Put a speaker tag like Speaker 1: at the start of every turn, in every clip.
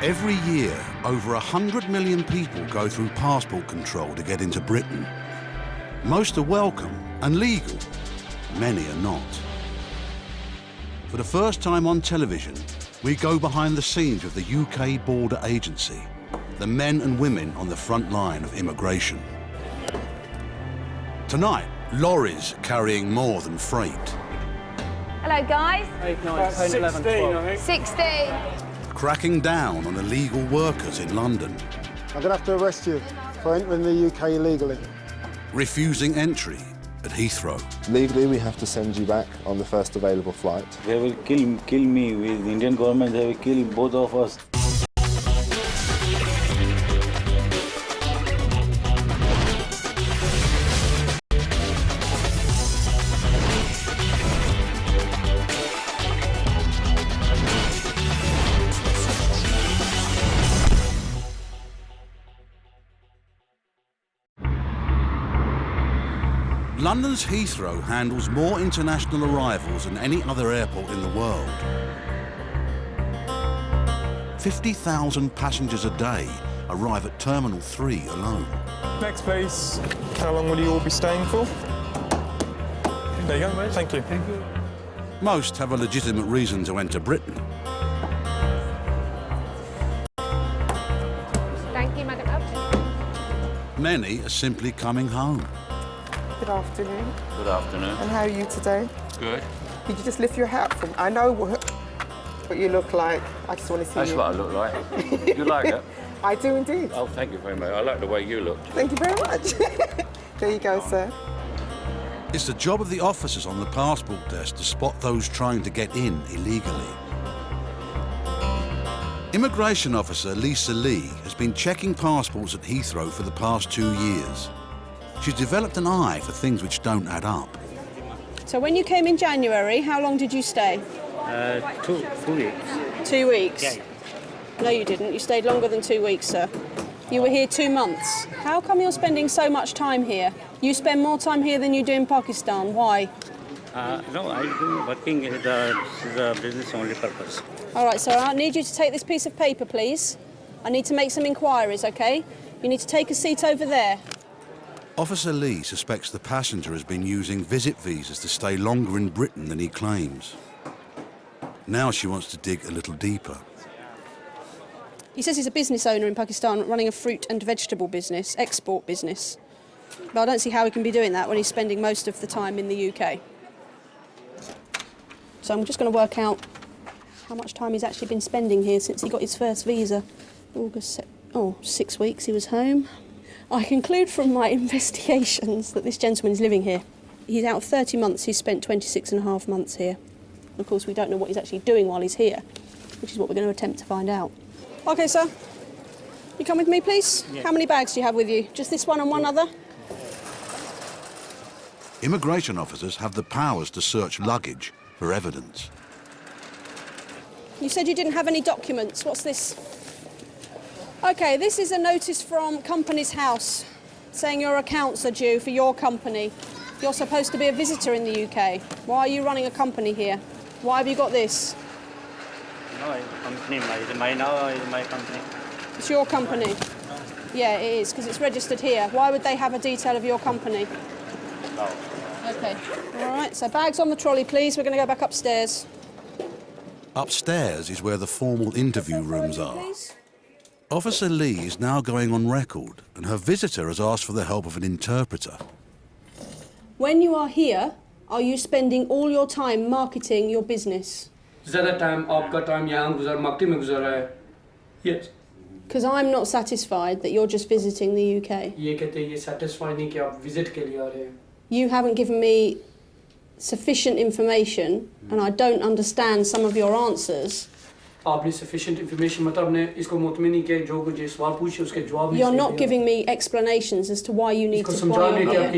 Speaker 1: Every year, over 100 million people go through passport control to get into Britain. Most are welcome and legal, many are not. For the first time on television, we go behind the scenes of the UK Border Agency, the men and women on the front line of immigration. Tonight, lorries carrying more than freight.
Speaker 2: Hello, guys.
Speaker 3: 8, 9, 10, 11, 12.
Speaker 2: 16.
Speaker 1: Cracking down on illegal workers in London.
Speaker 4: I'm going to have to arrest you for entering the UK illegally.
Speaker 1: Refusing entry at Heathrow.
Speaker 5: Legally, we have to send you back on the first available flight.
Speaker 6: They will kill me with the Indian government. They will kill both of us.
Speaker 1: London's Heathrow handles more international arrivals than any other airport in the world. 50,000 passengers a day arrive at Terminal 3 alone.
Speaker 7: Next, please. How long will you all be staying for? There you go. Thank you.
Speaker 3: Thank you.
Speaker 1: Most have a legitimate reason to enter Britain.
Speaker 2: Thank you, Madam.
Speaker 8: Many are simply coming home.
Speaker 9: Good afternoon.
Speaker 6: Good afternoon.
Speaker 9: And how are you today?
Speaker 6: Good.
Speaker 9: Could you just lift your hat from? I know what you look like. I just want to see
Speaker 6: That's
Speaker 9: you.
Speaker 6: what I look like. You like it?
Speaker 9: I do indeed.
Speaker 6: Oh, thank you very much. I like the way you look.
Speaker 9: Thank you very much. There you go, sir.
Speaker 1: It's the job of the officers on the passport desk to spot those trying to get in illegally. Immigration officer Lisa Lee has been checking passports at Heathrow for the past 2 years. She's developed an eye for things which don't add up.
Speaker 10: So when you came in January, how long did you stay?
Speaker 6: 2 weeks.
Speaker 10: 2 weeks?
Speaker 6: Yeah.
Speaker 10: No, you didn't. You stayed longer than 2 weeks, sir. You were here 2 months. How come you're spending so much time here? You spend more time here than you do in Pakistan. Why?
Speaker 6: No, I'm working in the business only purpose.
Speaker 10: All right, sir, I need you to take this piece of paper, please. I need to make some inquiries, OK? You need to take a seat over there.
Speaker 1: Officer Lee suspects the passenger has been using visit visas to stay longer in Britain than he claims. Now she wants to dig a little deeper.
Speaker 10: He says he's a business owner in Pakistan running a fruit and vegetable business, export business. But I don't see how he can be doing that when he's spending most of the time in the UK. So I'm just going to work out how much time he's actually been spending here since he got his first visa. 6 weeks he was home. I conclude from my investigations that this gentleman is living here. He's out of 30 months, he's spent 26 and a half months here. Of course, we don't know what he's actually doing while he's here, which is what we're going to attempt to find out. OK, sir. You come with me, please? Yeah. How many bags do you have with you? Just this one and one other?
Speaker 1: Immigration officers have the powers to search luggage for evidence.
Speaker 10: You said you didn't have any documents. What's this? OK, this is a notice from Companies House saying your accounts are due for your company. You're supposed to be a visitor in the UK. Why are you running a company here? Why have you got this?
Speaker 6: No, it's company. It's my company.
Speaker 10: It's your company? Yeah, it is, because it's registered here. Why would they have a detail of your company?
Speaker 6: No.
Speaker 10: OK. All right, so bags on the trolley, please. We're going to go back upstairs.
Speaker 1: Upstairs is where the formal interview rooms are. Officer Lee is now going on record, and her visitor has asked for the help of an interpreter.
Speaker 10: When you are here, are you spending all your time marketing your business?
Speaker 3: Yes.
Speaker 10: Because I'm not satisfied that you're just visiting the UK. You haven't given me sufficient information, and I don't understand some of your answers. You're not giving me explanations as to why you need to fly here.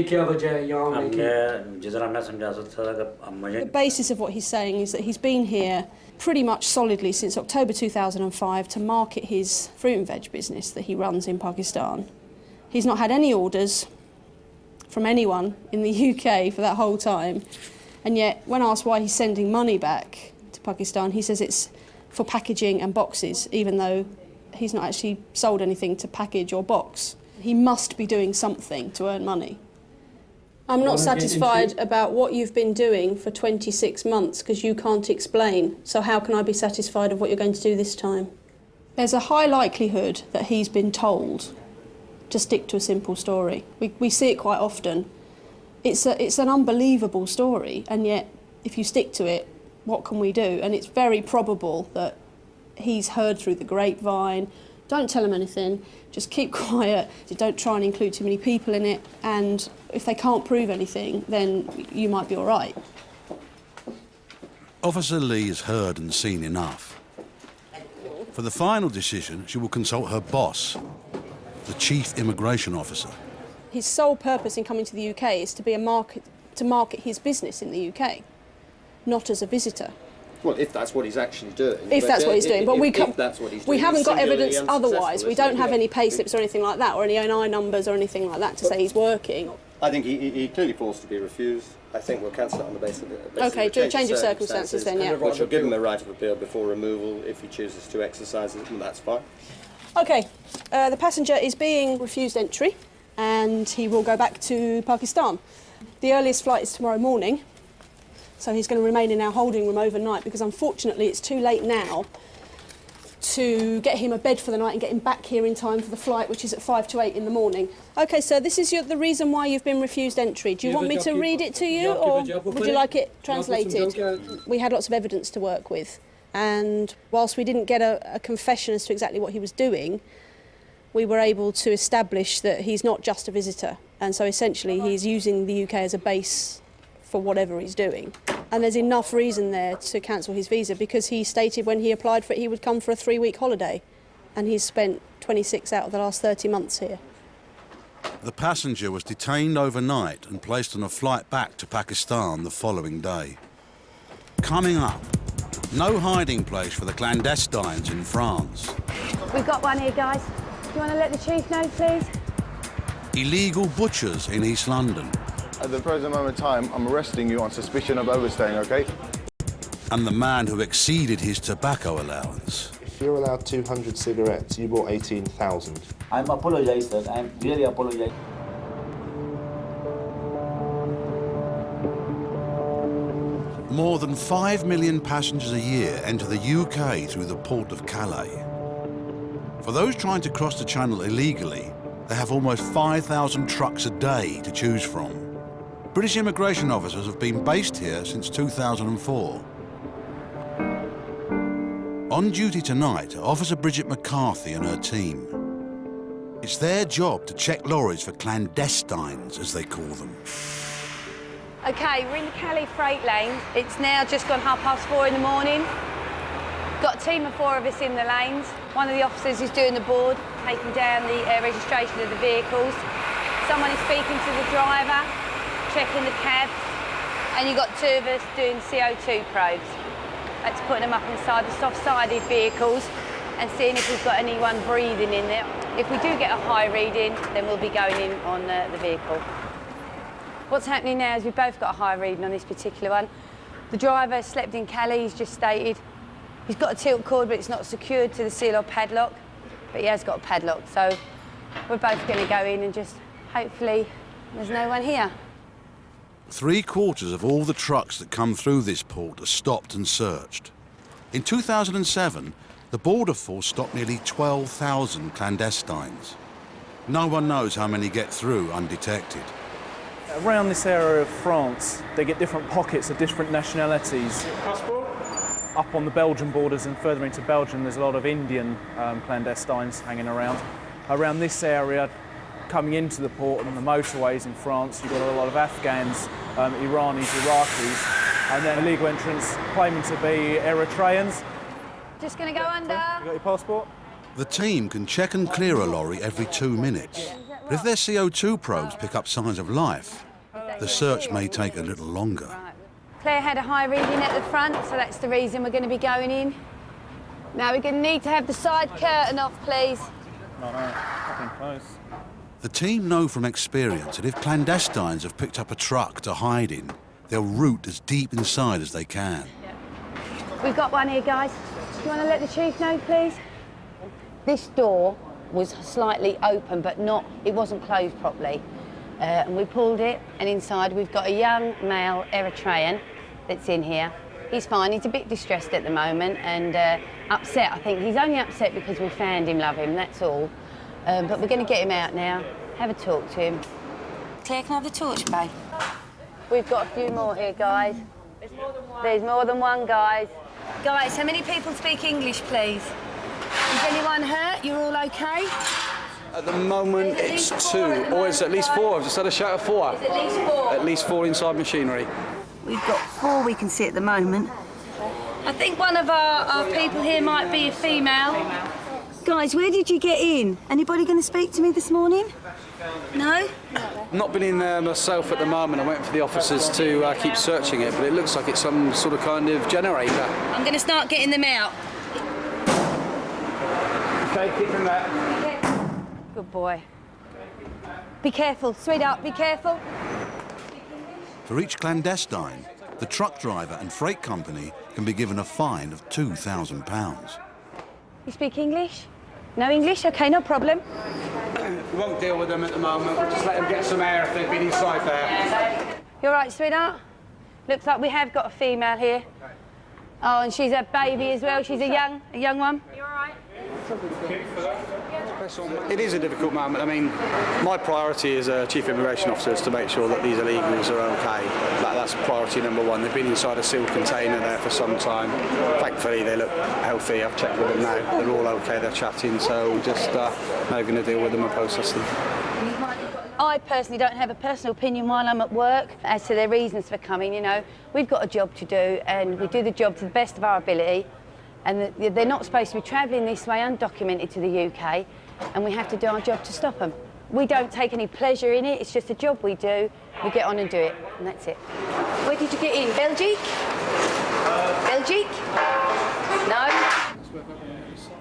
Speaker 10: The basis of what he's saying is that he's been here pretty much solidly since October 2005 to market his fruit and veg business that he runs in Pakistan. He's not had any orders from anyone in the UK for that whole time, and yet when asked why he's sending money back to Pakistan, he says it's for packaging and boxes, even though he's not actually sold anything to package or box. He must be doing something to earn money. I'm not satisfied about what you've been doing for 26 months because you can't explain. So how can I be satisfied of what you're going to do this time? There's a high likelihood that he's been told to stick to a simple story. We see it quite often. It's an unbelievable story, and yet if you stick to it, what can we do? And it's very probable that he's heard through the grapevine, don't tell him anything, just keep quiet, don't try and include too many people in it, and if they can't prove anything, then you might be all right.
Speaker 1: Officer Lee has heard and seen enough. For the final decision, she will consult her boss, the Chief Immigration Officer.
Speaker 10: His sole purpose in coming to the UK is to market his business in the UK, not as a visitor.
Speaker 11: Well, if that's what he's actually doing.
Speaker 10: If that's what he's doing, but we haven't got evidence
Speaker 11: unsuccessful,
Speaker 10: otherwise. We don't have any pay slips or anything like that, or any NI numbers or anything like that to say he's working.
Speaker 11: I think he clearly falls to be refused. I think we'll cancel it on the basis of it.
Speaker 10: Okay, do a change of circumstances then, yeah.
Speaker 11: Which will give him the right of appeal before removal if he chooses to exercise it, and that's fine.
Speaker 10: Okay, the passenger is being refused entry, and he will go back to Pakistan. The earliest flight is tomorrow morning. So he's going to remain in our holding room overnight because unfortunately it's too late now to get him a bed for the night and get him back here in time for the flight, which is at 5 to 8 in the morning. OK, sir, this is the reason why you've been refused entry. Do you want me to read it to you, or would you like it translated? We had lots of evidence to work with, and whilst we didn't get a confession as to exactly what he was doing, we were able to establish that he's not just a visitor, and so essentially he's using the UK as a base for whatever he's doing. And there's enough reason there to cancel his visa because he stated when he applied for it he would come for a 3-week holiday, and he's spent 26 out of the last 30 months here.
Speaker 1: The passenger was detained overnight and placed on a flight back to Pakistan the following day. Coming up, no hiding place for the clandestines in France.
Speaker 2: We've got one here, guys. Do you want to let the chief know, please?
Speaker 1: Illegal butchers in East London.
Speaker 5: At the present moment in time, I'm arresting you on suspicion of overstaying, OK?
Speaker 1: And the man who exceeded his tobacco allowance.
Speaker 5: If you're allowed 200 cigarettes, you bought 18,000.
Speaker 6: I'm apologize, sir. I'm really apologize.
Speaker 1: More than 5 million passengers a year enter the UK through the port of Calais. For those trying to cross the channel illegally, they have almost 5,000 trucks a day to choose from. British immigration officers have been based here since 2004. On duty tonight are Officer Bridget McCarthy and her team. It's their job to check lorries for clandestines, as they call them.
Speaker 2: OK, we're in the Calais freight lane. It's now just gone 4:30 in the morning. Got a team of 4 of us in the lanes. One of the officers is doing the board, taking down the registration of the vehicles. Someone is speaking to the driver, checking the cabs, and you've got 2 of us doing CO2 probes. That's putting them up inside the soft-sided vehicles and seeing if we've got anyone breathing in there. If we do get a high reading, then we'll be going in on the vehicle. What's happening now is we've both got a high reading on this particular one. The driver slept in Calais, he's just stated. He's got a tilt cord, but it's not secured to the seal or padlock, but he has got a padlock, so we're both going to go in and just hopefully there's no one here.
Speaker 1: 3/4 of all the trucks that come through this port are stopped and searched. In 2007, the Border Force stopped nearly 12,000 clandestines. No one knows how many get through undetected.
Speaker 3: Around this area of France, they get different pockets of different nationalities. Up on the Belgian borders and further into Belgium, there's a lot of Indian clandestines hanging around. Around this area, coming into the port and the motorways in France, you've got a lot of Afghans, Iranis, Iraqis, and then illegal entrants claiming to be Eritreans.
Speaker 2: Just going to go under.
Speaker 3: You got your passport?
Speaker 1: The team can check and clear a lorry every 2 minutes. But if their CO2 probes pick up signs of life, the search may take a little longer.
Speaker 2: Claire had a high reading at the front, so that's the reason we're going to be going in. Now we're going to need to have the side curtain off, please.
Speaker 3: No, nothing close.
Speaker 1: The team know from experience that if clandestines have picked up a truck to hide in, they'll root as deep inside as they can.
Speaker 2: We've got one here, guys. Do you want to let the chief know, please? This door was slightly open, but it wasn't closed properly. And we pulled it, and inside we've got a young male Eritrean that's in here. He's fine, he's a bit distressed at the moment and upset. I think he's only upset because we found him, love him, that's all. But we're going to get him out now, have a talk to him. Claire, can I have the torch, babe? We've got a few more here, guys. There's more than one. There's more than one, guys. Guys, how many people speak English, please? Is anyone hurt? You're all okay?
Speaker 12: At the moment, it's 2, or it's at least 4. I've just had a shout of 4.
Speaker 2: It's at least 4?
Speaker 12: At least 4 inside machinery.
Speaker 2: We've got 4 we can see at the moment. I think one of our people here might be a female. Guys, where did you get in? Anybody going to speak to me this morning? No?
Speaker 12: I've not been in there myself at the moment. I'm waiting for the officers to keep searching it, but it looks like it's some sort of kind of generator.
Speaker 2: I'm going to start getting them out.
Speaker 12: Okay, keep them there.
Speaker 2: Good boy. Be careful, sweetheart, be careful.
Speaker 1: For each clandestine, the truck driver and freight company can be given a fine of £2,000.
Speaker 2: You speak English? No English? OK, no problem.
Speaker 12: We won't deal with them at the moment. We'll just let them get some air if they've been inside there.
Speaker 2: You all right, sweetheart? Looks like we have got a female here. Oh, and she's a baby as well. She's a young one. You all right?
Speaker 12: It is a difficult moment. I mean, my priority as a chief immigration officer is to make sure that these illegals are okay. That's priority number 1. They've been inside a sealed container there for some time. Thankfully, they look healthy. I've checked with them now. They're all okay. They're chatting. So we're just now going to deal with them and process them.
Speaker 2: I personally don't have a personal opinion while I'm at work as to their reasons for coming. You know, we've got a job to do, and we do the job to the best of our ability. And they're not supposed to be travelling this way undocumented to the UK, and we have to do our job to stop them. We don't take any pleasure in it. It's just a job we do. We get on and do it, and that's it. Where did you get in? Belgique? Belgique? No?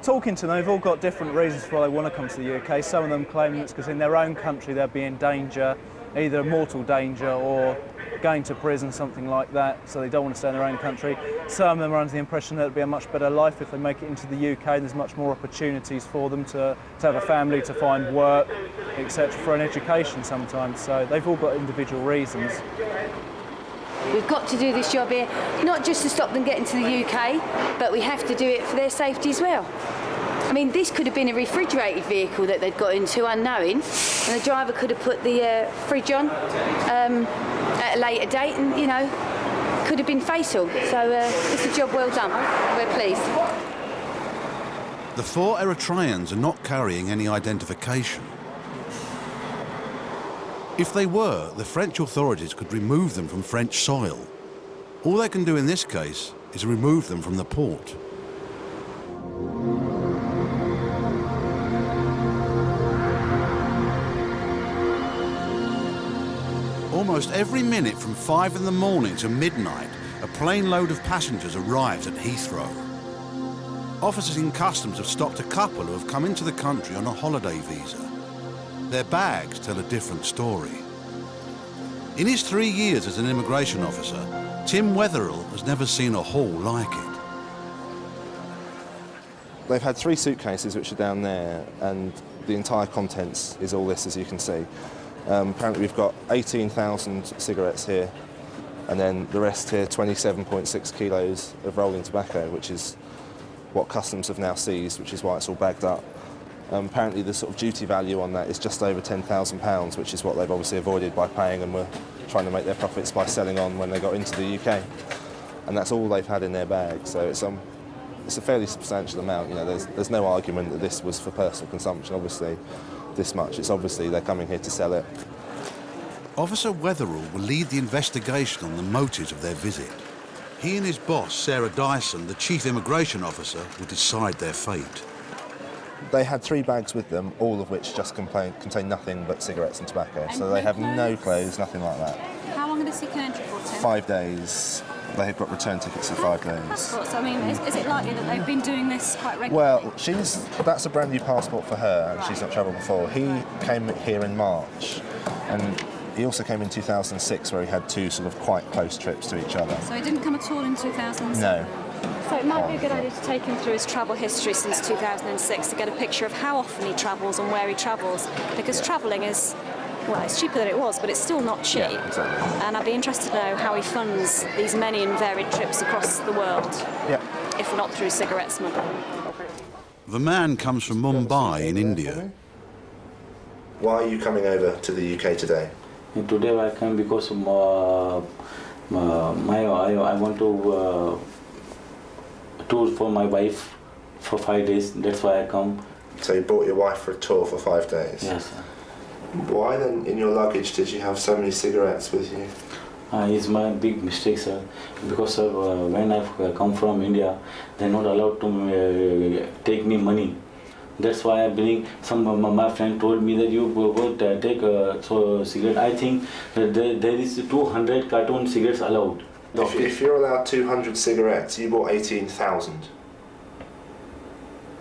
Speaker 3: Talking to them, they've all got different reasons why they want to come to the UK. Some of them claim it's because in their own country they'll be in danger, either mortal danger or going to prison, something like that, so they don't want to stay in their own country. Some of them are under the impression that it'll be a much better life if they make it into the UK. There's much more opportunities for them to have a family, to find work, etc., for an education sometimes. So they've all got individual reasons.
Speaker 2: We've got to do this job here, not just to stop them getting to the UK, but we have to do it for their safety as well. I mean, this could have been a refrigerated vehicle that they'd got into unknowing, and the driver could have put the fridge on at a later date, and, you know, could have been fatal. So it's a job well done. We're pleased.
Speaker 1: The 4 Eritreans are not carrying any identification. If they were, the French authorities could remove them from French soil. All they can do in this case is remove them from the port. Almost every minute from 5 in the morning to midnight, a plane load of passengers arrives at Heathrow. Officers in customs have stopped a couple who have come into the country on a holiday visa. Their bags tell a different story. In his 3 years as an immigration officer, Tim Wetherill has never seen a haul like it.
Speaker 5: They've had 3 suitcases which are down there, and the entire contents is all this, as you can see. Apparently we've got 18,000 cigarettes here, and then the rest here, 27.6 kilos of rolling tobacco, which is what customs have now seized, which is why it's all bagged up. Apparently the sort of duty value on that is just over £10,000, which is what they've obviously avoided by paying, and were trying to make their profits by selling on when they got into the UK. And that's all they've had in their bag, so it's a fairly substantial amount. You know, there's no argument that this was for personal consumption, obviously, this much. It's obviously they're coming here to sell it.
Speaker 1: Officer Wetherill will lead the investigation on the motives of their visit. He and his boss, Sarah Dyson, the chief immigration officer, will decide their fate.
Speaker 5: They had 3 bags with them, all of which just contain nothing but cigarettes and tobacco. So they have no clothes, nothing like that.
Speaker 13: How long are they seeking entry for, Tim?
Speaker 5: 5 days. They've got return tickets for 5 days.
Speaker 13: Passports. I mean, is it likely that they've been doing this quite regularly?
Speaker 5: Well, that's a brand new passport for her, and she's not travelled before. He came here in March, and he also came in 2006, where he had 2 sort of quite close trips to each other.
Speaker 13: So he didn't come at all in 2006?
Speaker 5: No.
Speaker 13: So it might be a good idea to take him through his travel history since 2006 to get a picture of how often he travels and where he travels, because travelling is, well, it's cheaper than it was, but it's still not cheap.
Speaker 5: Yeah, exactly.
Speaker 13: And I'd be interested to know how he funds these many and varied trips across the world, if not through cigarette smuggling.
Speaker 1: The man comes from Mumbai in India.
Speaker 5: Why are you coming over to the UK today?
Speaker 6: Today I come because I want to tour for my wife for 5 days. That's why I come.
Speaker 5: So you brought your wife for a tour for 5 days?
Speaker 6: Yes, sir.
Speaker 5: Why then, in your luggage, did you have so many cigarettes with you?
Speaker 6: It's my big mistake, sir. Because when I come from India, they're not allowed to take me money. That's why I bring my friend told me that you go take cigarette. I think that there is 200 carton cigarettes allowed.
Speaker 5: If you're allowed 200 cigarettes, you bought 18,000.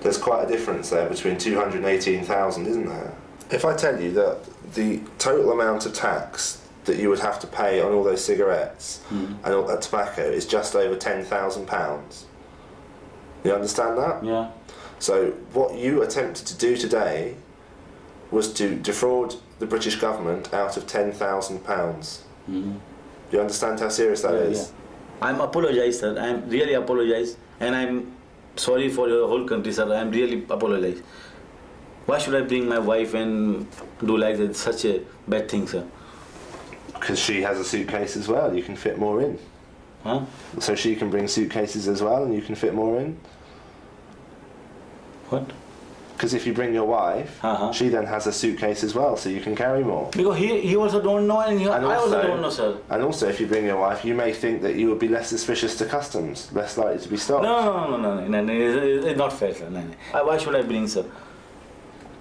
Speaker 5: There's quite a difference there between 200 and 18,000, isn't there? If I tell you that the total amount of tax that you would have to pay on all those cigarettes and all that tobacco is just over £10,000. You understand that?
Speaker 6: Yeah.
Speaker 5: So what you attempted to do today was to defraud the British government out of £10,000. You understand how serious that is?
Speaker 6: Yeah. I'm apologize, sir. I'm really apologize, and I'm sorry for the whole country, sir. I'm really apologize. Why should I bring my wife and do like that, such a bad thing, sir?
Speaker 5: Because she has a suitcase as well. You can fit more in.
Speaker 6: Huh?
Speaker 5: So she can bring suitcases as well, and you can fit more in.
Speaker 6: What?
Speaker 5: Because if you bring your wife, she then has a suitcase as well, so you can carry more.
Speaker 6: Because he also don't know, and I also don't know, sir.
Speaker 5: And also, if you bring your wife, you may think that you would be less suspicious to customs, less likely to be stopped.
Speaker 6: No, it's not fair, sir. No. Why should I bring, sir?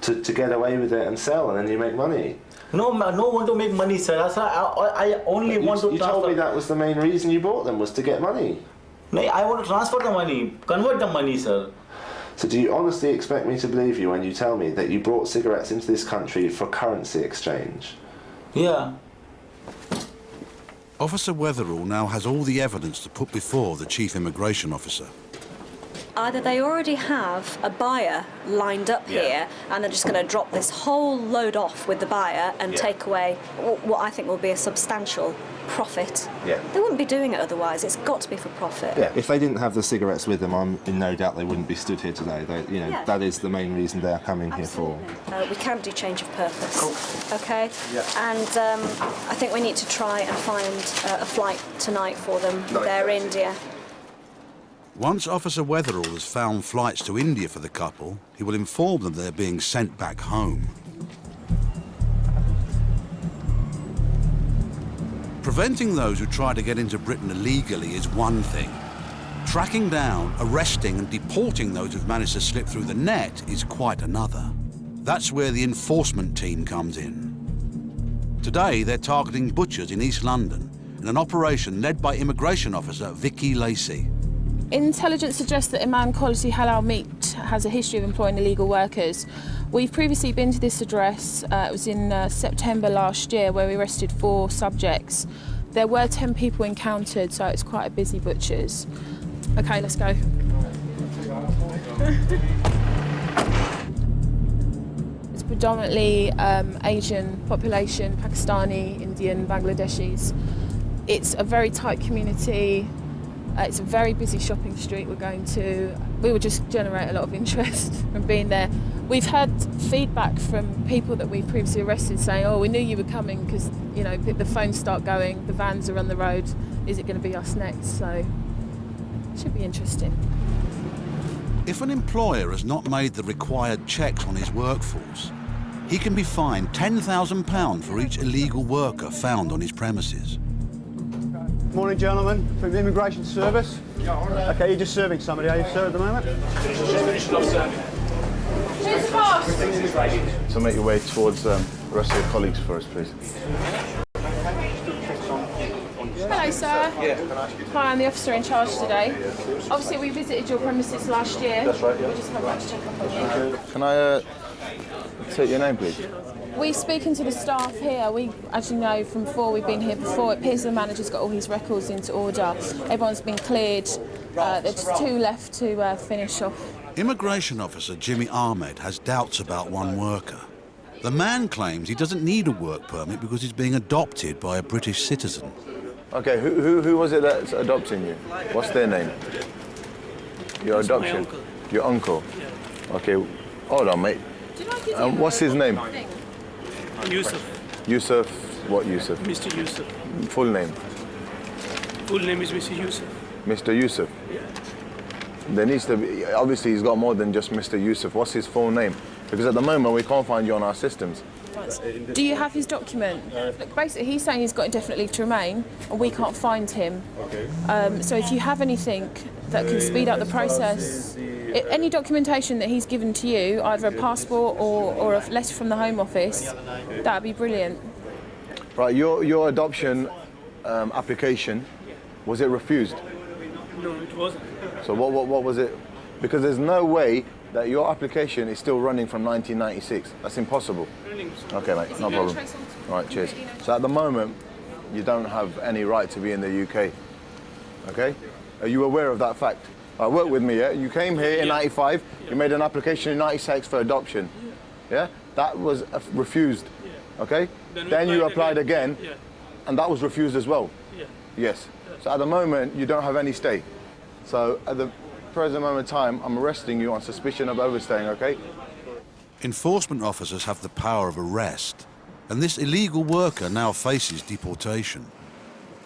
Speaker 5: To get away with it and sell, and then you make money.
Speaker 6: No want to make money, sir. I only want to transfer.
Speaker 5: You told me that was the main reason you bought them, was to get money.
Speaker 6: No, I want to transfer the money, convert the money, sir.
Speaker 5: So do you honestly expect me to believe you when you tell me that you brought cigarettes into this country for currency exchange?
Speaker 6: Yeah.
Speaker 1: Officer Weatherall now has all the evidence to put before the Chief Immigration Officer.
Speaker 13: Either they already have a buyer lined up here and they're just going to drop this whole load off with the buyer and take away what I think will be a substantial profit.
Speaker 5: Yeah.
Speaker 13: They wouldn't be doing it otherwise. It's got to be for profit.
Speaker 5: Yeah. If they didn't have the cigarettes with them, I'm in no doubt they wouldn't be stood here today. That is the main reason they're coming here for.
Speaker 13: We can do change of purpose.
Speaker 5: Cool.
Speaker 13: Okay?
Speaker 5: Yeah.
Speaker 13: And I think we need to try and find a flight tonight for them. They're India.
Speaker 1: Once Officer Weatherall has found flights to India for the couple, he will inform them they're being sent back home. Preventing those who try to get into Britain illegally is one thing. Tracking down, arresting and deporting those who've managed to slip through the net is quite another. That's where the enforcement team comes in. Today, they're targeting butchers in East London in an operation led by Immigration Officer Vicky Lacey.
Speaker 14: Intelligence suggests that Imam Quality Halal Meat has a history of employing illegal workers. We've previously been to this address. It was in September last year where we arrested 4 subjects. There were 10 people encountered, so it's quite a busy butcher's. OK, let's go. It's predominantly Asian population, Pakistani, Indian, Bangladeshis. It's a very tight community. It's a very busy shopping street we're going to. We will just generate a lot of interest from being there. We've had feedback from people that we've previously arrested saying, oh, we knew you were coming because, you know, the phones start going, the vans are on the road, is it going to be us next? So it should be interesting.
Speaker 1: If an employer has not made the required checks on his workforce, he can be fined £10,000 for each illegal worker found on his premises.
Speaker 4: Morning, gentlemen, from the Immigration Service. Okay, you're just serving somebody, are you, sir, at the moment?
Speaker 15: So make your way towards the rest of your colleagues for us, please.
Speaker 14: Hello, sir. Hi, I'm the officer in charge today. Obviously, we visited your premises last year.
Speaker 15: That's right, yeah.
Speaker 14: We just have a check up on you.
Speaker 15: Can I take your name, please?
Speaker 14: We're speaking to the staff here. We, as you know from before, we've been here before. It appears the manager's got all his records into order. Everyone's been cleared There's 2 left to finish off.
Speaker 1: Immigration officer Jimmy Ahmed has doubts about one worker. The man claims he doesn't need a work permit because he's being adopted by a British citizen.
Speaker 15: Okay, who was it that's adopting you? What's their name? Your adoption?
Speaker 16: My uncle.
Speaker 15: Your uncle?
Speaker 16: Yeah.
Speaker 15: Okay, hold on, mate. What's his name?
Speaker 16: Yusuf.
Speaker 15: Yusuf, what Yusuf?
Speaker 16: Mr. Yusuf.
Speaker 15: Full name?
Speaker 16: Full name is Mr. Yusuf.
Speaker 15: Mr. Yusuf?
Speaker 16: Yeah.
Speaker 15: There needs to be, obviously he's got more than just Mr. Yusuf. What's his full name? Because at the moment we can't find you on our systems.
Speaker 14: Do you have his document? Look, basically, he's saying he's got indefinite leave to remain, and we can't find him.
Speaker 15: Okay.
Speaker 14: So if you have anything that can speed up the process, any documentation that he's given to you, either a passport or a letter from the Home Office, that would be brilliant.
Speaker 15: Right, your adoption application, was it refused?
Speaker 16: No, it wasn't.
Speaker 15: So what was it? Because there's no way that your application is still running from 1996. That's impossible. Okay, mate, no problem. All right, cheers. So at the moment, you don't have any right to be in the UK. Okay? Are you aware of that fact? Work with me, yeah? You came here in 95, you made an application in 96 for adoption. Yeah? That was refused. Okay? Then you applied again, and that was refused as well. Yes. So at the moment, you don't have any stay. So at the present moment in time, I'm arresting you on suspicion of overstaying, okay?
Speaker 1: Enforcement officers have the power of arrest, and this illegal worker now faces deportation.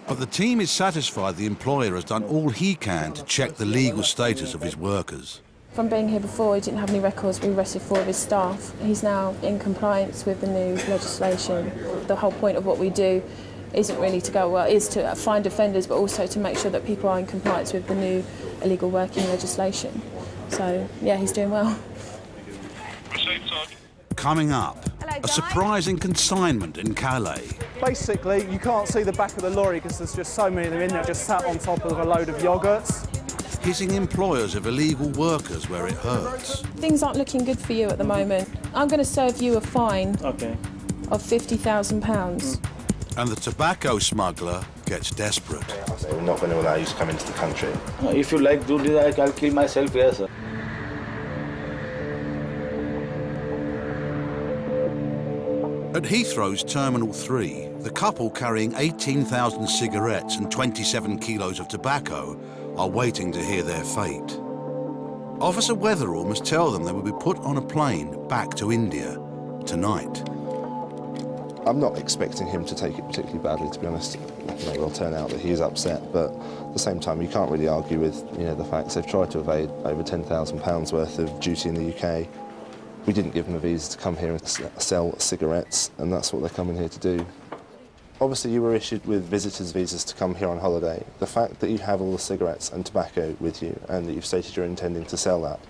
Speaker 1: But the team is satisfied the employer has done all he can to check the legal status of his workers.
Speaker 14: From being here before, he didn't have any records. We arrested 4 of his staff. He's now in compliance with the new legislation. The whole point of what we do isn't really to go, is to find offenders, but also to make sure that people are in compliance with the new illegal working legislation. So, yeah, he's doing well.
Speaker 1: Coming up, a surprising consignment in Calais.
Speaker 3: Basically, you can't see the back of the lorry because there's just so many of them in there, just sat on top of a load of yogurts.
Speaker 1: Hitting employers of illegal workers where it hurts.
Speaker 14: Things aren't looking good for you at the moment. I'm going to serve you a fine of £50,000.
Speaker 1: And the tobacco smuggler gets desperate.
Speaker 5: We're not going to allow you to come into the country.
Speaker 6: If you like to do this, I'll kill myself here, sir.
Speaker 1: At Heathrow's Terminal 3, the couple carrying 18,000 cigarettes and 27 kilos of tobacco are waiting to hear their fate. Officer Weatherall must tell them they will be put on a plane back to India tonight.
Speaker 5: I'm not expecting him to take it particularly badly, to be honest. It may well turn out that he is upset, but at the same time, you can't really argue with the facts. They've tried to evade over £10,000 worth of duty in the UK. We didn't give them a visa to come here and sell cigarettes, and that's what they're coming here to do. Obviously, you were issued with visitors' visas to come here on holiday. The fact that you have all the cigarettes and tobacco with you, and that you've stated you're intending to sell that,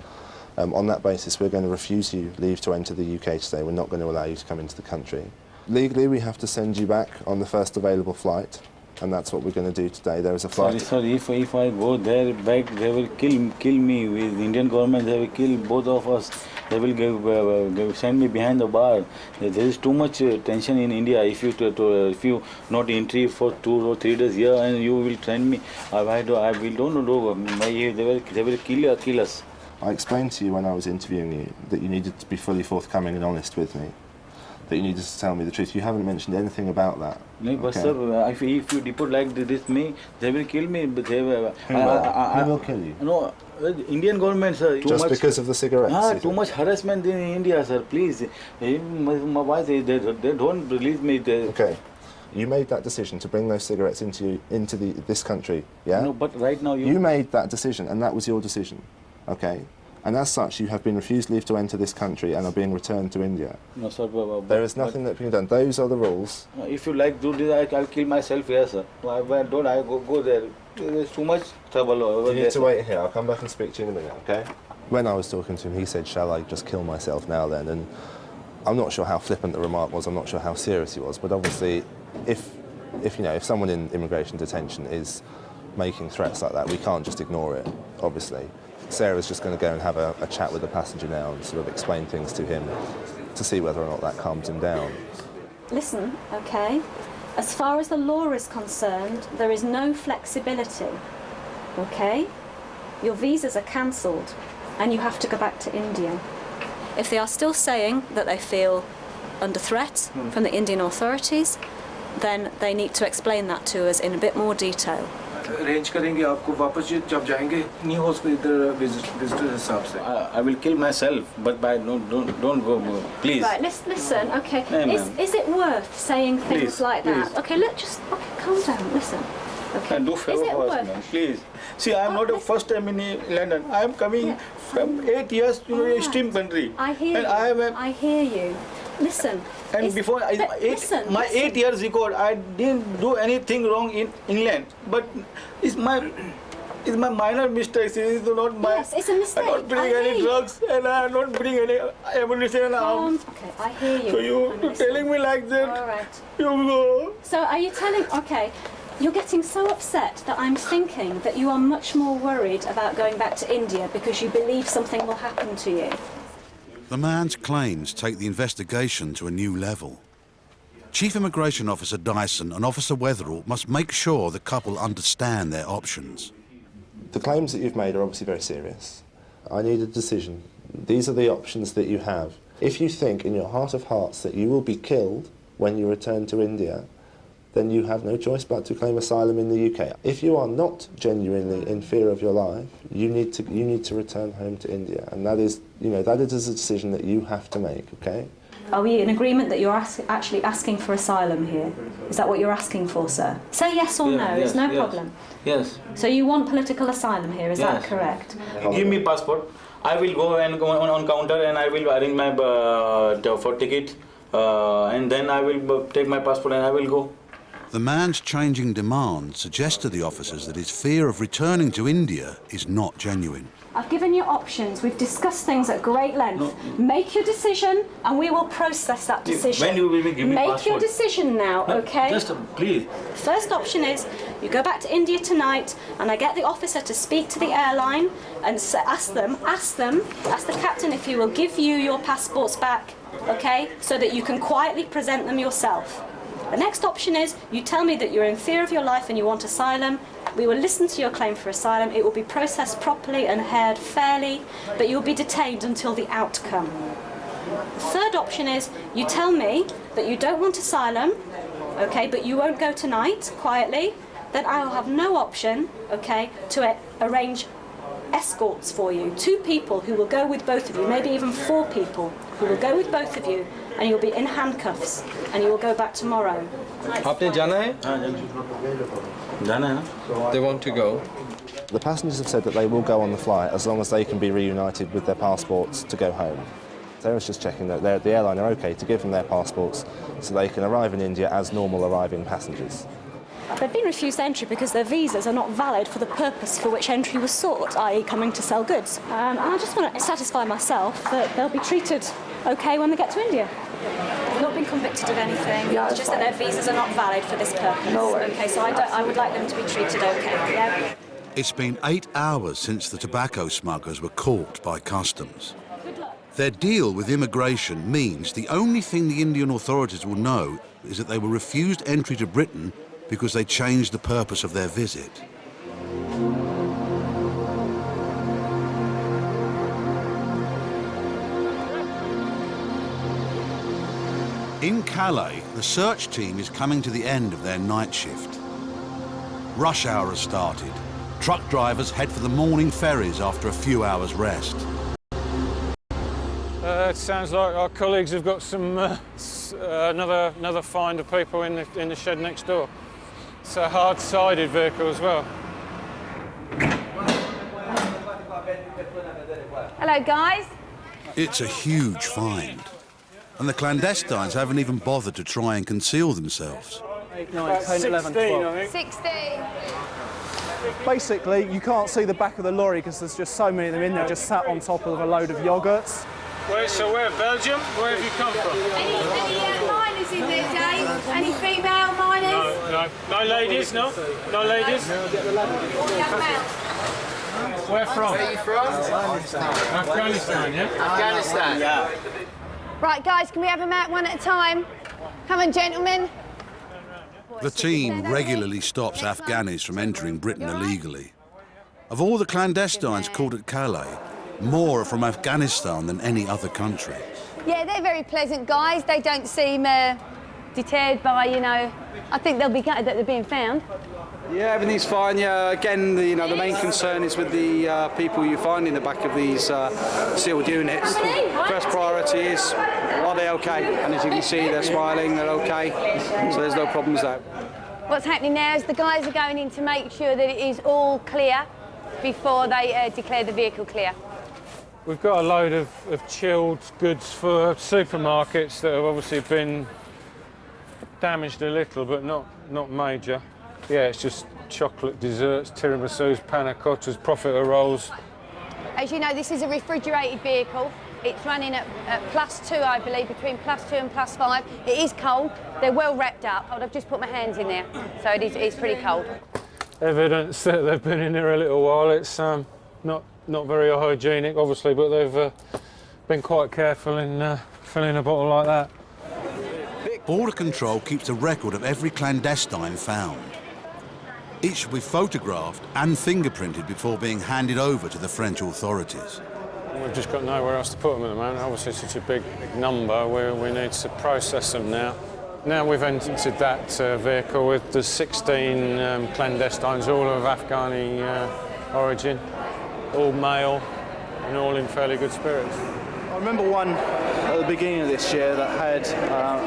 Speaker 5: on that basis, we're going to refuse you leave to enter the UK today. We're not going to allow you to come into the country. Legally, we have to send you back on the first available flight, and that's what we're going to do today. There is a flight.
Speaker 6: Sorry, if I go there back, they will kill me. With the Indian government, they will kill both of us. They will send me behind the bar. There is too much tension in India. If you not entry for 2 or 3 days here, and you will send me, I don't know. They will kill us.
Speaker 5: I explained to you when I was interviewing you that you needed to be fully forthcoming and honest with me. That you needed to tell me the truth. You haven't mentioned anything about that.
Speaker 6: No, but sir, if you deport like this, they will kill me. But they will.
Speaker 5: Who will kill you?
Speaker 6: No, Indian government, sir.
Speaker 5: Just because of the cigarettes?
Speaker 6: Too much harassment in India, sir. Please, my wife, they don't release me.
Speaker 5: Okay. You made that decision to bring those cigarettes into this country, yeah?
Speaker 6: No, but right now
Speaker 5: you made that decision, and that was your decision, okay? And as such, you have been refused leave to enter this country and are being returned to India.
Speaker 6: No, sir.
Speaker 5: There is nothing that can be done. Those are the rules.
Speaker 6: If you like to do this, I'll kill myself here, sir. Why don't I go there? There's too much trouble over there.
Speaker 5: You need to wait here. I'll come back and speak to you in a minute, okay? When I was talking to him, he said, "Shall I just kill myself now then?" And I'm not sure how flippant the remark was. I'm not sure how serious he was. But obviously, if someone in immigration detention is making threats like that, we can't just ignore it, obviously. Sarah's just going to go and have a chat with the passenger now and sort of explain things to him to see whether or not that calms him down.
Speaker 13: Listen, okay, as far as the law is concerned, there is no flexibility, okay? your visas are cancelled and you have to go back to India. If they are still saying that they feel under threat from the Indian authorities, then they need to explain that to us in a bit more detail.
Speaker 17: Arrange करेंगे आपको वापस जब जाएंगे नहीं हो सकता इधर visitor हिसाब से
Speaker 6: I will kill myself, but by don't go, please.
Speaker 13: Right, listen, okay.
Speaker 6: No,
Speaker 13: Is it worth saying things
Speaker 6: Please,
Speaker 13: like that?
Speaker 6: please.
Speaker 13: Okay, calm down, listen. Okay.
Speaker 6: Do favor
Speaker 13: Is it
Speaker 6: for us,
Speaker 13: worth?
Speaker 6: man, please. See, I am not the first time in London. I am coming from 8 years to a extreme country.
Speaker 13: I hear you. I hear you. Listen.
Speaker 6: And before
Speaker 13: listen.
Speaker 6: 8 years ago, I didn't do anything wrong in England. But it's my minor mistakes. It's not my.
Speaker 13: Yes, it's a mistake.
Speaker 6: I don't bring any drugs, and I don't bring any ammunition and arms.
Speaker 13: Okay, I hear you.
Speaker 6: So you telling me like that?
Speaker 13: All right.
Speaker 6: You go.
Speaker 13: So are you telling? Okay. You're getting so upset that I'm thinking that you are much more worried about going back to India because you believe something will happen to you.
Speaker 1: The man's claims take the investigation to a new level. Chief Immigration Officer Dyson and Officer Wetherall must make sure the couple understand their options.
Speaker 5: The claims that you've made are obviously very serious. I need a decision. These are the options that you have. If you think in your heart of hearts that you will be killed when you return to India, then you have no choice but to claim asylum in the UK. If you are not genuinely in fear of your life, you need to return home to India, and that is a decision that you have to make. Okay?
Speaker 13: Are we in agreement that you're actually asking for asylum here? Is that what you're asking for, sir? Say yes or no. It's no problem.
Speaker 6: Yes.
Speaker 13: So you want political asylum here? Is that correct?
Speaker 6: Give me passport. I will go on counter and I will arrange my for ticket, and then I will take my passport and I will go.
Speaker 1: The man's changing demands suggest to the officers that his fear of returning to India is not genuine.
Speaker 13: I've given you options. We've discussed things at great length. No. Make your decision and we will process that decision.
Speaker 6: When you will give me
Speaker 13: Make
Speaker 6: passport?
Speaker 13: your decision now, okay?
Speaker 6: Just please.
Speaker 13: First option is you go back to India tonight and I get the officer to speak to the airline and ask the captain if he will give you your passports back, okay? So that you can quietly present them yourself. The next option is you tell me that you're in fear of your life and you want asylum. We will listen to your claim for asylum. It will be processed properly and heard fairly, but you'll be detained until the outcome. The third option is you tell me that you don't want asylum, okay, but you won't go tonight quietly. Then I will have no option, okay, to arrange escorts for you. 2 people who will go with both of you, maybe even 4 people who will go with both of you, and you'll be in handcuffs and you will go back tomorrow.
Speaker 17: आपने जाना है?
Speaker 6: जाना है ना?
Speaker 17: They want to go.
Speaker 5: The passengers have said that they will go on the flight as long as they can be reunited with their passports to go home. They was just checking that the airline are okay to give them their passports so they can arrive in India as normal arriving passengers.
Speaker 13: They've been refused entry because their visas are not valid for the purpose for which entry was sought, i.e. coming to sell goods. And I just want to satisfy myself that they'll be treated okay when they get to India. They've not been convicted of anything, it's just that their visas are not valid for this purpose. Okay, so I would like them to be treated okay, yeah?
Speaker 1: It's been 8 hours since the tobacco smugglers were caught by customs. Their deal with immigration means the only thing the Indian authorities will know is that they were refused entry to Britain because they changed the purpose of their visit. In Calais, the search team is coming to the end of their night shift. Rush hour has started. Truck drivers head for the morning ferries after a few hours rest.
Speaker 16: It sounds like our colleagues have got some another find of people in the shed next door. It's a hard-sided vehicle as well.
Speaker 2: Hello, guys.
Speaker 1: It's a huge find, and the clandestines haven't even bothered to try and conceal themselves.
Speaker 3: 8, 9, 10, 11, 12.
Speaker 2: 16.
Speaker 3: Basically, you can't see the back of the lorry because there's just so many of them in there, just sat on top of a load of yogurts.
Speaker 16: Where, Belgium? Where have you come from?
Speaker 2: Any miners in there, Dave? Any female miners?
Speaker 16: No ladies, no? No ladies? Where from?
Speaker 17: Where are you from?
Speaker 16: Afghanistan, yeah?
Speaker 17: Afghanistan. Yeah.
Speaker 2: Right, guys, can we have them out one at a time? Come on, gentlemen.
Speaker 1: The team regularly stops Afghanis from entering Britain illegally. Of all the clandestines caught at Calais, more are from Afghanistan than any other country.
Speaker 2: Yeah, they're very pleasant guys. They don't seem deterred by, you know, I think they'll be gutted that they're being found.
Speaker 12: Yeah, everything's fine. Yeah, again, the main concern is with the people you find in the back of these sealed units. First priority is, are they okay? And as you can see, they're smiling, they're okay, so there's no problems there.
Speaker 2: What's happening now is the guys are going in to make sure that it is all clear before they declare the vehicle clear.
Speaker 16: We've got a load of chilled goods for supermarkets that have obviously been damaged a little, but not major. Yeah, it's just chocolate desserts, tiramisus, panna cottas, profiterole rolls.
Speaker 2: As you know, this is a refrigerated vehicle. It's running at +2, I believe, between +2 and +5. It is cold. They're well wrapped up. I've just put my hands in there, so it's pretty cold.
Speaker 16: Evidence that they've been in there a little while. It's not very hygienic, obviously, but they've been quite careful in filling a bottle like that.
Speaker 1: Border Control keeps a record of every clandestine found. Each will be photographed and fingerprinted before being handed over to the French authorities.
Speaker 16: We've just got nowhere else to put them at the moment. Obviously, such a big number, we need to process them now. Now we've entered that vehicle with the 16 clandestines, all of Afghani origin, all male and all in fairly good spirits.
Speaker 3: I remember one at the beginning of this year that had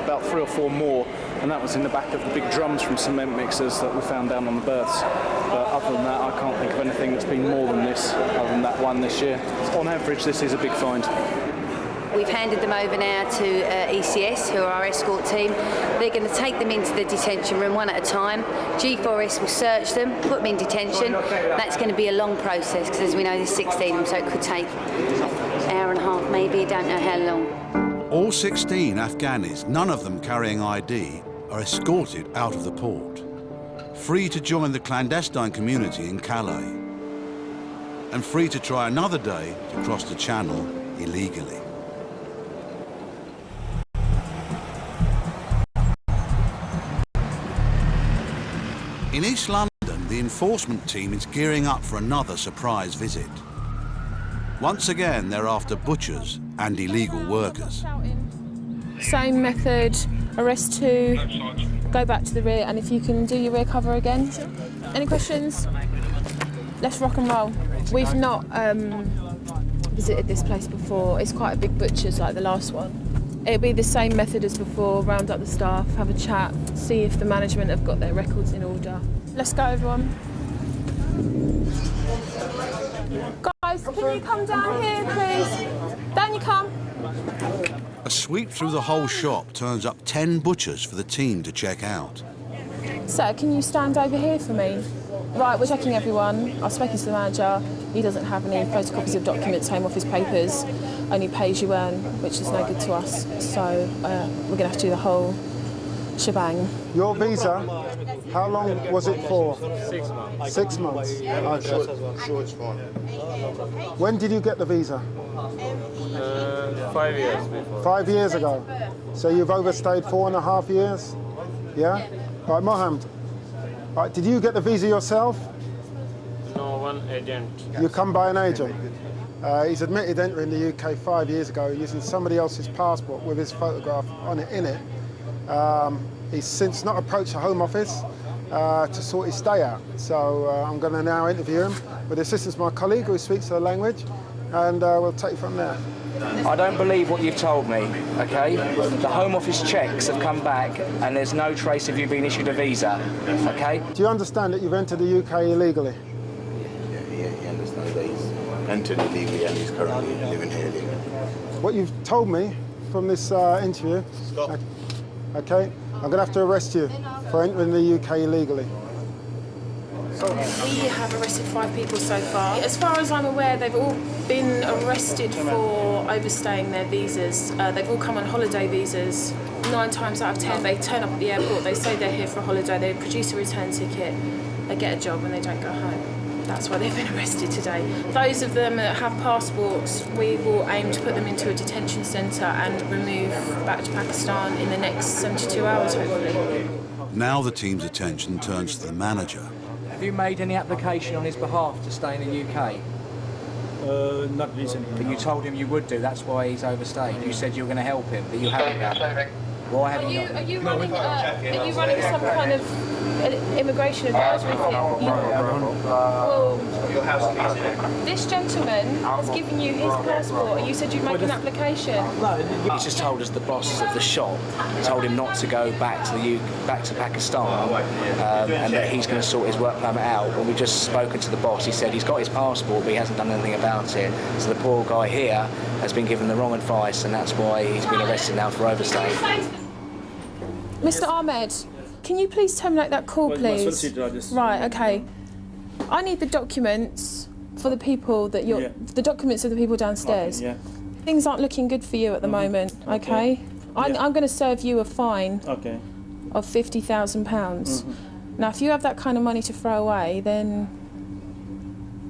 Speaker 3: about 3 or 4 more, and that was in the back of the big drums from cement mixers that we found down on the berths. But other than that, I can't think of anything that's been more than this, other than that one this year. On average, this is a big find.
Speaker 2: We've handed them over now to ECS, who are our escort team. They're going to take them into the detention room one at a time. G4S will search them, put them in detention. That's going to be a long process, because as we know, there's 16 of them, so it could take an hour and a half, maybe, don't know how long.
Speaker 1: All 16 Afghanis, none of them carrying ID, are escorted out of the port, free to join the clandestine community in Calais, and free to try another day to cross the Channel illegally. In East London, the enforcement team is gearing up for another surprise visit. Once again, they're after butchers and illegal workers.
Speaker 14: Same method, arrest 2, go back to the rear, and if you can do your rear cover again. Any questions? Let's rock and roll. We've not visited this place before. It's quite a big butcher's like the last one. It'll be the same method as before, round up the staff, have a chat, see if the management have got their records in order. Let's go, everyone. Guys, can you come down here, please? Down you come.
Speaker 1: A sweep through the whole shop turns up 10 butchers for the team to check out.
Speaker 14: Sir, can you stand over here for me? Right, we're checking everyone. I've spoken to the manager. He doesn't have any photocopies of documents, home office papers, only pay as you earn, which is no good to us. So we're going to have to do the whole shebang.
Speaker 18: Your visa, how long was it for?
Speaker 11: 6 months.
Speaker 18: 6 months.
Speaker 11: I'm sure it's fine.
Speaker 18: When did you get the visa?
Speaker 11: 5 years before.
Speaker 18: 5 years ago. So you've overstayed 4.5 years? Yeah? Right, Mohammed. Right, did you get the visa yourself?
Speaker 16: No, one agent.
Speaker 18: You come by an agent? He's admitted entering the UK 5 years ago using somebody else's passport with his photograph on it in it. He's since not approached the Home Office to sort his stay out. So I'm going to now interview him with the assistance of my colleague who speaks the language, and we'll take it from there.
Speaker 19: I don't believe what you've told me, okay? The Home Office checks have come back and there's no trace of you being issued a visa, okay?
Speaker 18: Do you understand that you've entered the UK illegally?
Speaker 15: Yeah, he understands that he's entered illegally and he's currently living here illegally.
Speaker 18: What you've told me from this interview...
Speaker 11: Stop.
Speaker 18: Okay, I'm going to have to arrest you for entering the UK illegally.
Speaker 14: We have arrested 5 people so far. As far as I'm aware, they've all been arrested for overstaying their visas. They've all come on holiday visas. 9 times out of 10, they turn up at the airport, they say they're here for a holiday, they produce a return ticket, they get a job and they don't go home. That's why they've been arrested today. Those of them that have passports, we will aim to put them into a detention centre and remove back to Pakistan in the next 72 hours, hopefully.
Speaker 1: Now the team's attention turns to the manager.
Speaker 19: Have you made any application on his behalf to stay in the UK?
Speaker 3: Not recently.
Speaker 19: But you told him you would do, that's why he's overstayed. You said you were going to help him, but you haven't done. Why haven't you?
Speaker 14: Are you running some kind of immigration advisory thing? Well, this gentleman has given you his passport and you said you'd make an application.
Speaker 19: He's just told us the boss of the shop told him not to go back to Pakistan, and that he's going to sort his work permit out. When we've just spoken to the boss, he said he's got his passport, but he hasn't done anything about it. So the poor guy here has been given the wrong advice, and that's why he's been arrested now for overstaying.
Speaker 14: Mr. Ahmed, can you please terminate that call, please? Right, okay. I need the documents for the people that the documents of the people downstairs.
Speaker 3: Okay,
Speaker 14: Things aren't looking good for you at the moment, okay? I'm going to serve you a fine of £50,000. Now, if you have that kind of money to throw away, then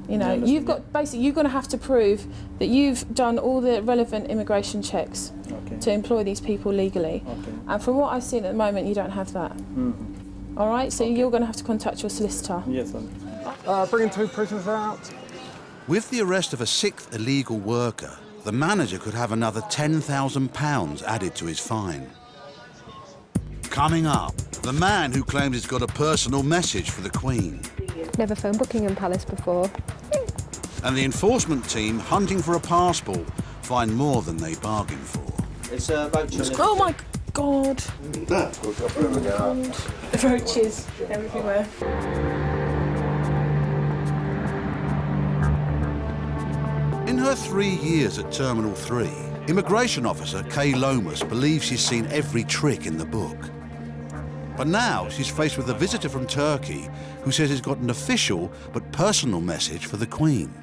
Speaker 14: you know you're going to have to prove that you've done all the relevant immigration checks to employ these people legally. And from what I've seen at the moment, you don't have that. All right, so you're going to have to contact your solicitor.
Speaker 3: Yes,
Speaker 18: Bringing 2 prisoners out.
Speaker 1: With the arrest of a 6th illegal worker, the manager could have another £10,000 added to his fine. Coming up, the man who claims he's got a personal message for the Queen.
Speaker 20: Never phoned Buckingham Palace before.
Speaker 1: And the enforcement team hunting for a passport find more than they bargained for.
Speaker 11: It's roaches.
Speaker 14: Oh my God! Roaches everywhere.
Speaker 1: In her 3 years at Terminal 3, immigration officer Kay Lomas believes she's seen every trick in the book. But now she's faced with a visitor from Turkey who says he's got an official but personal message for the Queen.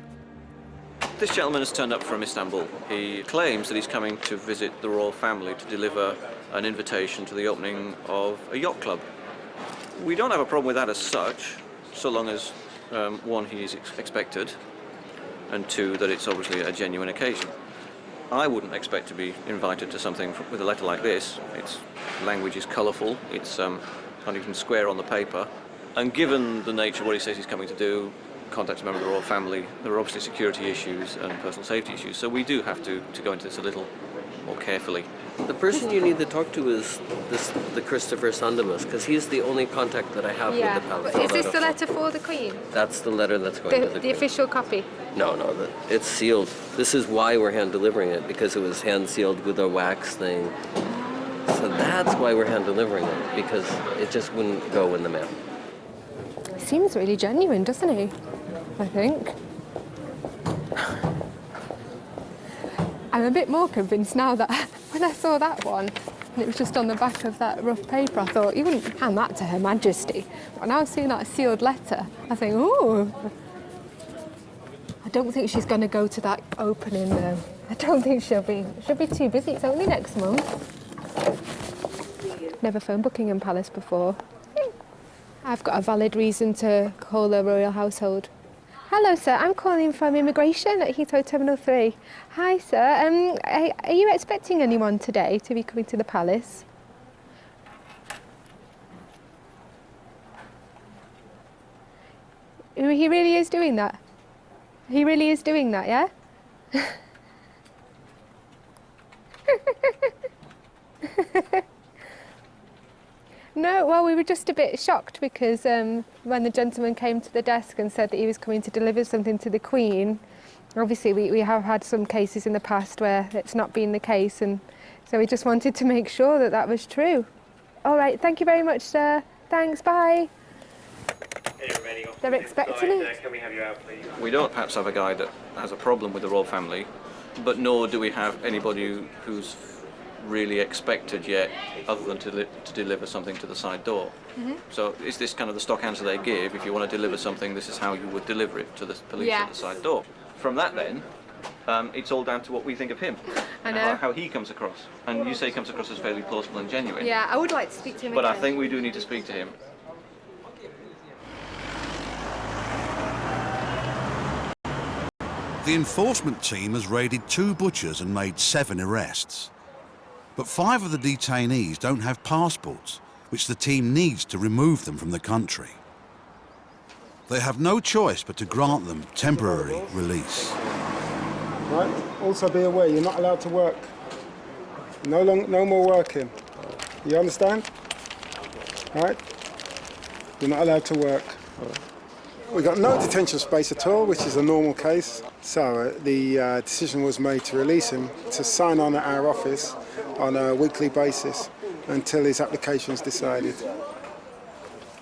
Speaker 21: This gentleman has turned up from Istanbul. He claims that he's coming to visit the royal family to deliver an invitation to the opening of a yacht club. We don't have a problem with that as such, so long as, one, he is expected, and two, that it's obviously a genuine occasion. I wouldn't expect to be invited to something with a letter like this. Its language is colourful, it's not even square on the paper, and given the nature of what he says he's coming to do, contact a member of the royal family, there are obviously security issues and personal safety issues, so we do have to go into this a little more carefully.
Speaker 22: The person you need to talk to is the Christopher Sandemus, because he's the only contact that I have with the palace.
Speaker 20: Is this the letter for the Queen?
Speaker 22: That's the letter that's going to the
Speaker 20: The
Speaker 22: Queen.
Speaker 20: official copy?
Speaker 22: No, it's sealed. This is why we're hand delivering it, because it was hand sealed with a wax thing. So that's why we're hand delivering it, because it just wouldn't go in the mail.
Speaker 20: Seems really genuine, doesn't he? I think. I'm a bit more convinced now that when I saw that one, and it was just on the back of that rough paper, I thought, you wouldn't hand that to Her Majesty. But now seeing that sealed letter, I think, ooh. I don't think she's going to go to that opening, though. I don't think she'll be too busy. It's only next month. Never phoned Buckingham Palace before. I've got a valid reason to call the royal household. Hello, sir. I'm calling from immigration at Heathrow Terminal 3. Hi, sir. Are you expecting anyone today to be coming to the palace? He really is doing that? He really is doing that, yeah? No, well, we were just a bit shocked because when the gentleman came to the desk and said that he was coming to deliver something to the Queen, obviously we have had some cases in the past where it's not been the case, and so we just wanted to make sure that that was true. All right, thank you very much, sir. Thanks, bye. They're expecting it.
Speaker 21: Can we have you out, please? We don't perhaps have a guy that has a problem with the royal family, but nor do we have anybody who's really expected yet, other than to deliver something to the side door. So is this kind of the stock answer they give? If you want to deliver something, this is how you would deliver it to the police at the side door. From that then, it's all down to what we think of him.
Speaker 20: I know.
Speaker 21: How he comes across. And you say he comes across as fairly plausible and genuine.
Speaker 20: Yeah, I would like to speak to him
Speaker 21: But
Speaker 20: again.
Speaker 21: I think we do need to speak to him.
Speaker 1: The enforcement team has raided 2 butchers and made 7 arrests. But 5 of the detainees don't have passports, which the team needs to remove them from the country. They have no choice but to grant them temporary release.
Speaker 18: Right? Also be aware, you're not allowed to work. No more working. You understand? Right? You're not allowed to work. We've got no detention space at all, which is a normal case. So the decision was made to release him to sign on at our office on a weekly basis until his application is decided.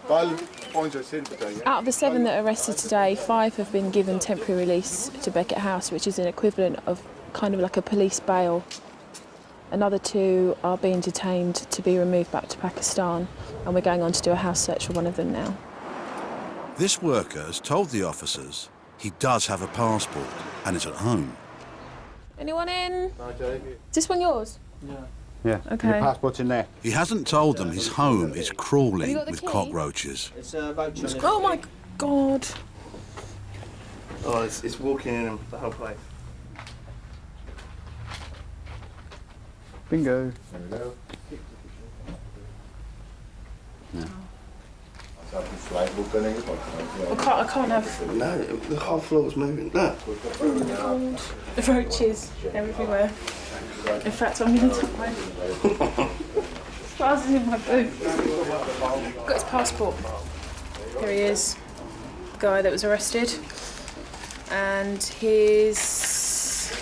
Speaker 14: Out of the 7 that are arrested today, 5 have been given temporary release to Beckett House, which is an equivalent of kind of like a police bail. Another 2 are being detained to be removed back to Pakistan, and we're going on to do a house search for one of them now.
Speaker 1: This worker has told the officers he does have a passport and is at home.
Speaker 14: Anyone in? Is this one yours?
Speaker 4: Yeah,
Speaker 14: Okay.
Speaker 4: your passport's in there.
Speaker 1: He hasn't told them his home is
Speaker 14: Have you
Speaker 1: crawling
Speaker 14: got the
Speaker 1: with
Speaker 14: key?
Speaker 1: cockroaches.
Speaker 11: It's about
Speaker 14: Oh my God.
Speaker 11: Oh, it's walking in the whole place.
Speaker 4: Bingo.
Speaker 11: There we go.
Speaker 14: I can't have...
Speaker 11: No, the whole floor's moving. Look.
Speaker 14: Oh my God. The roaches everywhere. In fact, I'm going to my... Spars is in my boot. Got his passport. Here he is. The guy that was arrested. And his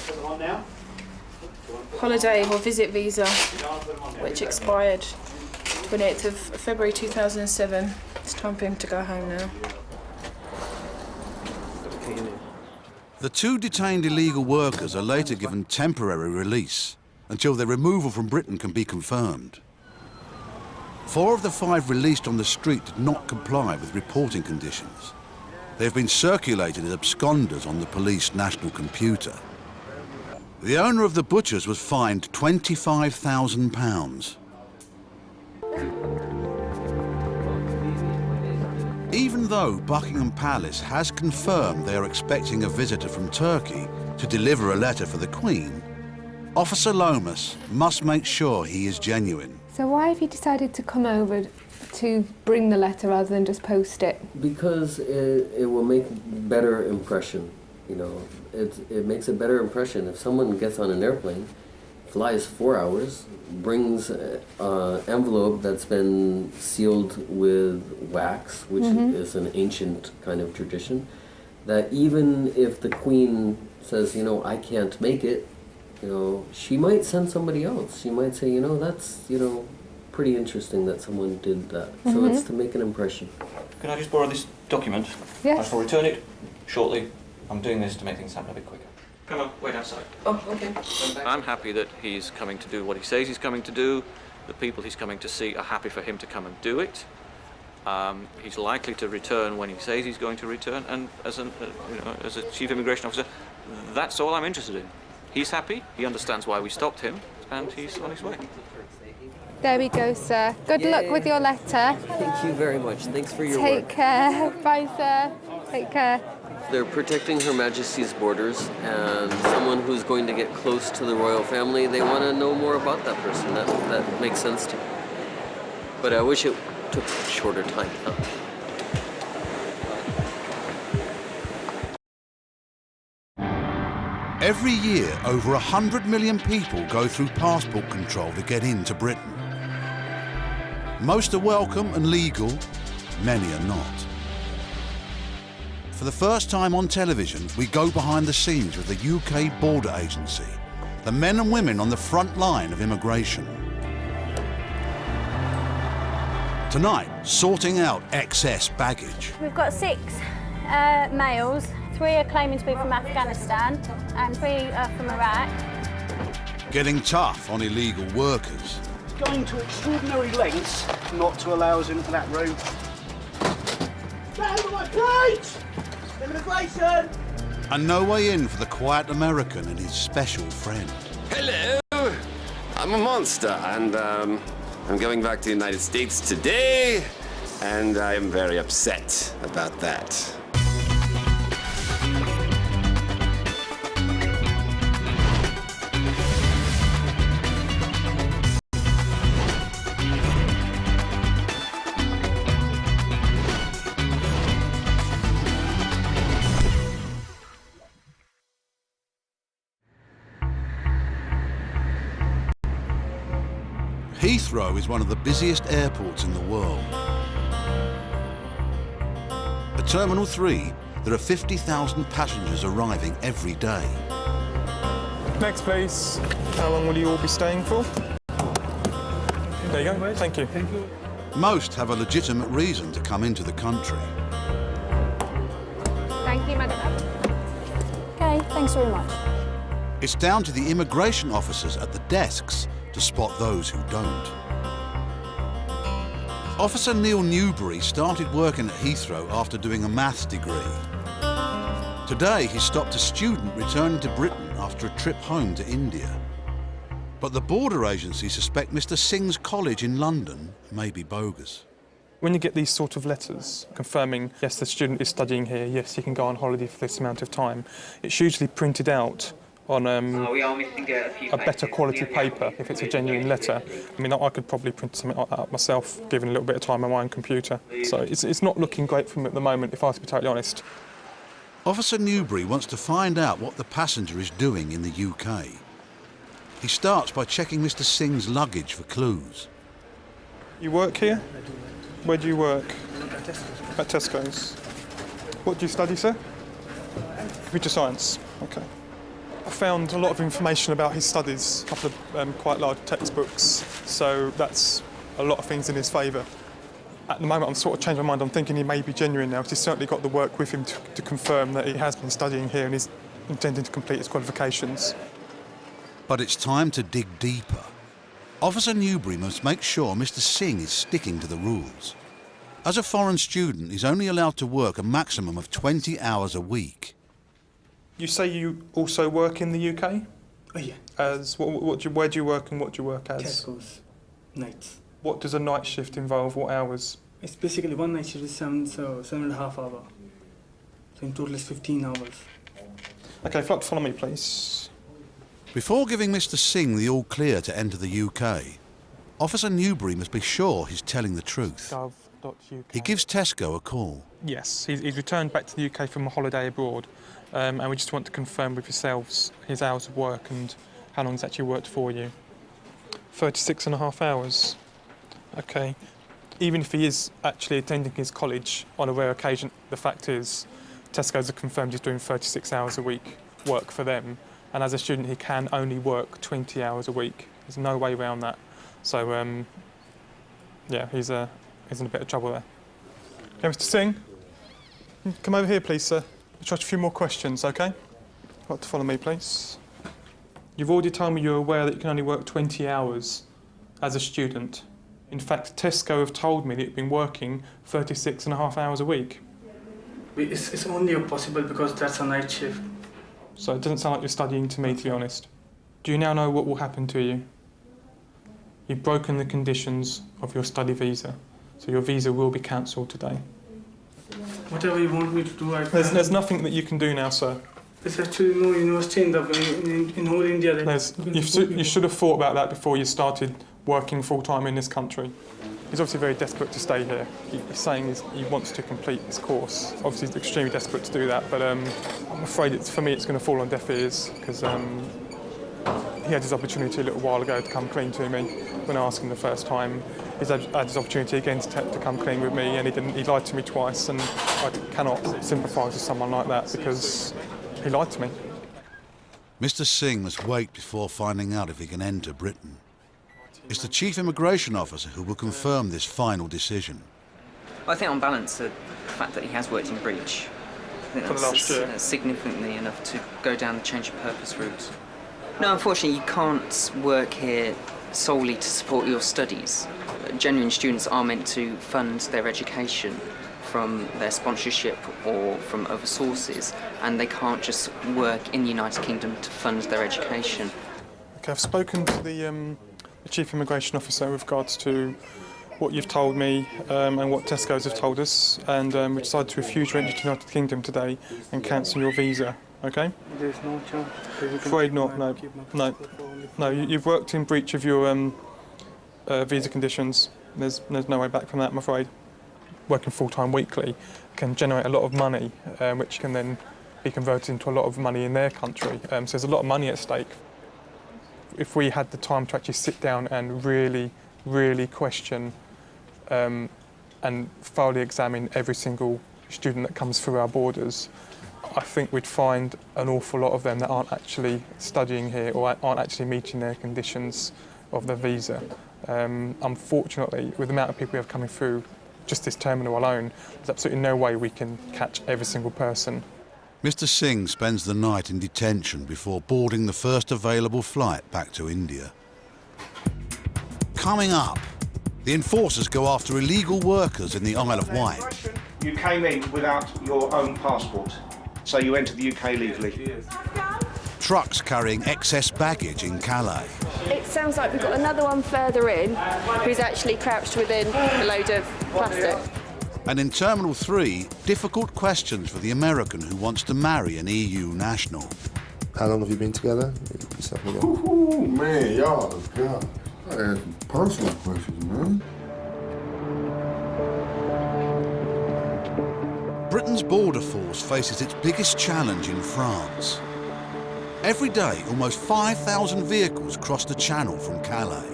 Speaker 14: holiday or visit visa, which expired 28th of February 2007. It's time for him to go home now.
Speaker 1: The 2 detained illegal workers are later given temporary release until their removal from Britain can be confirmed. 4 of the 5 released on the street did not comply with reporting conditions. They have been circulated as absconders on the police national computer. The owner of the butchers was fined £25,000. Even though Buckingham Palace has confirmed they are expecting a visitor from Turkey to deliver a letter for the Queen, Officer Lomas must make sure he is genuine.
Speaker 20: So why have you decided to come over to bring the letter rather than just post it?
Speaker 22: Because it will make better impression. You know, it makes a better impression if someone gets on an airplane, flies 4 hours, brings an envelope that's been sealed with wax, which is an ancient kind of tradition, that even if the Queen says, you know, I can't make it, you know, she might send somebody else. She might say, you know, that's, you know, pretty interesting that someone did that. So it's to make an impression.
Speaker 7: Can I just borrow this document?
Speaker 20: Yes.
Speaker 7: I shall return it shortly. I'm doing this to make things happen a bit quicker. Come on, wait outside.
Speaker 13: Oh, okay.
Speaker 21: I'm happy that he's coming to do what he says he's coming to do. The people he's coming to see are happy for him to come and do it. He's likely to return when he says he's going to return, and as a chief immigration officer, that's all I'm interested in. He's happy, he understands why we stopped him, and he's on his way.
Speaker 20: There we go, sir. Good luck with your letter.
Speaker 22: Thank you very much. Thanks for your work.
Speaker 20: Take care. Bye, sir. Take care.
Speaker 22: They're protecting Her Majesty's borders, and someone who's going to get close to the royal family, they want to know more about that person. That makes sense to me. But I wish it took a shorter time.
Speaker 1: Every year, over 100 million people go through passport control to get into Britain. Most are welcome and legal, many are not. For the first time on television, we go behind the scenes with the UK Border Agency, the men and women on the front line of immigration. Tonight, sorting out excess baggage.
Speaker 8: We've got 6 males, 3 are claiming to be from Afghanistan and 3 are from Iraq.
Speaker 1: Getting tough on illegal workers.
Speaker 4: Going to extraordinary lengths not to allow us into that room. Get over my plate! Immigration!
Speaker 1: And no way in for the quiet American and his special friend.
Speaker 23: Hello! I'm a monster, and I'm going back to the United States today, and I'm very upset about that.
Speaker 1: Heathrow is one of the busiest airports in the world. At Terminal 3, there are 50,000 passengers arriving every day.
Speaker 6: Next, please. How long will you all be staying for? There you go. Thank you. Thank you.
Speaker 1: Most have a legitimate reason to come into the country.
Speaker 20: Thank you, madam.
Speaker 13: Okay, thanks very much.
Speaker 1: It's down to the immigration officers at the desks to spot those who don't. Officer Neil Newbury started working at Heathrow after doing a maths degree. Today, he stopped a student returning to Britain after a trip home to India. But the border agency suspect Mr. Singh's college in London may be bogus.
Speaker 6: When you get these sort of letters confirming, yes, the student is studying here, yes, he can go on holiday for this amount of time, it's usually printed out on a better quality paper if it's a genuine letter. I mean, I could probably print something like that up myself, given a little bit of time on my own computer. So it's not looking great for me at the moment, if I was to be totally honest.
Speaker 1: Officer Newbury wants to find out what the passenger is doing in the UK. He starts by checking Mr. Singh's luggage for clues.
Speaker 6: You work here? Where do you work? At Tesco's. What do you study, sir? Computer science. Okay. I found a lot of information about his studies, a couple of quite large textbooks, so that's a lot of things in his favour. At the moment, I'm sort of changed my mind. I'm thinking he may be genuine now, because he's certainly got the work with him to confirm that he has been studying here and is intending to complete his qualifications.
Speaker 1: But it's time to dig deeper. Officer Newbury must make sure Mr. Singh is sticking to the rules. As a foreign student, he's only allowed to work a maximum of 20 hours a week.
Speaker 6: You say you also work in the UK?
Speaker 9: Oh, yeah.
Speaker 6: As where do you work and what do you work as?
Speaker 9: Tesco's, nights.
Speaker 6: What does a night shift involve? What hours?
Speaker 9: It's basically one night shift is 7.5 hours. So in total it's 15 hours.
Speaker 6: Okay, if you'd like to follow me, please.
Speaker 1: Before giving Mr. Singh the all-clear to enter the UK, Officer Newbury must be sure he's telling the truth.
Speaker 6: Gov.uk.
Speaker 1: He gives Tesco a call.
Speaker 6: Yes, he's returned back to the UK from a holiday abroad, and we just want to confirm with yourselves his hours of work and how long he's actually worked for you. 36.5 hours. Okay. Even if he is actually attending his college on a rare occasion, the fact is Tesco's have confirmed he's doing 36 hours a week work for them, and as a student he can only work 20 hours a week. There's no way around that. So, yeah, he's in a bit of trouble there. Okay, Mr. Singh, come over here, please, sir. I'll ask you a few more questions, okay? You'd like to follow me, please. You've already told me you're aware that you can only work 20 hours as a student. In fact, Tesco have told me that you've been working 36.5 hours a week.
Speaker 9: It's only possible because that's a night shift.
Speaker 6: So it doesn't sound like you're studying to me, to be honest. Do you now know what will happen to you? You've broken the conditions of your study visa, so your visa will be cancelled today.
Speaker 9: Whatever you want me to do, I can.
Speaker 6: There's nothing that you can do now, sir.
Speaker 9: There's actually no university in whole India.
Speaker 6: You should have thought about that before you started working full-time in this country. He's obviously very desperate to stay here. He's saying he wants to complete his course. Obviously, he's extremely desperate to do that, but I'm afraid for me it's going to fall on deaf ears, because he had his opportunity a little while ago to come clean to me when I asked him the first time. He's had his opportunity again to come clean with me, and he didn't. He lied to me twice, and I cannot sympathise with someone like that because he lied to me.
Speaker 1: Mr. Singh must wait before finding out if he can enter Britain. It's the Chief Immigration Officer who will confirm this final decision.
Speaker 10: I think on balance, the fact that he has worked in breach, I think that's significantly enough to go down the change of purpose route. No, unfortunately, you can't work here solely to support your studies. Genuine students are meant to fund their education from their sponsorship or from other sources, and they can't just work in the United Kingdom to fund their education.
Speaker 6: Okay, I've spoken to the Chief Immigration Officer with regards to what you've told me and what Tesco's have told us, and we decided to refuse your entry to the United Kingdom today and cancel your visa, okay?
Speaker 9: There's no chance.
Speaker 6: Afraid not, no. You've worked in breach of your visa conditions. There's no way back from that, I'm afraid. Working full-time weekly can generate a lot of money, which can then be converted into a lot of money in their country. So there's a lot of money at stake. If we had the time to actually sit down and really really question and thoroughly examine every single student that comes through our borders, I think we'd find an awful lot of them that aren't actually studying here or aren't actually meeting their conditions of their visa. Unfortunately, with the amount of people we have coming through just this terminal alone, there's absolutely no way we can catch every single person.
Speaker 1: Mr. Singh spends the night in detention before boarding the first available flight back to India. Coming up, the enforcers go after illegal workers in the Isle of Wight.
Speaker 4: You came in without your own passport, so you entered the UK legally.
Speaker 1: Trucks carrying excess baggage in Calais.
Speaker 5: It sounds like we've got another one further in who's actually crouched within a load of plastic.
Speaker 1: And in Terminal 3, difficult questions for the American who wants to marry an EU national.
Speaker 12: How long have you been together? Ooh, man, y'all, God. I ask personal questions, man.
Speaker 1: Britain's border force faces its biggest challenge in France. Every day, almost 5,000 vehicles cross the Channel from Calais.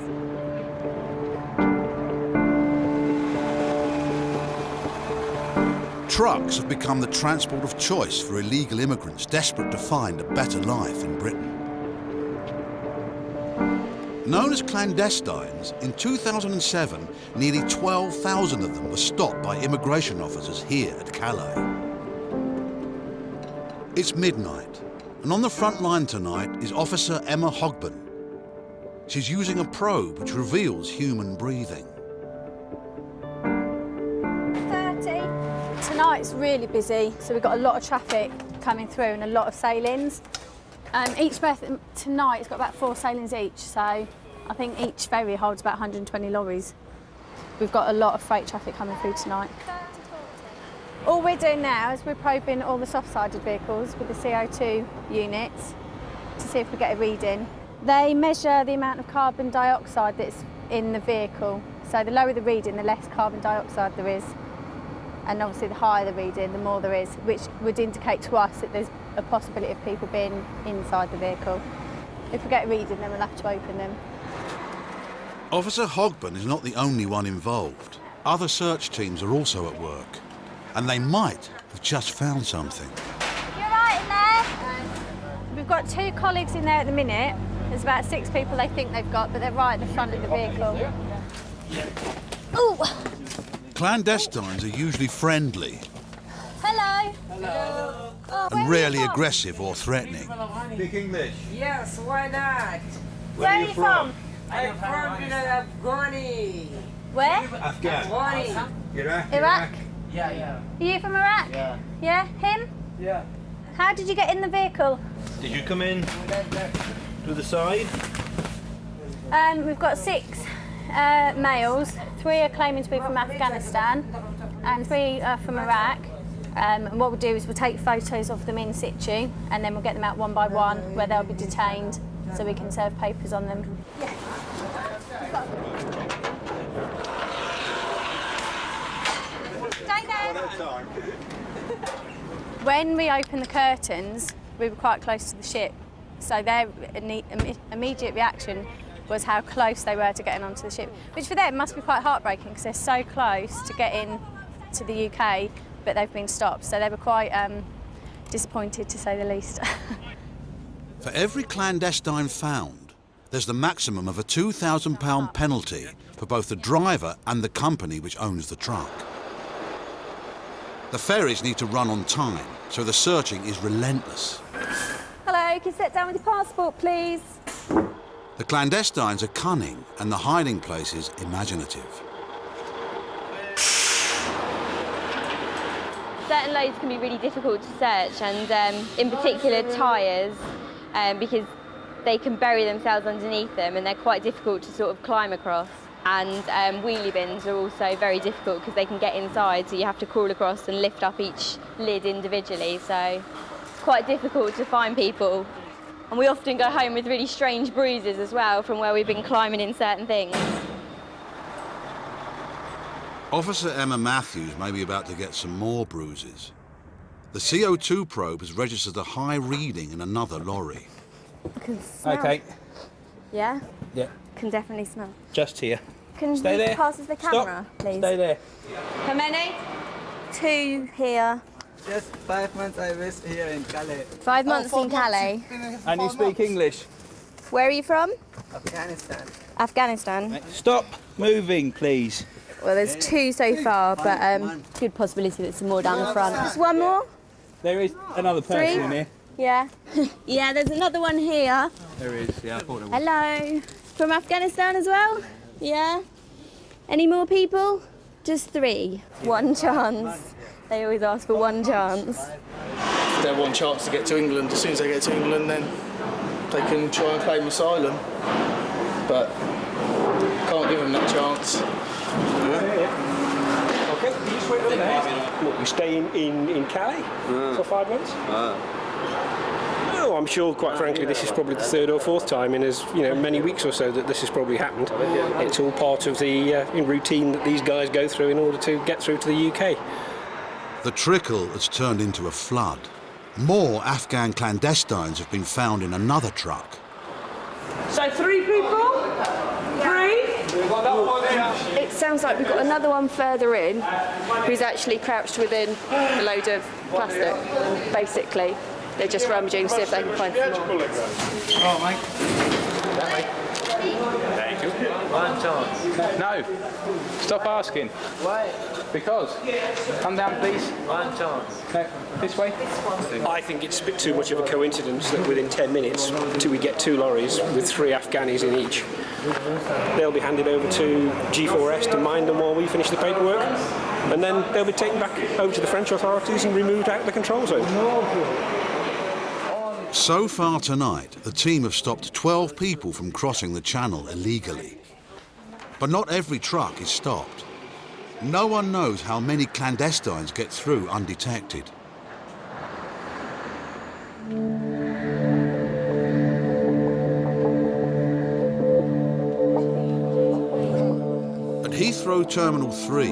Speaker 1: Trucks have become the transport of choice for illegal immigrants desperate to find a better life in Britain. Known as clandestines, in 2007, nearly 12,000 of them were stopped by immigration officers here at Calais. It's midnight, and on the front line tonight is Officer Emma Hogben. She's using a probe which reveals human breathing.
Speaker 8: 30. Tonight's really busy, so we've got a lot of traffic coming through and a lot of sailings. Each berth tonight has got about 4 sailings each, so I think each ferry holds about 120 lorries. We've got a lot of freight traffic coming through tonight. All we're doing now is we're probing all the soft-sided vehicles with the CO2 units to see if we get a reading. They measure the amount of carbon dioxide that's in the vehicle. So the lower the reading, the less carbon dioxide there is. And obviously the higher the reading, the more there is, which would indicate to us that there's a possibility of people being inside the vehicle. If we get a reading, then we'll have to open them.
Speaker 1: Officer Hogben is not the only one involved. Other search teams are also at work, and they might have just found something.
Speaker 8: You're right in there? We've got 2 colleagues in there at the minute. There's about 6 people they think they've got, but they're right at the front of the vehicle. Ooh!
Speaker 1: Clandestines are usually friendly.
Speaker 8: Hello. Hello. Oh,
Speaker 1: and rarely aggressive or threatening.
Speaker 17: Speak English.
Speaker 24: Yes, why not?
Speaker 8: Where are you from?
Speaker 24: I'm from Afghani.
Speaker 8: Where?
Speaker 17: Afghan.
Speaker 8: Iraq?
Speaker 24: Yeah.
Speaker 8: Are you from Iraq?
Speaker 17: Yeah.
Speaker 8: Yeah? Him?
Speaker 17: Yeah.
Speaker 8: How did you get in the vehicle?
Speaker 17: Did you come in to the side?
Speaker 8: We've got 6 males. 3 are claiming to be from Afghanistan and 3 are from Iraq. And what we'll do is we'll take photos of them in situ and then we'll get them out one by one where they'll be detained so we can serve papers on them. When we open the curtains, we were quite close to the ship, so their immediate reaction was how close they were to getting onto the ship, which for them must be quite heartbreaking because they're so close to getting to the UK, but they've been stopped, so they were quite disappointed, to say the least.
Speaker 1: For every clandestine found, there's the maximum of a £2,000 penalty for both the driver and the company which owns the truck. The ferries need to run on time, so the searching is relentless.
Speaker 5: Hello, can you sit down with your passport, please?
Speaker 1: The clandestines are cunning and the hiding places imaginative.
Speaker 25: Certain loads can be really difficult to search, and in particular tyres, because they can bury themselves underneath them and they're quite difficult to sort of climb across. And wheelie bins are also very difficult because they can get inside, so you have to crawl across and lift up each lid individually, so it's quite difficult to find people. And we often go home with really strange bruises as well from where we've been climbing in certain things.
Speaker 1: Officer Emma Matthews may be about to get some more bruises. The CO2 probe has registered a high reading in another lorry.
Speaker 5: I can smell.
Speaker 17: Okay.
Speaker 5: Yeah?
Speaker 17: Yeah.
Speaker 5: Can definitely smell.
Speaker 17: Just here.
Speaker 25: Can
Speaker 17: Stay
Speaker 25: you
Speaker 17: there.
Speaker 25: pass us the camera, please?
Speaker 17: Stay there.
Speaker 25: How many? 2 here.
Speaker 2: Just 5 months I was here in Calais.
Speaker 25: 5 months in Calais.
Speaker 17: And you speak English?
Speaker 25: Where are you from?
Speaker 2: Afghanistan.
Speaker 25: Afghanistan.
Speaker 17: Stop moving, please.
Speaker 25: Well, there's 2 so far, but good possibility that some more down the front. Just one more?
Speaker 17: There is another person
Speaker 25: 3?
Speaker 17: in here.
Speaker 25: Yeah. Yeah, there's another one here.
Speaker 17: There is, yeah, I thought it was.
Speaker 25: Hello. From Afghanistan as well? Yeah. Any more people? Just 3. 1 chance. They always ask for 1 chance.
Speaker 4: Their one chance to get to England. As soon as they get to England, then they can try and claim asylum. But can't give them that chance.
Speaker 3: Okay, you just wait on there. What, we stay in Calais for 5 months? No, I'm sure, quite frankly, this is probably the 3rd or 4th time in as many weeks or so that this has probably happened. It's all part of the routine that these guys go through in order to get through to the UK.
Speaker 1: The trickle has turned into a flood. More Afghan clandestines have been found in another truck.
Speaker 24: So 3 people? 3?
Speaker 5: It sounds like we've got another one further in who's actually crouched within a load of plastic. Basically, they're just rummaging to see if they can find some more.
Speaker 17: Oh, mate. That way. Thank you. 1 chance. No. Stop asking.
Speaker 2: Why?
Speaker 17: Because. Come down, please.
Speaker 2: 1 chance.
Speaker 17: No. This way.
Speaker 3: I think it's a bit too much of a coincidence that within 10 minutes, till we get 2 lorries with 3 Afghanis in each, they'll be handed over to G4S to mind them while we finish the paperwork, and then they'll be taken back over to the French authorities and removed out of the control zone.
Speaker 1: So far tonight, the team have stopped 12 people from crossing the channel illegally. But not every truck is stopped. No one knows how many clandestines get through undetected. At Heathrow Terminal 3,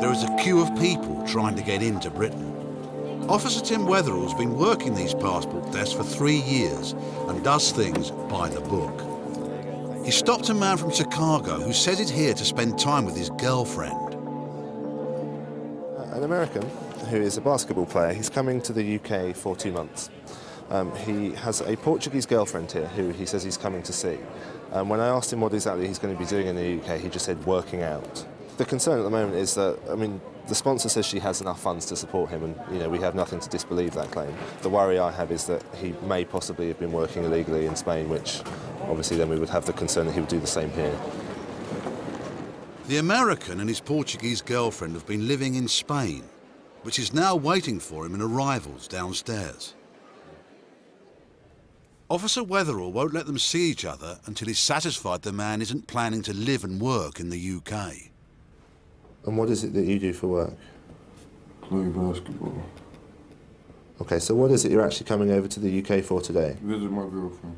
Speaker 1: there is a queue of people trying to get into Britain. Officer Tim Wetherall's been working these passport desks for 3 years and does things by the book. He stopped a man from Chicago who says he's here to spend time with his girlfriend.
Speaker 15: An American who is a basketball player. He's coming to the UK for 2 months. He has a Portuguese girlfriend here who he says he's coming to see. When I asked him what exactly he's going to be doing in the UK, he just said working out. The concern at the moment is that, the sponsor says she has enough funds to support him, and we have nothing to disbelieve that claim. The worry I have is that he may possibly have been working illegally in Spain, which obviously then we would have the concern that he would do the same here.
Speaker 1: The American and his Portuguese girlfriend have been living in Spain, which is now waiting for him in arrivals downstairs. Officer Wetherall won't let them see each other until he's satisfied the man isn't planning to live and work in the UK.
Speaker 15: And what is it that you do for work?
Speaker 12: Play basketball.
Speaker 15: Okay, so what is it you're actually coming over to the UK for today?
Speaker 12: Visit my girlfriend.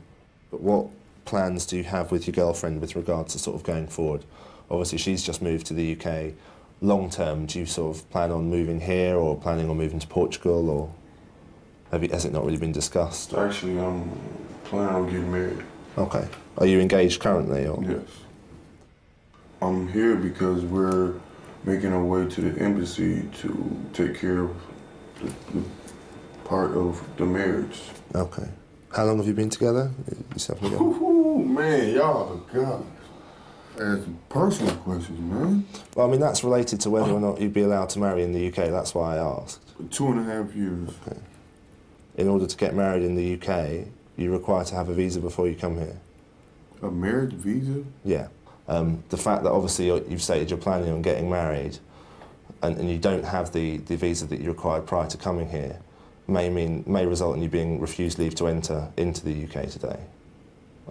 Speaker 15: But what plans do you have with your girlfriend with regards to sort of going forward? Obviously, she's just moved to the UK. Long term, do you sort of plan on moving here or planning on moving to Portugal, or has it not really been discussed?
Speaker 12: Actually, I'm planning on getting married.
Speaker 15: Okay. Are you engaged currently, or?
Speaker 12: Yes. I'm here because we're making our way to the embassy to take care of the part of the marriage.
Speaker 15: Okay. How long have you been together? Yourself and your
Speaker 12: Ooh, man, y'all, God. Asking personal questions, man.
Speaker 15: Well, that's related to whether or not you'd be allowed to marry in the UK. That's why I asked.
Speaker 12: 2.5 years.
Speaker 15: Okay. In order to get married in the UK, you're required to have a visa before you come here.
Speaker 12: A marriage visa?
Speaker 15: Yeah. The fact that obviously you've stated you're planning on getting married and you don't have the visa that you required prior to coming here may result in you being refused leave to enter into the UK today.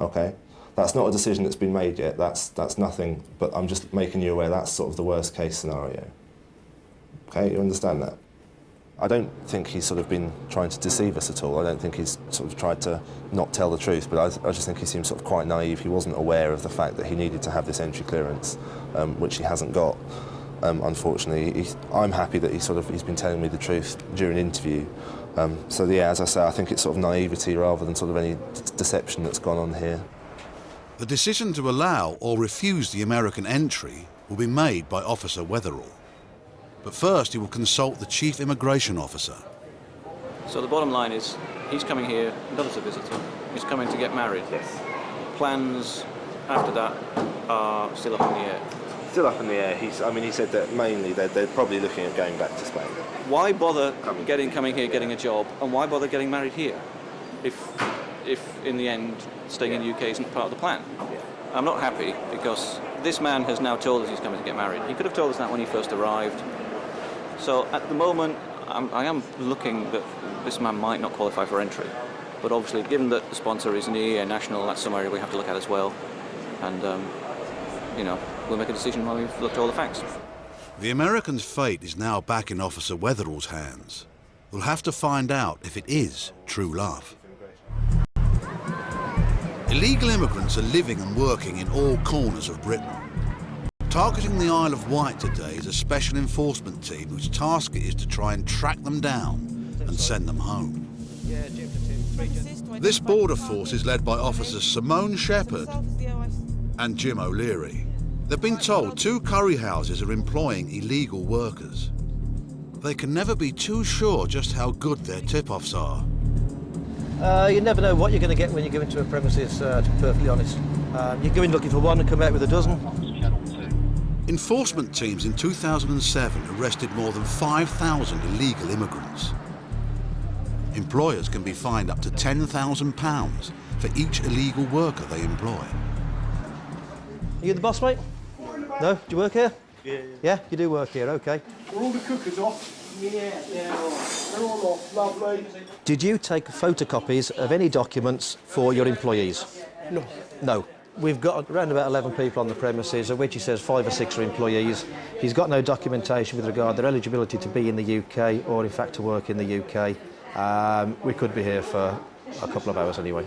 Speaker 15: Okay? That's not a decision that's been made yet. That's nothing, but I'm just making you aware that's sort of the worst case scenario. Okay, you understand that? I don't think he's sort of been trying to deceive us at all. I don't think he's sort of tried to not tell the truth, but I just think he seems sort of quite naive. He wasn't aware of the fact that he needed to have this entry clearance, which he hasn't got. Unfortunately, I'm happy that he's been telling me the truth during an interview. So yeah, as I say, I think it's sort of naivety rather than sort of any deception that's gone on here.
Speaker 1: The decision to allow or refuse the American entry will be made by Officer Weatherall. But first he will consult the Chief Immigration Officer.
Speaker 21: So the bottom line is, he's coming here not as a visitor, he's coming to get married.
Speaker 15: Yes.
Speaker 21: Plans after that are still up in the air.
Speaker 15: Still up in the air. He said that mainly they're probably looking at going back to Spain.
Speaker 21: Why bother coming here, getting a job, and why bother getting married here, if in the end staying in the UK isn't part of the plan?
Speaker 15: Yeah.
Speaker 21: I'm not happy because this man has now told us he's coming to get married. He could have told us that when he first arrived. So at the moment, I am looking that this man might not qualify for entry. But obviously, given that the sponsor is an EEA national, that's some area we have to look at as well. And, we'll make a decision when we've looked at all the facts.
Speaker 1: The American's fate is now back in Officer Weatherall's hands. We'll have to find out if it is true love. Illegal immigrants are living and working in all corners of Britain. Targeting the Isle of Wight today is a special enforcement team whose task it is to try and track them down and send them home. This border force is led by Officers Simone Shepherd and Jim O'Leary. They've been told 2 curry houses are employing illegal workers. They can never be too sure just how good their tip-offs are.
Speaker 11: You never know what you're going to get when you go into a premises, to be perfectly honest. You go in looking for one and come out with a dozen.
Speaker 1: Enforcement teams in 2007 arrested more than 5,000 illegal immigrants. Employers can be fined up to £10,000 for each illegal worker they employ.
Speaker 11: Are you the boss, mate? No? Do you work here?
Speaker 14: Yeah.
Speaker 11: Yeah, you do work here, OK.
Speaker 14: Are all the cookers off? Yeah, they're all off. Lovely.
Speaker 11: Did you take photocopies of any documents for your employees?
Speaker 14: No.
Speaker 11: No. We've got around about 11 people on the premises, of which he says 5 or 6 are employees. He's got no documentation with regard to their eligibility to be in the UK or, in fact, to work in the UK. We could be here for a couple of hours anyway.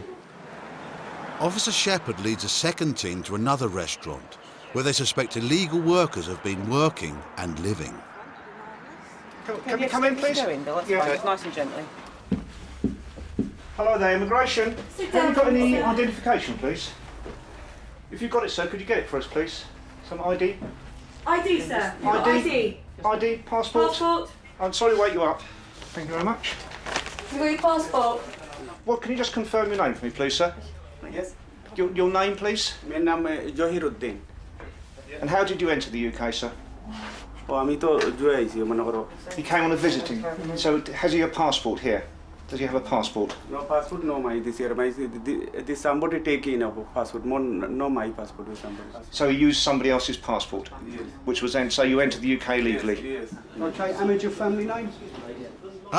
Speaker 1: Officer Shepherd leads a second team to another restaurant where they suspect illegal workers have been working and living.
Speaker 14: Can we come in, please?
Speaker 10: Go in, Bill, that's fine. Nice and gently.
Speaker 14: Hello there, immigration.
Speaker 10: Sit
Speaker 14: Have
Speaker 10: down,
Speaker 14: you got any
Speaker 10: sir.
Speaker 14: identification, please? If you've got it, sir, could you get it for us, please? Some ID?
Speaker 24: ID, sir. You've got ID.
Speaker 14: ID, passport?
Speaker 24: Passport.
Speaker 14: I'm sorry to wake you up. Thank you very much.
Speaker 24: You got your passport?
Speaker 14: Well, can you just confirm your name for me, please, sir?
Speaker 2: Yes.
Speaker 14: Your name, please?
Speaker 2: My name is Johiruddin.
Speaker 14: And how did you enter the UK, sir?
Speaker 2: আমি তো জুয়ে আইছি মনে করো
Speaker 14: He came on a visiting. So has he a passport here? Does he have a passport?
Speaker 2: No passport, no my this year. My this somebody taking a passport. No my passport with somebody.
Speaker 14: So he used somebody else's passport?
Speaker 2: Yes.
Speaker 14: Which was then, so you entered the UK legally?
Speaker 2: Yes. Okay, and your family name?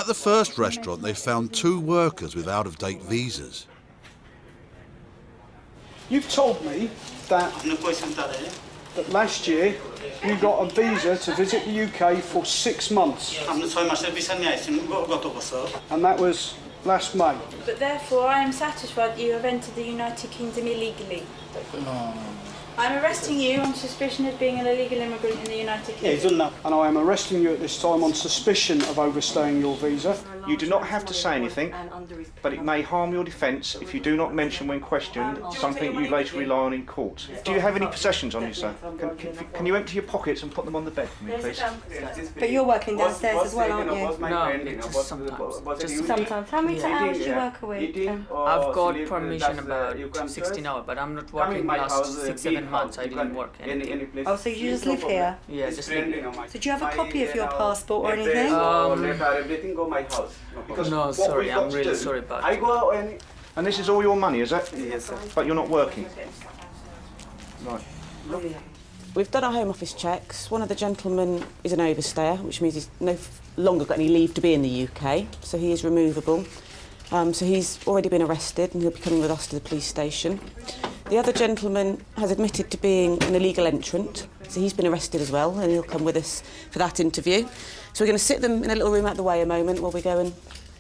Speaker 1: At the first restaurant, they found 2 workers with out-of-date visas.
Speaker 14: You've told me that last year you got a visa to visit the UK for 6 months. And that was last May.
Speaker 24: But therefore, I am satisfied that you have entered the United Kingdom illegally. I'm arresting you on suspicion of being an illegal immigrant in the United Kingdom.
Speaker 14: And I am arresting you at this time on suspicion of overstaying your visa. You do not have to say anything, but it may harm your defence if you do not mention when questioned something you later rely on in court. Do you have any possessions on you, sir? Can you empty your pockets and put them on the bed for me, please?
Speaker 24: But you're working downstairs as well, aren't you?
Speaker 2: No,
Speaker 24: just sometimes. Sometimes. How many hours do you work a week?
Speaker 16: I've got permission about 16 hours, but I'm not working last 6-7 months. I didn't work anything.
Speaker 24: Oh, so you just live here?
Speaker 16: Yeah, just live here.
Speaker 24: So do you have a copy of your passport or anything?
Speaker 2: Everything go my house.
Speaker 16: No, sorry, I'm really sorry about
Speaker 2: I
Speaker 16: it.
Speaker 2: go and
Speaker 14: And this is all your money, is it?
Speaker 2: Yes, sir.
Speaker 14: But you're not working? Right.
Speaker 18: We've done our Home Office checks. One of the gentlemen is an overstayer, which means he's no longer got any leave to be in the UK, so he is removable. So he's already been arrested and he'll be coming with us to the police station. The other gentleman has admitted to being an illegal entrant, so he's been arrested as well, and he'll come with us for that interview. So we're going to sit them in a little room out the way a moment while we go and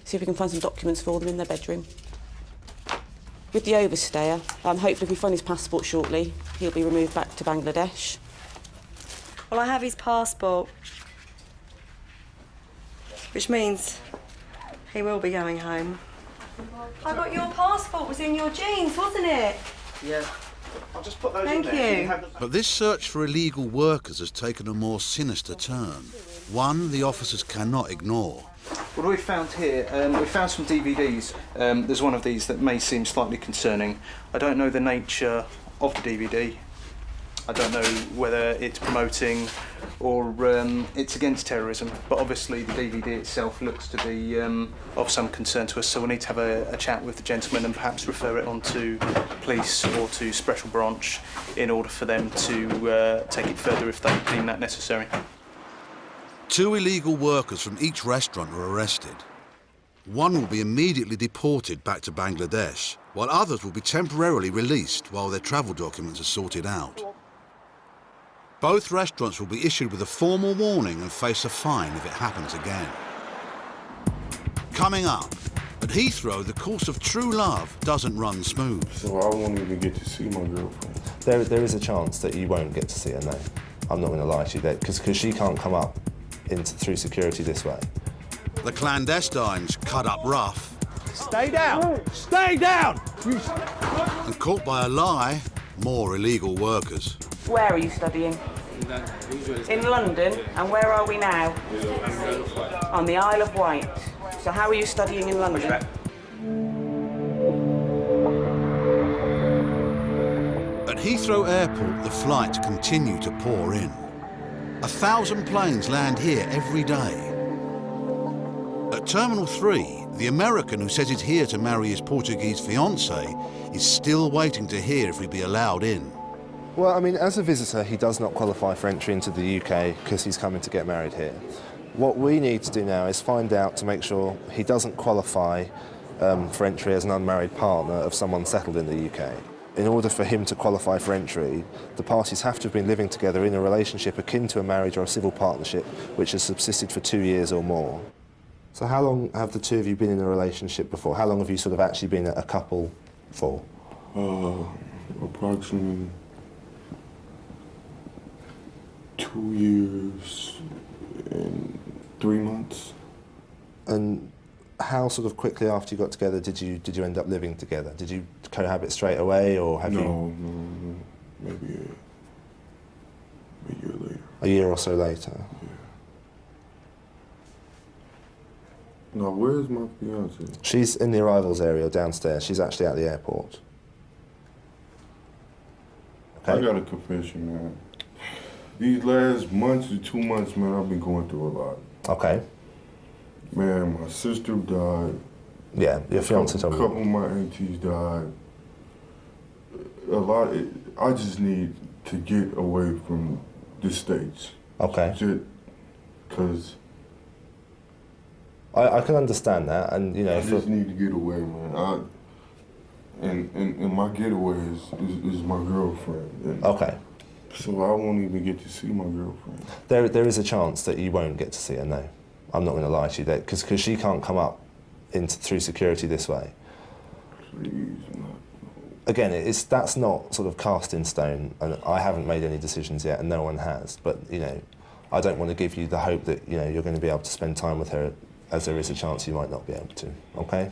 Speaker 18: see if we can find some documents for them in their bedroom. With the overstayer, hopefully if we find his passport shortly, he'll be removed back to Bangladesh.
Speaker 24: Well, I have his passport, which means he will be going home. I got your passport was in your jeans, wasn't it?
Speaker 16: Yeah.
Speaker 14: I'll just put those
Speaker 18: Thank
Speaker 14: in there.
Speaker 18: you.
Speaker 1: But this search for illegal workers has taken a more sinister turn. One the officers cannot ignore.
Speaker 14: What we found here, we found some DVDs. There's one of these that may seem slightly concerning. I don't know the nature of the DVD. I don't know whether it's promoting or it's against terrorism, but obviously the DVD itself looks to be of some concern to us, so we'll need to have a chat with the gentleman and perhaps refer it on to police or to Special Branch in order for them to take it further if they deem that necessary.
Speaker 1: 2 illegal workers from each restaurant were arrested. One will be immediately deported back to Bangladesh, while others will be temporarily released while their travel documents are sorted out. Both restaurants will be issued with a formal warning and face a fine if it happens again. Coming up, at Heathrow, the course of true love doesn't run smooth.
Speaker 12: So I won't even get to see my girlfriend.
Speaker 15: There is a chance that you won't get to see her, no. I'm not going to lie to you, because she can't come up through security this way.
Speaker 1: The clandestines cut up rough.
Speaker 7: Stay down! Stay down!
Speaker 1: And caught by a lie, more illegal workers.
Speaker 18: Where are you studying? In London. And where are we now? On the Isle of Wight. So how are you studying in London?
Speaker 1: At Heathrow Airport, the flights continue to pour in. 1,000 planes land here every day. At Terminal 3, the American who says he's here to marry his Portuguese fiancée is still waiting to hear if he'd be allowed in.
Speaker 15: Well, I mean, as a visitor, he does not qualify for entry into the UK because he's coming to get married here. What we need to do now is find out to make sure he doesn't qualify for entry as an unmarried partner of someone settled in the UK. In order for him to qualify for entry, the parties have to have been living together in a relationship akin to a marriage or a civil partnership which has subsisted for 2 years or more. So how long have the two of you been in a relationship before? How long have you sort of actually been a couple for?
Speaker 12: Approximately 2 years and 3 months.
Speaker 15: And how sort of quickly after you got together did you end up living together? Did you cohabit straight away, or have you?
Speaker 12: No, maybe a year later.
Speaker 15: A year or so later.
Speaker 12: Yeah. Now, where's my fiancée?
Speaker 15: She's in the arrivals area downstairs. She's actually at the airport. Okay.
Speaker 12: I got a confession, man. These last months to 2 months, man, I've been going through a lot.
Speaker 15: Okay.
Speaker 12: Man, my sister died.
Speaker 15: Yeah, your fiancée told me.
Speaker 12: A couple of my aunties died. I just need to get away from the States.
Speaker 15: Okay.
Speaker 12: Because
Speaker 15: I can understand that, and you know.
Speaker 12: I just need to get away, man. And my getaway is my girlfriend. And
Speaker 15: okay.
Speaker 12: So I won't even get to see my girlfriend.
Speaker 15: There is a chance that you won't get to see her, no. I'm not going to lie to you, because she can't come up through security this way.
Speaker 12: Please, man.
Speaker 15: Again, that's not sort of cast in stone, and I haven't made any decisions yet, and no one has. But you know, I don't want to give you the hope that you're going to be able to spend time with her, as there is a chance you might not be able to. Okay?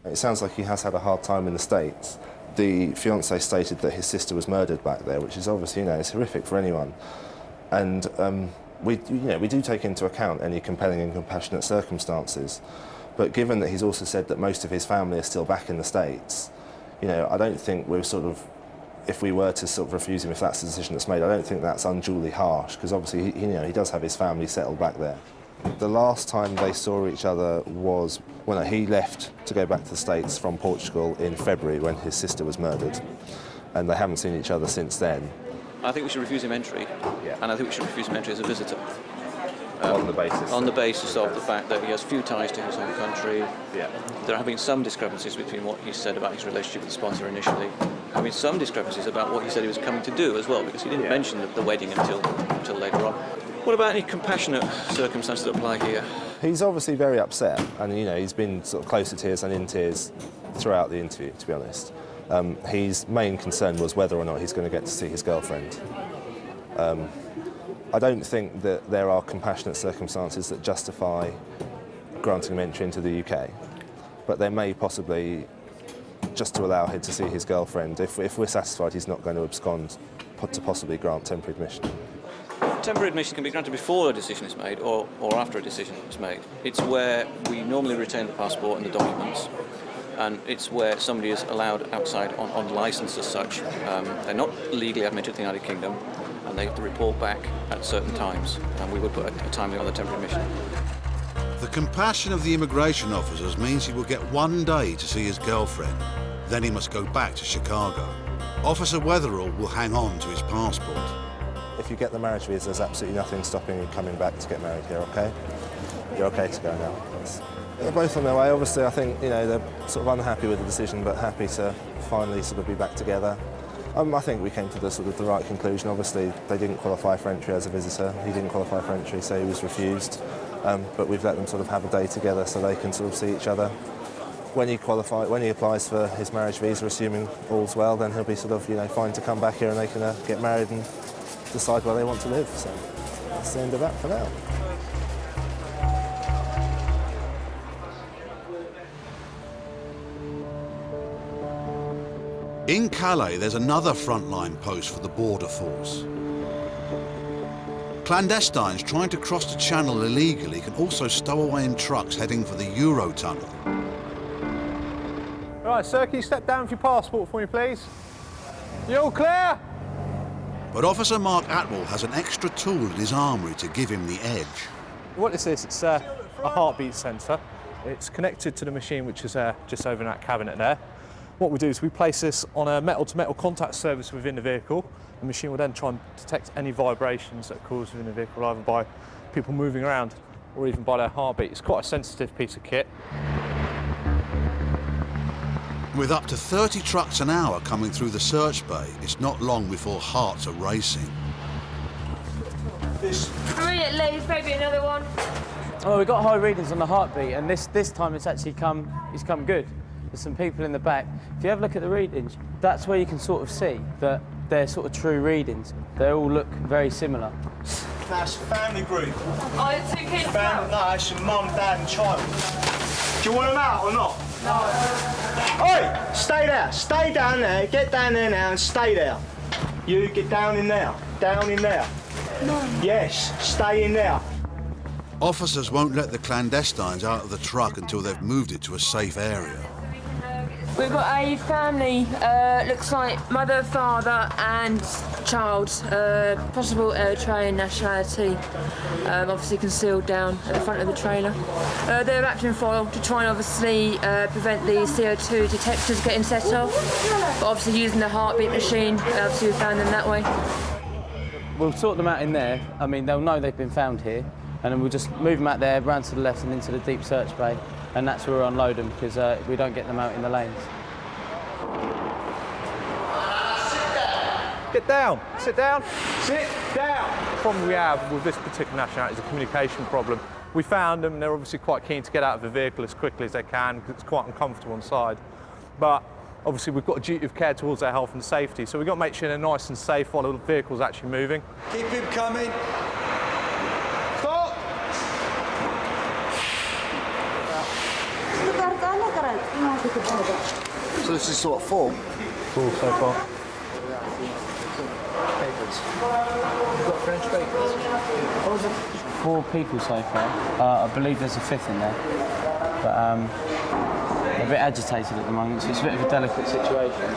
Speaker 15: It sounds like he has had a hard time in the States. The fiancé stated that his sister was murdered back there, which is obviously, it's horrific for anyone. And we do take into account any compelling and compassionate circumstances. But given that he's also said that most of his family are still back in the States, I don't think we're sort of, if we were to sort of refuse him, if that's the decision that's made, I don't think that's unduly harsh, because obviously, he does have his family settled back there. The last time they saw each other was when he left to go back to the States from Portugal in February when his sister was murdered. And they haven't seen each other since then.
Speaker 21: I think we should refuse him entry, and I think we should refuse him entry as a visitor.
Speaker 15: On the basis?
Speaker 21: On the basis of the fact that he has few ties to his home country.
Speaker 15: Yeah.
Speaker 21: There have been some discrepancies between what he said about his relationship with the sponsor initially. There have been some discrepancies about what he said he was coming to do as well, because he didn't mention the wedding until later on. What about any compassionate circumstances that apply here?
Speaker 15: He's obviously very upset, and he's been sort of close to tears and in tears throughout the interview, to be honest. His main concern was whether or not he's going to get to see his girlfriend. I don't think that there are compassionate circumstances that justify granting him entry into the UK, but there may possibly just to allow him to see his girlfriend. If we're satisfied he's not going to abscond, to possibly grant temporary admission.
Speaker 21: Temporary admission can be granted before a decision is made or after a decision is made. It's where we normally retain the passport and the documents, and it's where somebody is allowed outside on licence as such. They're not legally admitted to the United Kingdom, and they have to report back at certain times, and we would put a time limit on the temporary admission.
Speaker 1: The compassion of the immigration officers means he will get 1 day to see his girlfriend. Then he must go back to Chicago. Officer Weatherall will hang on to his passport.
Speaker 15: If you get the marriage visa, there's absolutely nothing stopping you coming back to get married here, OK? You're OK to go now. They're both on their way. Obviously, I think, you know, they're sort of unhappy with the decision, but happy to finally sort of be back together. I think we came to the right conclusion. Obviously, they didn't qualify for entry as a visitor. He didn't qualify for entry, so he was refused. But we've let them sort of have a day together so they can sort of see each other. When he applies for his marriage visa, assuming all's well, then he'll be sort of, you know, fine to come back here and they can get married and decide where they want to live. So that's the end of that for now.
Speaker 1: In Calais, there's another frontline post for the border force. Clandestines trying to cross the channel illegally can also stow away in trucks heading for the Eurotunnel.
Speaker 7: Right, sir, can you step down with your passport for me, please? You all clear?
Speaker 1: But Officer Mark Atwell has an extra tool in his armoury to give him the edge.
Speaker 7: What is this? It's a heartbeat sensor. It's connected to the machine, which is just over in that cabinet there. What we do is we place this on a metal-to-metal contact surface within the vehicle. The machine will then try and detect any vibrations that are caused within the vehicle, either by people moving around or even by their heartbeat. It's quite a sensitive piece of kit.
Speaker 1: With up to 30 trucks an hour coming through the search bay, it's not long before hearts are racing.
Speaker 25: Brilliant, Liz, maybe another one.
Speaker 13: Oh, we've got high readings on the heartbeat, and this time it's actually come good. There's some people in the back. If you have a look at the readings, that's where you can sort of see that they're sort of true readings. They all look very similar.
Speaker 14: That's a family group.
Speaker 25: Oh, it's 2 kids.
Speaker 14: Family, no, it's your mum, dad and child. Do you want them out or not?
Speaker 25: No.
Speaker 14: Oi! Stay there. Stay down there. Get down there now and stay there. You get down in there. Down in there. No. Yes, stay in there.
Speaker 1: Officers won't let the clandestines out of the truck until they've moved it to a safe area.
Speaker 25: We've got a family, looks like mother, father and child, possible Eritrean nationality, obviously concealed down at the front of the trailer. They're wrapped in foil to try and obviously prevent the CO2 detectors getting set off, but obviously using the heartbeat machine, obviously we found them that way.
Speaker 13: We'll sort them out in there. I mean, they'll know they've been found here, and then we'll just move them out there, round to the left and into the deep search bay. And that's where we'll unload them, because we don't get them out in the lanes.
Speaker 7: Get down. Sit down. Sit down. The problem we have with this particular nationality is a communication problem. We found them, and they're obviously quite keen to get out of the vehicle as quickly as they can, because it's quite uncomfortable inside. But obviously we've got a duty of care towards their health and safety, so we've got to make sure they're nice and safe while the vehicle's actually moving.
Speaker 14: Keep him coming. Stop!
Speaker 19: So this is sort of 4?
Speaker 13: 4 so far.
Speaker 19: Papers. You've got French papers?
Speaker 13: 4 people so far. I believe there's a 5th in there. But they're a bit agitated at the moment, so it's a bit of a delicate situation.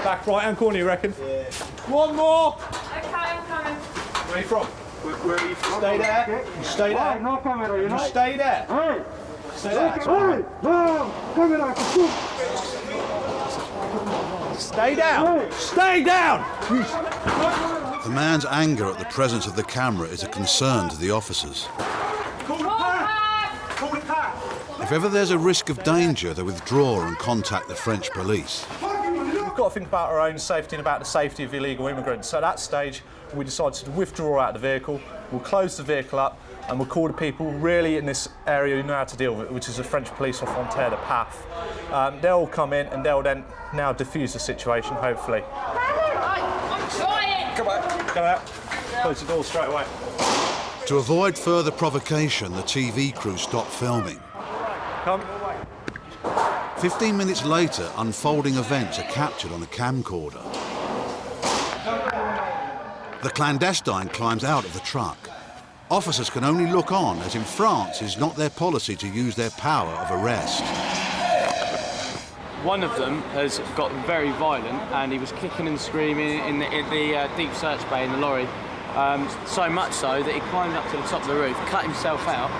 Speaker 7: Back right-hand corner, you reckon? Yeah. One more!
Speaker 25: Okay, I'm coming.
Speaker 7: Where are you from? Where are you from? Stay there. You stay there. No camera, you know? Stay there. Hey! Stay there. Hey! No! Camera! Stay down! Stay down!
Speaker 1: The man's anger at the presence of the camera is a concern to the officers. If ever there's a risk of danger, they withdraw and contact the French police.
Speaker 7: We've got to think about our own safety and about the safety of illegal immigrants. So at that stage, we decided to withdraw out of the vehicle. We'll close the vehicle up and we'll call the people really in this area who know how to deal with it, which is the French police or Frontier de Path. They'll come in and they'll then now defuse the situation, hopefully.
Speaker 25: I'm trying!
Speaker 7: Come on. Go out. Close the door straight away.
Speaker 1: To avoid further provocation, the TV crew stopped filming.
Speaker 7: Come.
Speaker 1: 15 minutes later, unfolding events are captured on a camcorder. The clandestine climbs out of the truck. Officers can only look on, as in France it's not their policy to use their power of arrest.
Speaker 13: One of them has gotten very violent and he was kicking and screaming in the deep search bay in the lorry. So much so that he climbed up to the top of the roof, cut himself out,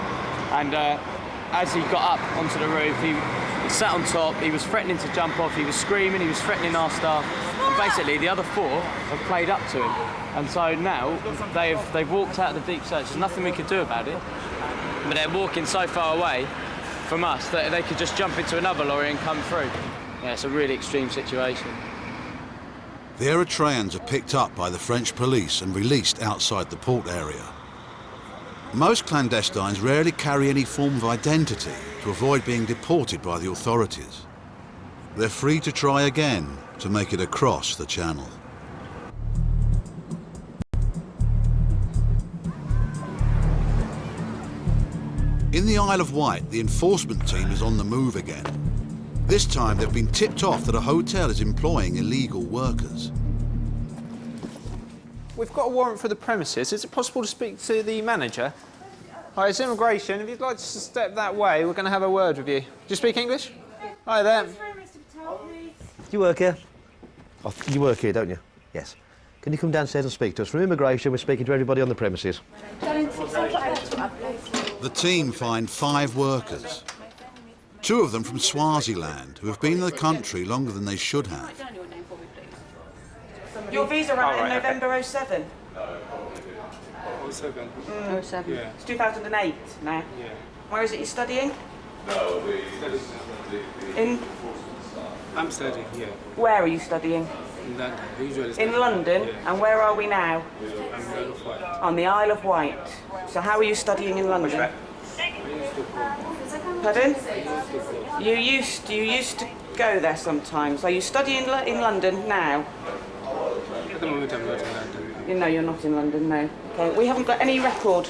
Speaker 13: and as he got up onto the roof, he sat on top, he was threatening to jump off, he was screaming, he was threatening our staff. And basically, the other four have played up to him. And so now, they've walked out of the deep search. There's nothing we could do about it. But they're walking so far away from us that they could just jump into another lorry and come through. Yeah, it's a really extreme situation.
Speaker 1: The Eritreans are picked up by the French police and released outside the port area. Most clandestines rarely carry any form of identity to avoid being deported by the authorities. They're free to try again to make it across the channel. In the Isle of Wight, the enforcement team is on the move again. This time they've been tipped off that a hotel is employing illegal workers.
Speaker 17: We've got a warrant for the premises. Is it possible to speak to the manager? Hi, it's immigration. If you'd like to step that way, we're going to have a word with you. Do you speak English? Hi there.
Speaker 11: Do you work here? Oh, you work here, don't you? Yes. Can you come downstairs and speak to us? From immigration, we're speaking to everybody on the premises.
Speaker 1: The team find 5 workers. 2 of them from Swaziland, who have been in the country longer than they should have.
Speaker 18: Your visa ran in November 07.
Speaker 6: 07.
Speaker 18: 07.
Speaker 6: Yeah.
Speaker 18: It's 2008 now.
Speaker 6: Yeah.
Speaker 18: Where is it you're studying?
Speaker 6: I'm studying here
Speaker 18: Where are you studying?
Speaker 6: in London. Usually
Speaker 18: In London?
Speaker 6: Yeah.
Speaker 18: And where are we now?
Speaker 6: I'm
Speaker 18: On the Isle of Wight. So how are you studying in London? Pardon? You used to go there sometimes. Are you studying in London now?
Speaker 6: At the moment I'm not in London.
Speaker 18: No, you're not in London, no. Okay, we haven't got any record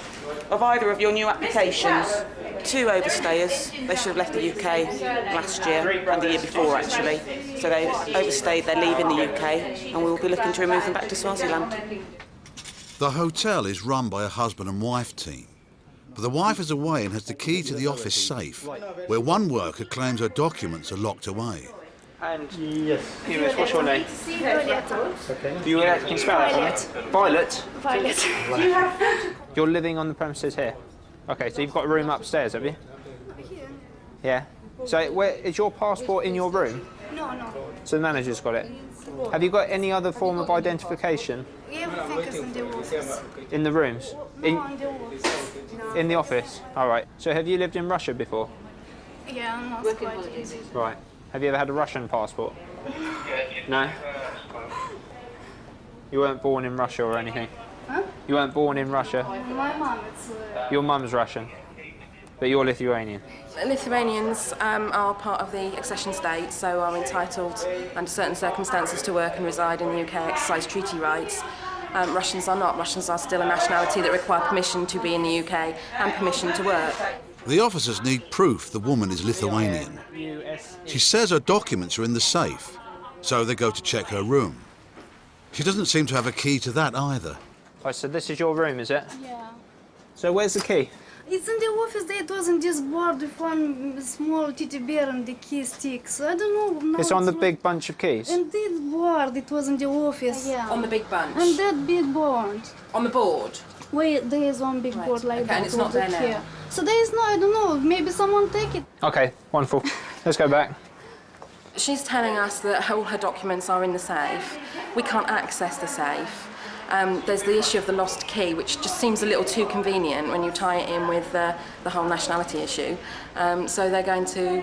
Speaker 18: of either of your new applications. 2 overstayers. They should have left the UK last year and the year before, actually. So they overstayed, they're leaving the UK, and we will be looking to remove them back to Swaziland.
Speaker 1: The hotel is run by a husband and wife team. But the wife is away and has the key to the office safe, where one worker claims her documents are locked away.
Speaker 17: And yes, what's your name? Okay. Can you spell that for me? Violet.
Speaker 24: Violet.
Speaker 17: You're living on the premises here. Okay, so you've got a room upstairs, have you? Yeah. So where is your passport in your room?
Speaker 24: No.
Speaker 17: So the manager's got it. Have you got any other form of identification?
Speaker 24: Everything is in the office.
Speaker 17: In the rooms?
Speaker 24: In the office.
Speaker 17: In the office? All right. So have you lived in Russia before?
Speaker 24: Yeah, not quite easy.
Speaker 17: Right. Have you ever had a Russian passport? No? You weren't born in Russia or anything?
Speaker 24: Huh?
Speaker 17: You weren't born in Russia?
Speaker 24: My mom, it's...
Speaker 17: Your mum's Russian, but you're Lithuanian.
Speaker 9: Lithuanians are part of the accession state, so are entitled under certain circumstances to work and reside in the UK, exercise treaty rights. Russians are not. Russians are still a nationality that require permission to be in the UK and permission to work.
Speaker 1: The officers need proof the woman is Lithuanian. She says her documents are in the safe, so they go to check her room. She doesn't seem to have a key to that either.
Speaker 17: Oh, so this is your room, is it?
Speaker 24: Yeah.
Speaker 17: So where's the key?
Speaker 24: It's in the office. It was in this board with one small teddy bear and the key stick. So I don't know. Now
Speaker 17: It's on the big bunch of keys?
Speaker 24: And this board, it was in the office. Yeah.
Speaker 9: On the big bunch?
Speaker 24: And that big board.
Speaker 9: On the board?
Speaker 24: Wait, there is one big board like
Speaker 9: Okay,
Speaker 24: that.
Speaker 9: and it's not there now?
Speaker 24: Here. So there is no, I don't know, maybe someone take it.
Speaker 17: Okay, wonderful. Let's go back.
Speaker 9: She's telling us that all her documents are in the safe. We can't access the safe. There's the issue of the lost key, which just seems a little too convenient when you tie it in with the whole nationality issue. So they're going to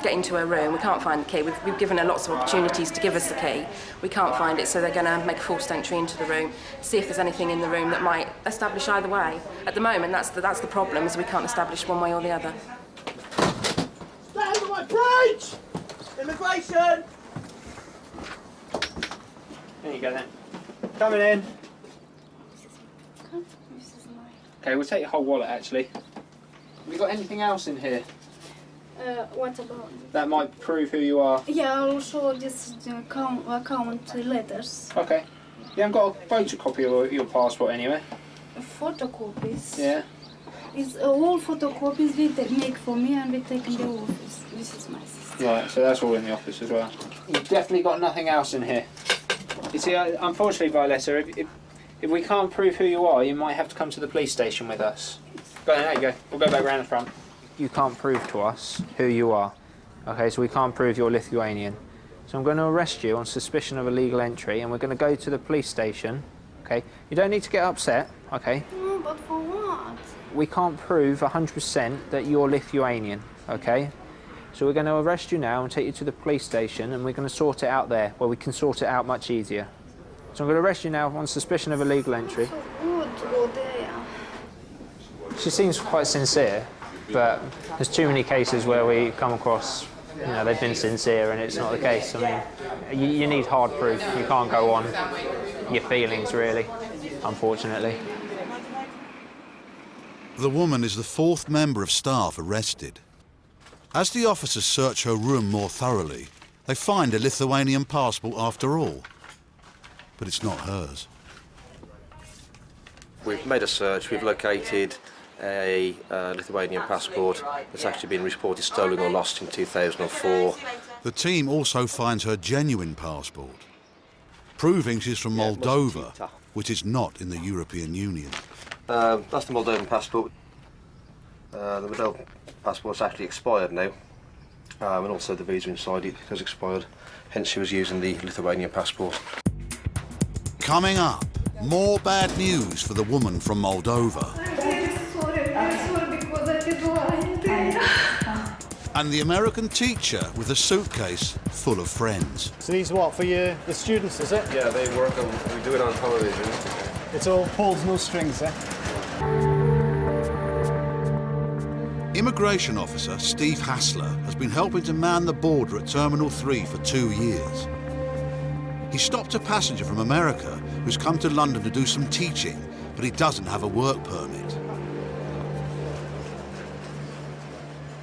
Speaker 9: get into her room. We can't find the key. We've given her lots of opportunities to give us the key. We can't find it, so they're going to make a forced entry into the room, see if there's anything in the room that might establish either way. At the moment, that's the problem, is we can't establish one way or the other.
Speaker 20: Stand on my bridge! Immigration!
Speaker 17: There you go then. Coming in. Okay, we'll take your whole wallet actually. Have we got anything else in here?
Speaker 4: What about?
Speaker 17: That might prove who you are.
Speaker 4: Yeah, I'll show just account letters.
Speaker 17: Okay. You haven't got a photocopy of your passport anyway?
Speaker 4: Photocopies?
Speaker 17: Yeah.
Speaker 4: It's all photocopies we make for me and we take in the office. This is my sister.
Speaker 17: Right, so that's all in the office as well. You've definitely got nothing else in here. You see, unfortunately, Violetta, if we can't prove who you are, you might have to come to the police station with us. Go on, there you go. We'll go back round the front. You can't prove to us who you are. Okay, so we can't prove you're Lithuanian. So I'm going to arrest you on suspicion of illegal entry, and we're going to go to the police station. Okay, you don't need to get upset. Okay.
Speaker 4: No, but for what?
Speaker 17: We can't prove 100% that you're Lithuanian. Okay. So we're going to arrest you now and take you to the police station, and we're going to sort it out there, where we can sort it out much easier. So I'm going to arrest you now on suspicion of illegal entry.
Speaker 4: So good to go there.
Speaker 17: She seems quite sincere, but there's too many cases where we come across, you know, they've been sincere and it's not the case. I mean, you need hard proof. You can't go on your feelings, really, unfortunately.
Speaker 1: The woman is the fourth member of staff arrested. As the officers search her room more thoroughly, they find a Lithuanian passport after all. But it's not hers.
Speaker 5: We've made a search. We've located a Lithuanian passport that's actually been reported stolen or lost in 2004.
Speaker 1: The team also finds her genuine passport, proving she's from Moldova, which is not in the European Union.
Speaker 5: That's the Moldovan passport. The Moldovan passport's actually expired now, and also the visa inside it has expired, hence she was using the Lithuanian passport.
Speaker 1: Coming up, more bad news for the woman from Moldova.
Speaker 4: I'm sorry because I did lie.
Speaker 1: And the American teacher with a suitcase full of friends.
Speaker 8: So these what, for the students, is it?
Speaker 5: Yeah, they work on, we do it on television.
Speaker 8: It's all pulls, no strings, eh?
Speaker 1: Immigration officer Steve Hassler has been helping to man the border at Terminal 3 for 2 years. He stopped a passenger from America who's come to London to do some teaching, but he doesn't have a work permit.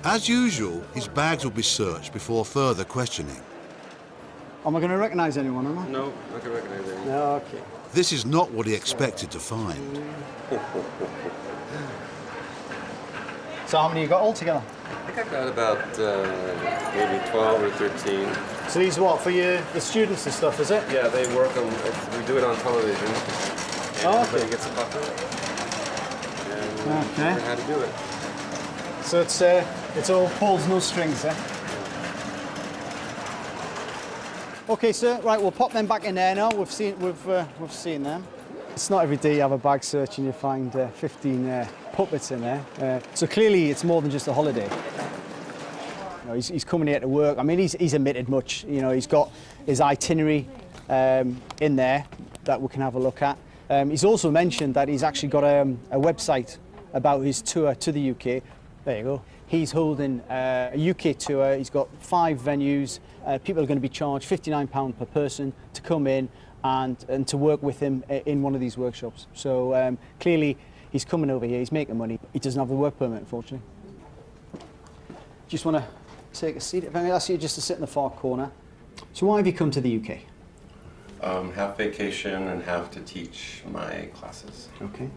Speaker 1: As usual, his bags will be searched before further questioning.
Speaker 8: Am I going to recognise anyone, am I?
Speaker 5: No, I can recognise anyone.
Speaker 8: No, okay.
Speaker 1: This is not what he expected to find.
Speaker 8: So how many you got altogether?
Speaker 5: I think I've got about maybe 12 or 13.
Speaker 8: So these what, for the students and stuff, is it?
Speaker 5: Yeah, they work on, we do it on television. And everybody gets a button. And we learn how to do it.
Speaker 8: So it's all pulls, no strings, eh? Okay, sir. Right, we'll pop them back in there now. We've seen them. It's not every day you have a bag search and you find 15 puppets in there. So clearly, it's more than just a holiday. You know, he's coming here to work. I mean, he's admitted much. You know, he's got his itinerary in there that we can have a look at. He's also mentioned that he's actually got a website about his tour to the UK. There you go. He's holding a UK tour. He's got 5 venues. People are going to be charged £59 per person to come in and to work with him in one of these workshops. So clearly, he's coming over here. He's making money. He doesn't have the work permit, unfortunately. Just want to take a seat. If I may ask you just to sit in the far corner. So why have you come to the UK?
Speaker 22: Half vacation and half to teach my classes.
Speaker 8: Okay.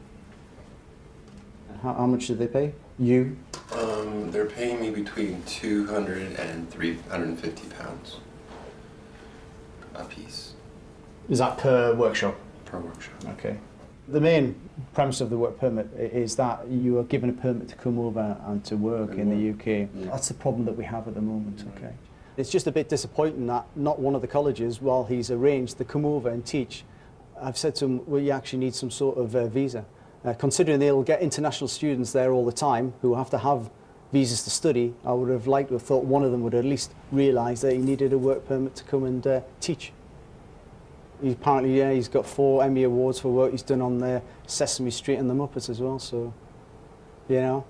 Speaker 8: How much did they pay you?
Speaker 22: They're paying me between £200 and £350 a piece.
Speaker 8: Is that per workshop?
Speaker 22: Per workshop.
Speaker 8: Okay. The main premise of the work permit is that you are given a permit to come over and to work in the UK. Yeah. That's the problem that we have at the moment, okay? It's just a bit disappointing that not one of the colleges, while he's arranged to come over and teach, I've said to him, well, you actually need some sort of visa. Considering they'll get international students there all the time who have to have visas to study, I would have liked to have thought one of them would at least realise that he needed a work permit to come and teach. Apparently, yeah, he's got 4 Emmy Awards for work he's done on Sesame Street and the Muppets as well, so, you know.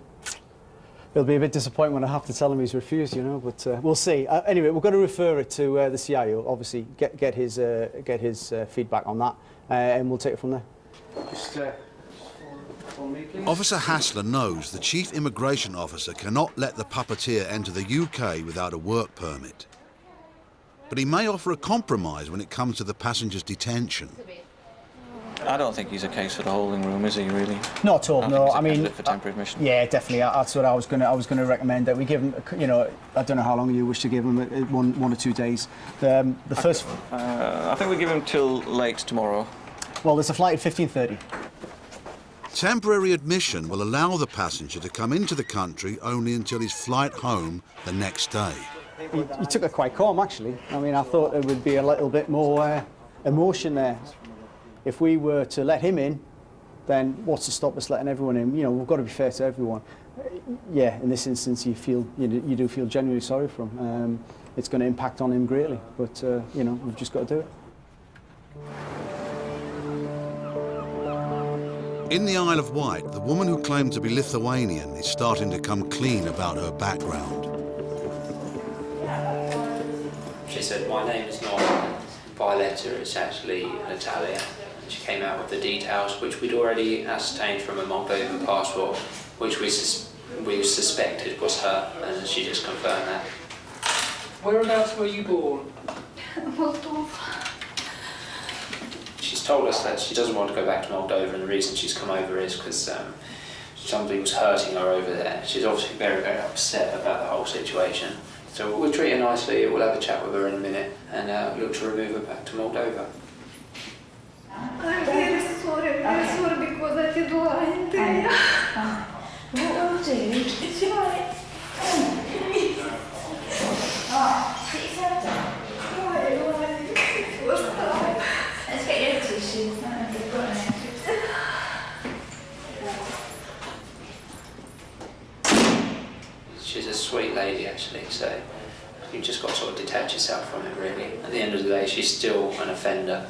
Speaker 8: It'll be a bit disappointing when I have to tell him he's refused, you know, but we'll see. Anyway, we're going to refer it to the CIO, obviously, get his feedback on that, and we'll take it from there. Just
Speaker 1: Officer Hassler knows the chief immigration officer cannot let the puppeteer enter the UK without a work permit. But he may offer a compromise when it comes to the passenger's detention.
Speaker 21: I don't think he's a case for the holding room, is he, really?
Speaker 8: Not at all, no.
Speaker 21: I mean, for temporary admission.
Speaker 8: Yeah, definitely. That's what I was going to recommend, that we give him, you know, I don't know how long you wish to give him, one or 2 days. The first...
Speaker 21: I think we give him till late tomorrow.
Speaker 8: Well, there's a flight at 15:30.
Speaker 1: Temporary admission will allow the passenger to come into the country only until his flight home the next day.
Speaker 8: He took it quite calm, actually. I mean, I thought there would be a little bit more emotion there. If we were to let him in, then what's to stop us letting everyone in? You know, we've got to be fair to everyone. Yeah, in this instance, you do feel genuinely sorry for him. It's going to impact on him greatly, but you know, we've just got to do it.
Speaker 1: In the Isle of Wight, the woman who claimed to be Lithuanian is starting to come clean about her background.
Speaker 2: She said, my name is not Violetta, it's actually Natalia. And she came out with the details, which we'd already ascertained from a Moldovan passport, which we suspected was her, and she just confirmed that.
Speaker 17: Whereabouts were you born?
Speaker 4: Moldova.
Speaker 2: She's told us that she doesn't want to go back to Moldova, and the reason she's come over is because somebody was hurting her over there. She's obviously very, very upset about the whole situation. So we'll treat her nicely, we'll have a chat with her in a minute, and look to remove her back to Moldova.
Speaker 4: I'm very sorry because I did lie to you. It's fine. Let's get your tissues.
Speaker 2: She's a sweet lady, actually, so you've just got to sort of detach yourself from it, really. At the end of the day, she's still an offender,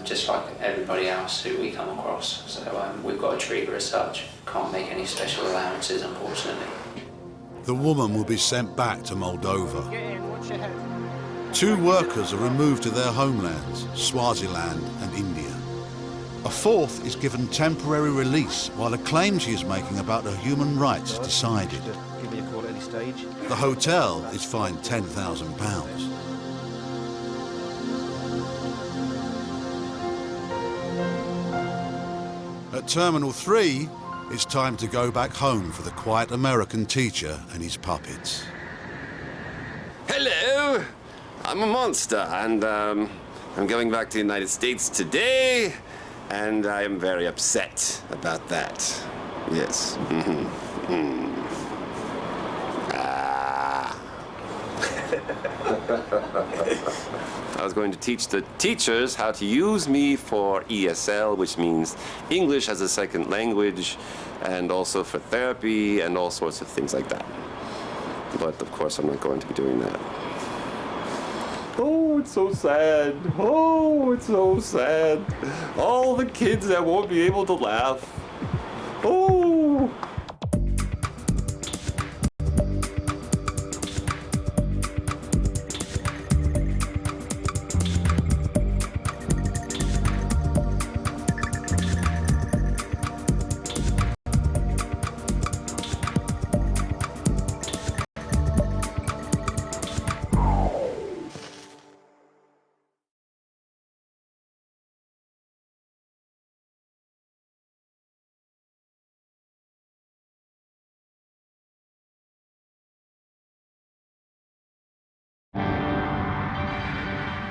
Speaker 2: just like everybody else who we come across. So we've got to treat her as such. Can't make any special allowances, unfortunately.
Speaker 1: The woman will be sent back to Moldova. 2 workers are removed to their homelands, Swaziland and India. A 4th is given temporary release while a claim she is making about her human rights is decided.
Speaker 11: Give me a call at any stage.
Speaker 1: The hotel is fined £10,000. At Terminal 3, it's time to go back home for the quiet American teacher and his puppets.
Speaker 3: Hello! I'm a monster, and I'm going back to the United States today, and I am very upset about that. Yes. I was going to teach the teachers how to use me for ESL, which means English as a second language, and also for therapy and all sorts of things like that. But of course, I'm not going to be doing that. Oh, it's so sad. Oh, it's so sad. All the kids that won't be able to laugh. Oh.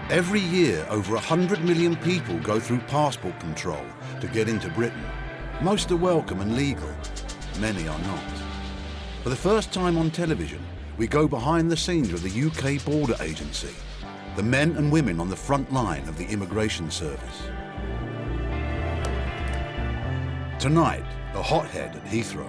Speaker 1: Every year, over 100 million people go through passport control to get into Britain. Most are welcome and legal, many are not. For the first time on television, we go behind the scenes of the UK Border Agency, the men and women on the front line of the immigration service. Tonight, a hothead at Heathrow.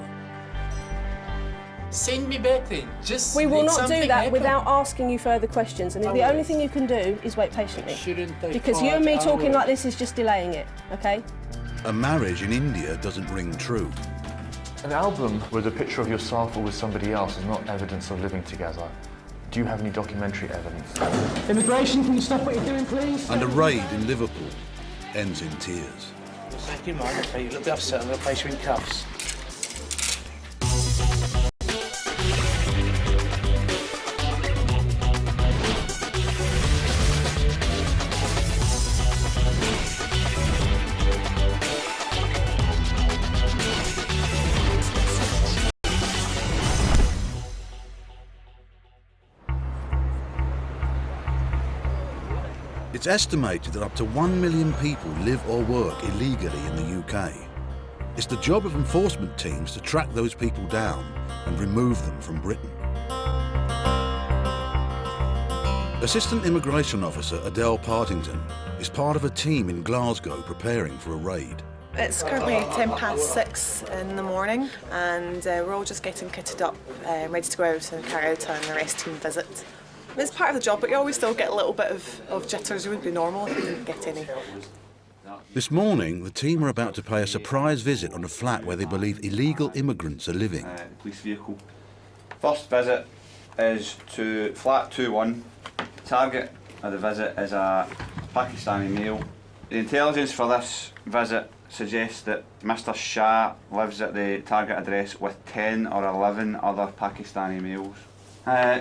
Speaker 10: Send me back then. Just
Speaker 16: we will
Speaker 10: let
Speaker 16: not do
Speaker 10: something
Speaker 16: that
Speaker 10: happen.
Speaker 16: without asking you further questions. And the only thing you can do is wait patiently.
Speaker 10: Shouldn't they
Speaker 16: because you and me talking like this is just delaying it, okay?
Speaker 1: A marriage in India doesn't ring true.
Speaker 7: An album with a picture of yourself or with somebody else is not evidence of living together. Do you have any documentary evidence?
Speaker 8: Immigration, can you stop what you're doing, please?
Speaker 1: And a raid in Liverpool ends in tears.
Speaker 10: Thank you, man. You're a little bit upset. I'm going to place you in cuffs.
Speaker 1: It's estimated that up to 1 million people live or work illegally in the UK. It's the job of enforcement teams to track those people down and remove them from Britain. Assistant Immigration Officer Adele Partington is part of a team in Glasgow preparing for a raid.
Speaker 12: It's currently 6:10 in the morning, and we're all just getting kitted up, ready to go out and carry out an arrest team visit. It's part of the job, but you always still get a little bit of jitters. It would be normal if you didn't get any.
Speaker 1: This morning, the team are about to pay a surprise visit on a flat where they believe illegal immigrants are living.
Speaker 14: Police vehicle. First visit is to flat 21. Target of the visit is a Pakistani male. The intelligence for this visit suggests that Mr. Shah lives at the target address with 10 or 11 other Pakistani males.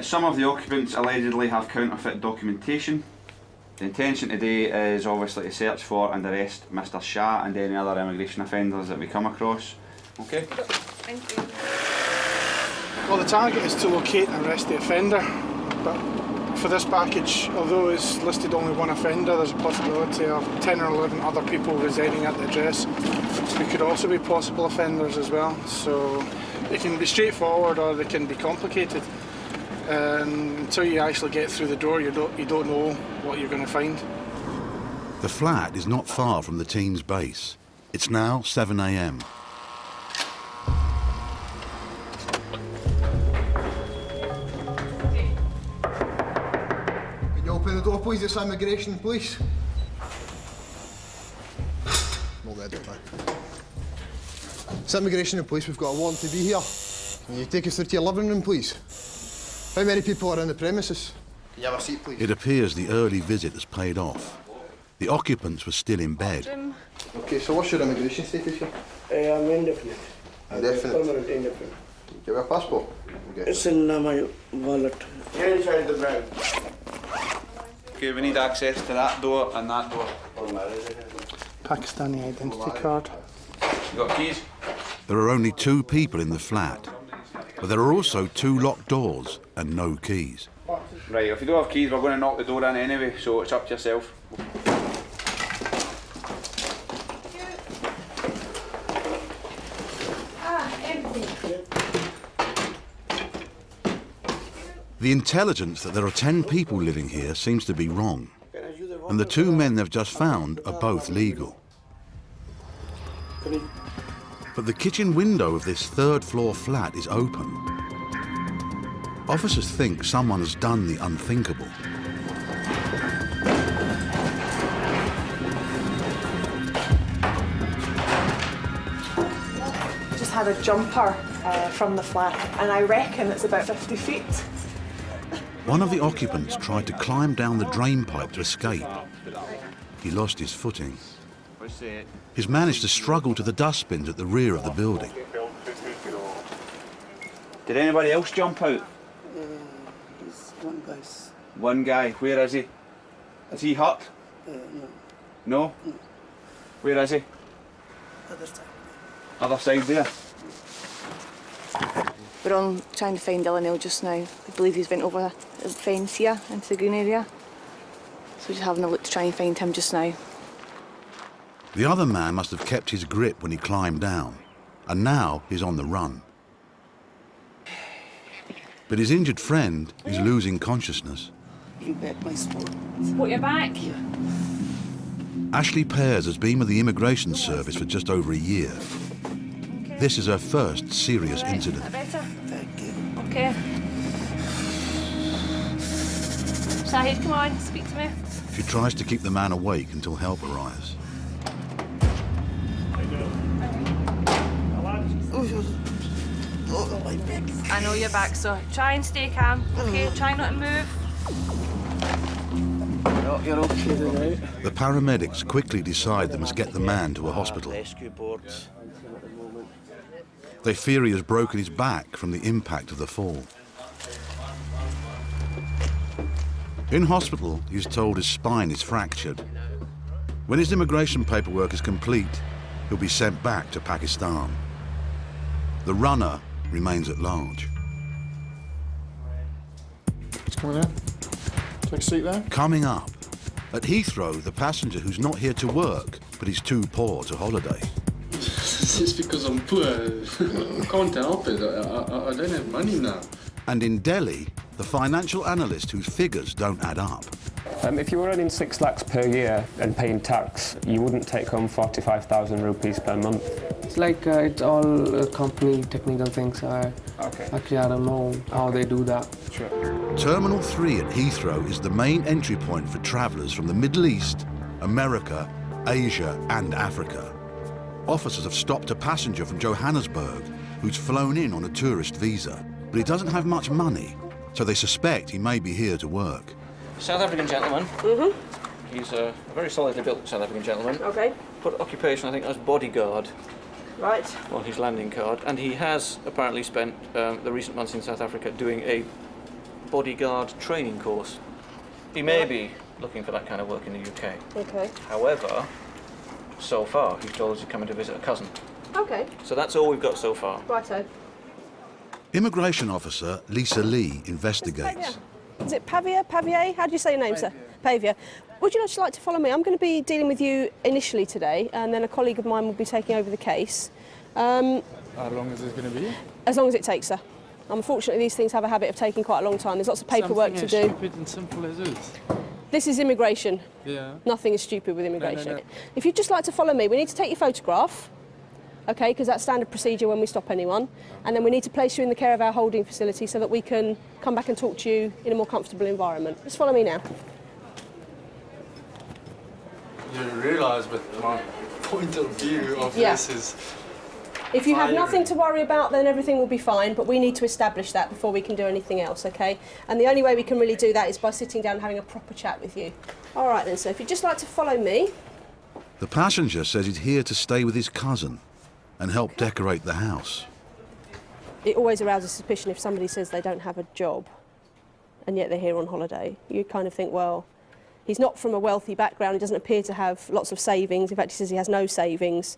Speaker 14: Some of the occupants allegedly have counterfeit documentation. The intention today is obviously to search for and arrest Mr. Shah and any other immigration offenders that we come across. Okay?
Speaker 12: Thank you.
Speaker 15: Well, the target is to locate and arrest the offender, but for this package, although it's listed only one offender, there's a possibility of 10 or 11 other people residing at the address who could also be possible offenders as well. So it can be straightforward or they can be complicated. Until you actually get through the door, you don't know what you're going to find.
Speaker 1: The flat is not far from the team's base. It's now 7 a.m.
Speaker 19: Can you open the door, please? It's immigration, please. Not there, don't I? It's immigration and police. We've got a warrant to be here. Can you take us through to your living room, please? How many people are in the premises? Can you have a seat, please?
Speaker 1: It appears the early visit has paid off. The occupants were still in bed.
Speaker 19: Okay, so what's your immigration status here?
Speaker 20: I'm indefinite.
Speaker 19: Indefinite?
Speaker 20: Permanent indefinite.
Speaker 19: Do you have a passport? Okay.
Speaker 20: It's in my wallet. Here inside the bag.
Speaker 14: Okay, we need access to that door and that door.
Speaker 15: Pakistani identity card.
Speaker 14: You got keys?
Speaker 1: There are only 2 people in the flat, but there are also 2 locked doors and no keys.
Speaker 14: Right, if you don't have keys, we're going to knock the door in anyway, so it's up to yourself.
Speaker 1: The intelligence that there are 10 people living here seems to be wrong, and the 2 men they've just found are both legal. But the kitchen window of this 3rd floor flat is open. Officers think someone has done the unthinkable.
Speaker 12: Just had a jumper from the flat, and I reckon it's about 50 feet.
Speaker 1: One of the occupants tried to climb down the drain pipe to escape. He lost his footing. He's managed to struggle to the dustbins at the rear of the building.
Speaker 14: Did anybody else jump out?
Speaker 20: One guy.
Speaker 14: One guy. Where is he? Is he hurt?
Speaker 20: No.
Speaker 14: No? Where is he?
Speaker 20: Other side.
Speaker 14: Other side there.
Speaker 12: We're on trying to find Dylan Hill just now. We believe he's went over the fence here into the green area. So we're just having a look to try and find him just now.
Speaker 1: The other man must have kept his grip when he climbed down, and now he's on the run. But his injured friend is losing consciousness.
Speaker 20: You back my sport.
Speaker 24: Support your back.
Speaker 1: Ashley Pears has been with the Immigration Service for just over a year. This is her first serious incident.
Speaker 24: Better?
Speaker 20: Thank you.
Speaker 24: Okay. Shahid, come on, speak to me.
Speaker 1: She tries to keep the man awake until help arrives.
Speaker 24: I know you're back, so try and stay calm. Okay, try not to move.
Speaker 10: You're okay today.
Speaker 1: The paramedics quickly decide they must get the man to a hospital.
Speaker 11: Rescue boards.
Speaker 1: They fear he has broken his back from the impact of the fall. In hospital, he's told his spine is fractured. When his immigration paperwork is complete, he'll be sent back to Pakistan. The runner remains at large.
Speaker 15: It's coming in. Take a seat there.
Speaker 1: Coming up, at Heathrow, the passenger who's not here to work, but he's too poor to holiday.
Speaker 6: It's because I'm poor. I can't help it. I don't have money now.
Speaker 1: And in Delhi, the financial analyst whose figures don't add up.
Speaker 13: If you were earning 6 lakhs per year and paying tax, you wouldn't take home 45,000 rupees per month.
Speaker 18: It's like it's all company technical things. Actually, I don't know how they do that.
Speaker 13: Sure.
Speaker 1: Terminal 3 at Heathrow is the main entry point for travellers from the Middle East, America, Asia and Africa. Officers have stopped a passenger from Johannesburg who's flown in on a tourist visa, but he doesn't have much money, so they suspect he may be here to work.
Speaker 21: South African gentleman. Mm-hmm. He's a very solidly built South African gentleman.
Speaker 16: Okay.
Speaker 21: Put occupation, I think, as bodyguard
Speaker 16: Right.
Speaker 21: on his landing card, and he has apparently spent the recent months in South Africa doing a bodyguard training course. He may be looking for that kind of work in the UK.
Speaker 16: Okay.
Speaker 21: However, so far he's told us he's coming to visit a cousin.
Speaker 16: Okay.
Speaker 21: So that's all we've got so far.
Speaker 16: Righto.
Speaker 1: Immigration officer Lisa Lee investigates.
Speaker 16: Is it Pavia? Pavier? How do you say your name, sir? Pavia. Would you just like to follow me? I'm going to be dealing with you initially today, and then a colleague of mine will be taking over the case.
Speaker 6: How long is this going to be?
Speaker 16: As long as it takes, sir. Unfortunately, these things have a habit of taking quite a long time. There's lots of paperwork to do.
Speaker 6: Something as stupid and simple as this.
Speaker 16: This is immigration.
Speaker 6: Yeah.
Speaker 16: Nothing is stupid with immigration.
Speaker 6: No.
Speaker 16: If you'd just like to follow me, we need to take your photograph, okay, because that's standard procedure when we stop anyone, and then we need to place you in the care of our holding facility so that we can come back and talk to you in a more comfortable environment. Just follow me now.
Speaker 6: You realise what my point of view of this is.
Speaker 16: If you have nothing to worry about, then everything will be fine, but we need to establish that before we can do anything else, okay? And the only way we can really do that is by sitting down and having a proper chat with you. All right then, so if you'd just like to follow me.
Speaker 1: The passenger says he's here to stay with his cousin and help decorate the house.
Speaker 16: It always arouses suspicion if somebody says they don't have a job and yet they're here on holiday. You kind of think, well, he's not from a wealthy background, he doesn't appear to have lots of savings. In fact, he says he has no savings.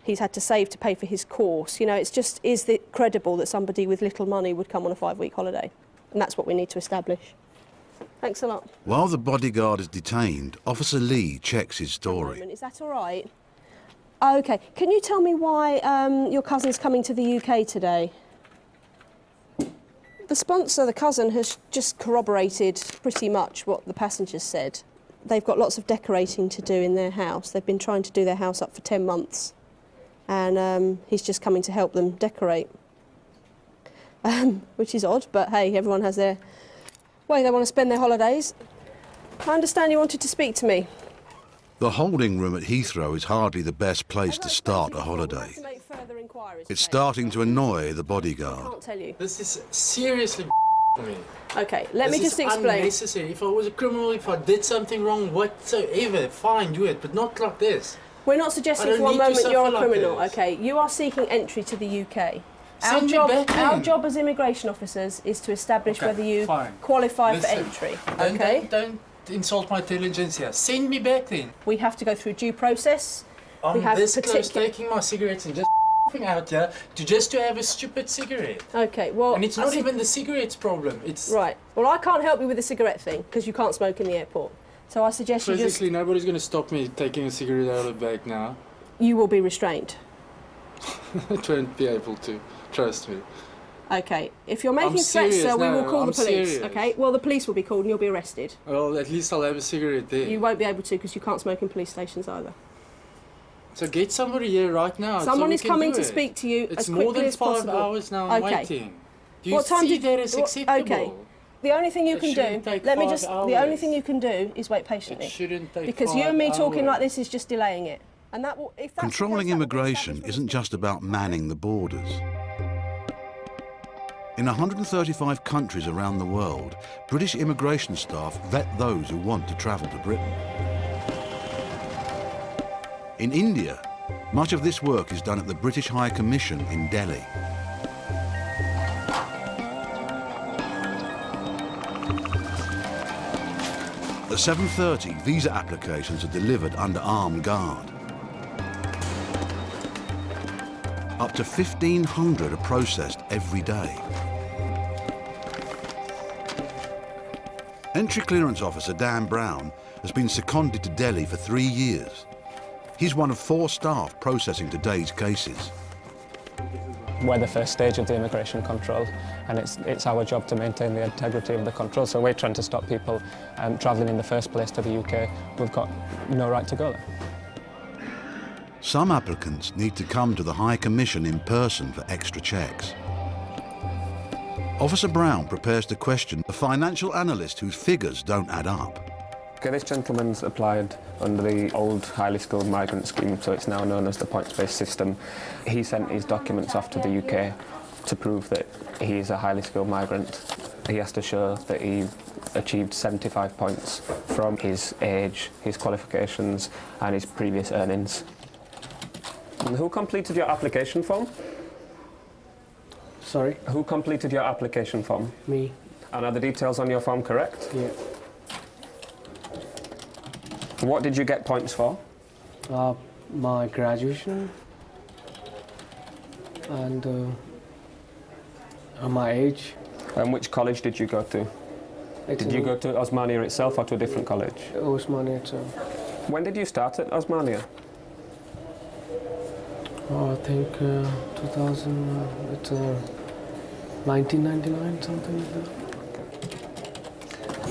Speaker 16: He's had to save to pay for his course. You know, it's just, is it credible that somebody with little money would come on a 5-week holiday? And that's what we need to establish. Thanks a lot.
Speaker 1: While the bodyguard is detained, Officer Lee checks his story.
Speaker 16: Is that all right? OK. Can you tell me why your cousin's coming to the UK today? The sponsor, the cousin, has just corroborated pretty much what the passengers said. They've got lots of decorating to do in their house. They've been trying to do their house up for 10 months. And he's just coming to help them decorate. Which is odd, but hey, everyone has their way they want to spend their holidays. I understand you wanted to speak to me.
Speaker 1: The holding room at Heathrow is hardly the best place to start a holiday. It's starting to annoy the bodyguard.
Speaker 16: I can't tell you.
Speaker 6: This is seriously for me.
Speaker 16: Okay, let me just explain.
Speaker 6: Unnecessary. If I was a criminal, if I did something wrong whatsoever, fine, do it, but not like this.
Speaker 16: We're not suggesting for one moment you're a criminal, okay? You are seeking entry to the UK. Our job as immigration officers is to establish whether you qualify for entry, okay?
Speaker 6: Don't insult my intelligence here. Send me back then.
Speaker 16: We have to go through due process.
Speaker 6: I'm this close taking my cigarettes and just out here to have a stupid cigarette.
Speaker 16: Okay, well...
Speaker 6: And it's not even the cigarette's problem, it's...
Speaker 16: Right, well I can't help you with the cigarette thing because you can't smoke in the airport. So I suggest you just...
Speaker 6: Basically, nobody's going to stop me taking a cigarette out of the bag now.
Speaker 16: You will be restrained.
Speaker 6: I won't be able to. Trust me.
Speaker 16: Okay, if you're making threats, sir, we will call the police,
Speaker 6: serious.
Speaker 16: okay? Well, the police will be called and you'll be arrested.
Speaker 6: Well, at least I'll have a cigarette there.
Speaker 16: You won't be able to because you can't smoke in police stations either.
Speaker 6: So get somebody here right now.
Speaker 16: Someone is coming to speak to you as quickly as possible.
Speaker 6: It's more than 5 hours now I'm waiting. Do you
Speaker 16: what time
Speaker 6: see that as acceptable?
Speaker 16: Okay. The only thing you can do, the only thing you can do is wait patiently.
Speaker 6: It shouldn't take
Speaker 16: because
Speaker 6: 5
Speaker 16: you and me talking
Speaker 6: hours.
Speaker 16: like this is just delaying it. And that will, if that's
Speaker 1: Controlling immigration isn't just about manning the borders. In 135 countries around the world, British immigration staff vet those who want to travel to Britain. In India, much of this work is done at the British High Commission in Delhi. At 7:30, visa applications are delivered under armed guard. Up to 1,500 are processed every day. Entry clearance officer Dan Brown has been seconded to Delhi for 3 years. He's one of 4 staff processing today's cases.
Speaker 13: We're the first stage of the immigration control, and it's our job to maintain the integrity of the control. So we're trying to stop people travelling in the first place to the UK. We've got no right to go there.
Speaker 1: Some applicants need to come to the High Commission in person for extra checks. Officer Brown prepares to question a financial analyst whose figures don't add up.
Speaker 13: Okay, this gentleman's applied under the old highly skilled migrant scheme, so it's now known as the points-based system. He sent his documents off to the UK to prove that he is a highly skilled migrant. He has to show that he achieved 75 points from his age, his qualifications and his previous earnings. And who completed your application form?
Speaker 18: Sorry?
Speaker 13: Who completed your application form?
Speaker 18: Me.
Speaker 13: And are the details on your form correct?
Speaker 18: Yeah.
Speaker 13: What did you get points for?
Speaker 18: My graduation and my age.
Speaker 13: And which college did you go to? Did you go to Osmania itself or to a different college?
Speaker 18: Osmania itself.
Speaker 13: When did you start at Osmania?
Speaker 18: I think 1999, something like that.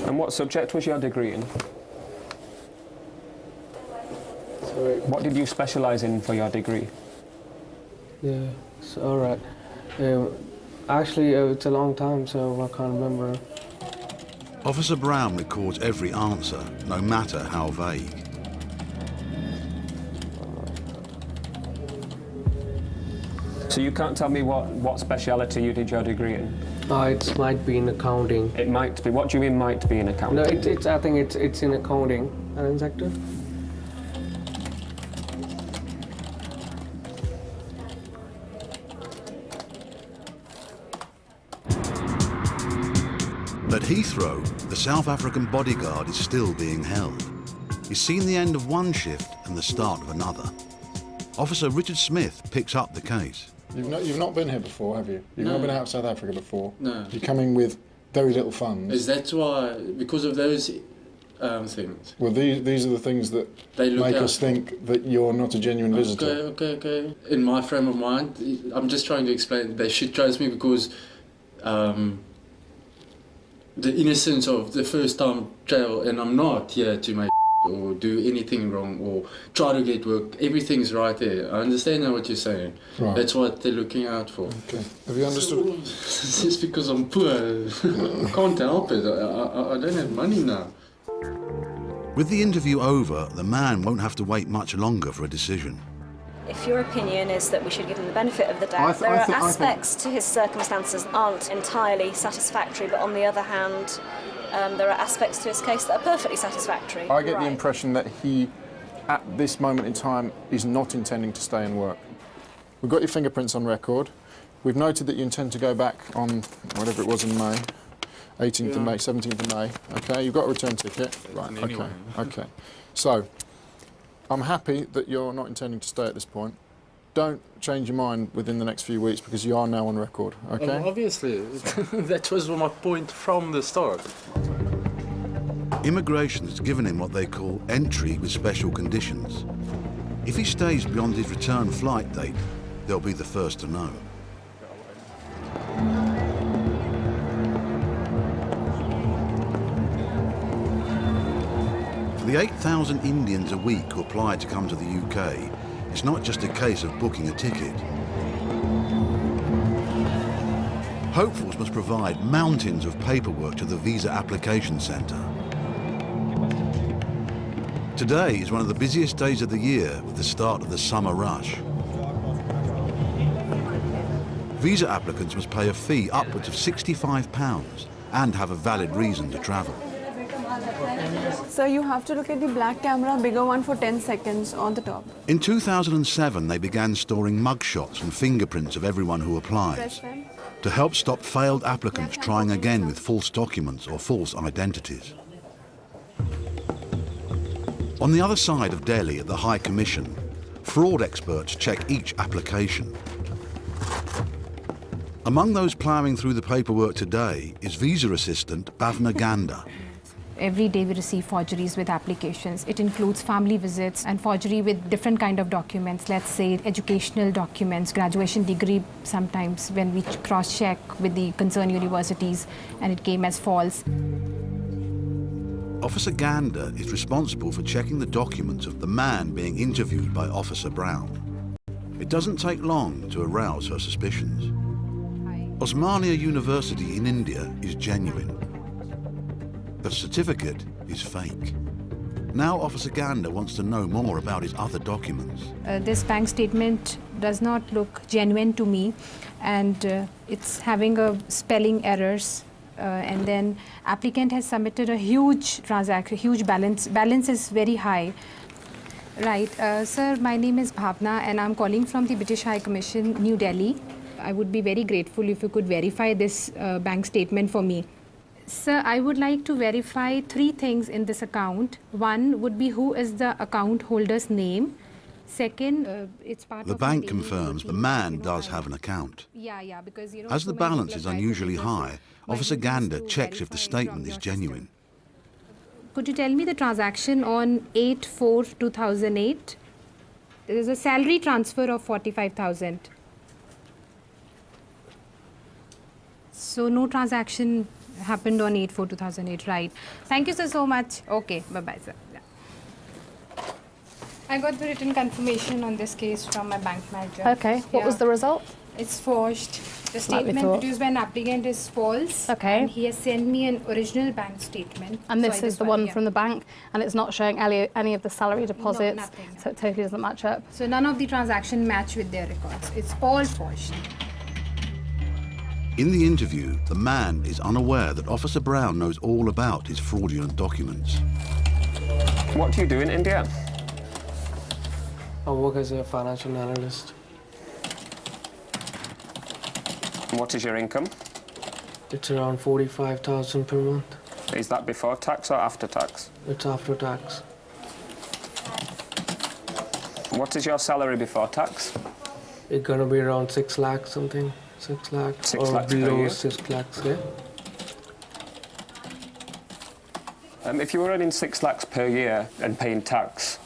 Speaker 13: And what subject was your degree in?
Speaker 18: Sorry.
Speaker 13: What did you specialise in for your degree?
Speaker 18: Yeah, so, all right. Actually, it's a long time, so I can't remember.
Speaker 1: Officer Brown records every answer, no matter how vague.
Speaker 13: So you can't tell me what speciality you did your degree in?
Speaker 18: It might be in accounting.
Speaker 13: It might be. What do you mean might be in accounting?
Speaker 18: No, I think it's in accounting and sector.
Speaker 1: At Heathrow, the South African bodyguard is still being held. He's seen the end of one shift and the start of another. Officer Richard Smith picks up the case.
Speaker 5: You've not been here before, have you? You've not been out of South Africa before?
Speaker 6: No.
Speaker 5: You're coming with very little funds.
Speaker 6: Is that why, because of those things?
Speaker 5: Well, these are the things that
Speaker 6: They look
Speaker 5: make
Speaker 6: out
Speaker 5: us
Speaker 6: for.
Speaker 5: think that you're not a genuine visitor.
Speaker 6: Okay. In my frame of mind, I'm just trying to explain. They should trust me because the innocence of the first time jail, and I'm not here to make or do anything wrong or try to get work. Everything's right there. I understand now what you're saying.
Speaker 5: Right.
Speaker 6: That's what they're looking out for.
Speaker 5: Okay. Have you understood?
Speaker 6: It's just because I'm poor. I can't help it. I don't have money now.
Speaker 1: With the interview over, the man won't have to wait much longer for a decision.
Speaker 9: If your opinion is that we should give him the benefit of the doubt, there are aspects to his circumstances that aren't entirely satisfactory, but on the other hand, there are aspects to his case that are perfectly satisfactory.
Speaker 5: I get the impression that he, at this moment in time, is not intending to stay and work. We've got your fingerprints on record. We've noted that you intend to go back on whatever it was in May, 18th of May, 17th of May. Okay, you've got a return ticket. Right, okay. So, I'm happy that you're not intending to stay at this point. Don't change your mind within the next few weeks because you are now on record, okay?
Speaker 6: Obviously, that was my point from the start.
Speaker 1: Immigration has given him what they call entry with special conditions. If he stays beyond his return flight date, they'll be the first to know. For the 8,000 Indians a week who apply to come to the UK, it's not just a case of booking a ticket. Hopefuls must provide mountains of paperwork to the Visa Application Centre. Today is one of the busiest days of the year with the start of the summer rush. Visa applicants must pay a fee upwards of £65 and have a valid reason to travel.
Speaker 4: So you have to look at the black camera, bigger one for 10 seconds on the top.
Speaker 1: In 2007, they began storing mugshots and fingerprints of everyone who applies to help stop failed applicants trying again with false documents or false identities. On the other side of Delhi at the High Commission, fraud experts check each application. Among those ploughing through the paperwork today is visa assistant Bhavna Ganda.
Speaker 17: Every day we receive forgeries with applications. It includes family visits and forgery with different kind of documents, let's say educational documents, graduation degree sometimes when we cross-check with the concerned universities and it came as false.
Speaker 1: Officer Ganda is responsible for checking the documents of the man being interviewed by Officer Brown. It doesn't take long to arouse her suspicions. Osmania University in India is genuine. The certificate is fake. Now Officer Ganda wants to know more about his other documents.
Speaker 17: This bank statement does not look genuine to me, and it's having a spelling errors. And then applicant has submitted a huge transaction, huge balance. Balance is very high. Right, sir, my name is Bhavna and I'm calling from the British High Commission, New Delhi. I would be very grateful if you could verify this bank statement for me. Sir, I would like to verify 3 things in this account. One would be who is the account holder's name. Second, it's part
Speaker 1: the
Speaker 17: of
Speaker 1: bank confirms the man does have an account.
Speaker 17: Yeah, because
Speaker 1: As the balance is unusually high, Officer Ganda checks if the statement is genuine.
Speaker 17: Could you tell me the transaction on 8/4/2008? There is a salary transfer of 45,000. So no transaction happened on 8/4/2008, right? Thank you, sir, so much. Okay, bye-bye, sir. Yeah. I got the written confirmation on this case from my bank manager.
Speaker 22: Okay, what was the result?
Speaker 17: It's forged. The
Speaker 22: Like we
Speaker 17: statement
Speaker 22: thought.
Speaker 17: produced by an applicant is false.
Speaker 22: Okay.
Speaker 17: And he has sent me an original bank statement.
Speaker 22: And this
Speaker 17: So I
Speaker 22: is
Speaker 17: just
Speaker 22: the
Speaker 17: want-
Speaker 22: one
Speaker 17: yeah.
Speaker 22: from the bank, and it's not showing any of the salary deposits,
Speaker 17: nothing.
Speaker 22: so it totally doesn't match up.
Speaker 17: So none of the transaction match with their records. It's all forged.
Speaker 1: In the interview, the man is unaware that Officer Brown knows all about his fraudulent documents.
Speaker 13: What do you do in India?
Speaker 18: I work as a financial analyst.
Speaker 13: What is your income?
Speaker 18: It's around 45,000 per month.
Speaker 13: Is that before tax or after tax?
Speaker 18: It's after tax.
Speaker 13: What is your salary before tax?
Speaker 18: It's gonna be around 6 lakhs something. 6 lakhs
Speaker 13: 6
Speaker 18: or
Speaker 13: lakhs per
Speaker 18: below
Speaker 13: year?
Speaker 18: 6 lakhs, yeah.
Speaker 13: If you were earning 6 lakhs per year and paying tax,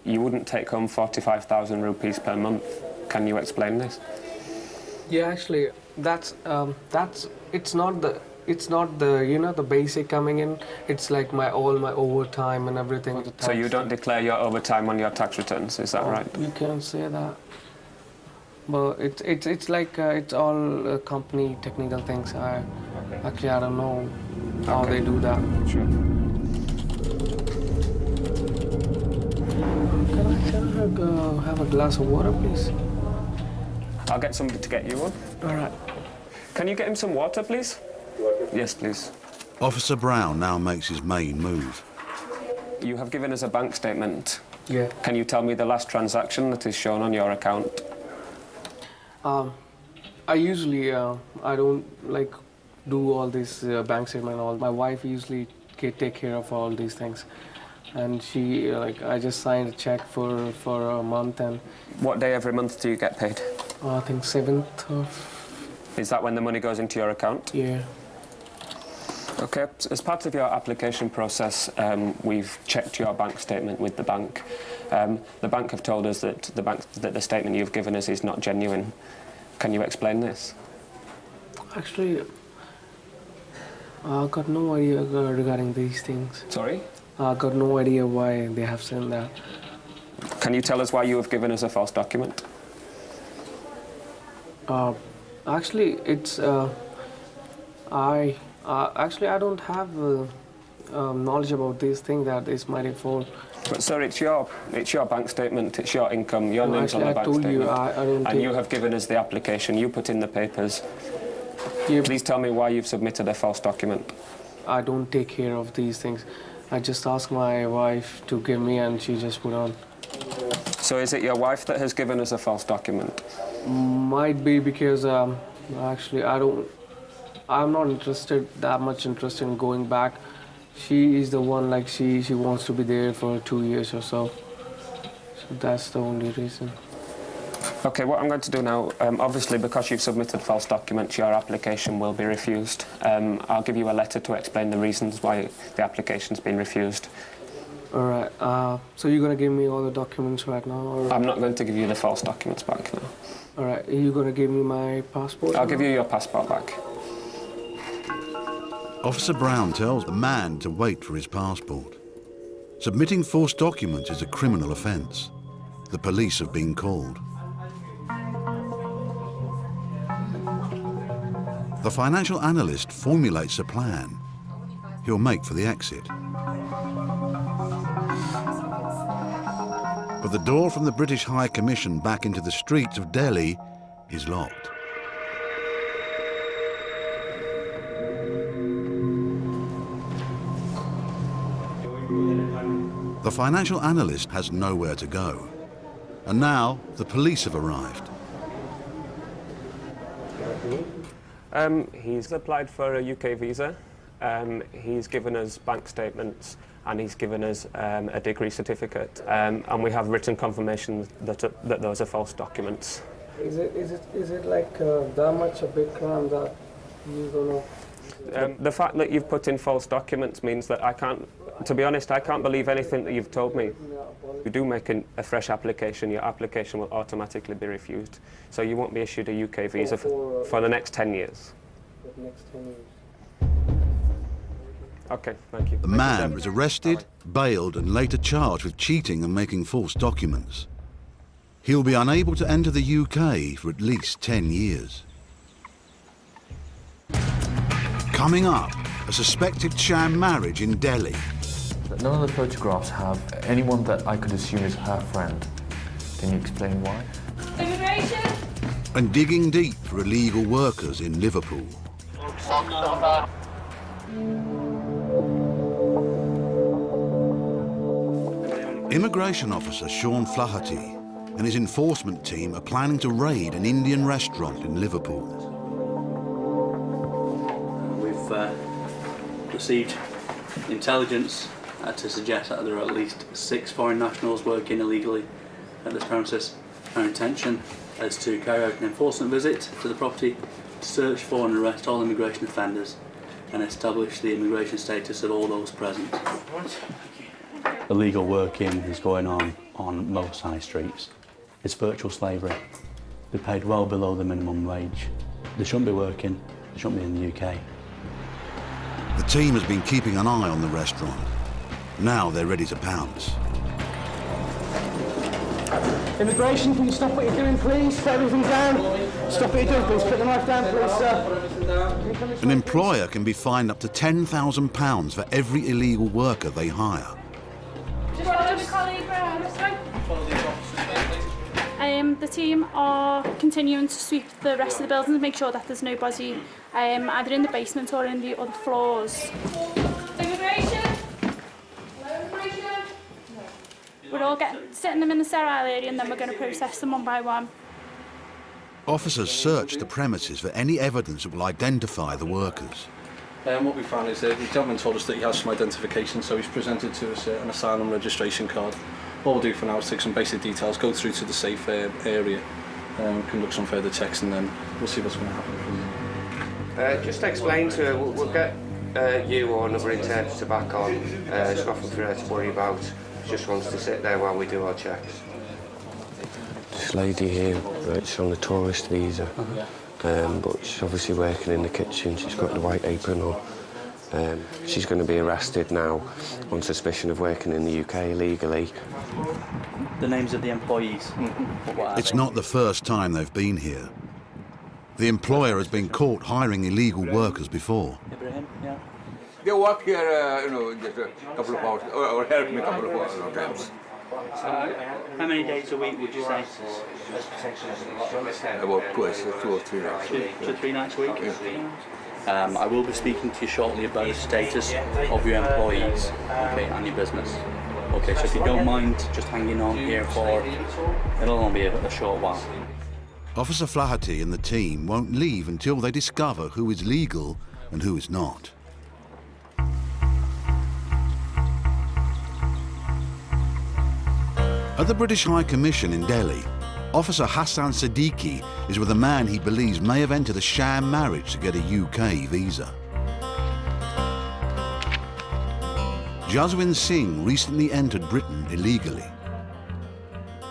Speaker 13: you wouldn't take home 45,000 rupees per month. Can you explain this?
Speaker 18: Yeah, actually, that's it's not the the basic coming in. It's like my overtime and everything.
Speaker 13: So you don't declare your overtime on your tax returns, is that right?
Speaker 18: You can say that. But it's like it's all company technical things. I don't know how they do that.
Speaker 13: Sure.
Speaker 18: Can I have a glass of water, please?
Speaker 13: I'll get somebody to get you one.
Speaker 18: All right.
Speaker 13: Can you get him some water, please? Yes, please.
Speaker 1: Officer Brown now makes his main move.
Speaker 13: You have given us a bank statement.
Speaker 18: Yeah.
Speaker 13: Can you tell me the last transaction that is shown on your account?
Speaker 18: I usually I don't like do all this bank statement. All my wife usually take care of all these things, and she I just signed a check for a month. And
Speaker 13: what day every month do you get paid?
Speaker 18: I think 7th of.
Speaker 13: Is that when the money goes into your account?
Speaker 18: Yeah.
Speaker 13: Okay. As part of your application process, we've checked your bank statement with the bank. The bank have told us that the statement you've given us is not genuine. Can you explain this?
Speaker 18: Actually, I got no idea regarding these things.
Speaker 13: Sorry?
Speaker 18: I got no idea why they have sent that.
Speaker 13: Can you tell us why you have given us a false document?
Speaker 18: Actually, it's I don't have knowledge about this thing that it's my fault.
Speaker 13: But sir, it's your bank statement, it's your income, your name's on the bank statement.
Speaker 18: I don't
Speaker 13: and you have given us the application, you put in the papers. Please tell me why you've submitted a false document.
Speaker 18: I don't take care of these things. I just asked my wife to give me and she just put on.
Speaker 13: So is it your wife that has given us a false document?
Speaker 18: Might be because actually I'm not that much interested in going back. She is the one, like she wants to be there for 2 years or so. So that's the only reason.
Speaker 13: Okay, what I'm going to do now, obviously because you've submitted false documents, your application will be refused. I'll give you a letter to explain the reasons why the application's been refused.
Speaker 18: All right, so you're going to give me all the documents right now? Or?
Speaker 13: I'm not going to give you the false documents back now.
Speaker 18: All right, are you going to give me my passport?
Speaker 13: I'll give you your passport back.
Speaker 1: Officer Brown tells the man to wait for his passport. Submitting false documents is a criminal offence. The police have been called. The financial analyst formulates a plan. He'll make for the exit. But the door from the British High Commission back into the streets of Delhi is locked. The financial analyst has nowhere to go. And now the police have arrived.
Speaker 13: He's applied for a UK visa. He's given us bank statements and he's given us a degree certificate. And we have written confirmation that those are false documents.
Speaker 18: Is it like that much a big crime that you're gonna...
Speaker 13: The fact that you've put in false documents means that I can't, to be honest, I can't believe anything that you've told me. If you do make a fresh application, your application will automatically be refused. So you won't be issued a UK visa for the next 10 years.
Speaker 18: For the next 10 years.
Speaker 13: Okay, thank you.
Speaker 1: The man was arrested, bailed and later charged with cheating and making false documents. He'll be unable to enter the UK for at least 10 years. Coming up, a suspected sham marriage in Delhi.
Speaker 2: None of the photographs have anyone that I could assume is her friend. Can you explain why?
Speaker 24: Immigration!
Speaker 1: And digging deep for illegal workers in Liverpool. Immigration officer Sean Flaherty and his enforcement team are planning to raid an Indian restaurant in Liverpool.
Speaker 3: We've received intelligence to suggest that there are at least 6 foreign nationals working illegally at this premises. Our intention is to carry out an enforcement visit to the property, search for and arrest all immigration offenders and establish the immigration status of all those present. Illegal working is going on most high streets. It's virtual slavery. They're paid well below the minimum wage. They shouldn't be working, they shouldn't be in the UK.
Speaker 1: The team has been keeping an eye on the restaurant. Now they're ready to pounce.
Speaker 10: Immigration, can you stop what you're doing, please? Put everything down. Stop what you're doing, please. Put the knife down, please, sir.
Speaker 1: An employer can be fined up to £10,000 for every illegal worker they hire.
Speaker 7: The team are continuing to sweep the rest of the building to make sure that there's nobody either in the basement or in the other floors.
Speaker 24: Immigration!
Speaker 7: We're all setting them in the sterile area and then we're going to process them one by one.
Speaker 1: Officers search the premises for any evidence that will identify the workers.
Speaker 23: What we found is that the gentleman told us that he has some identification, so he's presented to us an asylum registration card. What we'll do for now is take some basic details, go through to the safe area, conduct some further checks, and then we'll see what's going to happen from there.
Speaker 25: Just explain to her, we'll get you or another interpreter back on. There's nothing for her to worry about. She just wants to sit there while we do our checks. This lady here, she's on a tourist visa, but she's obviously working in the kitchen. She's got the white apron on. She's going to be arrested now on suspicion of working in the UK illegally.
Speaker 3: The names of the employees.
Speaker 1: It's not the first time they've been here. The employer has been caught hiring illegal workers before.
Speaker 3: Ibrahim, yeah.
Speaker 8: They work here, just a couple of hours, or help me a couple of hours times.
Speaker 3: How many days a week would you say?
Speaker 8: About twice, 2 or 3 nights.
Speaker 3: 2 to 3 nights a week?
Speaker 8: Yeah.
Speaker 3: I will be speaking to you shortly about the status of your employees, okay, and your business. Okay, so if you don't mind just hanging on here for, it'll only be a short while.
Speaker 1: Officer Flaherty and the team won't leave until they discover who is legal and who is not. At the British High Commission in Delhi, Officer Hassan Siddiqui is with a man he believes may have entered a sham marriage to get a UK visa. Jaswin Singh recently entered Britain illegally.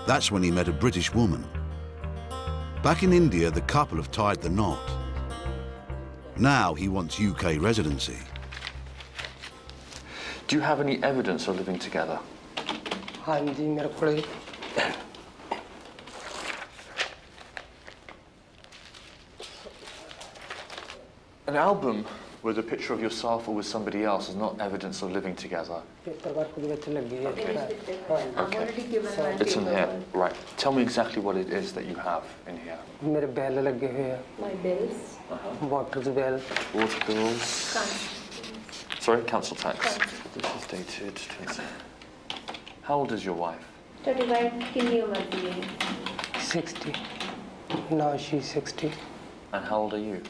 Speaker 1: That's when he met a British woman. Back in India, the couple have tied the knot. Now he wants UK residency.
Speaker 2: Do you have any evidence of living together? An album with a picture of yourself or with somebody else is not evidence of living together. Okay. It's in here, right. Tell me exactly what it is that you have in here.
Speaker 12: My bills. Water bill.
Speaker 2: Water bills. Sorry, council tax. This is dated 20. How old is your wife?
Speaker 12: 60. Now she's 60.
Speaker 2: And how old are you?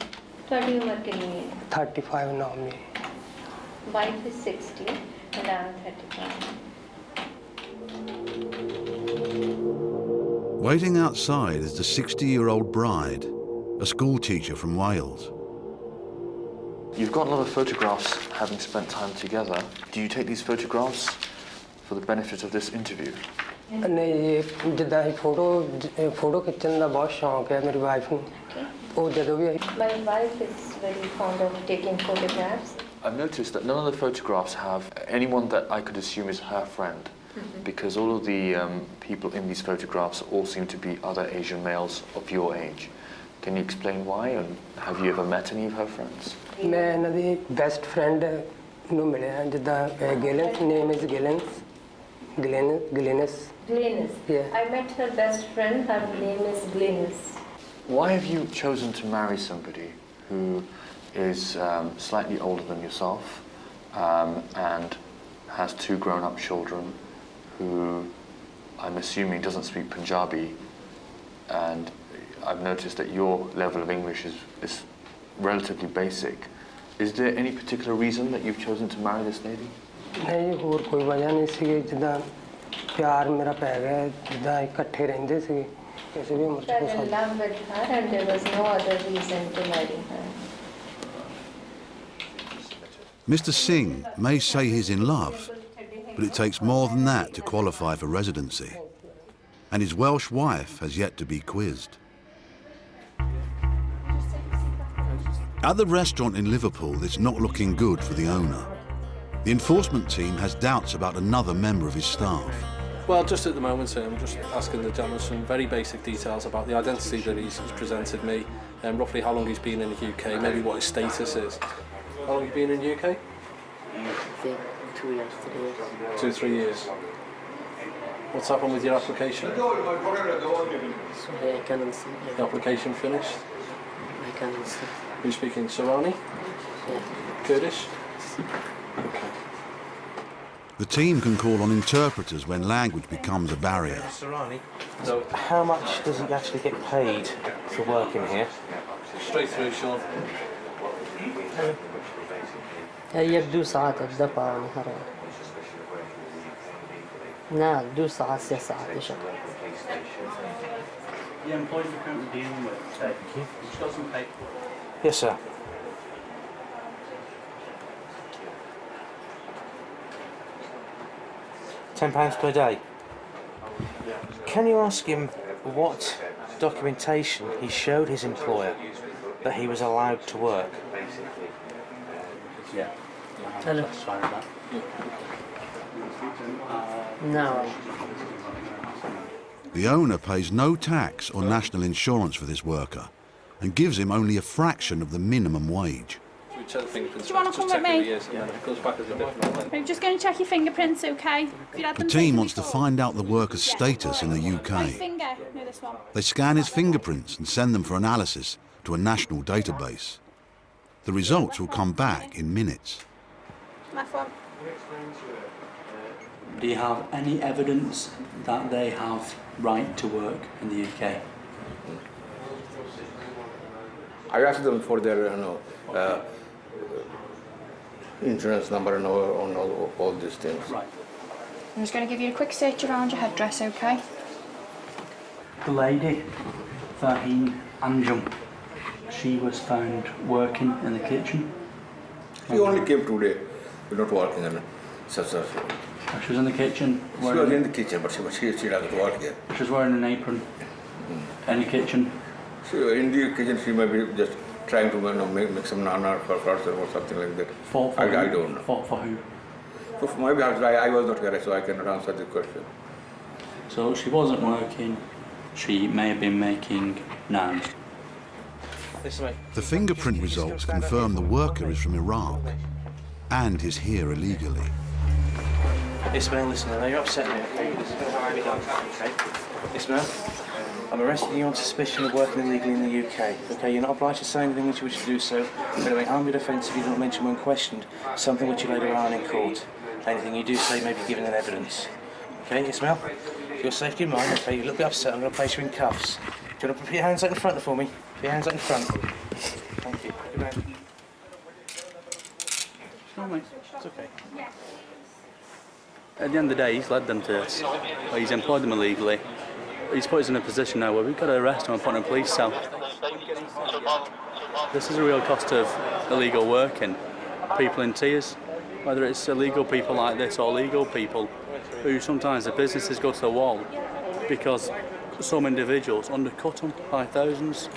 Speaker 12: 35 now me.
Speaker 22: Wife is 60 and I'm 35.
Speaker 1: Waiting outside is the 60-year-old bride, a school teacher from Wales.
Speaker 2: You've got a lot of photographs having spent time together. Do you take these photographs for the benefit of this interview?
Speaker 12: नहीं ये जिदा ही photo खिंचने का बहुत शौक है मेरी wife ਨੂੰ ਉਹ ਜਦੋਂ ਵੀ
Speaker 22: My wife is very fond of taking photographs.
Speaker 2: I've noticed that none of the photographs have anyone that I could assume is her friend, because all of the people in these photographs all seem to be other Asian males of your age. Can you explain why, and have you ever met any of her friends?
Speaker 12: ਮੈਂ ਇਹਨਾਂ ਦੀ best friend ਨੂੰ ਮਿਲਿਆ ਜਿੱਦਾਂ ਗਿਲਨ name is Glynis Glynis.
Speaker 22: Yeah. I met her best friend. Her name is Glynis.
Speaker 2: Why have you chosen to marry somebody who is slightly older than yourself and has 2 grown-up children, who I'm assuming doesn't speak Punjabi, and I've noticed that your level of English is relatively basic. Is there any particular reason that you've chosen to marry this lady?
Speaker 12: ਨਹੀਂ ਹੋਰ ਕੋਈ ਵਜ੍ਹਾ ਨਹੀਂ ਸੀ ਜਿੱਦਾਂ ਪਿਆਰ ਮੇਰਾ ਪੈ ਗਿਆ ਜਿੱਦਾਂ ਇਕੱਠੇ ਰਹਿੰਦੇ ਸੀ ਕਿਸੇ ਵੀ ਉਮਰ 'ਚ
Speaker 22: I fell in love with her and there was no other reason to marry her.
Speaker 1: Mr. Singh may say he's in love, but it takes more than that to qualify for residency. And his Welsh wife has yet to be quizzed. At the restaurant in Liverpool, it's not looking good for the owner. The enforcement team has doubts about another member of his staff.
Speaker 23: Well, just at the moment, I'm just asking the gentleman some very basic details about the identity that he's presented me, and roughly how long he's been in the UK, maybe what his status is. How long have you been in the UK?
Speaker 22: I think 2 years, 3 years.
Speaker 23: 2, 3 years. What's happened with your application?
Speaker 22: Sorry, I can't understand.
Speaker 23: The application finished?
Speaker 22: I can't understand.
Speaker 23: Are you speaking Sorani?
Speaker 22: Yeah.
Speaker 23: Kurdish? Okay.
Speaker 1: The team can call on interpreters when language becomes a barrier.
Speaker 10: So how much does he actually get paid for working here?
Speaker 23: Straight through, Sean.
Speaker 22: هي 2 ساعات الدفع والهرب. نعم 2 ساعات 6 ساعات شغل.
Speaker 3: The employees we're currently dealing with, just got some paperwork.
Speaker 10: Yes, sir. £10 per day. Can you ask him what documentation he showed his employer that he was allowed to work?
Speaker 3: Yeah.
Speaker 22: Hello.
Speaker 3: Sorry about that.
Speaker 22: No.
Speaker 1: The owner pays no tax or national insurance for this worker and gives him only a fraction of the minimum wage.
Speaker 23: We check the fingerprints.
Speaker 7: Do you want to come with me?
Speaker 23: Years, and then if it goes back as a different
Speaker 7: I'm just going to check your fingerprints, okay? If you had
Speaker 1: The
Speaker 7: them
Speaker 1: team
Speaker 7: taken
Speaker 1: wants to
Speaker 7: before.
Speaker 1: find out the worker's status in the
Speaker 7: My
Speaker 1: UK.
Speaker 7: finger. No, this one.
Speaker 1: They scan his fingerprints and send them for analysis to a national database. The results will come back in minutes.
Speaker 7: Left one.
Speaker 3: Do you have any evidence that they have right to work in the UK?
Speaker 8: I asked them for their insurance number and all these things.
Speaker 3: Right.
Speaker 11: I'm just going to give you a quick search around your headdress, okay?
Speaker 3: The lady, Faheen Anjum, she was found working in the kitchen.
Speaker 8: She only came today. We're not working in such.
Speaker 3: She was in the kitchen.
Speaker 8: She was in the kitchen, but she doesn't work here.
Speaker 3: She was wearing an apron in the kitchen.
Speaker 8: In the kitchen, she may be just trying to make some nana for person or something like that. I don't know.
Speaker 3: For who?
Speaker 8: For maybe I was not here, so I cannot answer the question.
Speaker 3: So she wasn't working. She may have been making naans.
Speaker 1: The fingerprint results confirm the worker is from Iraq and is here illegally.
Speaker 10: Ismail, listen, I know you're upsetting me, okay? This is going to have to be done, okay? Ismail, I'm arresting you on suspicion of working illegally in the UK, okay? You're not obliged to say anything which you wish to do so, but it may harm your defence if you don't mention when questioned something which you later on in court. Anything you do say may be given in evidence. Okay, Ismail? For your safety of mind, okay, you look a bit upset, I'm going to place you in cuffs. Do you want to put your hands out in front for me? Put your hands out in front. Thank you. Good night. It's okay.
Speaker 3: At the end of the day, he's led them to this. He's employed them illegally. He's put us in a position now where we've got to arrest him and put him in a police cell. This is a real cost of illegal working. People in tears, whether it's illegal people like this or legal people who sometimes the businesses go to the wall because some individuals undercut them by thousands.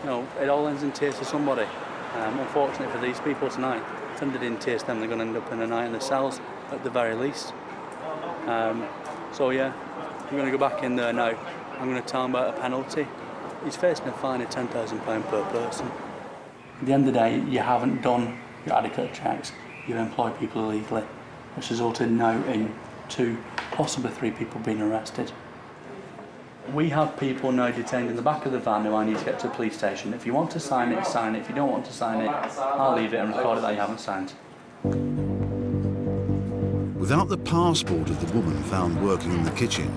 Speaker 3: You know, it all ends in tears for somebody. Unfortunately for these people tonight, if they didn't tears them, they're going to end up in a night in the cells at the very least. So yeah, I'm going to go back in there now. I'm going to tell him about a penalty. He's facing a fine of £10,000 per person. At the end of the day, you haven't done your adequate checks. You've employed people illegally, which resulted now in 2, possibly 3 people being arrested. We have people now detained in the back of the van who I need to get to the police station. If you want to sign it, sign it. If you don't want to sign it, I'll leave it and record it that you haven't signed.
Speaker 1: Without the passport of the woman found working in the kitchen,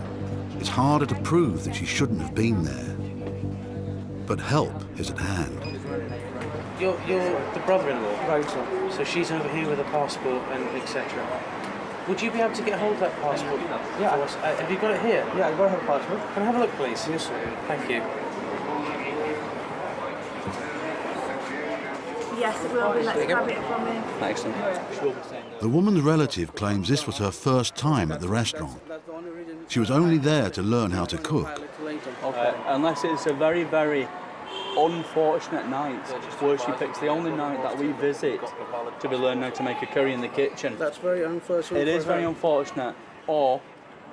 Speaker 1: it's harder to prove that she shouldn't have been there. But help is at hand.
Speaker 10: You're the brother-in-law? Right, sir. So she's over here with a passport and etc. Would you be able to get hold of that passport for us? Have you got it here?
Speaker 18: Yeah, I got her passport.
Speaker 10: Can I have a look, please?
Speaker 18: Yes, sir.
Speaker 10: Thank you.
Speaker 24: Yes, it will be. Let's grab it from him.
Speaker 3: Excellent.
Speaker 1: The woman's relative claims this was her first time at the restaurant. She was only there to learn how to cook.
Speaker 3: Okay. Unless it's a very, very unfortunate night where she picks the only night that we visit to be learning how to make a curry in the kitchen.
Speaker 18: That's very unfortunate.
Speaker 3: It is very unfortunate. Or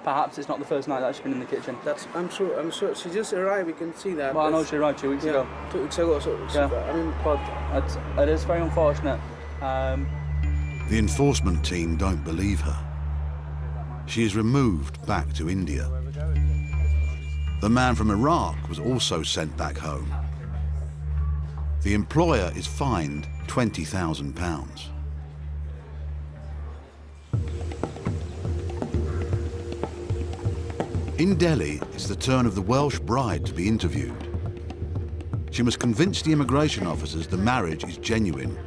Speaker 3: perhaps it's not the first night that she's been in the kitchen.
Speaker 18: I'm sure. She just arrived. We can see that.
Speaker 3: Well, I know she arrived 2 weeks ago.
Speaker 18: 2 weeks ago. So
Speaker 3: Yeah.
Speaker 18: I mean,
Speaker 3: But it is very unfortunate.
Speaker 1: The enforcement team don't believe her. She is removed back to India. The man from Iraq was also sent back home. The employer is fined £20,000. In Delhi, it's the turn of the Welsh bride to be interviewed. She must convince the immigration officers the marriage is genuine,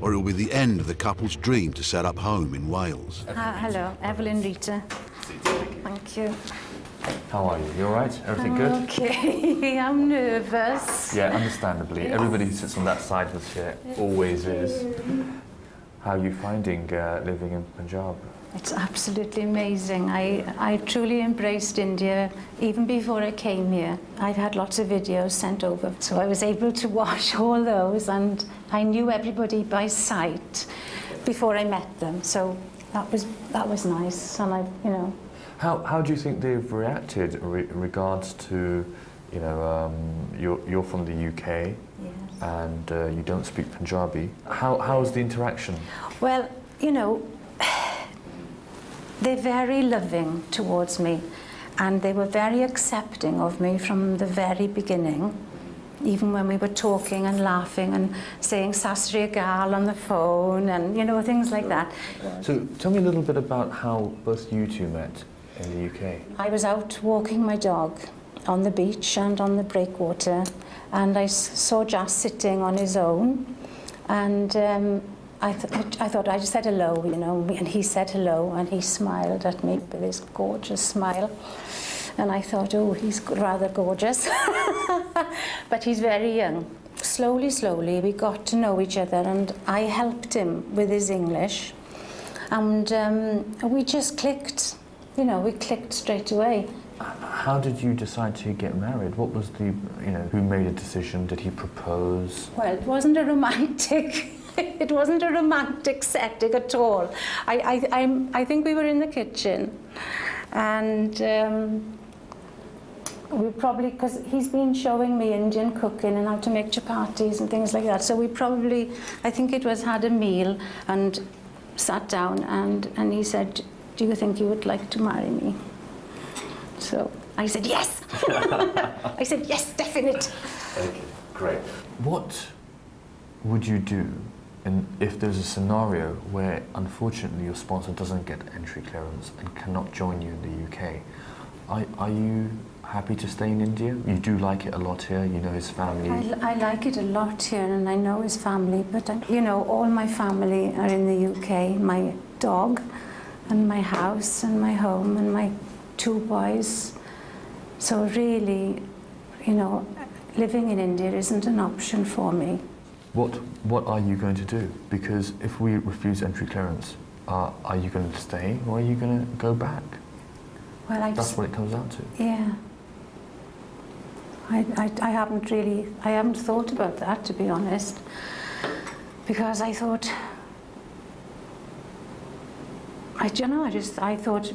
Speaker 1: or it will be the end of the couple's dream to set up home in Wales.
Speaker 14: Hello, Evelyn Rita. Thank you.
Speaker 15: How are you? You all right? Everything good?
Speaker 14: Okay, I'm nervous.
Speaker 15: Yeah, understandably. Everybody who sits on that side of the chair always is. How are you finding living in Punjab?
Speaker 14: It's absolutely amazing. I truly embraced India even before I came here. I've had lots of videos sent over, so I was able to watch all those, and I knew everybody by sight before I met them. So that was nice, and How
Speaker 15: do you think they've reacted in regards to You're from the UK, and you don't speak Punjabi. How is the interaction?
Speaker 14: Well, they're very loving towards me, and they were very accepting of me from the very beginning, even when we were talking and laughing and saying Sat Sri Akal on the phone and, things like that.
Speaker 15: So tell me a little bit about how both you two met in the UK.
Speaker 14: I was out walking my dog on the beach and on the breakwater, and I saw Jas sitting on his own, and I thought I just said hello, and he said hello, and he smiled at me with his gorgeous smile, and I thought, oh, he's rather gorgeous, but he's very young. Slowly, we got to know each other, and I helped him with his English, and we just clicked, we clicked straight away.
Speaker 15: How did you decide to get married? What was who made a decision? Did he propose?
Speaker 14: Well, it wasn't a romantic setting at all. I think we were in the kitchen, and we probably, because he's been showing me Indian cooking and how to make chapatis and things like that, so we probably, I think it was, had a meal and sat down, and he said, do you think you would like to marry me? So I said yes. I said yes, definite.
Speaker 15: Okay, great. What would you do if there's a scenario where unfortunately your sponsor doesn't get entry clearance and cannot join you in the UK? Are you happy to stay in India? You do like it a lot here, you know his family.
Speaker 14: I like it a lot here, and I know his family, but all my family are in the UK. My dog and my house and my home and my 2 boys. So really, living in India isn't an option for me.
Speaker 15: What are you going to do? Because if we refuse entry clearance, are you going to stay or are you going to go back?
Speaker 14: Well,
Speaker 15: that's what it comes down to.
Speaker 14: Yeah. I haven't thought about that, to be honest, because I thought, I thought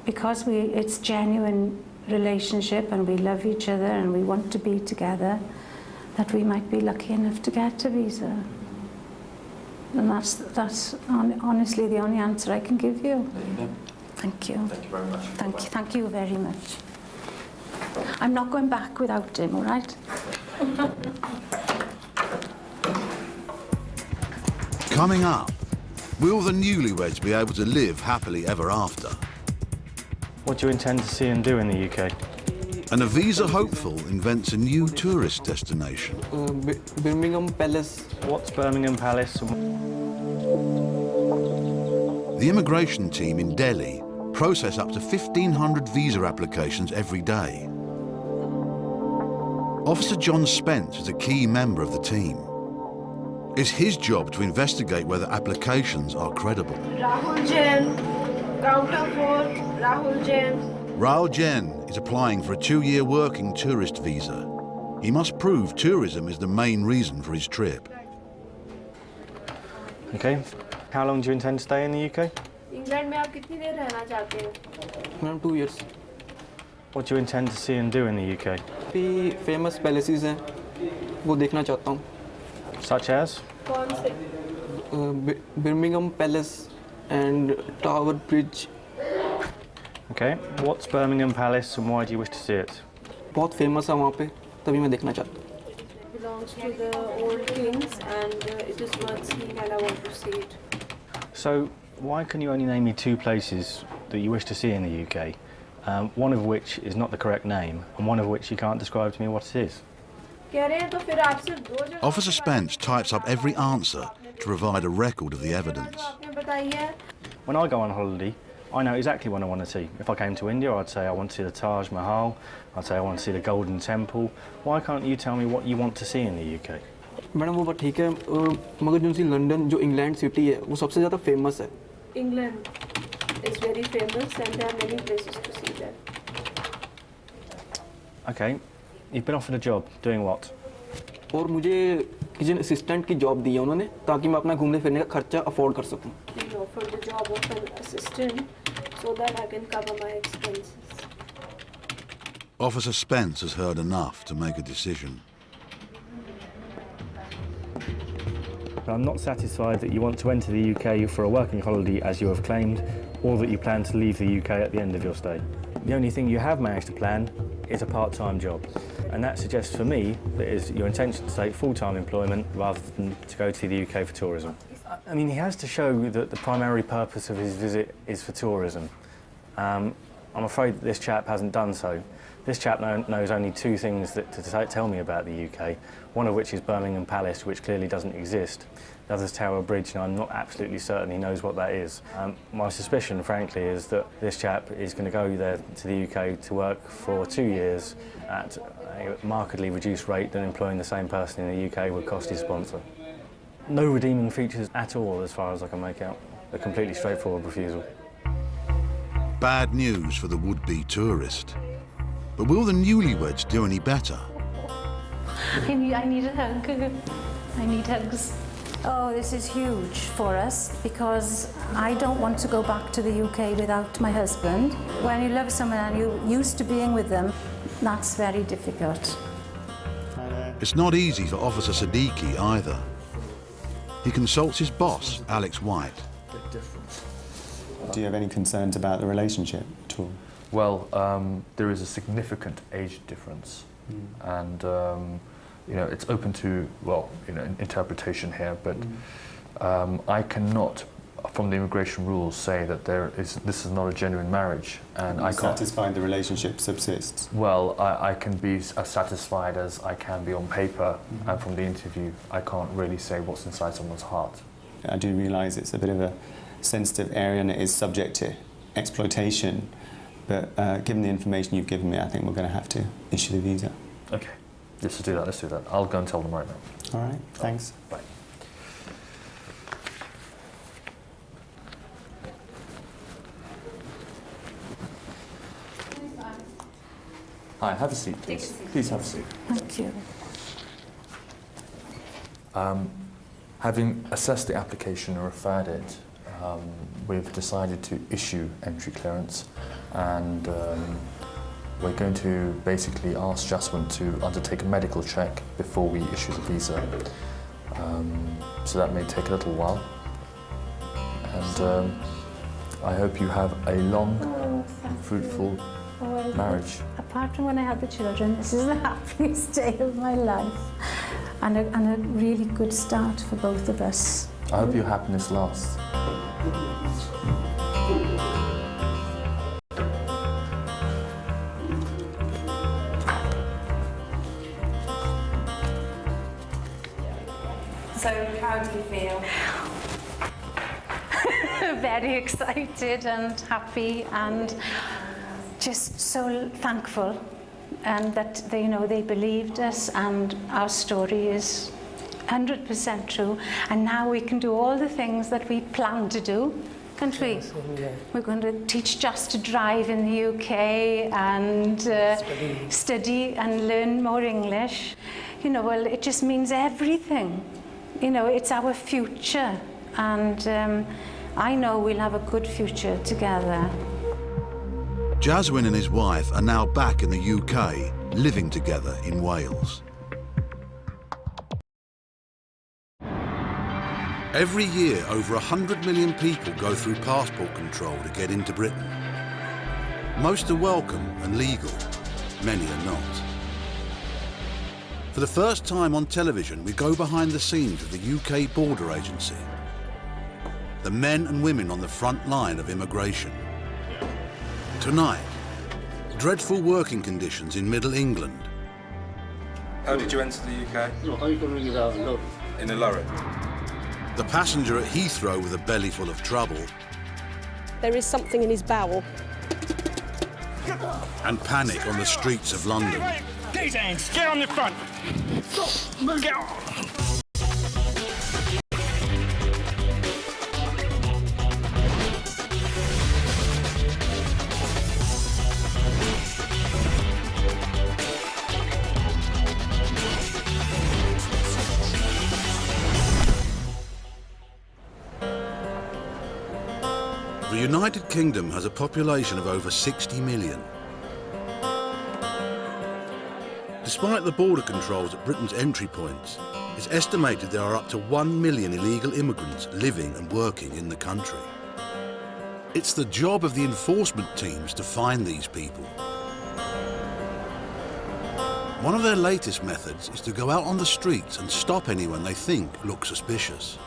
Speaker 14: because it's genuine relationship and we love each other and we want to be together, that we might be lucky enough to get a visa. And that's honestly the only answer I can give you. Thank you.
Speaker 15: Thank you very much.
Speaker 14: Thank you very much. I'm not going back without him, all right?
Speaker 1: Coming up, will the newlyweds be able to live happily ever after?
Speaker 9: What do you intend to see and do in the UK?
Speaker 1: And a visa hopeful invents a new tourist destination.
Speaker 18: Birmingham Palace.
Speaker 9: What's Birmingham Palace?
Speaker 1: The immigration team in Delhi process up to 1,500 visa applications every day. Officer John Spence is a key member of the team. It's his job to investigate whether applications are credible.
Speaker 22: Rahul Jain, counterfeit, Rahul Jain.
Speaker 1: Rahul Jain is applying for a 2-year working tourist visa. He must prove tourism is the main reason for his trip.
Speaker 9: Okay. How long do you intend to stay in the UK?
Speaker 22: England में आप कितनी देर रहना चाहते हैं?
Speaker 18: Ma'am, 2 years.
Speaker 9: What do you intend to see and do in the UK?
Speaker 18: भी famous palaces हैं, वो देखना चाहता हूँ.
Speaker 9: Such as?
Speaker 22: कौन से?
Speaker 18: Birmingham Palace and Tower Bridge.
Speaker 9: Okay. What's Birmingham Palace and why do you wish to see it?
Speaker 18: बहुत famous है वहाँ पे, तभी मैं देखना चाहता हूँ.
Speaker 22: It belongs to the old kings and it is worth seeing and I want to see it.
Speaker 9: So, why can you only name me 2 places that you wish to see in the UK? One of which is not the correct name, and one of which you can't describe to me what it is.
Speaker 1: Officer Spence types up every answer to provide a record of the evidence.
Speaker 9: When I go on holiday, I know exactly what I want to see. If I came to India, I'd say I want to see the Taj Mahal, I'd say I want to see the Golden Temple. Why can't you tell me what you want to see in the UK?
Speaker 18: Madam वो बात ठीक है, मगर जो सी London जो England city है वो सबसे ज़्यादा फेमस है.
Speaker 22: England is very famous and there are many places to see there.
Speaker 9: Okay, you've been offered a job. Doing what?
Speaker 18: और मुझे किचन असिस्टेंट की जॉब दी है उन्होंने ताकि मैं अपना घूमने फिरने का खर्चा अफोर्ड कर सकूं.
Speaker 22: They offered the job of an assistant so that I can cover my expenses.
Speaker 1: Officer Spence has heard enough to make a decision.
Speaker 9: I'm not satisfied that you want to enter the UK for a working holiday as you have claimed, or that you plan to leave the UK at the end of your stay. The only thing you have managed to plan is a part-time job, and that suggests for me that it is your intention to take full-time employment rather than to go to the UK for tourism. I mean, he has to show that the primary purpose of his visit is for tourism. I'm afraid that this chap hasn't done so. This chap knows only two things to tell me about the UK, one of which is Birmingham Palace, which clearly doesn't exist. The other is Tower Bridge, and I'm not absolutely certain he knows what that is. My suspicion, frankly, is that this chap is going to go there to the UK to work for 2 years at a markedly reduced rate than employing the same person in the UK would cost his sponsor. No redeeming features at all, as far as I can make out. A completely straightforward refusal.
Speaker 1: Bad news for the would-be tourist. But will the newlyweds do any better?
Speaker 14: I need a hug. I need hugs. Oh, this is huge for us because I don't want to go back to the UK without my husband. When you love someone and you're used to being with them, that's very difficult.
Speaker 1: It's not easy for Officer Siddiqui either. He consults his boss, Alex White.
Speaker 5: Do you have any concerns about the relationship at all?
Speaker 15: Well, there is a significant age difference, and you know, it's open to, well, you know, interpretation here, but I cannot, from the immigration rules, say that this is not a genuine marriage, and I can't.
Speaker 5: Satisfied the relationship subsists?
Speaker 15: Well, I can be as satisfied as I can be on paper, and from the interview, I can't really say what's inside someone's heart.
Speaker 5: I do realise it's a bit of a sensitive area and it is subject to exploitation, but given the information you've given me, I think we're going to have to issue the visa.
Speaker 15: Okay, let's do that. I'll go and tell them right now.
Speaker 5: All right, thanks.
Speaker 15: Bye. Hi, have a seat, please. Please have a seat.
Speaker 14: Thank you.
Speaker 15: Having assessed the application and referred it, we've decided to issue entry clearance, and we're going to basically ask Jaswin to undertake a medical check before we issue the visa. So that may take a little while, and I hope you have a long, fruitful marriage.
Speaker 14: Apart from when I had the children, this is the happiest day of my life, and a really good start for both of us.
Speaker 15: I hope your happiness lasts.
Speaker 14: So, how do you feel? Very excited and happy, and just so thankful, and that they believed us, and our story is 100% true, and now we can do all the things that we planned to do, can't we? We're going to teach Jas to drive in the UK and study and learn more English. Well, it just means everything. It's our future, and I know we'll have a good future together.
Speaker 1: Jaswin and his wife are now back in the UK, living together in Wales. Every year, over 100 million people go through passport control to get into Britain. Most are welcome and legal, many are not. For the first time on television, we go behind the scenes of the UK Border Agency. The men and women on the front line of immigration. Tonight, dreadful working conditions in Middle England.
Speaker 16: How did you enter the UK? In a lorry.
Speaker 1: The passenger at Heathrow with a belly full of trouble.
Speaker 19: There is something in his bowel.
Speaker 1: And panic on the streets of London.
Speaker 20: Get his hands, get on the front. Move. Get on.
Speaker 1: The United Kingdom has a population of over 60 million. Despite the border controls at Britain's entry points, it's estimated there are up to 1 million illegal immigrants living and working in the country. It's the job of the enforcement teams to find these people. One of their latest methods is to go out on the streets and stop anyone they think looks suspicious.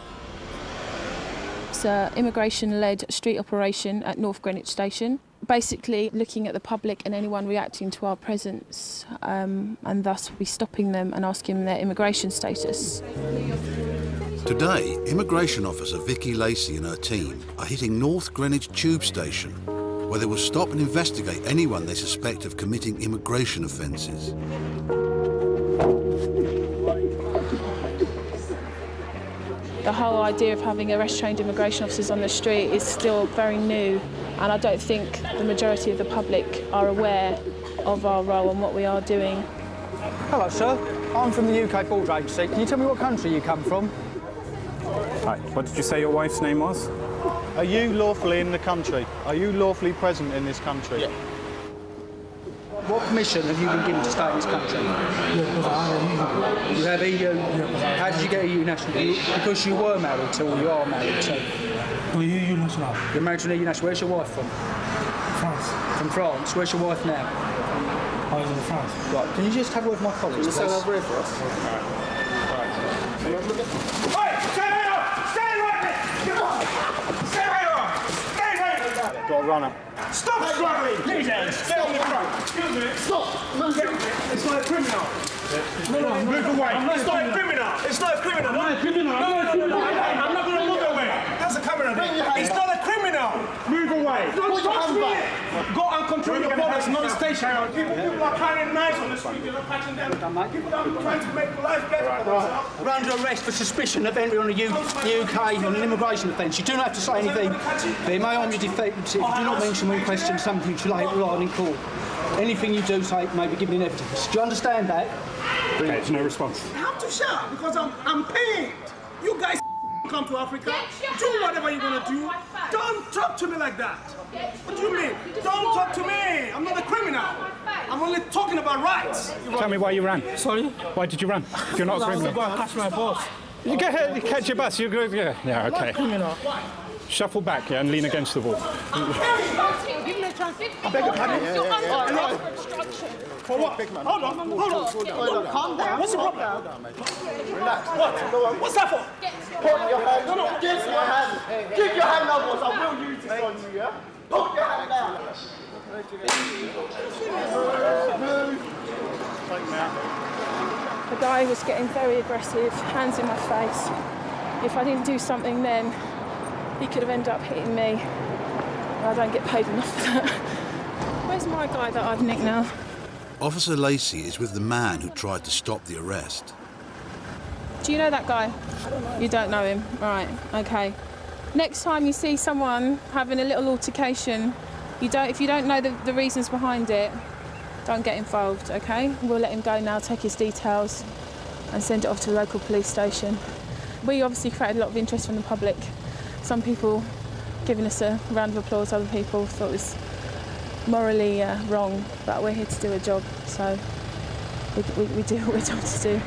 Speaker 4: It's an immigration-led street operation at North Greenwich Station, basically looking at the public and anyone reacting to our presence, and thus we'll be stopping them and asking them their immigration status.
Speaker 1: Today, immigration officer Vicky Lacey and her team are hitting North Greenwich Tube Station, where they will stop and investigate anyone they suspect of committing immigration offences.
Speaker 4: The whole idea of having arrest-trained immigration officers on the street is still very new, and I don't think the majority of the public are aware of our role and what we are doing.
Speaker 6: Hello, sir. I'm from the UK Border Agency. Can you tell me what country you come from?
Speaker 13: Right. What did you say your wife's name was? Are you lawfully in the country? Are you lawfully present in this country?
Speaker 6: Yeah. What permission have you been given to stay in this country? You have EU. How did you get EU national? Because you were married to, or you are married to? EU national. You're married to an EU national. Where's your wife from? France. From France. Where's your wife now? I was in France. Right. Can you just have a word with my colleagues, please? Over here for us.
Speaker 13: Got a runner.
Speaker 20: Stop struggling! Please, stay on the front. Excuse me. Stop! It's not a criminal. No, move away. It's not a criminal. It's not a criminal. I'm not a criminal. No. I'm not going to move away. That's a camera. It's not a criminal. Move away. Don't touch me. Go and control your body. It's not a station. People are carrying knives on the street. You're not catching them. People are trying to make life better for themselves.
Speaker 6: We're under arrest for suspicion of entry on the UK on an immigration offence. You do not have to say anything. They may harm your defence if you do not mention when questioned something to later on in court. Anything you do say may be given in evidence. Do you understand that?
Speaker 13: Okay, there's no response.
Speaker 20: I have to shout because I'm paid. You guys come to Africa, do whatever you're going to do. Don't talk to me like that. What do you mean? Don't talk to me. I'm not a criminal. I'm only talking about rights.
Speaker 13: Tell me why you ran.
Speaker 20: Sorry?
Speaker 13: Why did you run? If you're not a criminal.
Speaker 20: That's my boss.
Speaker 13: You get here, you catch your bus, you're good. Yeah, okay.
Speaker 20: Criminal.
Speaker 13: Shuffle back, yeah, and lean against the wall.
Speaker 20: I beg your pardon? For what? Hold on. Calm down. What's the problem? Relax. What? What's that for? Put your hand. No. Give your hand. Keep your hand up, boss. I will use this on you, yeah? Put your hand down.
Speaker 4: The guy was getting very aggressive, hands in my face. If I didn't do something then, he could have ended up hitting me. I don't get paid enough for that. Where's my guy that I've nicked now?
Speaker 1: Officer Lacey is with the man who tried to stop the arrest.
Speaker 4: Do you know that guy? You don't know him? Right, okay. Next time you see someone having a little altercation, if you don't know the reasons behind it, don't get involved, okay? We'll let him go now, take his details and send it off to the local police station. We obviously created a lot of interest from the public. Some people giving us a round of applause, other people thought it was morally wrong, but we're here to do a job, so we do what we're told to do.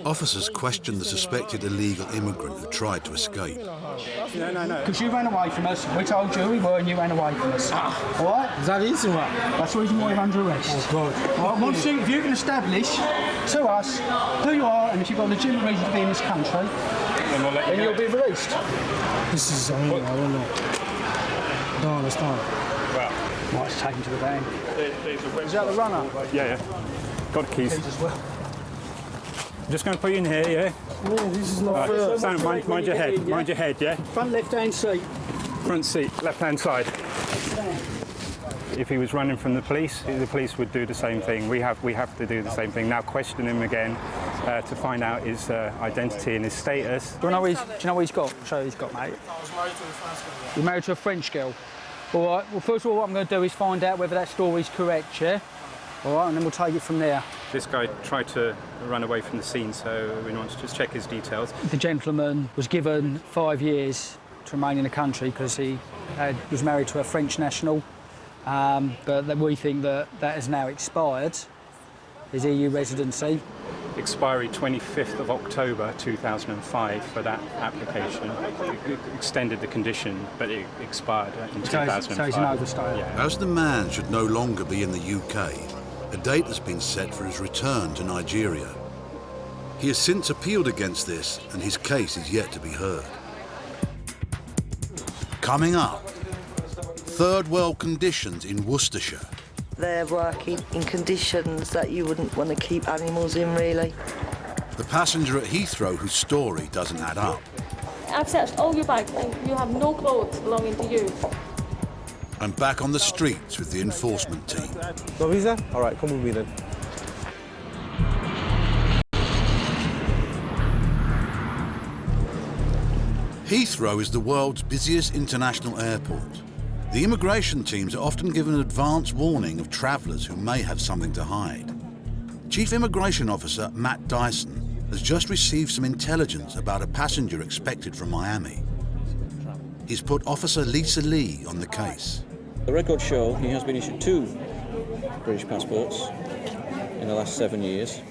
Speaker 1: Officers questioned the suspected illegal immigrant who tried to escape.
Speaker 6: No. Because you ran away from us. We told you we were and you ran away from us. All right? Is that easy, right? That's the reason why you're under arrest. Oh, God. All right, once you can establish to us who you are and if you've got a legitimate reason to be in this country, then you'll be released.
Speaker 17: This is, I don't know. Don't understand.
Speaker 13: Well,
Speaker 6: might take him to the van. Is that the runner?
Speaker 13: Yeah. Got the keys.
Speaker 6: As well.
Speaker 13: I'm just going to put you in here, yeah?
Speaker 17: No, this is not fair.
Speaker 13: Stand, mind your head. Mind your head, yeah?
Speaker 6: Front left-hand seat.
Speaker 13: Front seat, left-hand side. If he was running from the police would do the same thing. We have to do the same thing. Now question him again to find out his identity and his status.
Speaker 6: Do you know what he's got? Show what he's got, mate. You're married to a French girl. All right, well, first of all, what I'm going to do is find out whether that story's correct, yeah? All right, and then we'll take it from there.
Speaker 13: This guy tried to run away from the scene, so we want to just check his details.
Speaker 6: The gentleman was given 5 years to remain in the country because he was married to a French national, but we think that has now expired. His EU residency?
Speaker 13: Expiry 25th of October 2005 for that application. It extended the condition, but it expired in 2005.
Speaker 6: So he's an overstayer.
Speaker 13: Yeah.
Speaker 1: As the man should no longer be in the UK, a date has been set for his return to Nigeria. He has since appealed against this, and his case is yet to be heard. Coming up, third world conditions in Worcestershire.
Speaker 2: They're working in conditions that you wouldn't want to keep animals in, really.
Speaker 1: The passenger at Heathrow whose story doesn't add up.
Speaker 12: I've searched all your bags and you have no clothes belonging to you.
Speaker 1: And back on the streets with the enforcement team.
Speaker 21: No visa? All right, come with me then.
Speaker 1: Heathrow is the world's busiest international airport. The immigration teams are often given advance warning of travellers who may have something to hide. Chief Immigration Officer Matt Dyson has just received some intelligence about a passenger expected from Miami. He's put Officer Lisa Lee on the case.
Speaker 23: The records show he has been issued 2 British passports in the last 7 years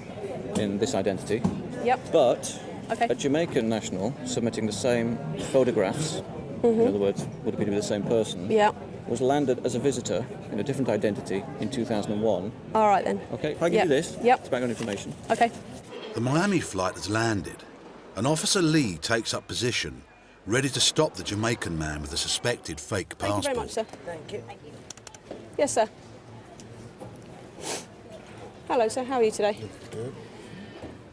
Speaker 23: in this identity.
Speaker 19: Yep.
Speaker 23: But
Speaker 19: Okay.
Speaker 23: a Jamaican national submitting the same photographs, in other words, would have been the same person,
Speaker 19: Yeah.
Speaker 23: was landed as a visitor in a different identity in 2001.
Speaker 19: All right then.
Speaker 23: Okay, if I give
Speaker 19: Yep.
Speaker 23: you this,
Speaker 19: Yep.
Speaker 23: it's background information.
Speaker 19: Okay.
Speaker 1: The Miami flight has landed, and Officer Lee takes up position, ready to stop the Jamaican man with a suspected fake
Speaker 19: Thank you
Speaker 1: passport.
Speaker 19: very much, sir. Thank you. Yes, sir. Hello, sir. How are you today?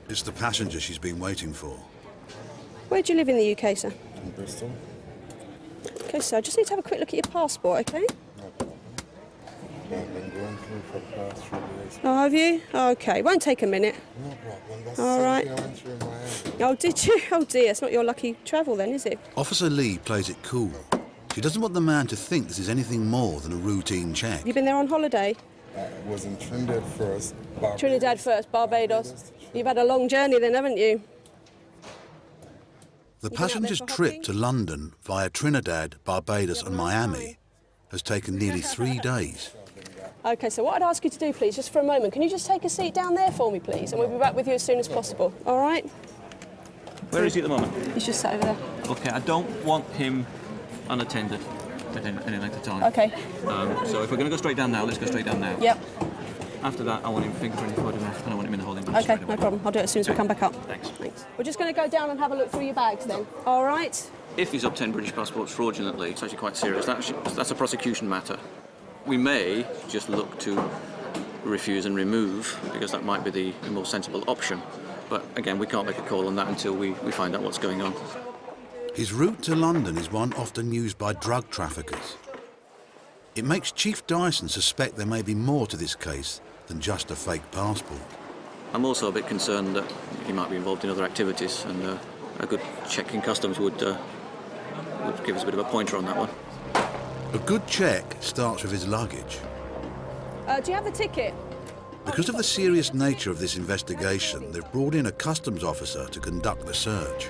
Speaker 1: It's the passenger she's been waiting for.
Speaker 19: Where do you live in the UK, sir?
Speaker 25: In Bristol.
Speaker 19: Okay, sir. I just need to have a quick look at your passport, okay?
Speaker 25: I've been going through for the past 3 days.
Speaker 19: Oh, have you? Okay. Won't take a minute.
Speaker 25: No problem. That's
Speaker 19: All
Speaker 25: the
Speaker 19: right.
Speaker 25: same thing I went through in Miami.
Speaker 19: Oh, did you? Oh, dear. It's not your lucky travel then, is it?
Speaker 1: Officer Lee plays it cool. She doesn't want the man to think this is anything more than a routine check.
Speaker 19: Have you been there on holiday?
Speaker 25: I was in Trinidad first. Barbados.
Speaker 19: Trinidad first, Barbados. You've had a long journey then, haven't you?
Speaker 1: The
Speaker 19: You been out there
Speaker 1: passenger's
Speaker 19: for
Speaker 1: trip
Speaker 19: hopping?
Speaker 1: to London via Trinidad, Barbados and Miami has taken nearly 3 days.
Speaker 19: Okay, so what I'd ask you to do, please, just for a moment, can you just take a seat down there for me, please? And we'll be back with you as soon as possible. All right?
Speaker 23: Where is he at the moment?
Speaker 19: He's just sat over there.
Speaker 23: Okay, I don't want him unattended at any length of time.
Speaker 19: Okay.
Speaker 23: So if we're going to go straight down now, let's go straight down now.
Speaker 19: Yep.
Speaker 23: After that, I want him fingerprinting photograph and I want him in the holding room.
Speaker 19: Okay, no problem. I'll do it as soon as we come back up.
Speaker 23: Thanks.
Speaker 19: We're just going to go down and have a look through your bags then. All right?
Speaker 23: If he's obtained British passports fraudulently, it's actually quite serious. That's a prosecution matter. We may just look to refuse and remove, because that might be the more sensible option. But again, we can't make a call on that until we find out what's going on.
Speaker 1: His route to London is one often used by drug traffickers. It makes Chief Dyson suspect there may be more to this case than just a fake passport.
Speaker 23: I'm also a bit concerned that he might be involved in other activities, and a good check in customs would give us a bit of a pointer on that one.
Speaker 1: A good check starts with his luggage.
Speaker 19: Do you have the ticket?
Speaker 1: Because of the serious nature of this investigation, they've brought in a customs officer to conduct the search.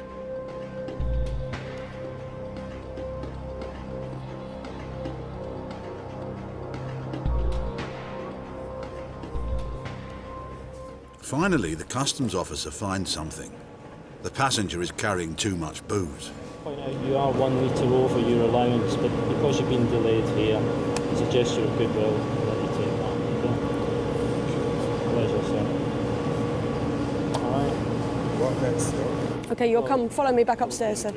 Speaker 1: Finally, the customs officer finds something. The passenger is carrying too much booze.
Speaker 26: Point out you are 1 litre over your allowance, but because you've been delayed here, it's a gesture of goodwill that you take that. Okay? Pleasure, sir. All right.
Speaker 25: What next, sir?
Speaker 19: Okay, you'll come follow me back upstairs, sir.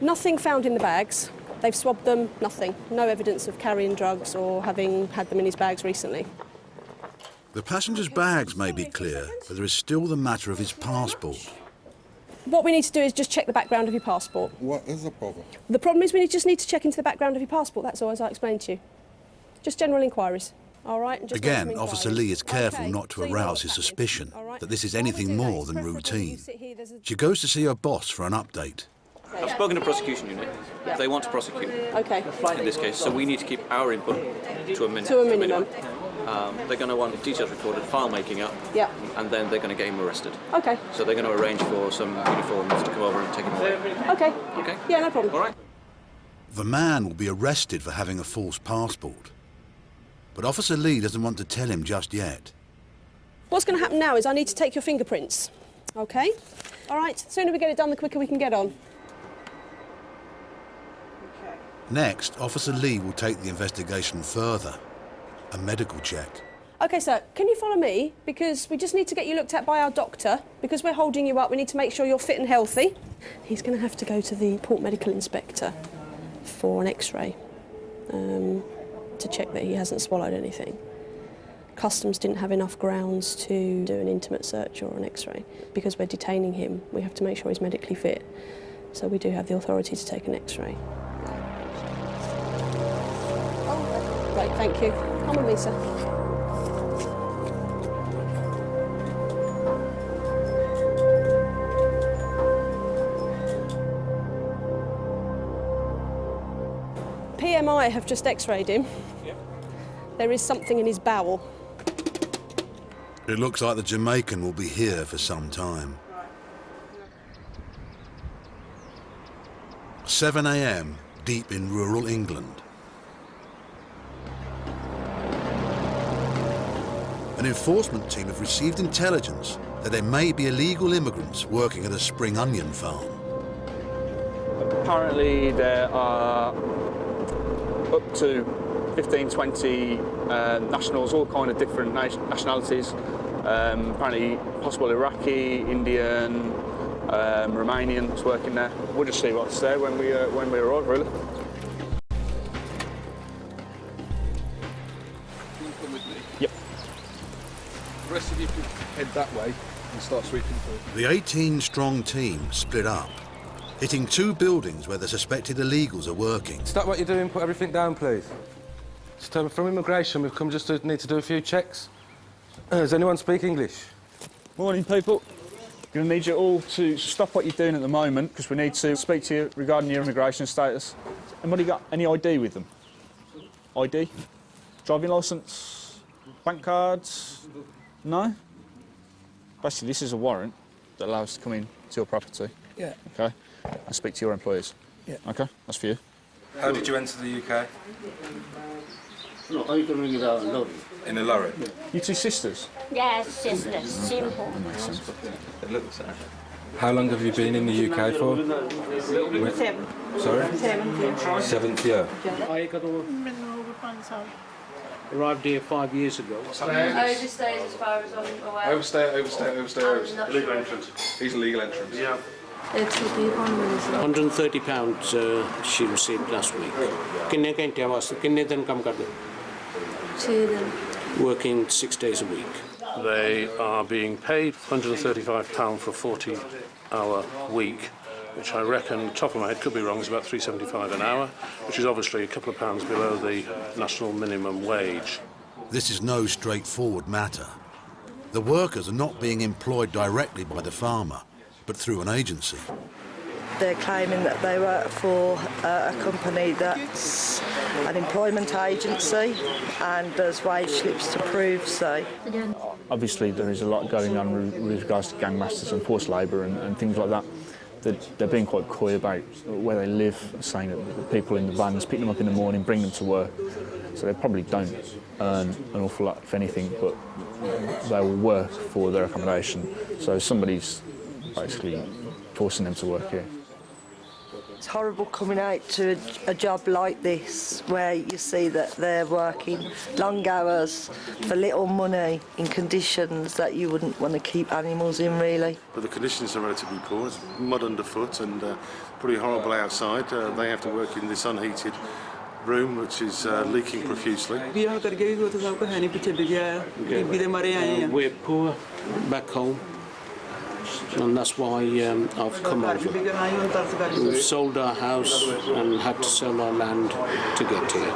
Speaker 19: Nothing found in the bags. They've swabbed them, nothing. No evidence of carrying drugs or having had them in his bags recently.
Speaker 1: The passenger's bags may be clear, but there is still the matter of his passport.
Speaker 19: What we need to do is just check the background of your passport.
Speaker 25: What is the problem?
Speaker 19: The problem is we just need to check into the background of your passport, that's all, as I explained to you. Just general inquiries, all right? And just make some
Speaker 1: Again, Officer
Speaker 19: inquiries.
Speaker 1: Lee is careful
Speaker 19: Okay,
Speaker 1: not to
Speaker 19: so you know
Speaker 1: arouse
Speaker 19: what's
Speaker 1: his
Speaker 19: happening,
Speaker 1: suspicion
Speaker 19: all right?
Speaker 1: that this is
Speaker 19: What we'll
Speaker 1: anything
Speaker 19: do then
Speaker 1: more
Speaker 19: is
Speaker 1: than
Speaker 19: preferably you
Speaker 1: routine.
Speaker 19: sit here, there's a-
Speaker 1: She goes to see her boss for an update.
Speaker 23: I've spoken to prosecution unit. They want to prosecute.
Speaker 19: Okay.
Speaker 23: In this case, so we need to keep our input to a minute.
Speaker 19: To a minimum.
Speaker 23: They're going to want details recorded, file making up,
Speaker 19: Yeah.
Speaker 23: and then they're going to get him arrested.
Speaker 19: Okay.
Speaker 23: So they're going to arrange for some uniforms to come over and take him away.
Speaker 19: Okay.
Speaker 23: Okay.
Speaker 19: Yeah, no problem.
Speaker 23: All right.
Speaker 1: The man will be arrested for having a false passport. But Officer Lee doesn't want to tell him just yet.
Speaker 19: What's going to happen now is I need to take your fingerprints, OK? All right, the sooner we get it done, the quicker we can get on.
Speaker 1: Next, Officer Lee will take the investigation further. A medical check.
Speaker 19: OK, sir, can you follow me? Because we just need to get you looked at by our doctor. Because we're holding you up, we need to make sure you're fit and healthy. He's going to have to go to the Port Medical Inspector for an X-ray to check that he hasn't swallowed anything. Customs didn't have enough grounds to do an intimate search or an X-ray. Because we're detaining him, we have to make sure he's medically fit. So we do have the authority to take an X-ray. Oh, right, thank you. Come with me, sir. PMI have just X-rayed him. Yep. There is something in his bowel.
Speaker 1: It looks like the Jamaican will be here for some time. 7 a.m, deep in rural England. An enforcement team have received intelligence that there may be illegal immigrants working at a spring onion farm.
Speaker 3: Apparently there are up to 15, 20 nationals, all kind of different nationalities. Apparently possible Iraqi, Indian, Romanians working there. We'll just see what's there when we arrive, really.
Speaker 16: Come with me.
Speaker 3: Yep.
Speaker 16: The rest of you can head that way and start sweeping through.
Speaker 1: The 18-strong team split up, hitting 2 buildings where the suspected illegals are working.
Speaker 21: Stop what you're doing, put everything down, please. From immigration, we've come just to need to do a few checks. Does anyone speak English?
Speaker 7: Morning, people. Going to need you all to stop what you're doing at the moment because we need to speak to you regarding your immigration status. Anybody got any ID with them? ID? Driving licence? Bank cards? No? Basically, this is a warrant that allows us to come in to your property.
Speaker 21: Yeah.
Speaker 7: OK? And speak to your employers.
Speaker 21: Yeah.
Speaker 7: OK? That's for you.
Speaker 16: How did you enter the UK?
Speaker 17: No, I can bring it out in a lorry.
Speaker 16: In a lorry?
Speaker 7: You 2 sisters?
Speaker 12: Yes, sisters, simple.
Speaker 21: How long have you been in the UK for?
Speaker 12: 7.
Speaker 21: Sorry?
Speaker 12: 7 years.
Speaker 21: 7th year.
Speaker 17: I got arrived here 5 years ago.
Speaker 22: Overstayed as far as I'm aware.
Speaker 16: Overstay. Illegal entrance. He's a legal entrance.
Speaker 17: Yeah.
Speaker 22: It's
Speaker 17: £130 she received last week. कितने घंटे वास्ते कितने दिन काम कर दे?
Speaker 22: 6 दिन.
Speaker 17: Working 6 days a week.
Speaker 8: They are being paid £135 for a 40-hour week, which I reckon, top of my head, could be wrong, is about £3.75 an hour, which is obviously a couple of pounds below the national minimum wage.
Speaker 1: This is no straightforward matter. The workers are not being employed directly by the farmer, but through an agency.
Speaker 2: They're claiming that they work for a company that's an employment agency and does wage slips to prove so.
Speaker 9: Obviously, there is a lot going on with regards to gangmasters and forced labour and things like that. They're being quite coy about where they live, saying that the people in the vans pick them up in the morning, bring them to work. So they probably don't earn an awful lot, if anything, but they will work for their accommodation. So somebody's basically forcing them to work here.
Speaker 2: It's horrible coming out to a job like this where you see that they're working long hours for little money in conditions that you wouldn't want to keep animals in, really.
Speaker 10: But the conditions are relatively poor. It's mud underfoot and pretty horrible outside. They have to work in this unheated room which is leaking profusely.
Speaker 17: We're poor back home. And that's why I've come over. We've sold our house and had to sell our land to get here.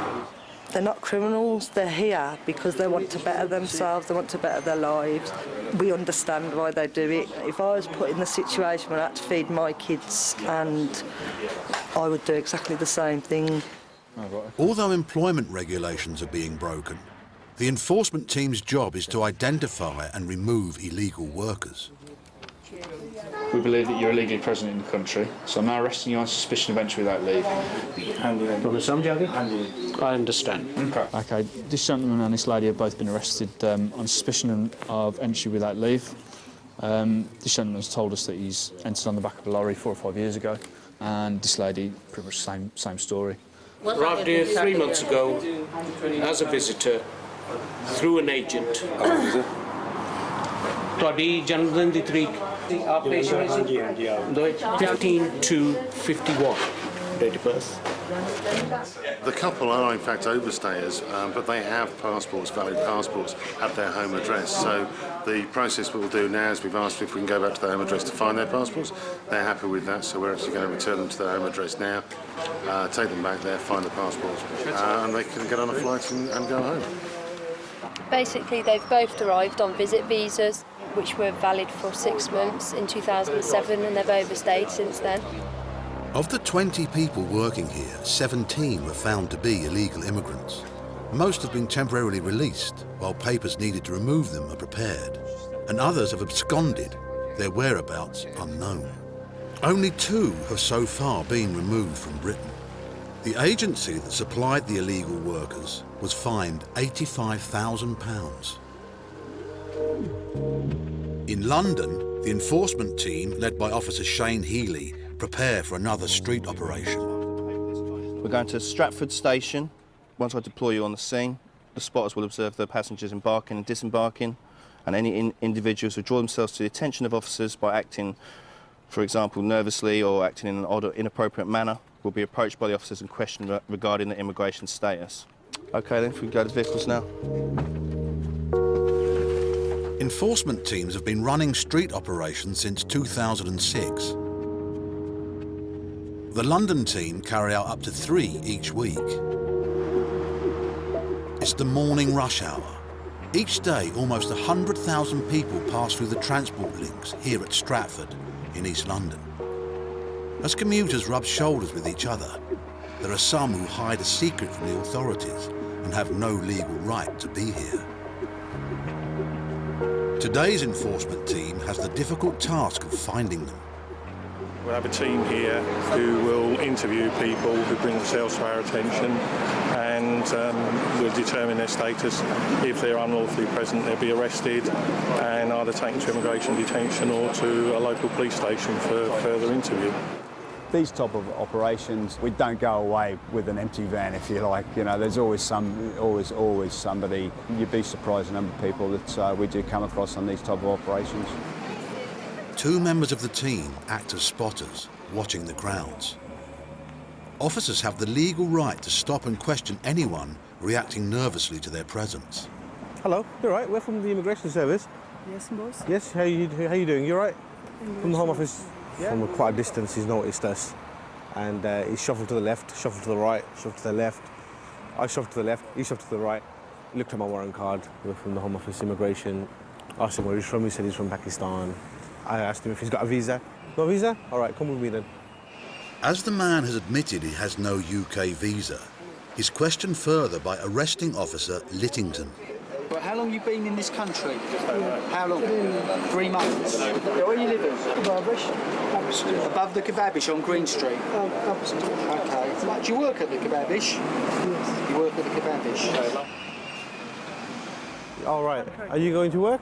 Speaker 2: They're not criminals, they're here because they want to better themselves, they want to better their lives. We understand why they do it. If I was put in the situation where I had to feed my kids, and I would do exactly the same thing.
Speaker 1: Although employment regulations are being broken, the enforcement team's job is to identify and remove illegal workers.
Speaker 7: We believe that you're illegally present in the country, so I'm now arresting you on suspicion of entry without leave.
Speaker 17: I understand.
Speaker 7: Okay, this gentleman and this lady have both been arrested on suspicion of entry without leave. This gentleman's told us that he's entered on the back of a lorry 4 or 5 years ago, and this lady, pretty much same story.
Speaker 17: Arrived here 3 months ago as a visitor through an agent. ਤੁਹਾਡੀ ਜਨਮ ਦਿਨ ਦੀ ਤਰੀਕ 15/2/51 date of birth.
Speaker 10: The couple are in fact overstayers, but they have passports, valid passports, at their home address. So the process we'll do now is we've asked if we can go back to their home address to find their passports. They're happy with that, so we're actually going to return them to their home address now, take them back there, find the passports, and they can get on a flight and go home.
Speaker 5: Basically, they've both arrived on visit visas, which were valid for 6 months in 2007, and they've overstayed since then.
Speaker 1: Of the 20 people working here, 17 were found to be illegal immigrants. Most have been temporarily released, while papers needed to remove them are prepared, and others have absconded, their whereabouts unknown. Only 2 have so far been removed from Britain. The agency that supplied the illegal workers was fined £85,000. In London, the enforcement team, led by Officer Shane Healy, prepare for another street operation.
Speaker 11: We're going to Stratford Station. Once I deploy you on the scene, the spotters will observe the passengers embarking and disembarking, and any individuals who draw themselves to the attention of officers by acting, for example, nervously or acting in an odd or inappropriate manner, will be approached by the officers and questioned regarding their immigration status. OK then, if we go to vehicles now.
Speaker 1: Enforcement teams have been running street operations since 2006. The London team carry out up to 3 each week. It's the morning rush hour. Each day, almost 100,000 people pass through the transport links here at Stratford in East London. As commuters rub shoulders with each other, there are some who hide a secret from the authorities and have no legal right to be here. Today's enforcement team has the difficult task of finding them.
Speaker 14: We'll have a team here who will interview people who bring themselves to our attention, and we'll determine their status. If they're unlawfully present, they'll be arrested and either taken to immigration detention or to a local police station for further interview.
Speaker 15: These type of operations, we don't go away with an empty van, if you like. You know, there's always somebody. You'd be surprised the number of people that we do come across on these type of operations.
Speaker 1: 2 members of the team act as spotters, watching the crowds. Officers have the legal right to stop and question anyone reacting nervously to their presence.
Speaker 18: Hello, you're right. We're from the Immigration Service.
Speaker 24: Yes, boss.
Speaker 18: Yes, how you doing? You all right? From the Home Office. From quite a distance, he's noticed us, and he shuffled to the left, shuffled to the right, shuffled to the left. I shuffled to the left, he shuffled to the right. He looked at my warrant card. We're from the Home Office Immigration. Asked him where he's from. He said he's from Pakistan. I asked him if he's got a visa. No visa? All right, come with me then.
Speaker 1: As the man has admitted he has no UK visa, he's questioned further by arresting officer Littington.
Speaker 6: Well, how long have you been in this country? How long? 3 months. Where are you living?
Speaker 24: Kebabish.
Speaker 6: Above the Kebabish on Green Street? Okay. Do you work at the Kebabish?
Speaker 24: Yes.
Speaker 6: You work at the Kebabish?
Speaker 18: All right. Are you going to work?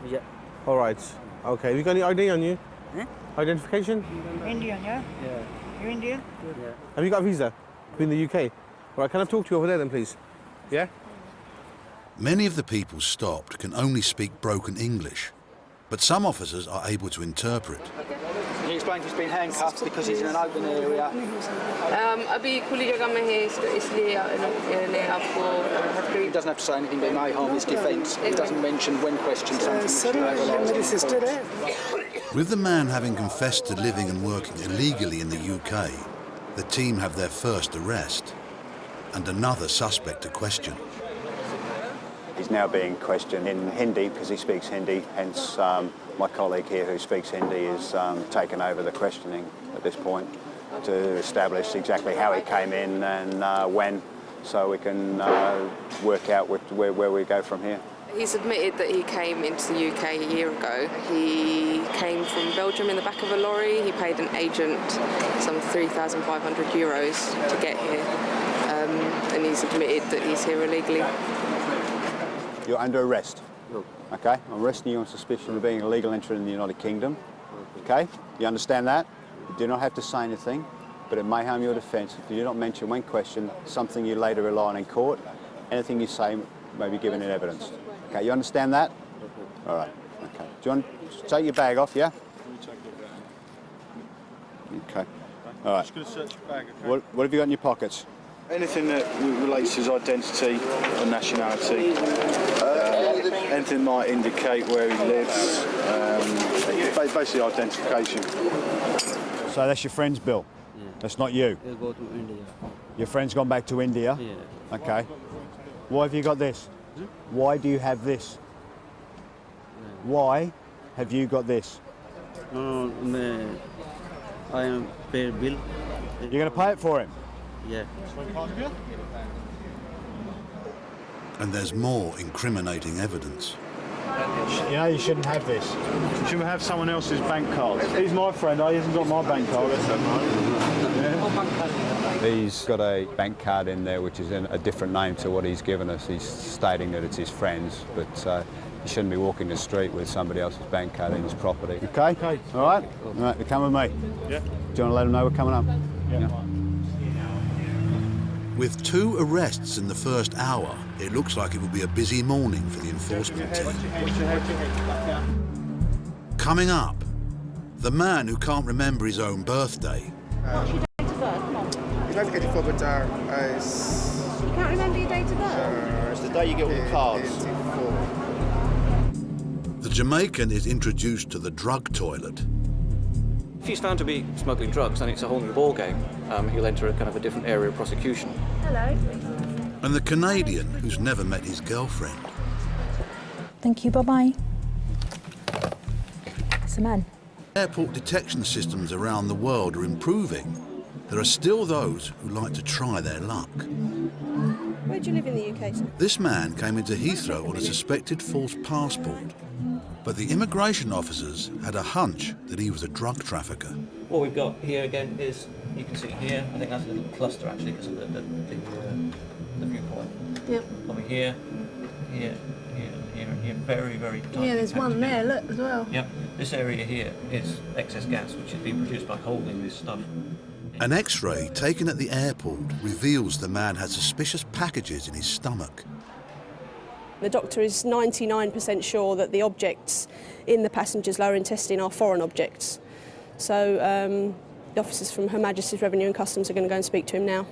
Speaker 24: Yeah.
Speaker 18: All right. Okay. Have you got any ID on you?
Speaker 24: Eh?
Speaker 18: Identification?
Speaker 24: Indian, yeah?
Speaker 18: Yeah.
Speaker 24: You Indian? Yeah.
Speaker 18: Have you got a visa to be in the UK? All right. Can I talk to you over there then, please? Yeah?
Speaker 1: Many of the people stopped can only speak broken English, but some officers are able to interpret.
Speaker 6: Can you explain he's been handcuffed because he's in an open area?
Speaker 22: अभी खुली जगह में है इसलिए इन्हें आपको
Speaker 6: He doesn't have to say anything but may harm his defence. He doesn't mention when questioned something.
Speaker 1: With the man having confessed to living and working illegally in the UK, the team have their first arrest and another suspect to question.
Speaker 27: He's now being questioned in Hindi because he speaks Hindi, hence my colleague here who speaks Hindi is taken over the questioning at this point to establish exactly how he came in and when, so we can work out where we go from here.
Speaker 4: He's admitted that he came into the UK a year ago. He came from Belgium in the back of a lorry. He paid an agent some €3,500 to get here. And he's admitted that he's here illegally.
Speaker 27: You're under arrest. Okay? I'm arresting you on suspicion of being a illegal entrant in the United Kingdom. Okay? You understand that? You do not have to say anything, but it may harm your defence if you do not mention when questioned something you later rely on in court. Anything you say may be given in evidence. Okay, you understand that? All right. Okay. Do you want to take your bag off, yeah? Okay. All right.
Speaker 13: Just going to search your bag, okay?
Speaker 27: What have you got in your pockets?
Speaker 13: Anything that relates to his identity or nationality, anything might indicate where he lives, basically identification.
Speaker 27: So that's your friend's bill?
Speaker 19: Yeah.
Speaker 27: That's not you?
Speaker 19: He'll go to India.
Speaker 27: Your friend's gone back to India?
Speaker 19: Yeah.
Speaker 27: Okay. Why have you got this? Why do you have this? Why have you got this?
Speaker 19: No, I am pay bill.
Speaker 27: You're going to pay it for him?
Speaker 19: Yeah.
Speaker 1: And there's more incriminating evidence.
Speaker 27: You know you shouldn't have this.
Speaker 13: You shouldn't have someone else's bank card. He's my friend, he hasn't got my bank card.
Speaker 15: He's got a bank card in there which is in a different name to what he's given us. He's stating that it's his friend's, but he shouldn't be walking the street with somebody else's bank card in his property.
Speaker 27: Okay? Okay. All right? All right, you come with me.
Speaker 13: Yeah.
Speaker 27: Do you want to let them know we're coming up?
Speaker 13: Yeah.
Speaker 1: With 2 arrests in the first hour, it looks like it will be a busy morning for the enforcement team. Coming up, the man who can't remember his own birthday.
Speaker 12: What's your date of birth? Come on.
Speaker 20: It's like 84, but it's...
Speaker 12: You can't remember your date of birth?
Speaker 27: It's the day you get all the cards.
Speaker 20: 84.
Speaker 1: The Jamaican is introduced to the drug toilet.
Speaker 23: If he's found to be smuggling drugs, then it's a whole new ballgame. He'll enter a kind of a different area of prosecution.
Speaker 12: Hello.
Speaker 1: And the Canadian who's never met his girlfriend.
Speaker 25: Thank you, bye-bye. It's a man.
Speaker 1: Airport detection systems around the world are improving. There are still those who like to try their luck.
Speaker 12: Where do you live in the UK, sir?
Speaker 1: This man came into Heathrow on a suspected false passport. But the immigration officers had a hunch that he was a drug trafficker.
Speaker 23: What we've got here again is, you can see here, I think that's a little cluster actually because of the viewpoint.
Speaker 12: Yep.
Speaker 23: Over here, here, here, here, and here, very, very tiny.
Speaker 12: Yeah, there's one there, look, as well.
Speaker 23: Yep. This area here is excess gas, which is being produced by holding this stuff.
Speaker 1: An X-ray taken at the airport reveals the man had suspicious packages in his stomach.
Speaker 12: The doctor is 99% sure that the objects in the passenger's lower intestine are foreign objects. So the officers from Her Majesty's Revenue and Customs are going to go and speak to him now.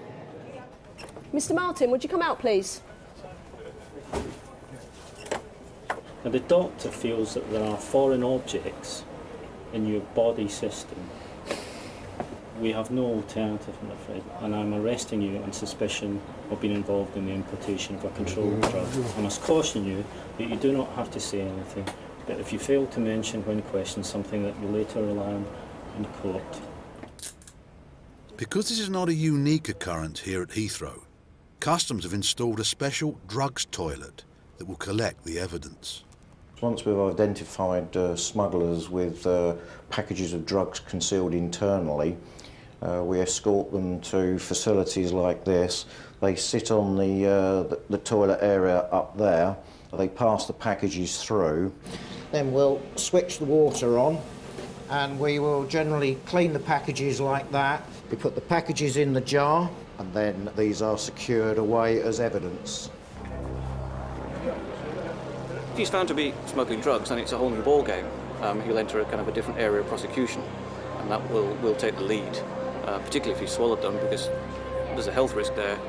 Speaker 12: Mr. Martin, would you come out, please?
Speaker 26: Now, the doctor feels that there are foreign objects in your body system. We have no alternative, I'm afraid, and I'm arresting you on suspicion of being involved in the importation of a controlled drug. I must caution you that you do not have to say anything, but if you fail to mention when questioned something that you later rely on in court.
Speaker 1: Because this is not a unique occurrence here at Heathrow, Customs have installed a special drugs toilet that will collect the evidence.
Speaker 28: Once we've identified smugglers with packages of drugs concealed internally, we escort them to facilities like this. They sit on the toilet area up there. They pass the packages through. Then we'll switch the water on and we will generally clean the packages like that. We put the packages in the jar and then these are secured away as evidence.
Speaker 23: If he's found to be smuggling drugs, then it's a whole new ballgame. He'll enter a kind of a different area of prosecution, and that will take the lead, particularly if he's swallowed them, because there's a health risk there.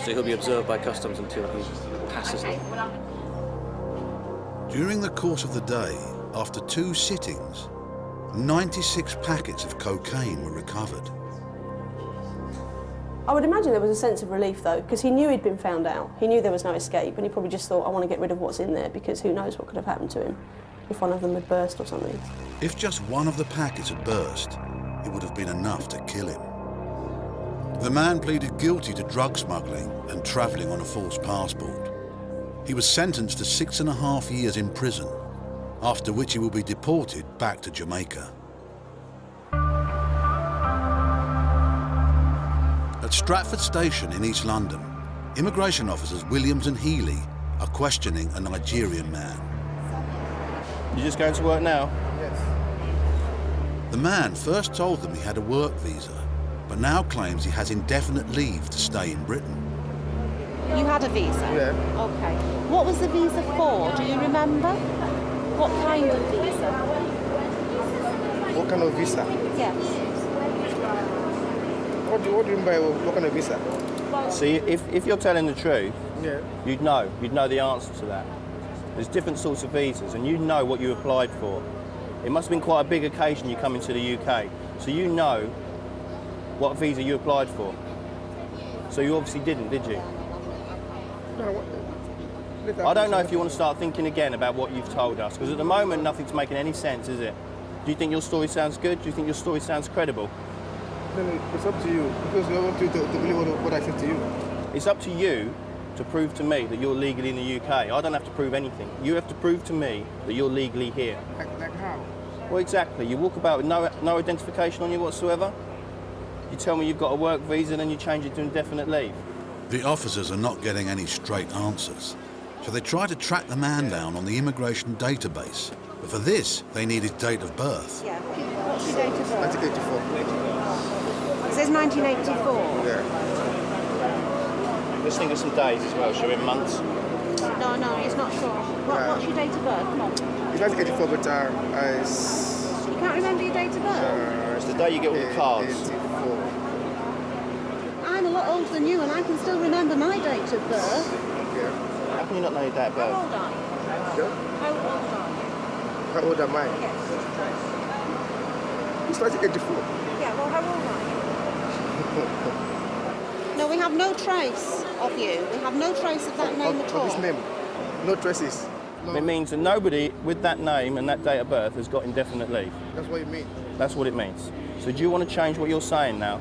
Speaker 23: So he'll be observed by Customs until he passes them.
Speaker 1: During the course of the day, after 2 sittings, 96 packets of cocaine were recovered.
Speaker 12: I would imagine there was a sense of relief, though, because he knew he'd been found out. He knew there was no escape, and he probably just thought, I want to get rid of what's in there, because who knows what could have happened to him if one of them had burst or something.
Speaker 1: If just one of the packets had burst, it would have been enough to kill him. The man pleaded guilty to drug smuggling and travelling on a false passport. He was sentenced to 6.5 years in prison, after which he will be deported back to Jamaica. At Stratford Station in East London, immigration officers Williams and Healy are questioning a Nigerian man.
Speaker 11: You just going to work now?
Speaker 20: Yes.
Speaker 1: The man first told them he had a work visa, but now claims he has indefinite leave to stay in Britain.
Speaker 2: You had a visa?
Speaker 20: Yeah.
Speaker 2: Okay. What was the visa for? Do you remember? What kind of visa?
Speaker 20: What kind of visa?
Speaker 2: Yes.
Speaker 20: What do you mean by what kind of visa?
Speaker 11: See, if you're telling the truth,
Speaker 20: Yeah.
Speaker 11: you'd know the answer to that. There's different sorts of visas, and you know what you applied for. It must have been quite a big occasion you coming to the UK, so you know what visa you applied for. So you obviously didn't, did you?
Speaker 20: No,
Speaker 11: I don't know if you want to start thinking again about what you've told us, because at the moment nothing's making any sense, is it? Do you think your story sounds good? Do you think your story sounds credible?
Speaker 20: Then it's up to you, because I want you to believe what I said to you.
Speaker 11: It's up to you to prove to me that you're legally in the UK. I don't have to prove anything. You have to prove to me that you're legally here.
Speaker 20: Like how?
Speaker 11: Well, exactly. You walk about with no identification on you whatsoever. You tell me you've got a work visa, then you change it to indefinite leave.
Speaker 1: The officers are not getting any straight answers, so they try to track the man down on the immigration database. But for this, they need his date of birth.
Speaker 2: Yeah. What's your date of birth?
Speaker 20: 1984.
Speaker 2: It says 1984.
Speaker 20: Yeah.
Speaker 11: Let's think of some days as well, shall we? Months?
Speaker 2: No, he's not sure. What's your date of birth? Come on.
Speaker 20: It's 1984, but
Speaker 2: You can't remember your date of birth?
Speaker 11: It's the day you get all the cards.
Speaker 20: 84.
Speaker 2: I'm a lot older than you, and I can still remember my date of birth.
Speaker 20: Yeah.
Speaker 11: How can you not know your date of birth?
Speaker 2: How old are you?
Speaker 20: Yeah.
Speaker 2: How old are you?
Speaker 20: How old am I?
Speaker 2: Yes.
Speaker 20: It's 1984.
Speaker 2: Yeah, well, how old are you? No, we have no trace of you. We have no trace of that name at all.
Speaker 20: Of his name? No traces? No.
Speaker 11: It means that nobody with that name and that date of birth has got indefinite leave.
Speaker 20: That's what you mean?
Speaker 11: That's what it means. So do you want to change what you're saying now?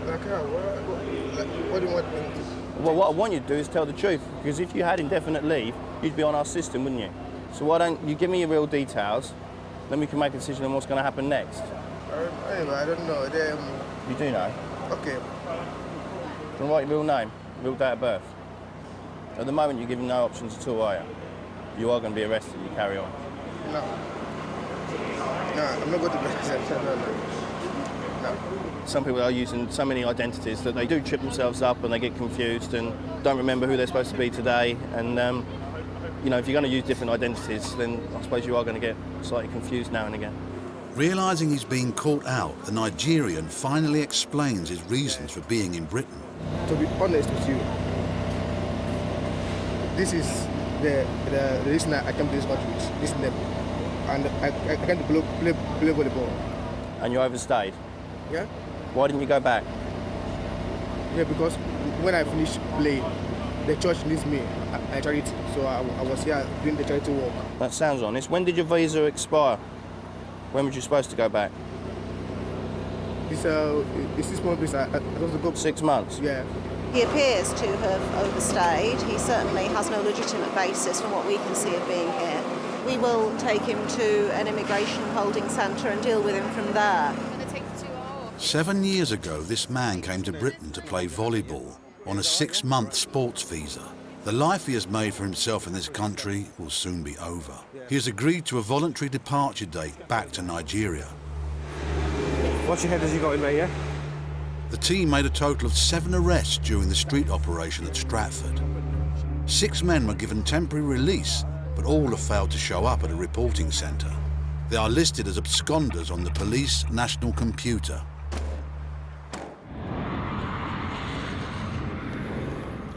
Speaker 20: Like how? What do you want me to do?
Speaker 11: Well, what I want you to do is tell the truth, because if you had indefinite leave, you'd be on our system, wouldn't you? So why don't you give me your real details, then we can make a decision on what's going to happen next.
Speaker 20: I don't know.
Speaker 11: You do know?
Speaker 20: Okay.
Speaker 11: Do you want to write your real name, real date of birth? At the moment, you're giving no options at all, are you? You are going to be arrested, you carry on.
Speaker 20: No. No, I'm not going to be arrested. No.
Speaker 11: Some people are using so many identities that they do trip themselves up and they get confused and don't remember who they're supposed to be today. And, you know, if you're going to use different identities, then I suppose you are going to get slightly confused now and again.
Speaker 1: Realising he's being caught out, the Nigerian finally explains his reasons for being in Britain.
Speaker 20: To be honest with you, this is the reason I came to this country, this name. And I can't play volleyball.
Speaker 11: And you overstayed?
Speaker 20: Yeah?
Speaker 11: Why didn't you go back?
Speaker 20: Yeah, because when I finished playing, the church needs me, a charity. So I was here doing the charity work.
Speaker 11: That sounds honest. When did your visa expire? When were you supposed to go back?
Speaker 20: It's 6 months. I supposed to go.
Speaker 11: 6 months?
Speaker 20: Yeah.
Speaker 2: He appears to have overstayed. He certainly has no legitimate basis from what we can see of being here. We will take him to an immigration holding centre and deal with him from there.
Speaker 1: 7 years ago, this man came to Britain to play volleyball on a 6-month sports visa. The life he has made for himself in this country will soon be over. He has agreed to a voluntary departure date back to Nigeria.
Speaker 18: Watch your head as you got in there, yeah?
Speaker 1: The team made a total of 7 arrests during the street operation at Stratford. 6 men were given temporary release, but all have failed to show up at a reporting centre. They are listed as absconders on the police national computer.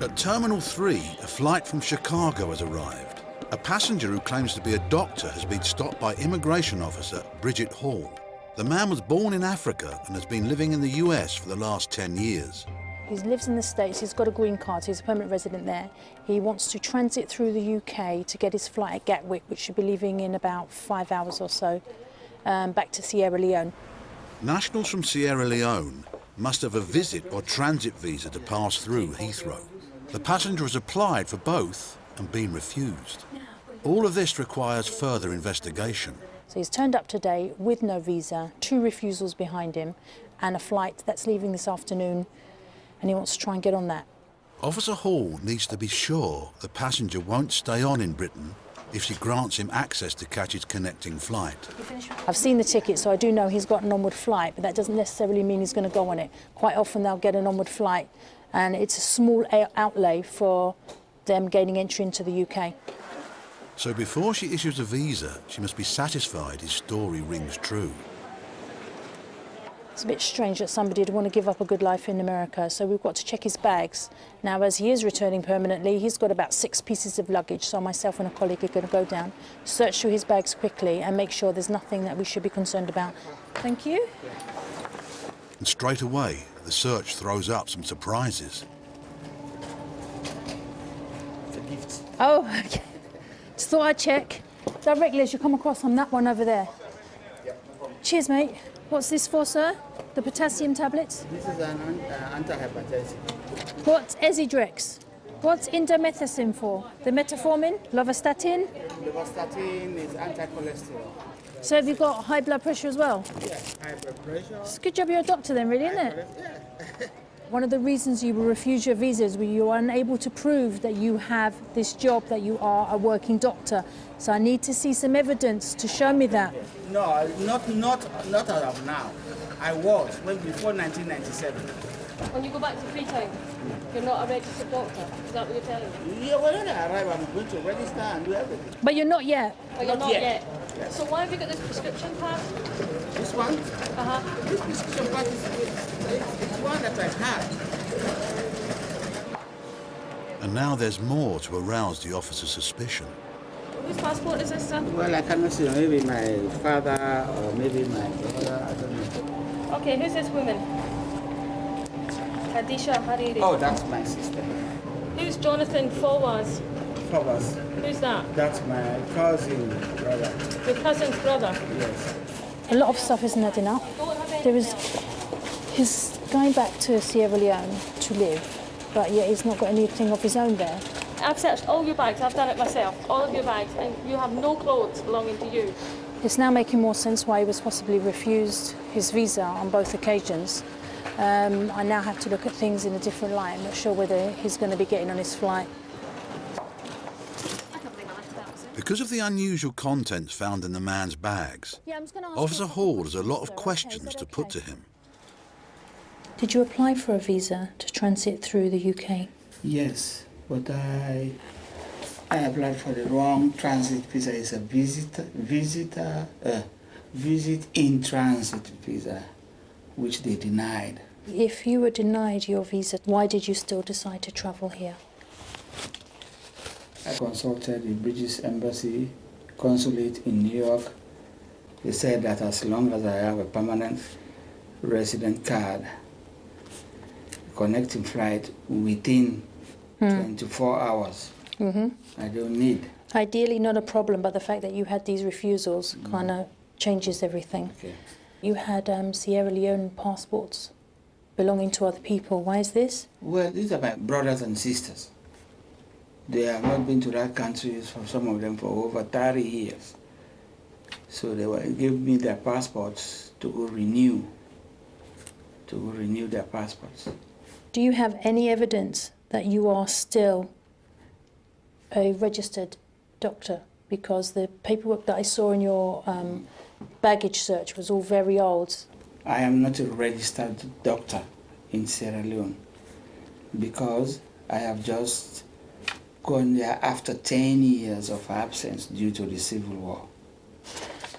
Speaker 1: At Terminal 3, a flight from Chicago has arrived. A passenger who claims to be a doctor has been stopped by immigration officer Bridget Hall. The man was born in Africa and has been living in the US for the last 10 years.
Speaker 25: He lives in the States, he's got a green card, he's a permanent resident there. He wants to transit through the UK to get his flight at Gatwick, which should be leaving in about 5 hours or so, back to Sierra Leone.
Speaker 1: Nationals from Sierra Leone must have a visit or transit visa to pass through Heathrow. The passenger has applied for both and been refused. All of this requires further investigation.
Speaker 25: So he's turned up today with no visa, 2 refusals behind him, and a flight that's leaving this afternoon, and he wants to try and get on that.
Speaker 1: Officer Hall needs to be sure the passenger won't stay on in Britain if she grants him access to catch his connecting flight.
Speaker 25: I've seen the ticket, so I do know he's got an onward flight, but that doesn't necessarily mean he's going to go on it. Quite often they'll get an onward flight, and it's a small outlay for them gaining entry into the UK.
Speaker 1: So before she issues a visa, she must be satisfied his story rings true.
Speaker 25: It's a bit strange that somebody would want to give up a good life in America, so we've got to check his bags. Now, as he is returning permanently, he's got about 6 pieces of luggage, so myself and a colleague are going to go down, search through his bags quickly and make sure there's nothing that we should be concerned about. Thank you.
Speaker 1: And straight away, the search throws up some surprises.
Speaker 25: Oh, okay. Just thought I'd check. Directly as you come across on that one over there. Cheers, mate. What's this for, sir? The potassium tablets?
Speaker 20: This is an antihypertensive.
Speaker 25: What's Ezidrex? What's indomethacin for? The metformin? Lovastatin?
Speaker 20: Lovastatin is anti-cholesterol.
Speaker 25: So have you got high blood pressure as well?
Speaker 20: Yeah, high blood pressure.
Speaker 25: It's a good job you're a doctor then, really, isn't it?
Speaker 20: Yeah.
Speaker 25: One of the reasons you will refuse your visa is when you are unable to prove that you have this job, that you are a working doctor. So I need to see some evidence to show me that.
Speaker 20: No, not as of now. I was before 1997.
Speaker 22: When you go back to Freetown, you're not a registered doctor. Is that what you're telling me?
Speaker 20: Yeah, when I arrive, I'm going to register and do everything.
Speaker 25: But you're not yet.
Speaker 22: But you're not yet.
Speaker 20: Yes.
Speaker 22: So why have you got this prescription pad?
Speaker 20: This one?
Speaker 22: Uh-huh.
Speaker 20: This prescription pad is one that I had.
Speaker 1: And now there's more to arouse the officer's suspicion.
Speaker 22: Whose passport is this, sir?
Speaker 20: Well, I cannot see. Maybe my father or maybe my brother. I don't know.
Speaker 22: Okay, who's this woman? Khadisha Hariri.
Speaker 20: Oh, that's my sister.
Speaker 22: Who's Jonathan Fawaz?
Speaker 20: Fawaz.
Speaker 22: Who's that?
Speaker 20: That's my cousin brother.
Speaker 22: Your cousin's brother?
Speaker 20: Yes.
Speaker 25: A lot of stuff isn't adding up. He's going back to Sierra Leone to live, but yet he's not got anything of his own there.
Speaker 22: I've searched all your bags. I've done it myself. All of your bags, and you have no clothes belonging to you.
Speaker 25: It's now making more sense why he was possibly refused his visa on both occasions. I now have to look at things in a different light. I'm not sure whether he's going to be getting on his flight.
Speaker 1: Because of the unusual contents found in the man's bags, Officer Hall has a lot of questions to put to him.
Speaker 25: Did you apply for a visa to transit through the UK?
Speaker 20: Yes, but I applied for the wrong transit visa. It's a visit in transit visa, which they denied.
Speaker 25: If you were denied your visa, why did you still decide to travel here?
Speaker 20: I consulted the British Embassy consulate in New York. They said that as long as I have a permanent resident card, connecting flight within 24 hours, I don't need.
Speaker 25: Ideally not a problem, but the fact that you had these refusals kind of changes everything.
Speaker 20: Okay.
Speaker 25: You had Sierra Leone passports belonging to other people. Why is this?
Speaker 20: Well, these are my brothers and sisters. They have not been to that country, for some of them, for over 30 years. So they gave me their passports to go renew their passports.
Speaker 25: Do you have any evidence that you are still a registered doctor? Because the paperwork that I saw in your baggage search was all very old.
Speaker 20: I am not a registered doctor in Sierra Leone because I have just gone there after 10 years of absence due to the civil war.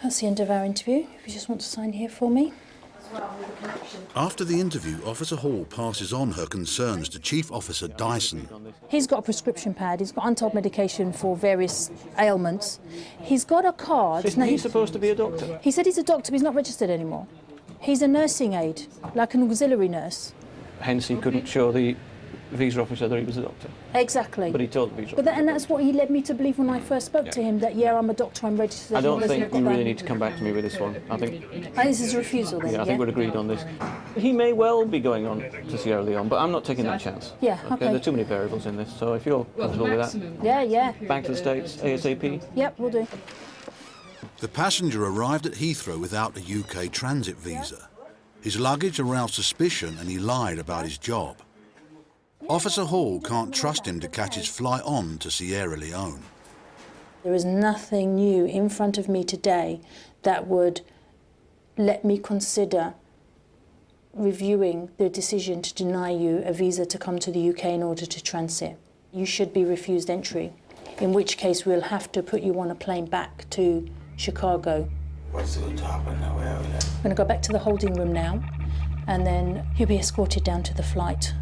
Speaker 25: That's the end of our interview. If you just want to sign here for me.
Speaker 1: After the interview, Officer Hall passes on her concerns to Chief Officer Dyson.
Speaker 25: He's got a prescription pad, he's got untold medication for various ailments. He's got a card.
Speaker 23: Isn't he supposed to be a doctor?
Speaker 25: He said he's a doctor, but he's not registered anymore. He's a nursing aide, like an auxiliary nurse.
Speaker 23: Hence he couldn't show the visa officer that he was a doctor.
Speaker 5: Exactly.
Speaker 23: But he told the visa
Speaker 5: But
Speaker 23: officer.
Speaker 5: and that's what he led me to believe when I first spoke to him, that, yeah, I'm a doctor, I'm registered.
Speaker 23: I don't
Speaker 5: as long as
Speaker 23: think
Speaker 5: you've
Speaker 23: you
Speaker 5: got
Speaker 23: really
Speaker 5: that.
Speaker 23: need to come back to me with this one. I think.
Speaker 5: This is a refusal then,
Speaker 23: Yeah, I think we're agreed on this. He may well be going on to Sierra Leone, but I'm not taking that chance.
Speaker 5: Yeah, okay.
Speaker 23: There are too many variables in this, so if you're comfortable with that.
Speaker 5: Yeah.
Speaker 23: Back to the States, ASAP.
Speaker 5: Yep, we'll do.
Speaker 1: The passenger arrived at Heathrow without a UK transit visa. His luggage aroused suspicion and he lied about his job. Officer Hall can't trust him to catch his flight on to Sierra Leone.
Speaker 25: There is nothing new in front of me today that would let me consider reviewing the decision to deny you a visa to come to the UK in order to transit. You should be refused entry, in which case we'll have to put you on a plane back to Chicago.
Speaker 3: What's going to happen now? Where are we at?
Speaker 25: I'm going to go back to the holding room now, and then you'll be escorted down to the flight.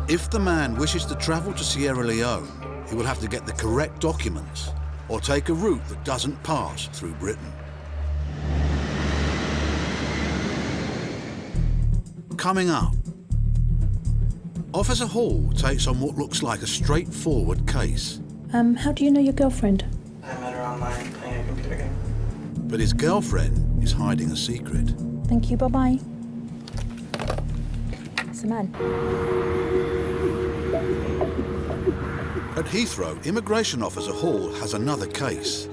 Speaker 1: If the man wishes to travel to Sierra Leone, he will have to get the correct documents or take a route that doesn't pass through Britain. Coming up, Officer Hall takes on what looks like a straightforward case.
Speaker 25: How do you know your girlfriend?
Speaker 3: I met her online playing a computer game.
Speaker 1: But his girlfriend is hiding a secret.
Speaker 25: Thank you, bye-bye. It's a man.
Speaker 1: At Heathrow, Immigration Officer Hall has another case.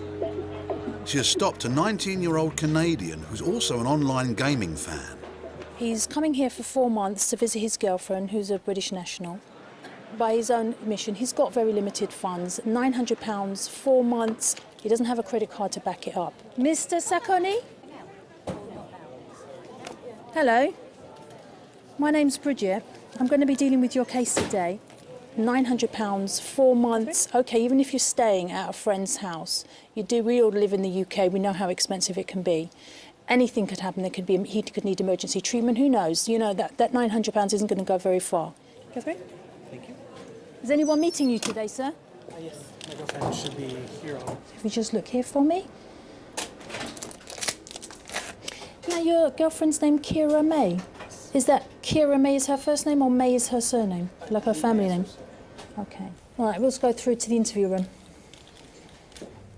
Speaker 1: She has stopped a 19-year-old Canadian who's also an online gaming fan.
Speaker 25: He's coming here for 4 months to visit his girlfriend, who's a British national. By his own admission, he's got very limited funds, £900, 4 months. He doesn't have a credit card to back it up. Mr. Sacconi? Hello. My name's Bridget. I'm going to be dealing with your case today. £900, 4 months. OK, even if you're staying at a friend's house, we all live in the UK, we know how expensive it can be. Anything could happen. He could need emergency treatment. Who knows? You know, that £900 isn't going to go very far. Go through.
Speaker 6: Thank you.
Speaker 25: Is anyone meeting you today, sir?
Speaker 6: Yes, my girlfriend should be here.
Speaker 25: If you just look here for me. Now, your girlfriend's name Kira May. Is that Kira May is her first name or May is her surname? Like her family name? Okay. All right, let's go through to the interview room.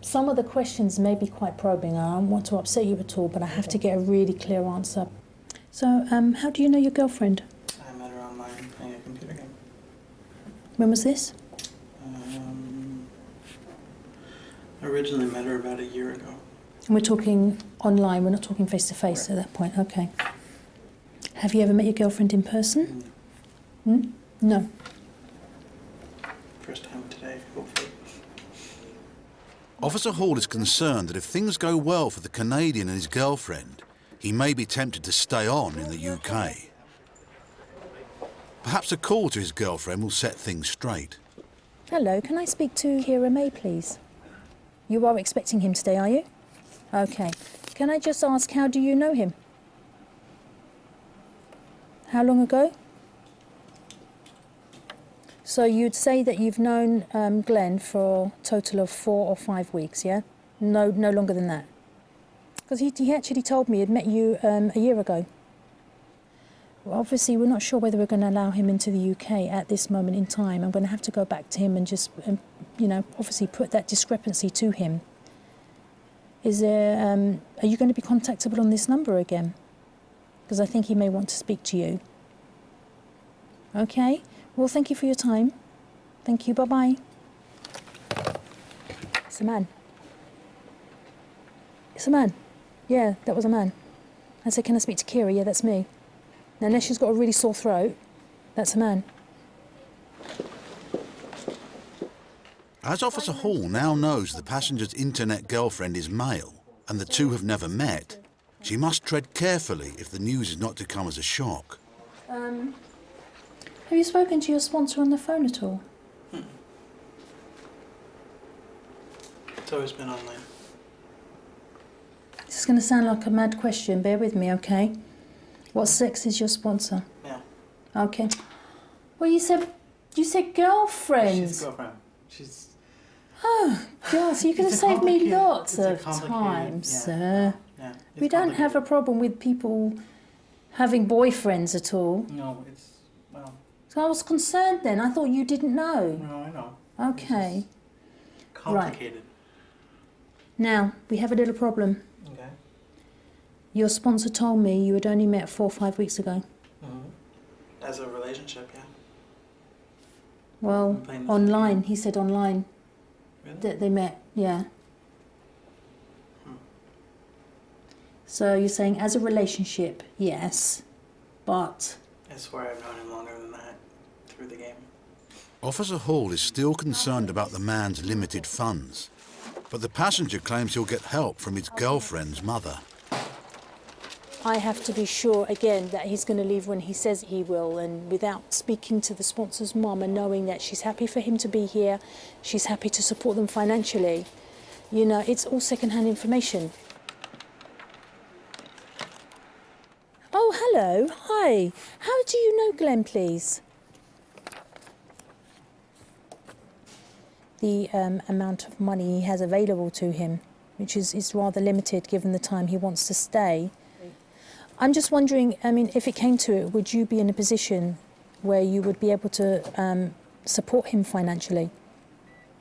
Speaker 25: Some of the questions may be quite probing. I don't want to upset you at all, but I have to get a really clear answer. So, how do you know your girlfriend?
Speaker 3: I met her online playing a computer game.
Speaker 25: When was this?
Speaker 3: I originally met her about a year ago.
Speaker 25: And we're talking online, we're not talking face-to-face at that point. Okay. Have you ever met your girlfriend in person? No.
Speaker 3: First time today, hopefully.
Speaker 1: Officer Hall is concerned that if things go well for the Canadian and his girlfriend, he may be tempted to stay on in the UK. Perhaps a call to his girlfriend will set things straight.
Speaker 25: Hello, can I speak to Kira May, please? You are expecting him today, are you? Okay. Can I just ask, how do you know him? How long ago? So you'd say that you've known Glenn for a total of 4 or 5 weeks, yeah? No longer than that? Because he actually told me he'd met you a year ago. Well, obviously, we're not sure whether we're going to allow him into the UK at this moment in time. I'm going to have to go back to him and just, obviously put that discrepancy to him. Is there, are you going to be contactable on this number again? Because I think he may want to speak to you. Okay. Well, thank you for your time. Thank you. Bye-bye. It's a man. It's a man. Yeah, that was a man. I said, can I speak to Kira? Yeah, that's me. Now, unless she's got a really sore throat, that's a man.
Speaker 1: As Officer Hall now knows the passenger's internet girlfriend is male and the two have never met, she must tread carefully if the news is not to come as a shock.
Speaker 25: Have you spoken to your sponsor on the phone at all?
Speaker 3: It's always been online.
Speaker 25: This is going to sound like a mad question. Bear with me, okay? What sex is your sponsor?
Speaker 3: Yeah.
Speaker 25: Okay. Well, you said girlfriend.
Speaker 3: She's a girlfriend. She's...
Speaker 25: Oh, God, so you could have saved me lots of time, sir.
Speaker 3: Yeah.
Speaker 25: We don't have a problem with people having boyfriends at all?
Speaker 3: No, it's, well,
Speaker 25: So I was concerned then. I thought you didn't know.
Speaker 3: no, I know.
Speaker 25: Okay.
Speaker 3: Complicated.
Speaker 25: Now, we have a little problem.
Speaker 3: Okay.
Speaker 25: Your sponsor told me you had only met 4 or 5 weeks ago.
Speaker 3: As a relationship, yeah.
Speaker 25: Well,
Speaker 3: Plain as
Speaker 25: online. He said online
Speaker 3: Really?
Speaker 25: that they met, yeah. So you're saying as a relationship, yes, but...
Speaker 3: I swear I've known him longer than that through the game.
Speaker 1: Officer Hall is still concerned about the man's limited funds, but the passenger claims he'll get help from his girlfriend's mother.
Speaker 25: I have to be sure again that he's going to leave when he says he will, and without speaking to the sponsor's mum and knowing that she's happy for him to be here, she's happy to support them financially. You know, it's all second-hand information. Oh, hello. Hi. How do you know Glenn, please? The amount of money he has available to him, which is rather limited given the time he wants to stay. I'm just wondering, I mean, if it came to it, would you be in a position where you would be able to support him financially?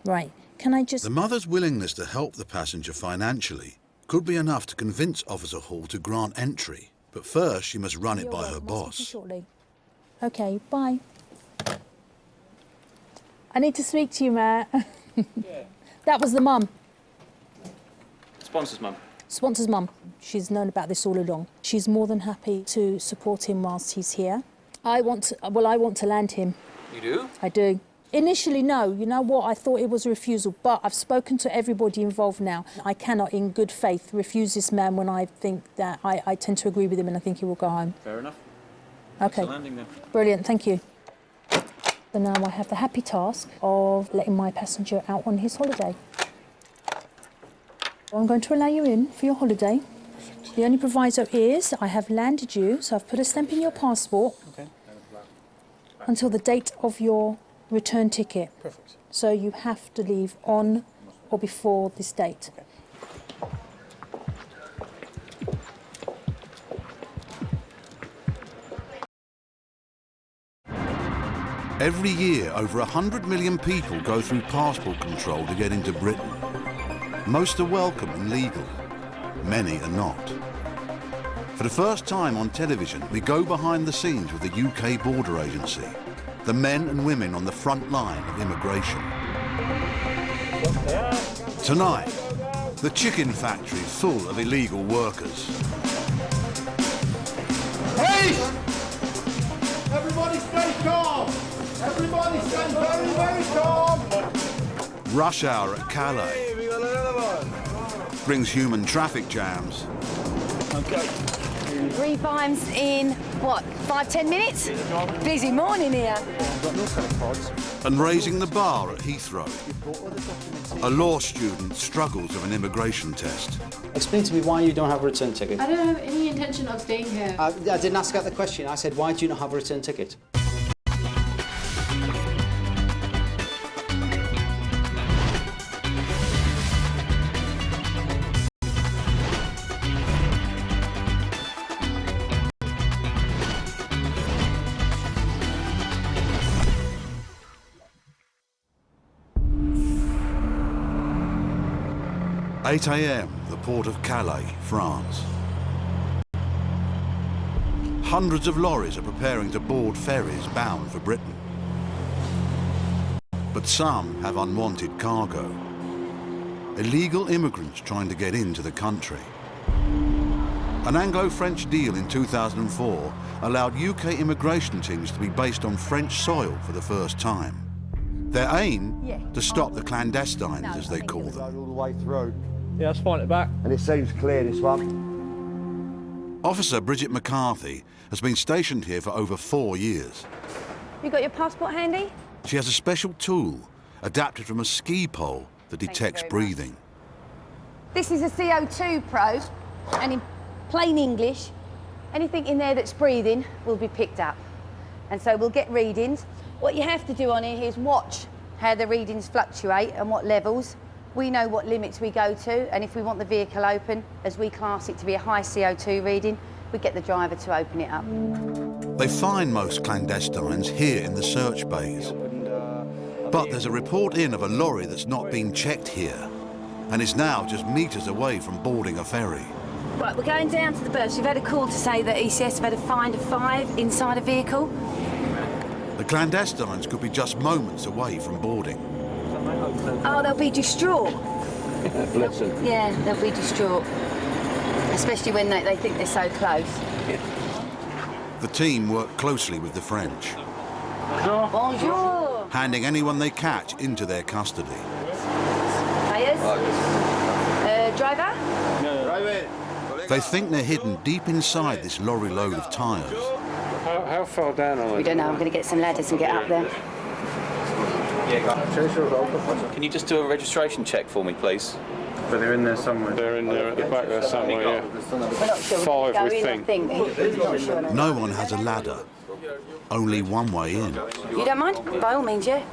Speaker 25: Right. Can I just...
Speaker 1: The mother's willingness to help the passenger financially could be enough to convince Officer Hall to grant entry. But first, she must run it by her boss.
Speaker 25: Shortly. Okay, bye. I need to speak to you, Matt. That was the mum.
Speaker 23: Sponsor's mum.
Speaker 25: Sponsor's mum. She's known about this all along. She's more than happy to support him whilst he's here. I want to land him.
Speaker 23: You do?
Speaker 25: I do. Initially, no. You know what? I thought it was a refusal, but I've spoken to everybody involved now. I cannot, in good faith, refuse this man when I think that I tend to agree with him and I think he will go home.
Speaker 23: Fair enough.
Speaker 25: Okay.
Speaker 23: Thanks for landing then.
Speaker 25: Brilliant, thank you. So now I have the happy task of letting my passenger out on his holiday. I'm going to allow you in for your holiday. The only proviso is I have landed you, so I've put a stamp in your passport until the date of your return ticket.
Speaker 6: Perfect.
Speaker 25: So you have to leave on or before this date.
Speaker 1: Every year, over 100 million people go through passport control to get into Britain. Most are welcome and legal. Many are not. For the first time on television, we go behind the scenes with the UK Border Agency, the men and women on the front line of immigration. Tonight, the chicken factory full of illegal workers.
Speaker 6: Hey! Everybody stay calm! Everybody stay very, very calm!
Speaker 1: Rush hour at Calais brings human traffic jams.
Speaker 6: Okay.
Speaker 7: 3 times in, what, 5-10 minutes? Busy morning here.
Speaker 1: And raising the bar at Heathrow. A law student struggles with an immigration test.
Speaker 8: Explain to me why you don't have a return ticket.
Speaker 22: I don't have any intention of staying here.
Speaker 8: I didn't ask that the question. I said, why do you not have a return ticket?
Speaker 1: Eight a.m, the port of Calais, France. Hundreds of lorries are preparing to board ferries bound for Britain. But some have unwanted cargo. Illegal immigrants trying to get into the country. An Anglo-French deal in 2004 allowed UK immigration teams to be based on French soil for the first time. Their aim? To stop the clandestines, as they call them.
Speaker 9: All the way through.
Speaker 6: Yeah, let's find it back.
Speaker 9: And it seems clear, this one.
Speaker 1: Officer Bridget McCarthy has been stationed here for over 4 years.
Speaker 7: You got your passport handy?
Speaker 1: She has a special tool adapted from a ski pole that detects breathing.
Speaker 7: This is a CO2 probe, and in plain English, anything in there that's breathing will be picked up. And so we'll get readings. What you have to do on here is watch how the readings fluctuate and what levels. We know what limits we go to, and if we want the vehicle open, as we class it to be a high CO2 reading, we get the driver to open it up.
Speaker 1: They find most clandestines here in the search bays. But there's a report in of a lorry that's not been checked here and is now just metres away from boarding a ferry.
Speaker 7: Right, we're going down to the berths. We've had a call to say that ECS have had a find of 5 inside a vehicle.
Speaker 1: The clandestines could be just moments away from boarding.
Speaker 7: Oh, they'll be distraught.
Speaker 1: Bless them.
Speaker 7: Yeah, they'll be distraught. Especially when they think they're so close.
Speaker 1: The team work closely with the French,
Speaker 7: Bonjour.
Speaker 1: handing anyone they catch into their custody.
Speaker 7: Players? Driver?
Speaker 1: They think they're hidden deep inside this lorry load of tyres.
Speaker 4: How far down are they?
Speaker 7: We don't know. I'm going to get some ladders and get up there.
Speaker 23: Can you just do a registration check for me, please?
Speaker 4: But they're in there somewhere. They're in there at the back there somewhere, yeah.
Speaker 7: We're not sure.
Speaker 4: 5, we think.
Speaker 7: He's not sure.
Speaker 1: No one has a ladder. Only one way in.
Speaker 7: You don't mind? By all means, yeah.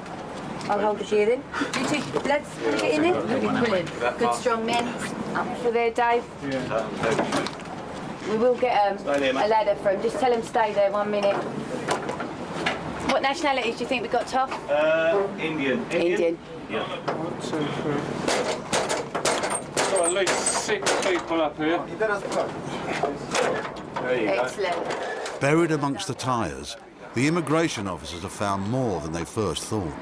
Speaker 7: I'll hold the gear in. You two, lads, get in there. Brilliant. Good, strong men. Up for there, Dave. We will get a ladder for him. Just tell him to stay there 1 minute. What nationalities do you think we've got, Toff?
Speaker 23: Indian.
Speaker 7: Indian.
Speaker 4: Yeah. 1, 2, 3. So at least 6 people up here.
Speaker 23: There you
Speaker 7: Excellent.
Speaker 1: Buried amongst the tyres, the immigration officers have found more than they first thought.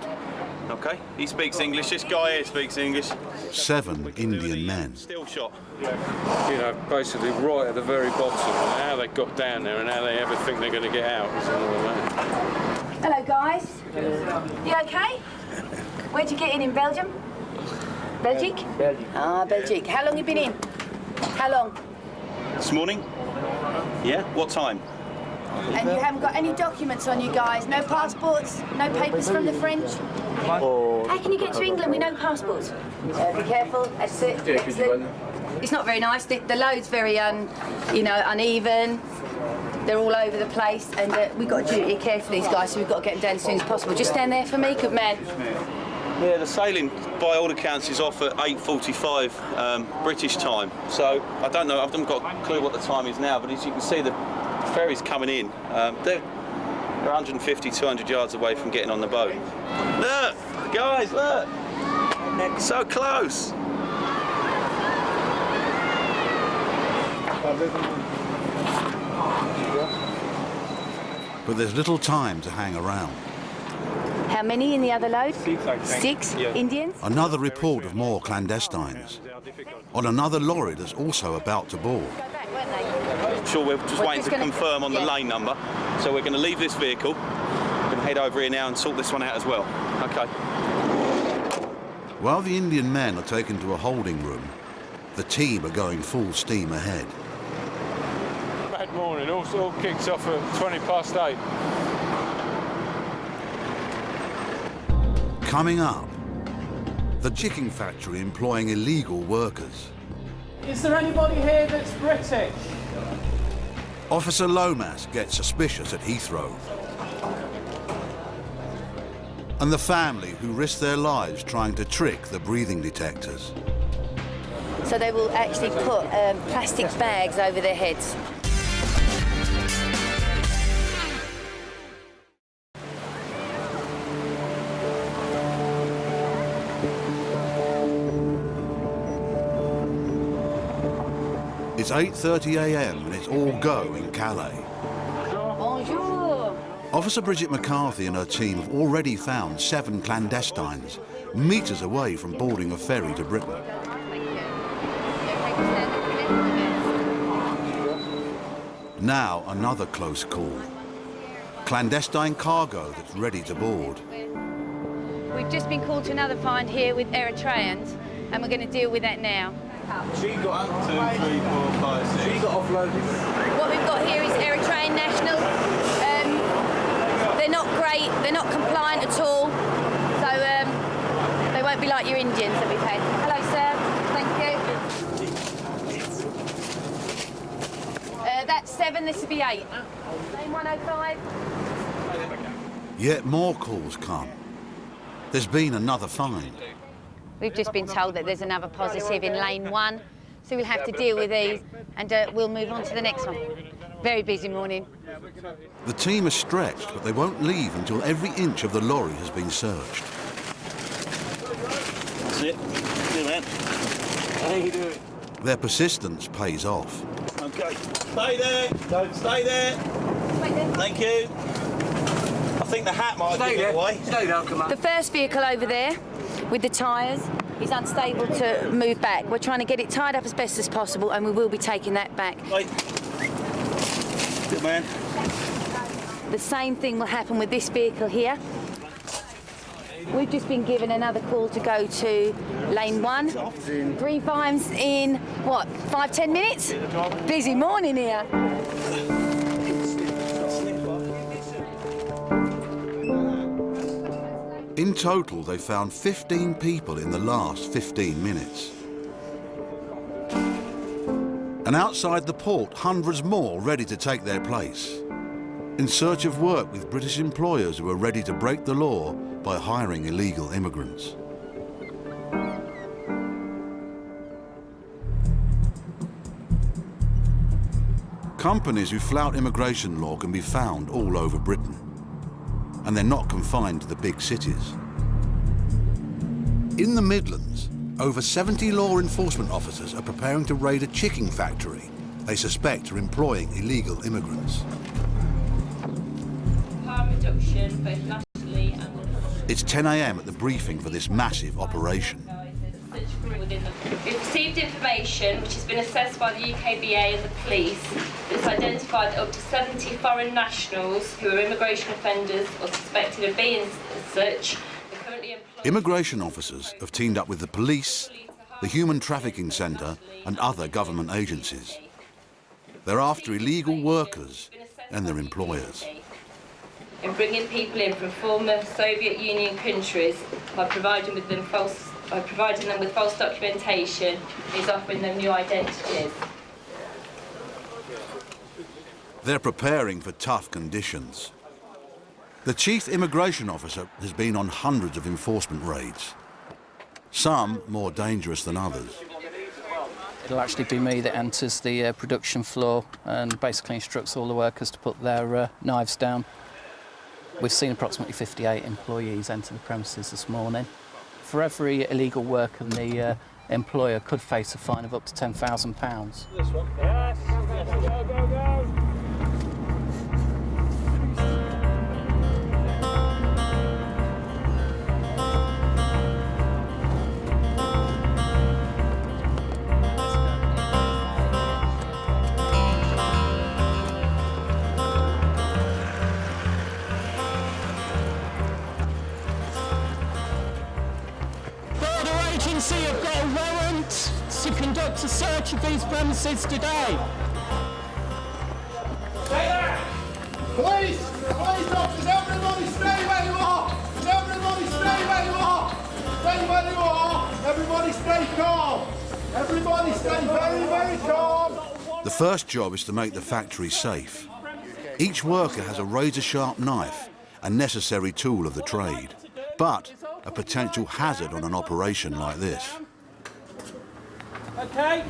Speaker 23: Okay, he speaks English. This guy here speaks English.
Speaker 1: 7 Indian men.
Speaker 23: Still shot.
Speaker 4: You know, basically right at the very bottom, and how they got down there and how they ever think they're going to get out.
Speaker 7: Hello, guys. You okay? Where'd you get in Belgium? Belgique?
Speaker 23: Belgique.
Speaker 7: Ah, Belgique. How long you been in? How long?
Speaker 23: This morning? Yeah? What time?
Speaker 7: And you haven't got any documents on you guys? No passports? No papers from the French? How can you get to England with no passports? Be careful. That's it. Excellent. It's not very nice. The load's very, uneven. They're all over the place, and we've got a duty of care for these guys, so we've got to get them down as soon as possible. Just stand there for me, good man.
Speaker 23: Yeah, the sailing, by all accounts, is off at 8:45 British time. So I don't know. I haven't got a clue what the time is now, but as you can see, the ferry's coming in. They're 150, 200 yards away from getting on the boat. Look, guys, look! So close!
Speaker 1: But there's little time to hang around.
Speaker 7: How many in the other load?
Speaker 4: 6, I think.
Speaker 7: 6 Indians?
Speaker 1: Another report of more clandestines. On another lorry that's also about to board.
Speaker 23: Sure, we're just waiting to confirm on the lane number. So we're going to leave this vehicle. We're going to head over here now and sort this one out as well. Okay.
Speaker 1: While the Indian men are taken to a holding room, the team are going full steam ahead.
Speaker 4: Bad morning. All kicks off at 8:20.
Speaker 1: Coming up, the chicken factory employing illegal workers.
Speaker 6: Is there anybody here that's British?
Speaker 1: Officer Lomas gets suspicious at Heathrow. And the family who risk their lives trying to trick the breathing detectors.
Speaker 7: So they will actually put plastic bags over their heads.
Speaker 1: It's 8:30 a.m. and it's all go in Calais.
Speaker 7: Bonjour.
Speaker 1: Officer Bridget McCarthy and her team have already found 7 clandestines, metres away from boarding a ferry to Britain. Now another close call. Clandestine cargo that's ready to board.
Speaker 7: We've just been called to another find here with Eritreans, and we're going to deal with that now.
Speaker 23: She got 2, 3, 4, 5, 6. She got offloaded.
Speaker 7: What we've got here is Eritrean nationals. They're not great, they're not compliant at all, so they won't be like your Indians that we've had. Hello, sir. Thank you. That's 7, this would be 8. Lane 105.
Speaker 1: Yet more calls come. There's been another find.
Speaker 7: We've just been told that there's another positive in lane 1, so we'll have to deal with these, and we'll move on to the next one. Very busy morning.
Speaker 1: The team are stretched, but they won't leave until every inch of the lorry has been searched.
Speaker 11: That's it. Good man. How you doing?
Speaker 1: Their persistence pays off.
Speaker 11: Okay. Stay there. Don't stay there. Thank you. I think the hat might give it away.
Speaker 7: The first vehicle over there with the tyres is unstable to move back. We're trying to get it tied up as best as possible, and we will be taking that back.
Speaker 11: Wait. Good man.
Speaker 7: The same thing will happen with this vehicle here. We've just been given another call to go to lane 1. 3 times in, what, 5-10 minutes? Busy morning here.
Speaker 1: In total, they found 15 people in the last 15 minutes. And outside the port, hundreds more ready to take their place, in search of work with British employers who are ready to break the law by hiring illegal immigrants. Companies who flout immigration law can be found all over Britain, and they're not confined to the big cities. In the Midlands, over 70 law enforcement officers are preparing to raid a chicken factory they suspect are employing illegal immigrants.
Speaker 5: Harm reduction, both nationally and...
Speaker 1: It's 10 a.m. at the briefing for this massive operation.
Speaker 5: We've received information which has been assessed by the UKBA and the police. It's identified up to 70 foreign nationals who are immigration offenders or suspected of being as such. Currently employed.
Speaker 1: Immigration officers have teamed up with the police, the Human Trafficking Centre and other government agencies. They're after illegal workers and their employers.
Speaker 5: In bringing people in from former Soviet Union countries by providing them with false documentation, is offering them new identities.
Speaker 1: They're preparing for tough conditions. The chief immigration officer has been on hundreds of enforcement raids, some more dangerous than others.
Speaker 10: It'll actually be me that enters the production floor and basically instructs all the workers to put their knives down. We've seen approximately 58 employees enter the premises this morning. For every illegal worker, the employer could face a fine of up to £10,000.
Speaker 11: This one. Yes. Go, go, go.
Speaker 6: Have got a warrant to conduct a search of these premises today. Stay there! Police! Police officers, everybody stay where you are! Everybody stay where you are! Stay where you are! Everybody stay calm! Everybody stay very, very calm!
Speaker 1: The first job is to make the factory safe. Each worker has a razor-sharp knife, a necessary tool of the trade, but a potential hazard on an operation like this.
Speaker 6: Okay.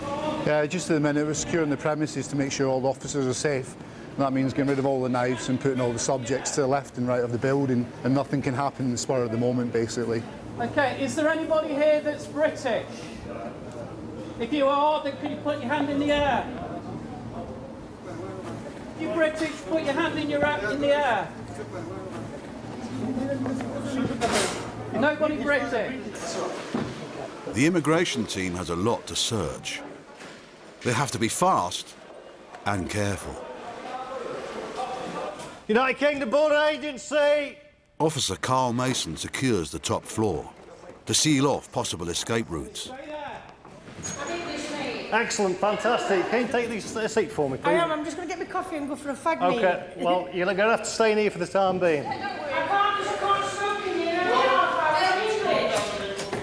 Speaker 13: Yeah, just at the minute we're securing the premises to make sure all the officers are safe. And that means getting rid of all the knives and putting all the subjects to the left and right of the building, and nothing can happen in the spur of the moment, basically.
Speaker 6: Okay, is there anybody here that's British? If you are, then could you put your hand in the air? If you're British, put your hand in the air. Nobody British.
Speaker 1: The immigration team has a lot to search. They have to be fast and careful.
Speaker 14: United Kingdom Border Agency!
Speaker 1: Officer Carl Mason secures the top floor to seal off possible escape routes.
Speaker 14: Excellent, fantastic. Can you take this seat for me, please?
Speaker 15: I am. I'm just going to get my coffee and go for a fag meal.
Speaker 14: OK, well, you're going to have to stay in here for the time being.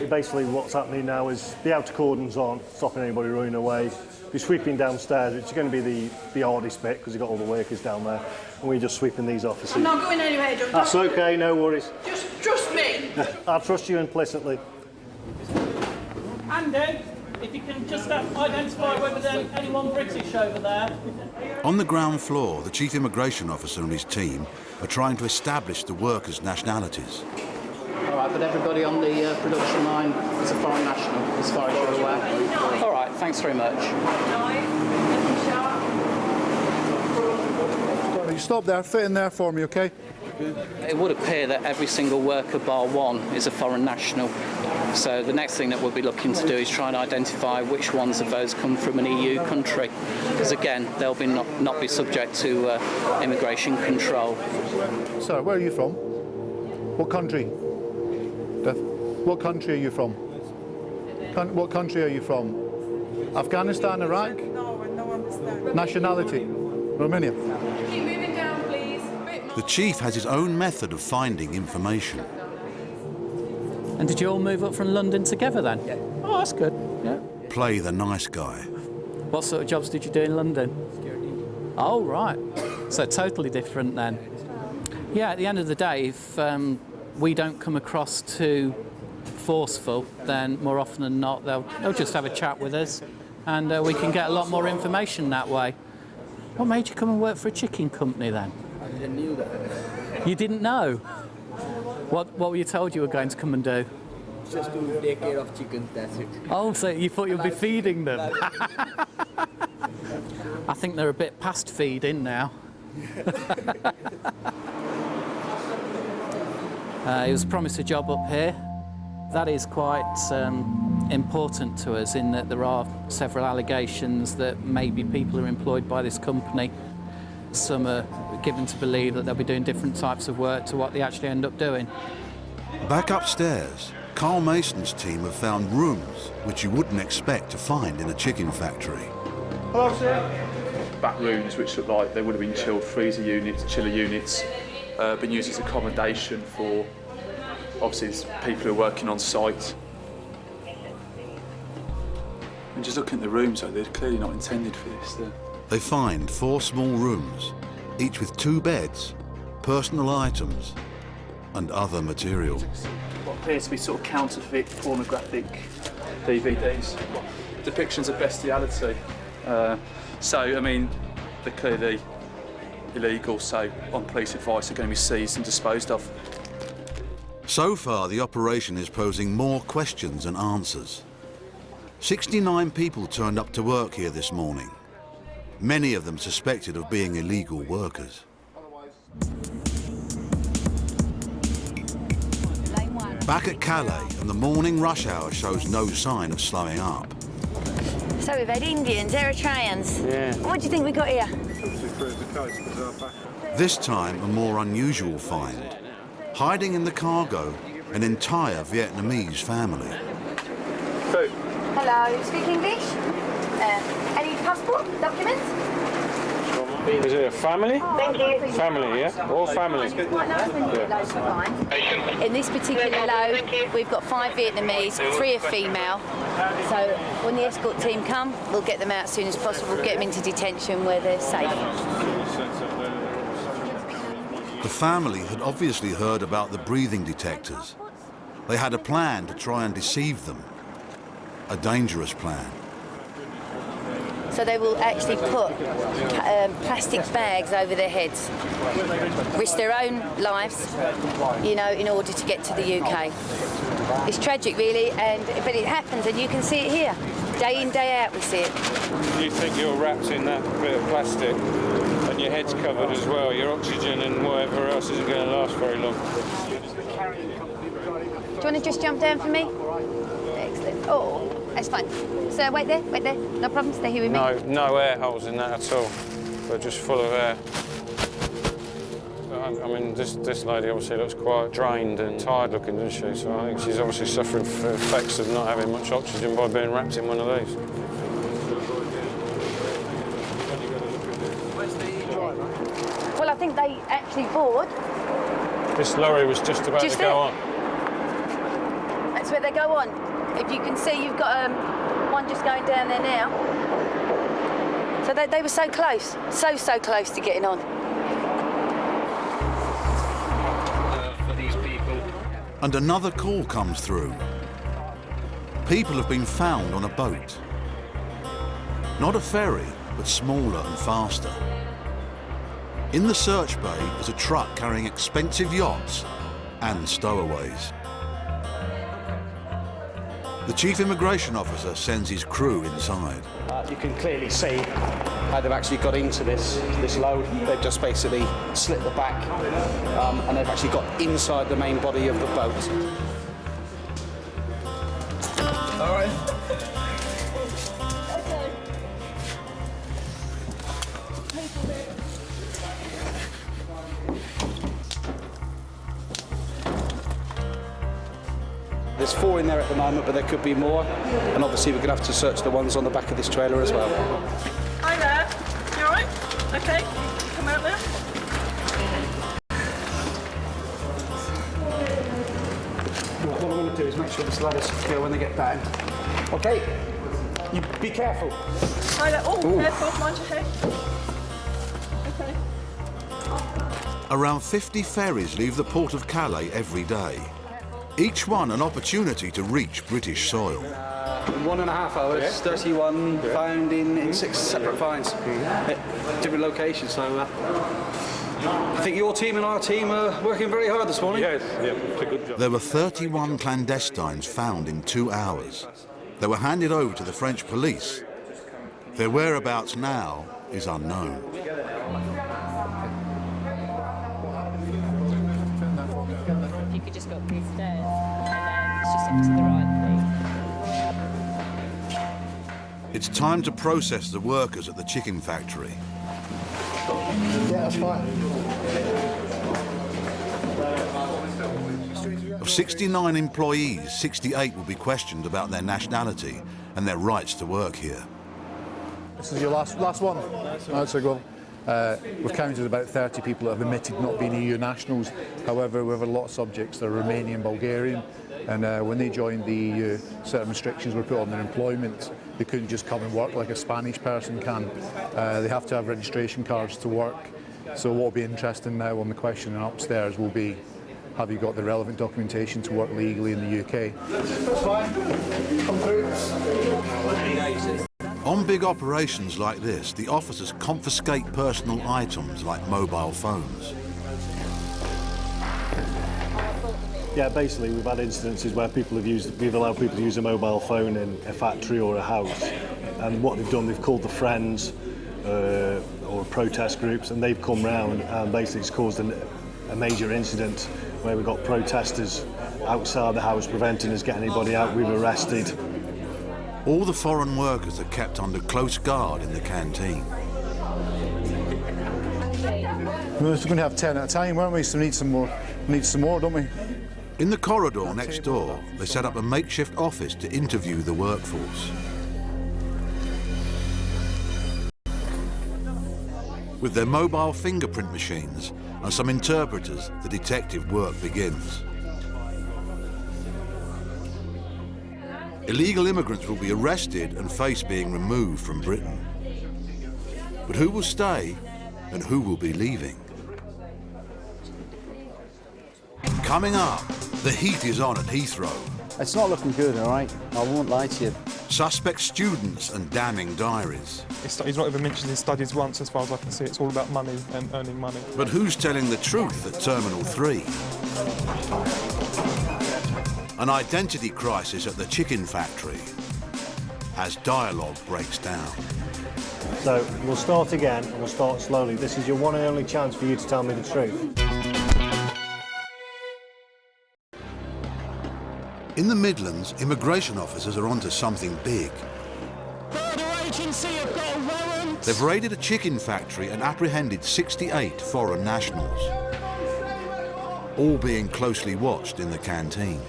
Speaker 14: Basically, what's happening now is the outer cordons aren't stopping anybody running away. We're sweeping downstairs, which is going to be the hardest bit because you've got all the workers down there, and we're just sweeping these offices.
Speaker 15: I'm not going anywhere, John.
Speaker 14: That's OK, no worries.
Speaker 15: Just trust me.
Speaker 14: I trust you implicitly.
Speaker 6: Andy,
Speaker 10: if you can just identify whether there's anyone British over there.
Speaker 1: On the ground floor, the chief immigration officer and his team are trying to establish the workers' nationalities.
Speaker 10: All right, but everybody on the production line is a foreign national, as far as you're aware. All right, thanks very much.
Speaker 13: You stop there, fit in there for me, OK?
Speaker 10: It would appear that every single worker bar one is a foreign national. So the next thing that we'll be looking to do is try and identify which ones of those come from an EU country, because again, they'll be not be subject to immigration control.
Speaker 13: Sir, where are you from? What country? What country are you from? What country are you from? Afghanistan, Iraq?
Speaker 15: No, I don't understand.
Speaker 13: Nationality? Romania.
Speaker 15: Keep moving down, please.
Speaker 1: The chief has his own method of finding information.
Speaker 10: And did you all move up from London together then? Yeah. Oh, that's good. Yeah.
Speaker 1: Play the nice guy.
Speaker 10: What sort of jobs did you do in London? Security. Oh, right. So totally different then. Yeah, at the end of the day, if we don't come across too forceful, then more often than not, they'll just have a chat with us, and we can get a lot more information that way. What made you come and work for a chicken company then?
Speaker 16: I didn't know that.
Speaker 10: You didn't know? What were you told you were going to come and do?
Speaker 16: Just to take care of chickens, that's it.
Speaker 10: Oh, so you thought you'd be feeding them? I think they're a bit past feeding now. He was promised a job up here. That is quite important to us in that there are several allegations that maybe people are employed by this company. Some are given to believe that they'll be doing different types of work to what they actually end up doing.
Speaker 1: Back upstairs, Carl Mason's team have found rooms which you wouldn't expect to find in a chicken factory.
Speaker 13: Hello, sir.
Speaker 17: Back rooms which look like they would have been chilled freezer units, chiller units, been used as accommodation for obviously people who are working on site. And just looking at the rooms, though, they're clearly not intended for this.
Speaker 1: They find 4 small rooms, each with 2 beds, personal items, and other material.
Speaker 17: What appears to be sort of counterfeit pornographic DVDs, depictions of bestiality. So, I mean, they're clearly illegal, so on police advice, they're going to be seized and disposed of.
Speaker 1: So far, the operation is posing more questions than answers. 69 people turned up to work here this morning, many of them suspected of being illegal workers. Back at Calais, and the morning rush hour shows no sign of slowing up.
Speaker 7: So we've had Indians, Eritreans.
Speaker 4: Yeah.
Speaker 7: What do you think we got here?
Speaker 1: This time, a more unusual find. Hiding in the cargo, an entire Vietnamese family.
Speaker 17: Food.
Speaker 7: Hello, speak English? Any passport, documents?
Speaker 4: Is it a family?
Speaker 7: Thank you.
Speaker 4: Family, yeah? All family.
Speaker 7: In this particular load, we've got 5 Vietnamese, 3 are female. So when the escort team come, we'll get them out as soon as possible, get them into detention where they're safe.
Speaker 1: The family had obviously heard about the breathing detectors. They had a plan to try and deceive them. A dangerous plan.
Speaker 7: So they will actually put plastic bags over their heads, risk their own lives, you know, in order to get to the UK. It's tragic, really, but it happens, and you can see it here. Day in, day out, we see it.
Speaker 4: You think you're wrapped in that bit of plastic, and your head's covered as well. Your oxygen and whatever else isn't going to last very long.
Speaker 7: Do you want to just jump down for me? Excellent. Oh, that's fine. So wait there, no problem, stay here with me.
Speaker 4: No air holes in that at all. They're just full of air. I mean, this lady obviously looks quite drained and tired looking, doesn't she? So I think she's obviously suffering from effects of not having much oxygen by being wrapped in one of these.
Speaker 7: Well, I think they actually board.
Speaker 4: This lorry was just about to go on.
Speaker 7: That's where they go on. If you can see, you've got one just going down there now. So they were so close, so close to getting on.
Speaker 4: For these people.
Speaker 1: And another call comes through. people have been found on a boat. Not a ferry, but smaller and faster. In the search bay is a truck carrying expensive yachts and stowaways. The chief immigration officer sends his crew inside.
Speaker 6: You can clearly see how they've actually got into this load. They've just basically slit the back and they've actually got inside the main body of the boat. All right. There's 4 in there at the moment, but there could be more. And obviously we're going to have to search the ones on the back of this trailer as well.
Speaker 15: Hi there. You all right? Okay. Come out there.
Speaker 6: What I'm going to do is make sure this ladder's secure when they get down. Okay. You be careful.
Speaker 15: Hi there. Oh, careful. Mind your head. Okay.
Speaker 1: Around 50 ferries leave the port of Calais every day. Each one an opportunity to reach British soil.
Speaker 6: 1.5 hours, 31 found in 6 separate finds at different locations. So I think your team and our team are working very hard this morning.
Speaker 4: Yes, yeah, it's a good job.
Speaker 1: There were 31 clandestines found in 2 hours. They were handed over to the French police. Their whereabouts now is unknown.
Speaker 5: You could just go up these stairs and then it's just up to the right,
Speaker 1: It's time to process the workers at the chicken factory.
Speaker 6: Yeah, that's fine.
Speaker 1: Of 69 employees, 68 will be questioned about their nationality and their rights to work here.
Speaker 2: This is your last one? That's a go. We've counted about 30 people that have admitted not being EU nationals. However, we have a lot of subjects that are Romanian, Bulgarian, and when they joined the EU, certain restrictions were put on their employment. They couldn't just come and work like a Spanish person can. They have to have registration cards to work. So what will be interesting now on the questioning upstairs will be, have you got the relevant documentation to work legally in the UK?
Speaker 6: That's fine. Come through.
Speaker 1: On big operations like this, the officers confiscate personal items like mobile phones.
Speaker 14: Yeah, basically we've had incidences where we've allowed people to use a mobile phone in a factory or a house, and what they've done, they've called the friends or protest groups, and they've come round and basically it's caused a major incident where we've got protesters outside the house preventing us getting anybody out. We've arrested.
Speaker 1: All the foreign workers are kept under close guard in the canteen.
Speaker 2: We're going to have 10 at a time, weren't we? So we need some more, don't we?
Speaker 1: In the corridor next door, they set up a makeshift office to interview the workforce. With their mobile fingerprint machines and some interpreters, the detective work begins. Illegal immigrants will be arrested and face being removed from Britain. But who will stay and who will be leaving? Coming up, the heat is on at Heathrow.
Speaker 8: It's not looking good, all right? I won't lie to you.
Speaker 1: Suspect students and damning diaries.
Speaker 12: He's not even mentioned his studies once, as far as I can see. It's all about money and earning money.
Speaker 1: But who's telling the truth at Terminal 3? An identity crisis at the chicken factory as dialogue breaks down.
Speaker 14: So we'll start again and we'll start slowly. This is your one and only chance for you to tell me the truth.
Speaker 1: In the Midlands, immigration officers are onto something big. They've raided a chicken factory and apprehended 68 foreign nationals, all being closely watched in the canteen.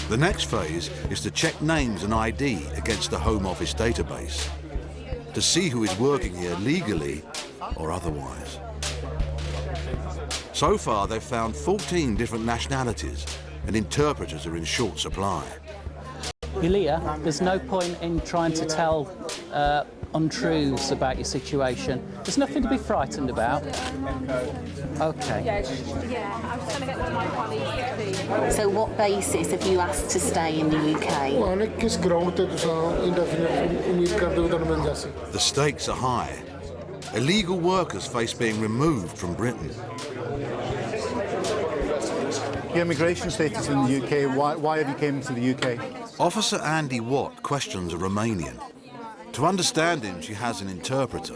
Speaker 1: The next phase is to check names and ID against the Home Office database to see who is working here legally or otherwise. So far, they've found 14 different nationalities, and interpreters are in short supply.
Speaker 10: Ilia, there's no point in trying to tell untruths about your situation. There's nothing to be frightened about. Okay.
Speaker 15: Yeah, I was trying to get one of my colleagues to
Speaker 18: So what basis have you asked to stay in the UK?
Speaker 1: The stakes are high. Illegal workers face being removed from Britain.
Speaker 2: Your immigration status in the UK, why have you came to the UK?
Speaker 1: Officer Andy Watt questions a Romanian. To understand him, she has an interpreter.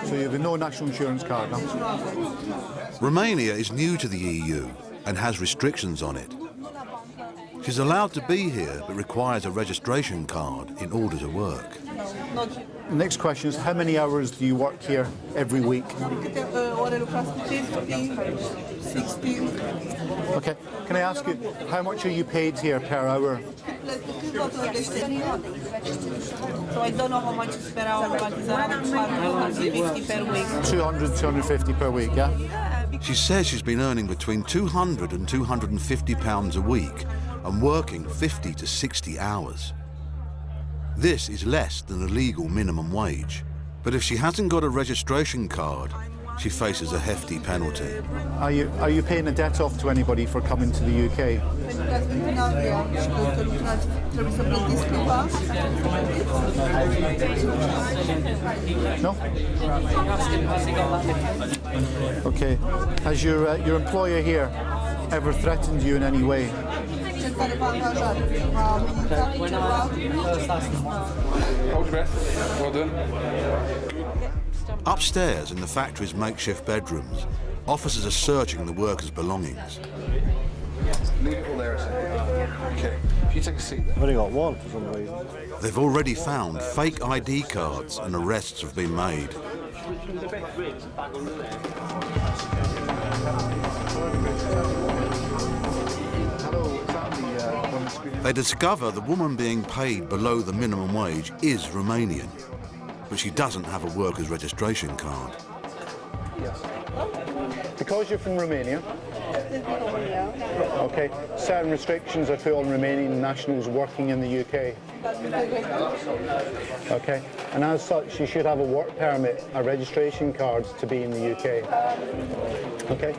Speaker 2: So you have no national insurance card, no?
Speaker 1: Romania is new to the EU and has restrictions on it. She's allowed to be here, but requires a registration card in order to work.
Speaker 2: The next question is, how many hours do you work here every week? Okay, can I ask you, how much are you paid here per hour?
Speaker 22: So I don't know how much is per hour, but it's around 250 per week.
Speaker 2: 200, 250 per week, yeah?
Speaker 1: She says she's been earning between £200 and £250 a week and working 50 to 60 hours. This is less than a legal minimum wage. But if she hasn't got a registration card, she faces a hefty penalty.
Speaker 2: Are you paying a debt off to anybody for coming to the UK? No? Okay. Has your employer here ever threatened you in any way?
Speaker 4: Hold your breath. Well done.
Speaker 1: Upstairs in the factory's makeshift bedrooms, officers are searching the workers' belongings.
Speaker 4: Leave it all there a second. Okay, if you take a seat there.
Speaker 14: I've only got one for some reason.
Speaker 1: They've already found fake ID cards and arrests have been made. They discover the woman being paid below the minimum wage is Romanian, but she doesn't have a worker's registration card.
Speaker 2: Yes. Because you're from Romania, okay, certain restrictions are put on Romanian nationals working in the UK. Okay, and as such, you should have a work permit, a registration card to be in the UK. Okay,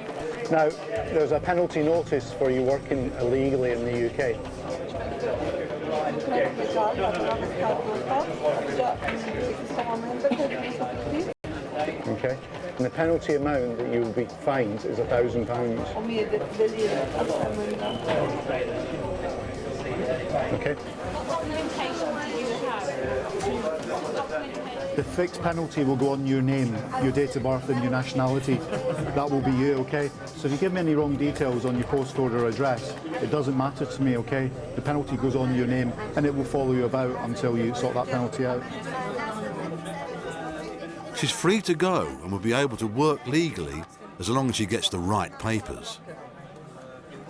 Speaker 2: now there's a penalty notice for you working illegally in the UK. Okay, and the penalty amount that you will be fined is £1,000. Okay. The fixed penalty will go on your name, your date of birth and your nationality. That will be you, okay? So if you give me any wrong details on your postcode or address, it doesn't matter to me, okay? The penalty goes on your name and it will follow you about until you sort that penalty out.
Speaker 1: She's free to go and will be able to work legally as long as she gets the right papers.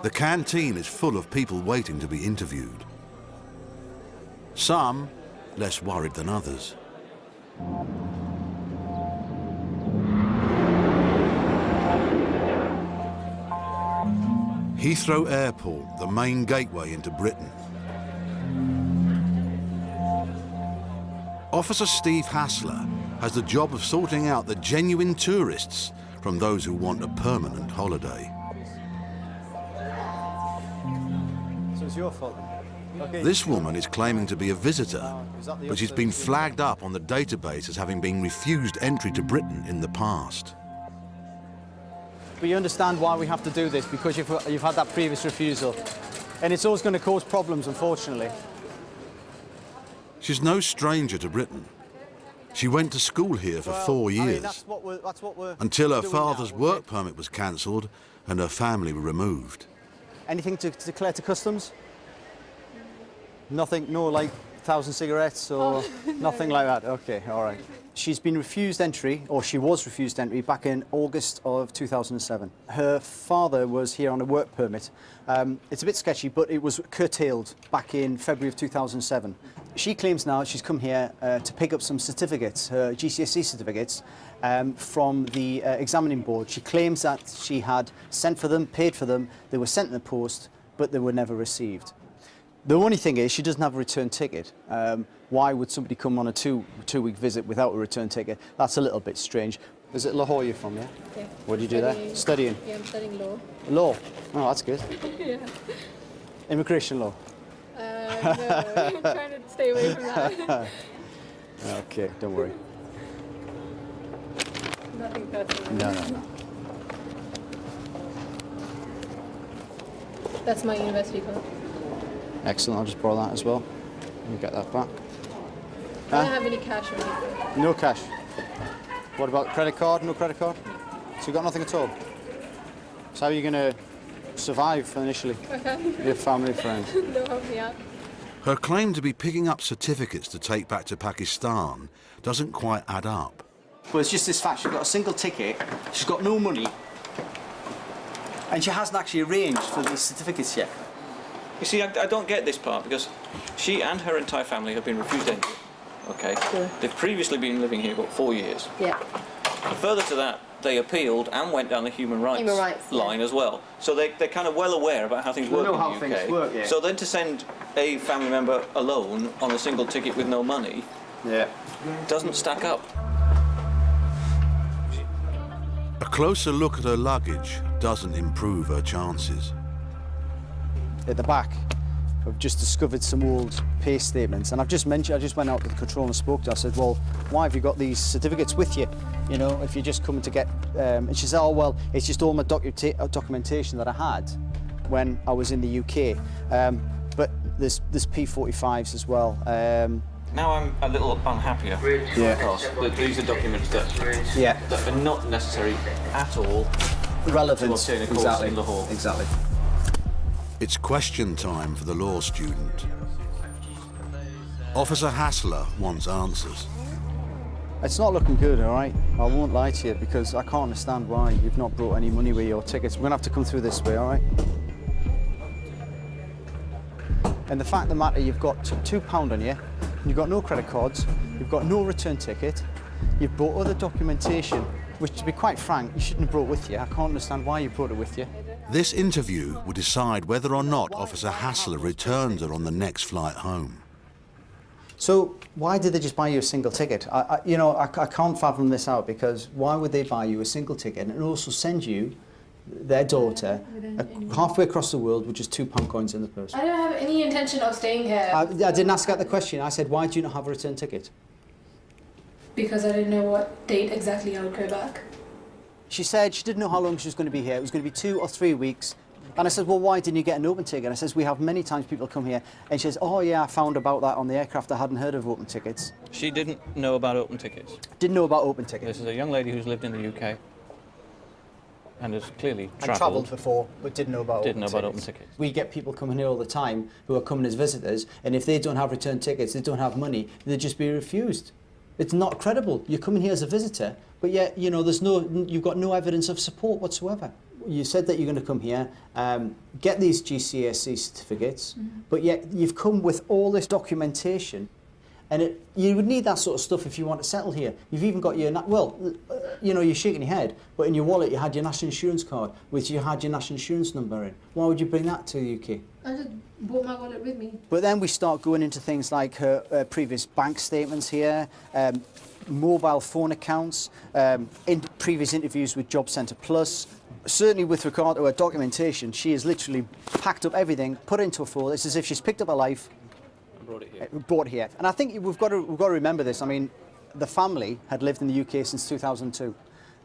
Speaker 1: The canteen is full of people waiting to be interviewed. Some less worried than others. Heathrow Airport, the main gateway into Britain. Officer Steve Hassler has the job of sorting out the genuine tourists from those who want a permanent holiday.
Speaker 8: So it's your fault. Okay.
Speaker 1: This woman is claiming to be a visitor, but she's been flagged up on the database as having been refused entry to Britain in the past.
Speaker 8: But you understand why we have to do this, because you've had that previous refusal. And it's always going to cause problems, unfortunately.
Speaker 1: She's no stranger to Britain. She went to school here for 4 years,
Speaker 8: I mean, that's what we're
Speaker 1: until her
Speaker 8: doing
Speaker 1: father's
Speaker 8: now,
Speaker 1: work permit was cancelled and her family were removed.
Speaker 8: Anything to declare to customs? Nothing, no like 1,000 cigarettes or nothing like that? Okay, all right. She's been refused entry, or she was refused entry, back in August of 2007. Her father was here on a work permit. It's a bit sketchy, but it was curtailed back in February of 2007. She claims now she's come here to pick up some certificates, her GCSE certificates, from the examining board. She claims that she had sent for them, paid for them, they were sent in the post, but they were never received. The only thing is she doesn't have a return ticket. Why would somebody come on a two-week visit without a return ticket? That's a little bit strange. Is it Lahore you're from, yeah?
Speaker 22: Yeah.
Speaker 8: What do you do there? Studying?
Speaker 22: Yeah, I'm studying law.
Speaker 8: Law? Oh, that's good.
Speaker 22: Yeah.
Speaker 8: Immigration law?
Speaker 22: No, I'm trying to stay away from that.
Speaker 8: Okay, don't worry.
Speaker 22: Nothing personal.
Speaker 8: No.
Speaker 22: That's my university card.
Speaker 8: Excellent, I'll just borrow that as well. You get that back.
Speaker 22: I don't have any cash or anything.
Speaker 8: No cash. What about credit card? No credit card? So you got nothing at all? So how are you going to survive initially? Your family, friends?
Speaker 22: They'll help me out.
Speaker 1: Her claim to be picking up certificates to take back to Pakistan doesn't quite add up.
Speaker 8: Well, it's just this fact, she's got a single ticket, she's got no money, and she hasn't actually arranged for these certificates yet.
Speaker 23: You see, I don't get this part because she and her entire family have been refused entry. Okay.
Speaker 22: Yeah.
Speaker 23: They've previously been living here about 4 years.
Speaker 22: Yeah.
Speaker 23: Further to that, they appealed and went down the human rights line as well. So they're kind of well aware about how things work in the UK.
Speaker 8: Things work, yeah.
Speaker 23: So then to send a family member alone on a single ticket with no money, doesn't stack up.
Speaker 1: A closer look at her luggage doesn't improve her chances.
Speaker 8: At the back, I've just discovered some old pay statements, and I just went out to the control and spoke to her. I said, well, why have you got these certificates with you? You know, if you're just coming to get... and she said, oh, well, it's just all my documentation that I had when I was in the UK. But there's P45s as well.
Speaker 23: Now I'm a little unhappier because these are documents that are not necessary at all
Speaker 8: relevant
Speaker 23: to obtain a course in Lahore.
Speaker 8: Exactly.
Speaker 1: It's question time for the law student. Officer Hassler wants answers.
Speaker 8: It's not looking good, all right? I won't lie to you because I can't understand why you've not brought any money with your tickets. We're going to have to come through this way, all right? And the fact of the matter, you've got £2 on you, you've got no credit cards, you've got no return ticket, you've brought other documentation, which, to be quite frank, you shouldn't have brought with you. I can't understand why you brought it with you.
Speaker 1: This interview will decide whether or not Officer Hassler returns her on the next flight home.
Speaker 8: So why did they just buy you a single ticket? I can't fathom this out, because why would they buy you a single ticket and also send you their daughter halfway across the world with just £2 coins in the purse?
Speaker 22: I don't have any intention of staying here.
Speaker 8: I didn't ask that the question. I said, why do you not have a return ticket?
Speaker 22: Because I didn't know what date exactly I would go back.
Speaker 8: She said she didn't know how long she was going to be here. It was going to be 2 or 3 weeks. And I said, well, why didn't you get an open ticket? And I says, we have many times people come here. And she says, oh, yeah, I found about that on the aircraft. I hadn't heard of open tickets.
Speaker 23: She didn't know about open tickets?
Speaker 8: Didn't know about open tickets.
Speaker 23: This is a young lady who's lived in the UK and has clearly
Speaker 8: travelled before, but didn't know about
Speaker 23: open tickets.
Speaker 8: We get people coming here all the time who are coming as visitors, and if they don't have return tickets, they don't have money, they'll just be refused. It's not credible. You're coming here as a visitor, but yet, you know, you've got no evidence of support whatsoever. You said that you're going to come here, get these GCSE certificates, but yet you've come with all this documentation, and you would need that sort of stuff if you want to settle here. You've even got your, you're shaking your head, but in your wallet you had your national insurance card, which you had your national insurance number in. Why would you bring that to the UK?
Speaker 22: I just brought my wallet with me.
Speaker 8: But then we start going into things like her previous bank statements here, mobile phone accounts, in previous interviews with Job Centre Plus. Certainly with regard to her documentation, she has literally packed up everything, put it into a folder. It's as if she's picked up her life, brought it here. And I think we've got to remember this. I mean, the family had lived in the UK since 2002.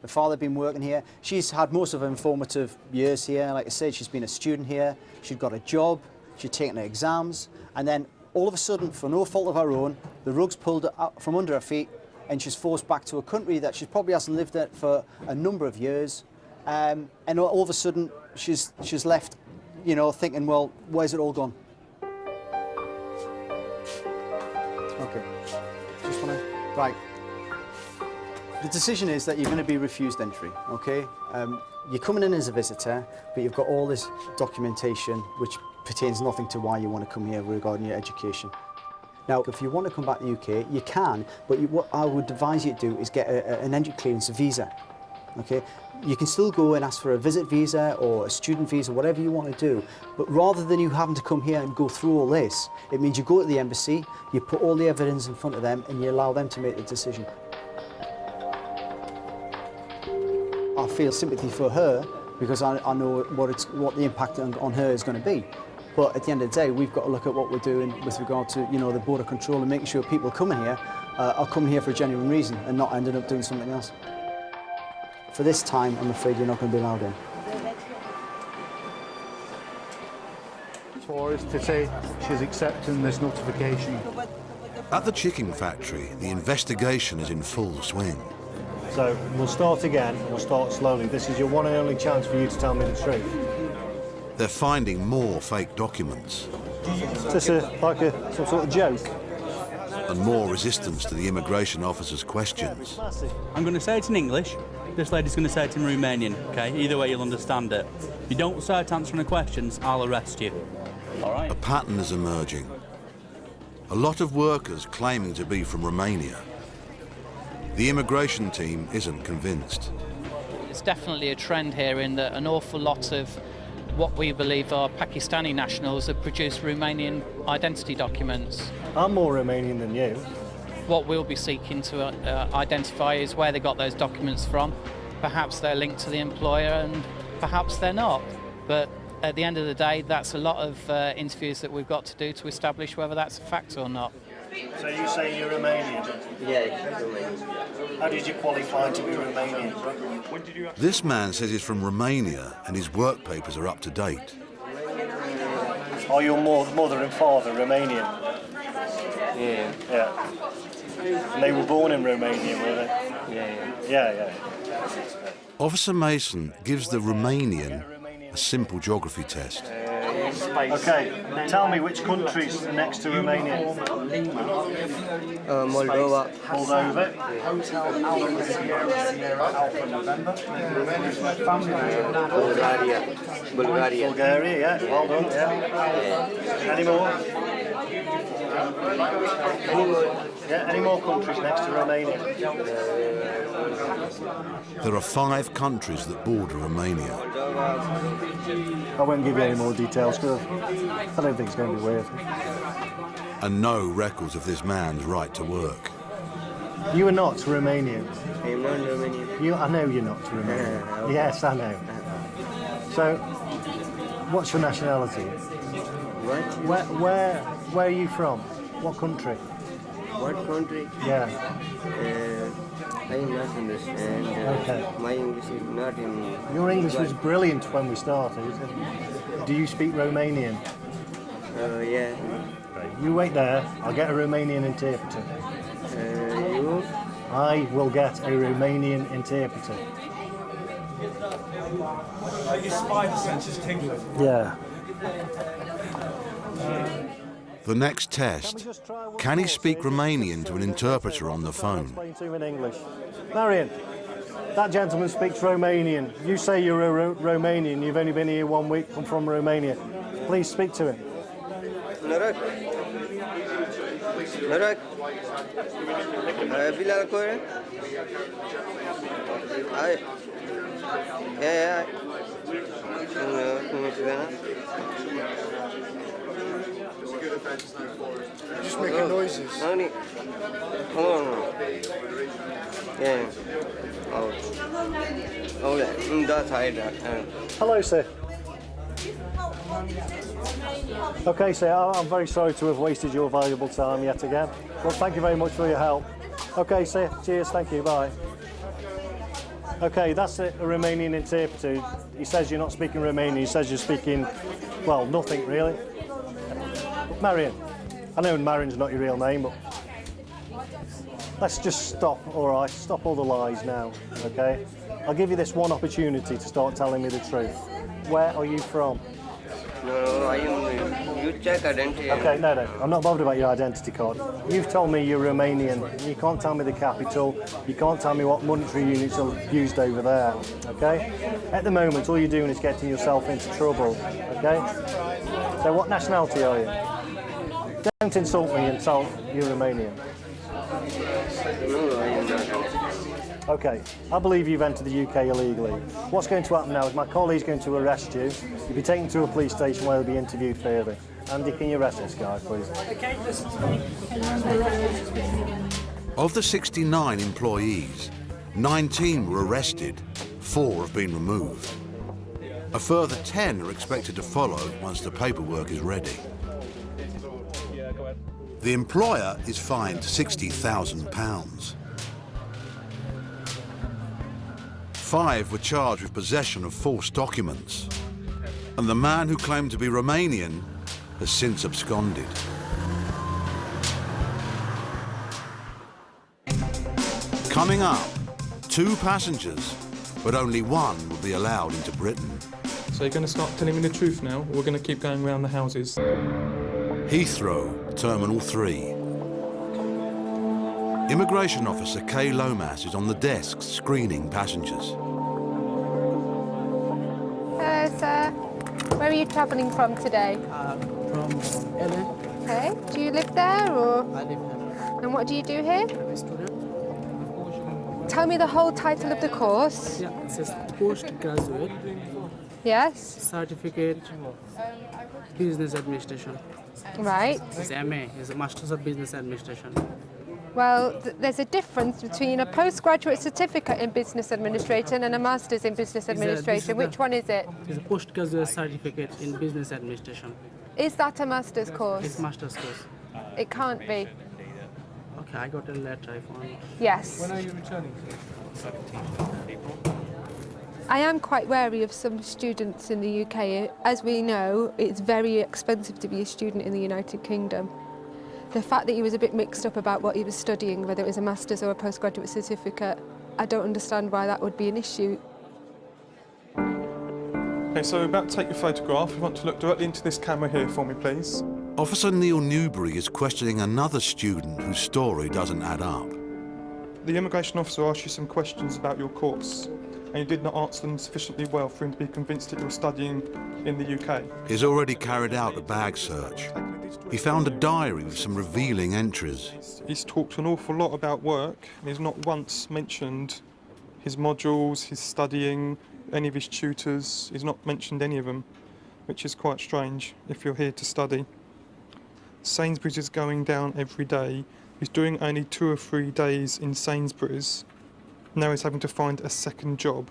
Speaker 8: The father had been working here. She's had most of her informative years here. Like I said, she's been a student here. She'd got a job. She'd taken her exams. And then all of a sudden, for no fault of her own, the rug's pulled out from under her feet and she's forced back to a country that she probably hasn't lived in for a number of years. And all of a sudden, she's left, you know, thinking, well, where's it all gone? Okay. Just want to... Right. The decision is that you're going to be refused entry, okay? You're coming in as a visitor, but you've got all this documentation which pertains nothing to why you want to come here regarding your education. Now, if you want to come back to the UK, you can, but what I would advise you to do is get an entry clearance visa, okay? You can still go and ask for a visit visa or a student visa, whatever you want to do, but rather than you having to come here and go through all this, it means you go to the embassy, you put all the evidence in front of them, and you allow them to make the decision. I feel sympathy for her because I know what the impact on her is going to be. But at the end of the day, we've got to look at what we're doing with regard to, you know, the border control and making sure people coming here are coming here for a genuine reason and not ending up doing something else. For this time, I'm afraid you're not going to be allowed in.
Speaker 2: For us to say she's accepting this notification.
Speaker 1: At the chicken factory, the investigation is in full swing.
Speaker 14: So we'll start again, we'll start slowly. This is your one and only chance for you to tell me the truth.
Speaker 1: They're finding more fake documents.
Speaker 14: Is this some sort of joke?
Speaker 1: And more resistance to the immigration officer's questions.
Speaker 3: I'm going to say it in English. This lady's going to say it in Romanian, OK? Either way, you'll understand it. If you don't start answering the questions, I'll arrest you. All right?
Speaker 1: A pattern is emerging. A lot of workers claiming to be from Romania. The immigration team isn't convinced.
Speaker 10: It's definitely a trend here in that an awful lot of what we believe are Pakistani nationals have produced Romanian identity documents.
Speaker 14: I'm more Romanian than you.
Speaker 10: What we'll be seeking to identify is where they got those documents from. Perhaps they're linked to the employer and perhaps they're not. But at the end of the day, that's a lot of interviews that we've got to do to establish whether that's a fact or not.
Speaker 14: So you say you're Romanian?
Speaker 16: Yeah, Romanian.
Speaker 14: How did you qualify to be Romanian?
Speaker 1: This man says he's from Romania and his work papers are up to date.
Speaker 14: Are your mother and father Romanian?
Speaker 16: Yeah.
Speaker 14: Yeah. And they were born in Romania, were they? Yeah.
Speaker 1: Officer Mason gives the Romanian a simple geography test.
Speaker 14: Okay, tell me which countries are next to Romania?
Speaker 16: Moldova.
Speaker 14: Moldova.
Speaker 16: Bulgaria.
Speaker 14: Bulgaria, yeah. Well done, yeah. Any more? Yeah, any more countries next to Romania?
Speaker 1: There are 5 countries that border Romania.
Speaker 14: I won't give you any more details because I don't think it's going to be worth it.
Speaker 1: And no records of this man's right to work.
Speaker 14: You are not Romanian.
Speaker 16: I'm not Romanian.
Speaker 14: I know you're not Romanian. Yes, I know. So, what's your nationality?
Speaker 16: What?
Speaker 14: Where are you from? What country?
Speaker 16: What country?
Speaker 14: Yeah.
Speaker 16: I not understand.
Speaker 14: Okay.
Speaker 16: My English is not in...
Speaker 14: Your English was brilliant when we started. Do you speak Romanian?
Speaker 16: Yeah.
Speaker 14: You wait there. I'll get a Romanian interpreter.
Speaker 16: You?
Speaker 14: I will get a Romanian interpreter.
Speaker 6: Are your spider senses tingling?
Speaker 14: Yeah.
Speaker 1: The next test, can he speak Romanian to an interpreter on the phone?
Speaker 14: Explain to him in English. Marion, that gentleman speaks Romanian. You say you're a Romanian. You've only been here 1 week. I'm from Romania. Please speak to him.
Speaker 16: Noroc. Noroc. Bilal Koran. Yeah.
Speaker 13: Just making noises.
Speaker 16: Yeah. Oh, that's
Speaker 14: Hello, sir. Okay, sir, I'm very sorry to have wasted your valuable time yet again. Well, thank you very much for your help. Okay, sir, cheers, thank you, bye. Okay, that's a Romanian interpreter. He says you're not speaking Romanian, he says you're speaking, well, nothing really. Marion. I know Marion's not your real name, but let's just stop, all right? Stop all the lies now, okay? I'll give you this one opportunity to start telling me the truth. Where are you from?
Speaker 16: No, you check identity.
Speaker 14: Okay, no, I'm not bothered about your identity card. You've told me you're Romanian. You can't tell me the capital. You can't tell me what monetary units are used over there, okay? At the moment, all you're doing is getting yourself into trouble, okay? So what nationality are you? Don't insult me and tell you're Romanian.
Speaker 16: No, I am not.
Speaker 14: Okay, I believe you've entered the UK illegally. What's going to happen now is my colleague's going to arrest you. You'll be taken to a police station where you'll be interviewed further. Andy, can you arrest this guy, please?
Speaker 1: Of the 69 employees, 19 were arrested 4 have been removed. A further 10 are expected to follow once the paperwork is ready. The employer is fined £60,000. 5 were charged with possession of false documents, and the man who claimed to be Romanian has since absconded. Coming up, 2 passengers, but only 1 will be allowed into Britain.
Speaker 12: So you're going to start telling me the truth now, or we're going to keep going around the houses?
Speaker 1: Heathrow, Terminal 3. Immigration officer Kay Lomas is on the desk screening passengers.
Speaker 22: Hello, sir. Where are you travelling from today?
Speaker 19: From LA.
Speaker 22: Okay. Do you live there or?
Speaker 19: I live here.
Speaker 22: And what do you do here?
Speaker 19: I'm a student.
Speaker 22: Tell me the whole title of the course.
Speaker 19: Yeah, it says postgraduate
Speaker 22: Yes.
Speaker 19: certificate business administration.
Speaker 22: Right.
Speaker 19: It's MA. It's a Masters of Business Administration.
Speaker 22: Well, there's a difference between a postgraduate certificate in business administration and a master's in business administration. Which one is it?
Speaker 19: It's a postgraduate certificate in business administration.
Speaker 22: Is that a master's course?
Speaker 19: It's master's course.
Speaker 22: It can't be.
Speaker 19: Okay, I got a letter. I found it.
Speaker 22: Yes.
Speaker 19: When are you returning?
Speaker 22: 17th April. I am quite wary of some students in the UK. As we know, it's very expensive to be a student in the United Kingdom. The fact that he was a bit mixed up about what he was studying, whether it was a master's or a postgraduate certificate, I don't understand why that would be an issue.
Speaker 12: Okay, so we're about to take your photograph. You want to look directly into this camera here for me, please.
Speaker 1: Officer Neil Newbury is questioning another student whose story doesn't add up.
Speaker 12: The immigration officer asked you some questions about your course, and you did not answer them sufficiently well for him to be convinced that you're studying in the UK.
Speaker 1: He's already carried out a bag search. He found a diary with some revealing entries.
Speaker 12: He's talked an awful lot about work, and he's not once mentioned his modules, his studying, any of his tutors. He's not mentioned any of them, which is quite strange if you're here to study. Sainsbury's is going down every day. He's doing only 2 or 3 days in Sainsbury's. Now he's having to find a second job.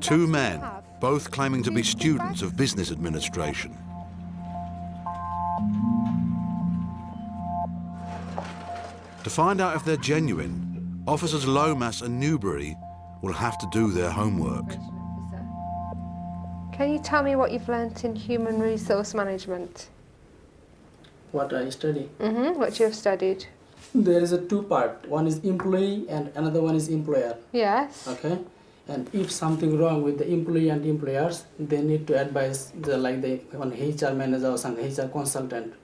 Speaker 1: 2 men, both claiming to be students of business administration. To find out if they're genuine, officers Lomas and Newbury will have to do their homework.
Speaker 22: Can you tell me what you've learnt in human resource management?
Speaker 19: What I study?
Speaker 22: What you have studied?
Speaker 19: There is a 2 part. One is employee and another one is employer.
Speaker 22: Yes.
Speaker 19: Okay. And if something wrong with the employee and employers, they need to advise one HR manager or some HR consultant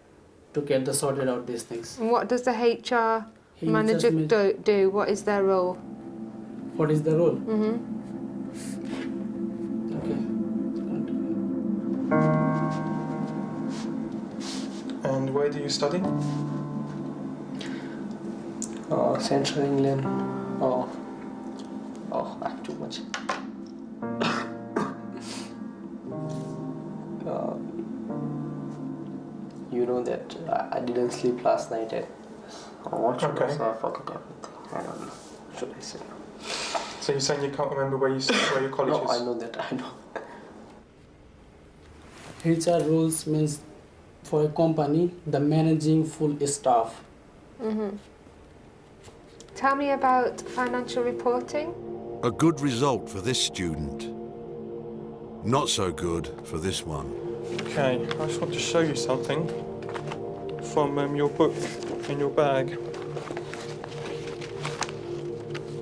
Speaker 19: to get the sorted out these things.
Speaker 22: And what does the HR manager do? What is their role?
Speaker 19: What is the role?
Speaker 12: And where do you study?
Speaker 19: Central England. Oh, I'm too much.
Speaker 20: You know that I didn't sleep last night. So I forgot everything. I don't know. Should I say?
Speaker 12: So you're saying you can't remember where your college is?
Speaker 20: No, I know that. I know.
Speaker 19: HR rules means for a company, the managing full staff.
Speaker 22: Tell me about financial reporting.
Speaker 1: A good result for this student. Not so good for this one.
Speaker 12: Okay, I just want to show you something from your book in your bag.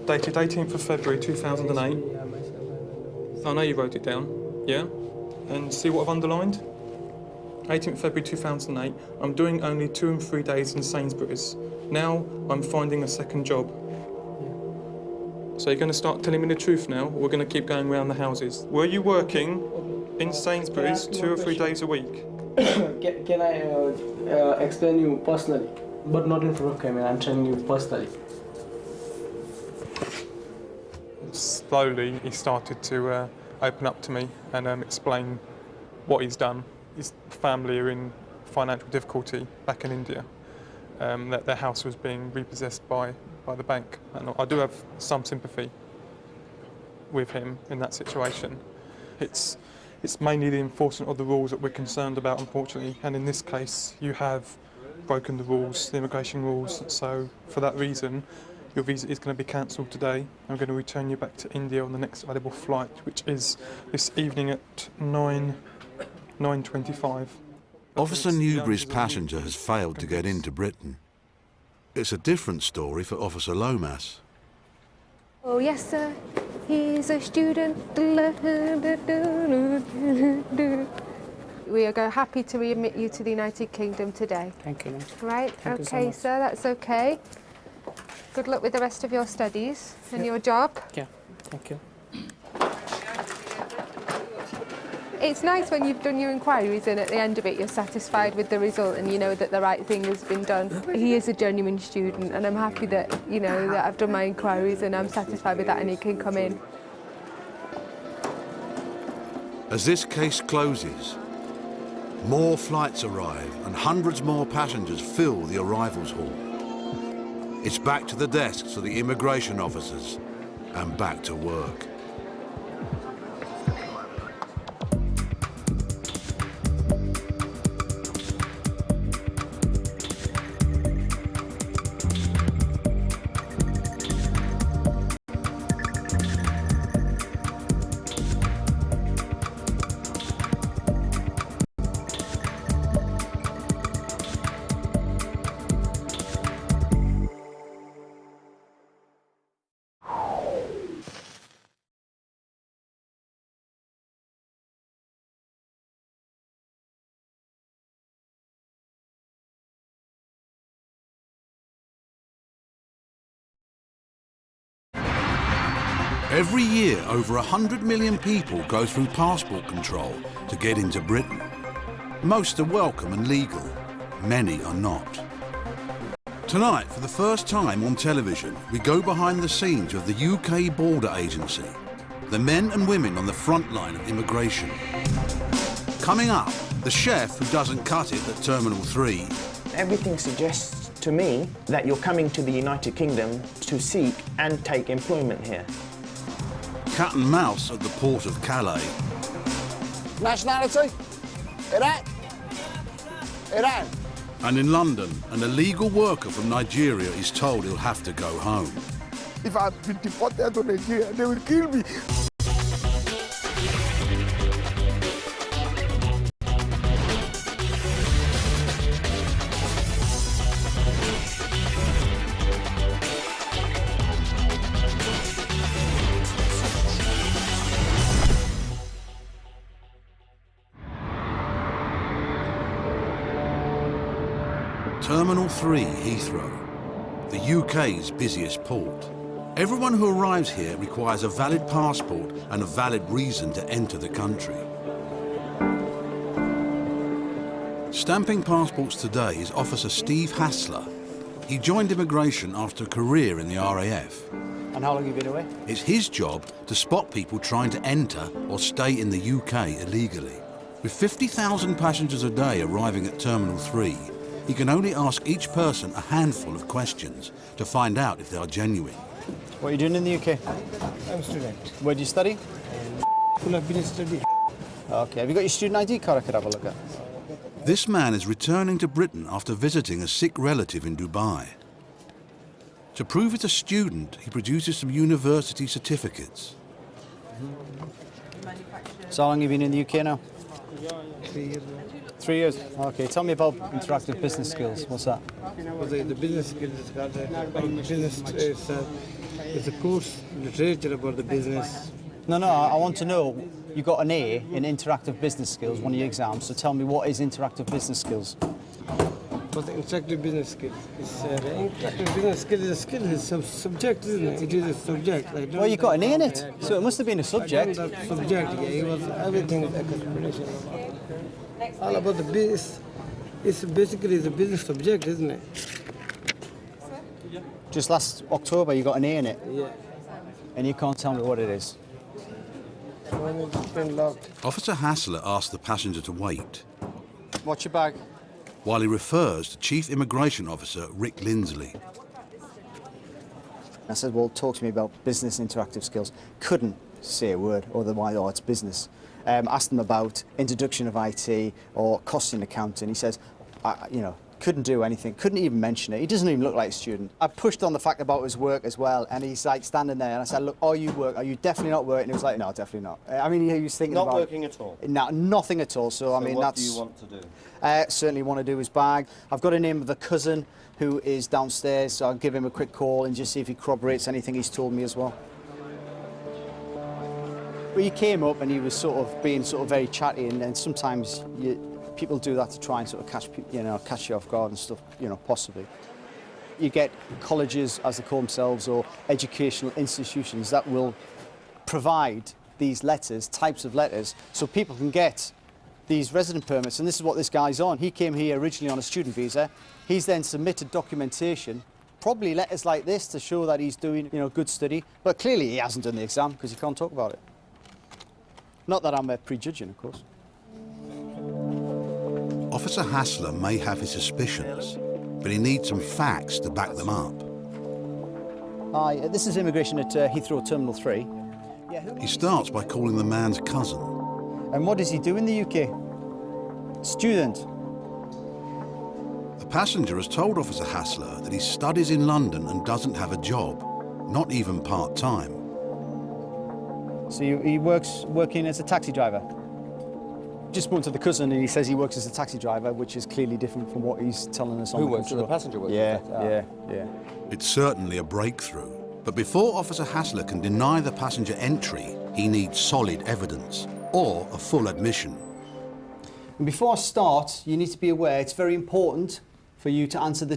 Speaker 12: Dated 18th of February 2008. I know you wrote it down, yeah? And see what I've underlined? 18th February 2008. I'm doing only 2 and 3 days in Sainsbury's. Now I'm finding a second job. So you're going to start telling me the truth now, or we're going to keep going around the houses. Were you working in Sainsbury's 2 or 3 days a week?
Speaker 19: Can I explain you personally? But not in front of camera, I'm telling you personally.
Speaker 12: Slowly he started to open up to me and explain what he's done. His family are in financial difficulty back in India. That their house was being repossessed by by the bank, and I do have some sympathy with him in that situation. It's mainly the enforcement of the rules that we're concerned about, unfortunately, and in this case you have broken the rules, the immigration rules, so for that reason your visa is going to be cancelled today. I'm going to return you back to India on the next available flight, which is this evening at 9:25.
Speaker 1: Officer Newbury's passenger has failed to get into Britain. It's a different story for Officer Lomas.
Speaker 22: Oh yes sir, he's a student. We are happy to readmit you to the United Kingdom today.
Speaker 19: Thank you.
Speaker 22: Right,
Speaker 19: Thank you so
Speaker 22: okay
Speaker 19: much.
Speaker 22: sir, that's okay. Good luck with the rest of your studies and your job.
Speaker 19: Yeah, thank you.
Speaker 22: It's nice when you've done your inquiries and at the end of it you're satisfied with the result and you know that the right thing has been done. He is a genuine student and I'm happy that, you know, that I've done my inquiries and I'm satisfied with that and he can come in.
Speaker 1: As this case closes, more flights arrive and hundreds more passengers fill the arrivals hall. It's back to the desks for the immigration officers and back to work. Every year, over 100 million people go through passport control to get into Britain. Most are welcome and legal, many are not. Tonight, for the first time on television, we go behind the scenes of the UK Border Agency, the men and women on the front line of immigration. Coming up, the chef who doesn't cut it at Terminal 3.
Speaker 9: Everything suggests to me that you're coming to the United Kingdom to seek and take employment here.
Speaker 1: Cat and mouse at the port of Calais.
Speaker 11: Nationality? Iran? Iran.
Speaker 1: And in London, an illegal worker from Nigeria is told he'll have to go home.
Speaker 11: If I've been deported to Nigeria, they will kill me.
Speaker 1: Terminal 3, Heathrow, the UK's busiest port. Everyone who arrives here requires a valid passport and a valid reason to enter the country. Stamping passports today is Officer Steve Hassler. He joined immigration after a career in the RAF.
Speaker 8: And how long have you been away?
Speaker 1: It's his job to spot people trying to enter or stay in the UK illegally. With 50,000 passengers a day arriving at Terminal 3, he can only ask each person a handful of questions to find out if they are genuine.
Speaker 8: What are you doing in the UK?
Speaker 11: I'm a student.
Speaker 8: Where do you study?
Speaker 11: Full of business study.
Speaker 8: Okay, have you got your student ID card I could have a look at?
Speaker 1: This man is returning to Britain after visiting a sick relative in Dubai. To prove he's a student, he produces some university certificates.
Speaker 8: So how long have you been in the UK now?
Speaker 11: 3 years.
Speaker 8: 3 years. Okay, tell me about interactive business skills. What's that?
Speaker 11: Well, the business skills is called business. It's a course, literature about the business.
Speaker 8: No, I want to know, you got an A in interactive business skills, one of your exams, so tell me what is interactive business skills?
Speaker 11: What's the interactive business skills? The interactive business skill is a skill, it's a subject, isn't it? It is a subject.
Speaker 8: Well, you got an A in it, so it must have been a subject.
Speaker 11: That subject, yeah, it was everything is explanation. All about the business. It's basically the business subject, isn't it?
Speaker 8: Just last October you got an A in it?
Speaker 11: Yeah.
Speaker 8: And you can't tell me what it is?
Speaker 1: Officer Hassler asks the passenger to wait,
Speaker 8: What's your bag?
Speaker 1: while he refers to Chief Immigration Officer Rick Lindsley.
Speaker 8: I said, well, talk to me about business interactive skills. Couldn't say a word, otherwise, oh, it's business. Asked him about introduction of IT or costing accounting. He says, you know, couldn't do anything, couldn't even mention it. He doesn't even look like a student. I pushed on the fact about his work as well, and he's like standing there, and I said, look, are you definitely not working? And he was like, no, definitely not. I mean, he was thinking
Speaker 7: not
Speaker 8: about... Not
Speaker 7: working at all?
Speaker 8: No, nothing at all, so I mean,
Speaker 7: what
Speaker 8: that's...
Speaker 7: do you want to do?
Speaker 8: Certainly want to do his bag. I've got a name of a cousin who is downstairs, so I'll give him a quick call and just see if he corroborates anything he's told me as well. Well, he came up and he was sort of being very chatty, and sometimes people do that to try and sort of catch you off guard and stuff, you know, possibly. You get colleges, as they call themselves, or educational institutions that will provide these letters, types of letters, so people can get these resident permits, and this is what this guy's on. He came here originally on a student visa. He's then submitted documentation, probably letters like this to show that he's doing, you know, good study, but clearly he hasn't done the exam because he can't talk about it. Not that I'm prejudging, of course.
Speaker 1: Officer Hassler may have his suspicions, but he needs some facts to back them up.
Speaker 8: Hi, this is immigration at Heathrow Terminal 3.
Speaker 1: He starts by calling the man's cousin.
Speaker 8: And what does he do in the UK? Student.
Speaker 1: The passenger has told Officer Hassler that he studies in London and doesn't have a job, not even part-time.
Speaker 8: So he working as a taxi driver? Just spoke to the cousin and he says he works as a taxi driver, which is clearly different from what he's telling us on
Speaker 7: Who
Speaker 8: the
Speaker 7: works?
Speaker 8: control.
Speaker 7: The passenger works?
Speaker 8: Yeah.
Speaker 1: It's certainly a breakthrough, but before Officer Hassler can deny the passenger entry, he needs solid evidence, or a full admission.
Speaker 8: And before I start, you need to be aware it's very important for you to answer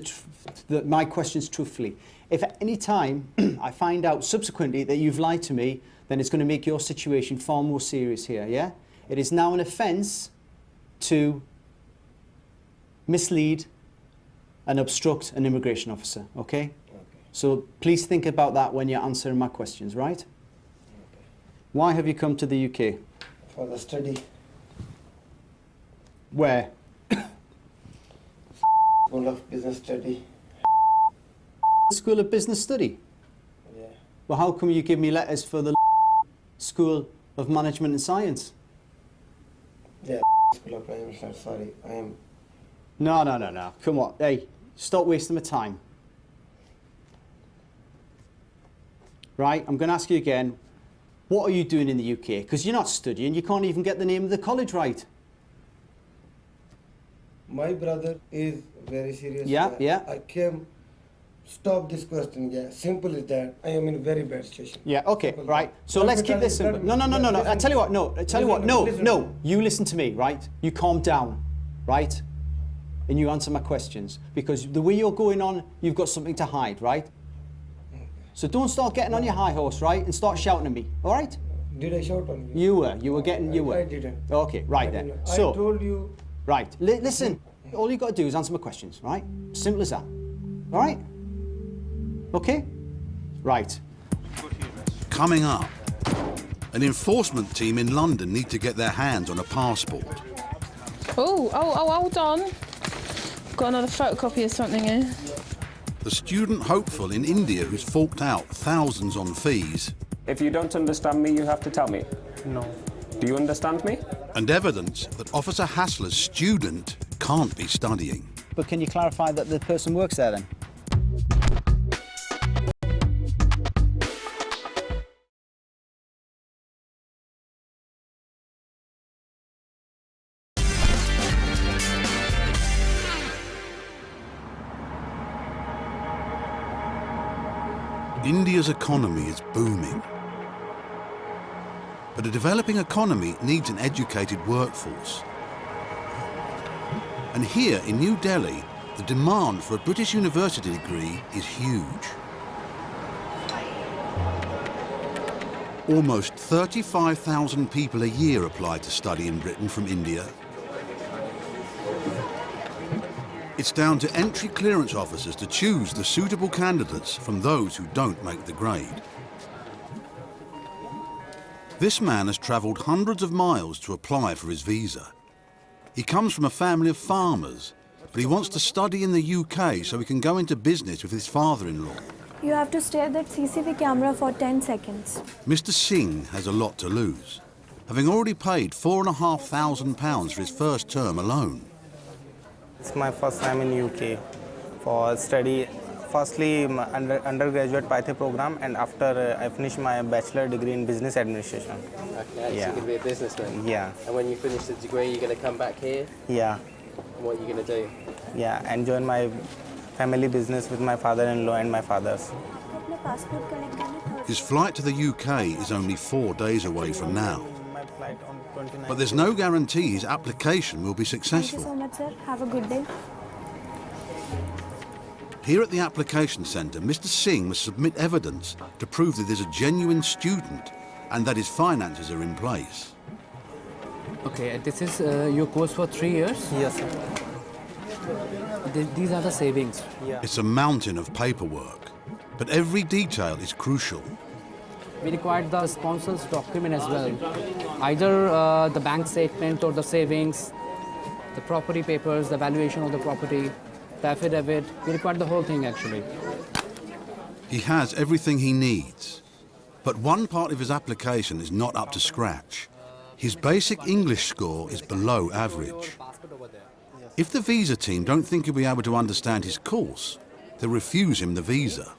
Speaker 8: my questions truthfully. If at any time I find out subsequently that you've lied to me, then it's going to make your situation far more serious here, yeah? It is now an offence to mislead and obstruct an immigration officer, okay? So please think about that when you're answering my questions, right? Why have you come to the UK?
Speaker 11: For the study.
Speaker 8: Where?
Speaker 11: School of Business Study.
Speaker 8: School of Business Study?
Speaker 11: Yeah.
Speaker 8: Well, how come you give me letters for the School of Management and Science?
Speaker 11: Yeah, School of Management, sorry, I am...
Speaker 8: No. Come on. Hey, stop wasting my time. Right, I'm going to ask you again, what are you doing in the UK? Because you're not studying, you can't even get the name of the college right.
Speaker 11: My brother is very serious.
Speaker 8: Yeah.
Speaker 11: I came, stop this question, yeah. Simple is that I am in a very bad situation.
Speaker 8: Yeah, okay,
Speaker 11: Simple.
Speaker 8: right. So let's keep this simple. No. I tell you what, no. You listen to me, right? You calm down, right? And you answer my questions. Because the way you're going on, you've got something to hide, right? So don't start getting on your high horse, right? And start shouting at me, all right?
Speaker 11: Did I shout on you?
Speaker 8: You were getting.
Speaker 11: I didn't.
Speaker 8: Okay, right then. So,
Speaker 11: I told you.
Speaker 8: Right, listen. All you got to do is answer my questions, right? Simple as that. All right? Okay? Right.
Speaker 1: Coming up, an enforcement team in London need to get their hands on a passport.
Speaker 15: Oh, hold on. Got another photocopy of something here.
Speaker 1: The student hopeful in India who's forked out thousands on fees.
Speaker 17: If you don't understand me, you have to tell me.
Speaker 11: No.
Speaker 17: Do you understand me?
Speaker 1: And evidence that Officer Hassler's student can't be studying.
Speaker 8: But can you clarify that the person works there then?
Speaker 1: India's economy is booming. But a developing economy needs an educated workforce. And here in New Delhi, the demand for a British university degree is huge. Almost 35,000 people a year apply to study in Britain from India. It's down to entry clearance officers to choose the suitable candidates from those who don't make the grade. This man has travelled hundreds of miles to apply for his visa. He comes from a family of farmers, but he wants to study in the UK so he can go into business with his father-in-law.
Speaker 5: You have to stare at that CCTV camera for 10 seconds.
Speaker 1: Mr. Singh has a lot to lose, having already paid £4,500 for his first term alone.
Speaker 7: It's my first time in UK for study. Firstly, my undergraduate Python program, and after I finished my bachelor degree in business administration.
Speaker 20: Okay,
Speaker 7: Yeah.
Speaker 20: so you're going to be a businessman?
Speaker 7: Yeah.
Speaker 20: And when you finish the degree, you're going to come back here?
Speaker 7: Yeah.
Speaker 20: And what are you going to do?
Speaker 7: Yeah, and join my family business with my father-in-law and my fathers.
Speaker 1: His flight to the UK is only 4 days away from now. But there's no guarantee his application will be
Speaker 5: Thank
Speaker 1: successful.
Speaker 5: you so much, sir. Have a good day.
Speaker 1: Here at the application centre, Mr. Singh must submit evidence to prove that he's a genuine student and that his finances are in place.
Speaker 21: Okay, this is your course for 3 years?
Speaker 7: Yes, sir.
Speaker 21: These are the savings.
Speaker 1: It's a mountain of paperwork, but every detail is crucial.
Speaker 21: We required the sponsor's document as well. Either the bank statement or the savings, the property papers, the valuation of the property, the affidavit. We required the whole thing actually.
Speaker 1: He has everything he needs, but one part of his application is not up to scratch. His basic English score is below average. If the visa team don't think he'll be able to understand his course, they'll refuse him the visa.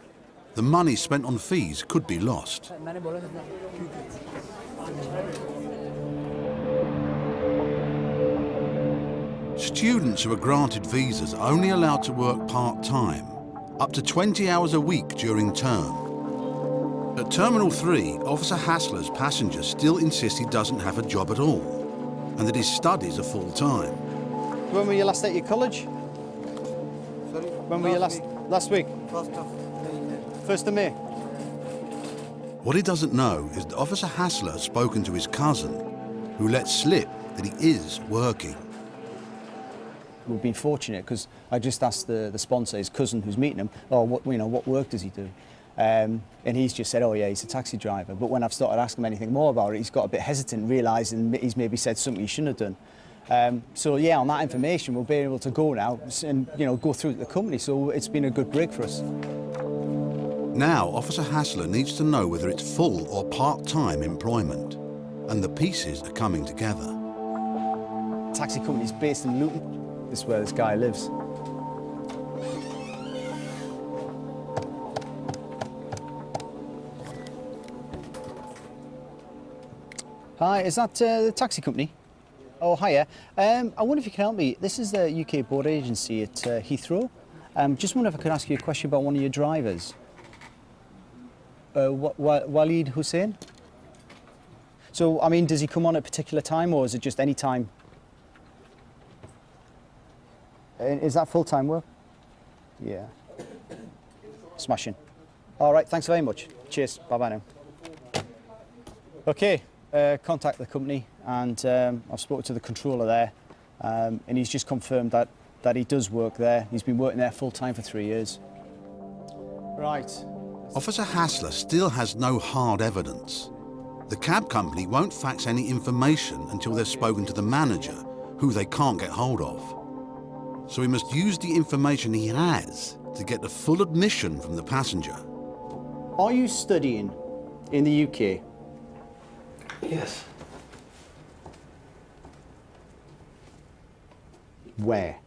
Speaker 1: The money spent on fees could be lost. Students who are granted visas are only allowed to work part-time, up to 20 hours a week during term. At Terminal 3, Officer Hassler's passenger still insists he doesn't have a job at all, and that his studies are full-time.
Speaker 8: When were you last at your college?
Speaker 24: Sorry?
Speaker 8: When were you last week? 1st of May.
Speaker 1: What he doesn't know is that Officer Hassler has spoken to his cousin, who let slip that he is working.
Speaker 8: We've been fortunate because I just asked the sponsor, his cousin who's meeting him, oh, what work does he do? And he's just said, oh yeah, he's a taxi driver. But when I've started asking him anything more about it, he's got a bit hesitant, realising he's maybe said something he shouldn't have done. So yeah, on that information, we'll be able to go now and go through the company. So it's been a good break for us.
Speaker 1: Now, Officer Hassler needs to know whether it's full or part-time employment, and the pieces are coming together.
Speaker 8: Taxi company's based in Luton. This is where this guy lives. Hi, is that the taxi company? Oh, hiya. I wonder if you can help me. This is the UK Border Agency at Heathrow. Just wonder if I could ask you a question about one of your drivers. Waleed Hussain? So, I mean, does he come on at a particular time or is it just any time? Is that full-time work? Yeah. Smashing. All right, thanks very much. Cheers. Bye-bye now. Okay, contact the company and I've spoken to the controller there and he's just confirmed that he does work there. He's been working there full-time for 3 years. Right.
Speaker 1: Officer Hassler still has no hard evidence. The cab company won't fax any information until they've spoken to the manager, who they can't get hold of. So he must use the information he has to get the full admission from the passenger.
Speaker 8: Are you studying in the UK?
Speaker 24: Yes.
Speaker 8: Where?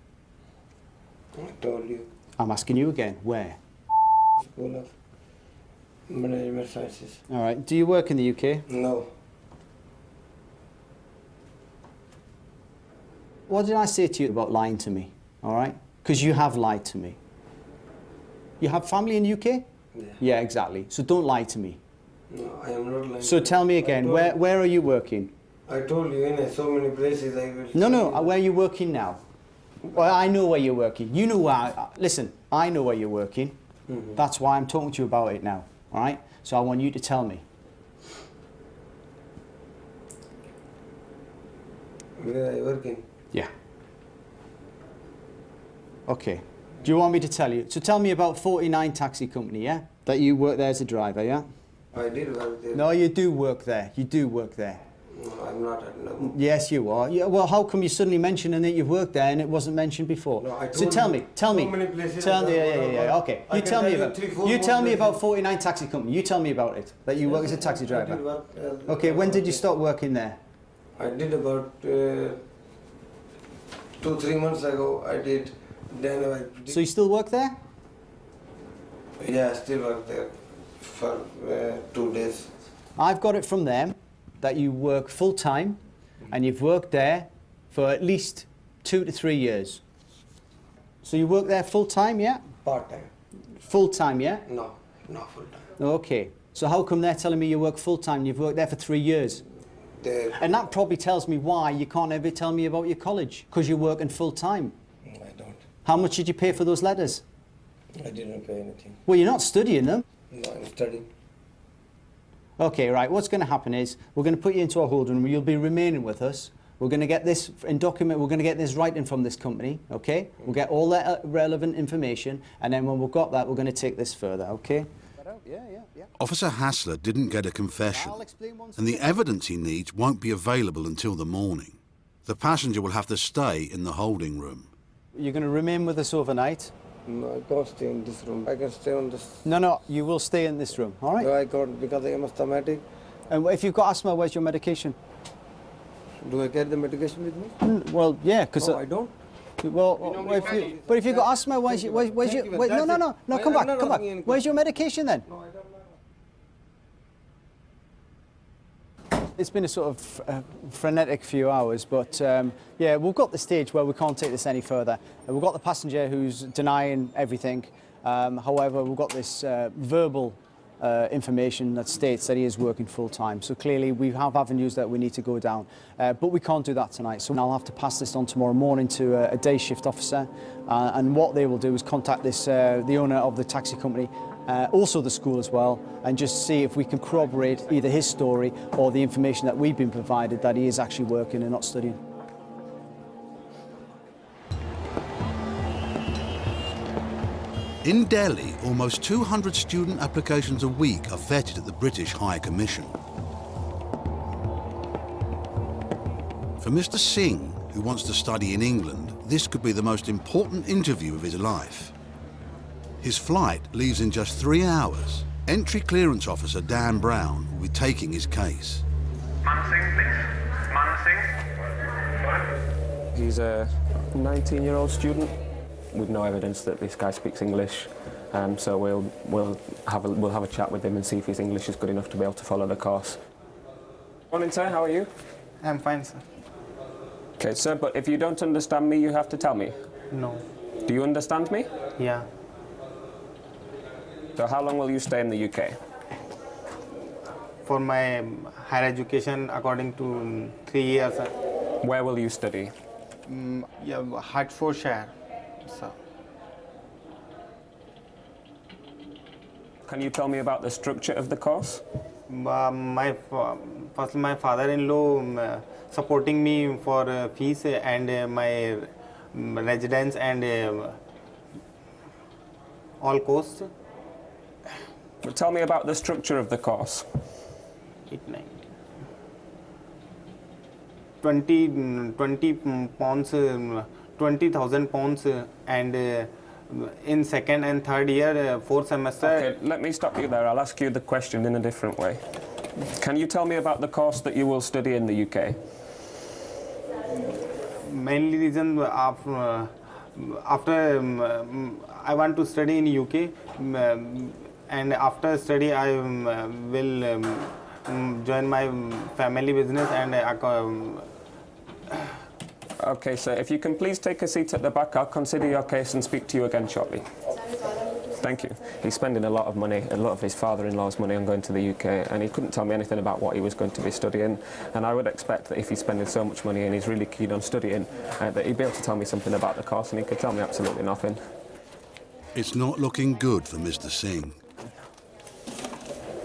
Speaker 24: I told you.
Speaker 8: I'm asking you again, where?
Speaker 24: School of Management Sciences.
Speaker 8: All right, do you work in the UK?
Speaker 24: No.
Speaker 8: What did I say to you about lying to me? All right? Because you have lied to me. You have family in the UK?
Speaker 24: Yeah.
Speaker 8: Yeah, exactly. So don't lie to me.
Speaker 24: No, I am not lying.
Speaker 8: So tell me again, where are you working?
Speaker 24: I told you in so many places I will.
Speaker 8: No, where are you working now? Well, I know where you're working. You know where. Listen, I know where you're working.
Speaker 24: Mm-hmm.
Speaker 8: That's why I'm talking to you about it now. All right? So I want you to tell me.
Speaker 24: Where are you working?
Speaker 8: Yeah. Okay. Do you want me to tell you? So tell me about 49 Taxi Company, yeah? That you work there as a driver, yeah?
Speaker 24: I did work there.
Speaker 8: No, you do work there. You do work there.
Speaker 24: No, I'm not at no.
Speaker 8: Yes, you are. Yeah, well, how come you're suddenly mentioning that you've worked there and it wasn't mentioned before?
Speaker 24: No, I
Speaker 8: so
Speaker 24: told
Speaker 8: tell
Speaker 24: you
Speaker 8: me, tell me.
Speaker 24: so many places
Speaker 8: Tell me,
Speaker 24: I done
Speaker 8: yeah. Okay.
Speaker 24: I
Speaker 8: You
Speaker 24: can
Speaker 8: tell me
Speaker 24: tell you
Speaker 8: about.
Speaker 24: 3-4
Speaker 8: You tell
Speaker 24: more
Speaker 8: me about
Speaker 24: places.
Speaker 8: 49 Taxi Company. You tell me about it. That you work as a taxi driver.
Speaker 24: I did work,
Speaker 8: Okay. When did you start working there?
Speaker 24: I did about 2-3 months ago. I did. Then I.
Speaker 8: So you still work there?
Speaker 24: Yeah, I still work there for 2 days.
Speaker 8: I've got it from them that you work full time, and you've worked there for at least 2 to 3 years. So you work there full time, yeah?
Speaker 24: Part time.
Speaker 8: Full time, yeah?
Speaker 24: No, not full time.
Speaker 8: Okay. So how come they're telling me you work full time? You've worked there for 3 years. And that probably tells me why you can't ever tell me about your college, because you're working full time.
Speaker 24: I don't.
Speaker 8: How much did you pay for those letters?
Speaker 24: I didn't pay anything.
Speaker 8: Well, you're not studying them.
Speaker 24: No, I'm studying.
Speaker 8: Okay, right. What's going to happen is we're going to put you into a holding room. You'll be remaining with us. We're going to get this in document. We're going to get this writing from this company. Okay. We'll get all that relevant information, and then when we've got that, we're going to take this further. Okay.
Speaker 1: Officer Hassler didn't get a confession, and the evidence he needs won't be available until the morning. The passenger will have to stay in the holding room.
Speaker 8: You're going to remain with us overnight.
Speaker 24: No, I can't stay in this room. I can stay on this.
Speaker 8: No, you will stay in this room. All right.
Speaker 24: No, I can't because I am asthmatic.
Speaker 8: And if you've got asthma, where's your medication?
Speaker 24: Do I carry the medication with me?
Speaker 8: Well, yeah, because
Speaker 24: No, I don't.
Speaker 8: Well, but if you've got asthma, where's your? No, come back. Where's your medication then? It's been a sort of frenetic few hours, but yeah, we've got the stage where we can't take this any further. We've got the passenger who's denying everything. However, we've got this verbal information that states that he is working full time. So clearly we have avenues that we need to go down, but we can't do that tonight. So I'll have to pass this on tomorrow morning to a day shift officer, and what they will do is contact this the owner of the taxi company, also the school as well, and just see if we can corroborate either his story or the information that we've been provided that he is actually working and not studying.
Speaker 1: In Delhi, almost 200 student applications a week are vetted at the British High Commission. For Mr. Singh, who wants to study in England, this could be the most important interview of his life. His flight leaves in just 3 hours. Entry Clearance Officer Dan Brown will be taking his case.
Speaker 17: Man Singh, please. Man Singh. He's a 19-year-old student with no evidence that this guy speaks English, so we'll have a chat with him and see if his English is good enough to be able to follow the course. Morning, sir. How are you?
Speaker 7: I'm fine, sir.
Speaker 17: Okay, sir. But if you don't understand me, you have to tell me.
Speaker 7: No.
Speaker 17: Do you understand me?
Speaker 7: Yeah.
Speaker 17: So how long will you stay in the UK?
Speaker 7: For my higher education, according to 3 years.
Speaker 17: Where will you study?
Speaker 7: Yeah, Hertfordshire. So.
Speaker 17: Can you tell me about the structure of the course?
Speaker 7: My father-in-law supporting me for fees and my residence and all costs.
Speaker 17: But tell me about the structure of the course.
Speaker 7: 20 pounds, 20,000 pounds, and in second and third year, 4th semester.
Speaker 17: Okay, let me stop you there. I'll ask you the question in a different way. Can you tell me about the course that you will study in the UK?
Speaker 7: Mainly reason after I want to study in UK, and after study I will join my family business and.
Speaker 17: Okay, sir, if you can please take a seat at the back, I'll consider your case and speak to you again shortly. Thank you. He's spending a lot of money, a lot of his father-in-law's money on going to the UK, and he couldn't tell me anything about what he was going to be studying. And I would expect that if he's spending so much money and he's really keen on studying, that he'd be able to tell me something about the course, and he could tell me absolutely nothing.
Speaker 1: It's not looking good for Mr. Singh.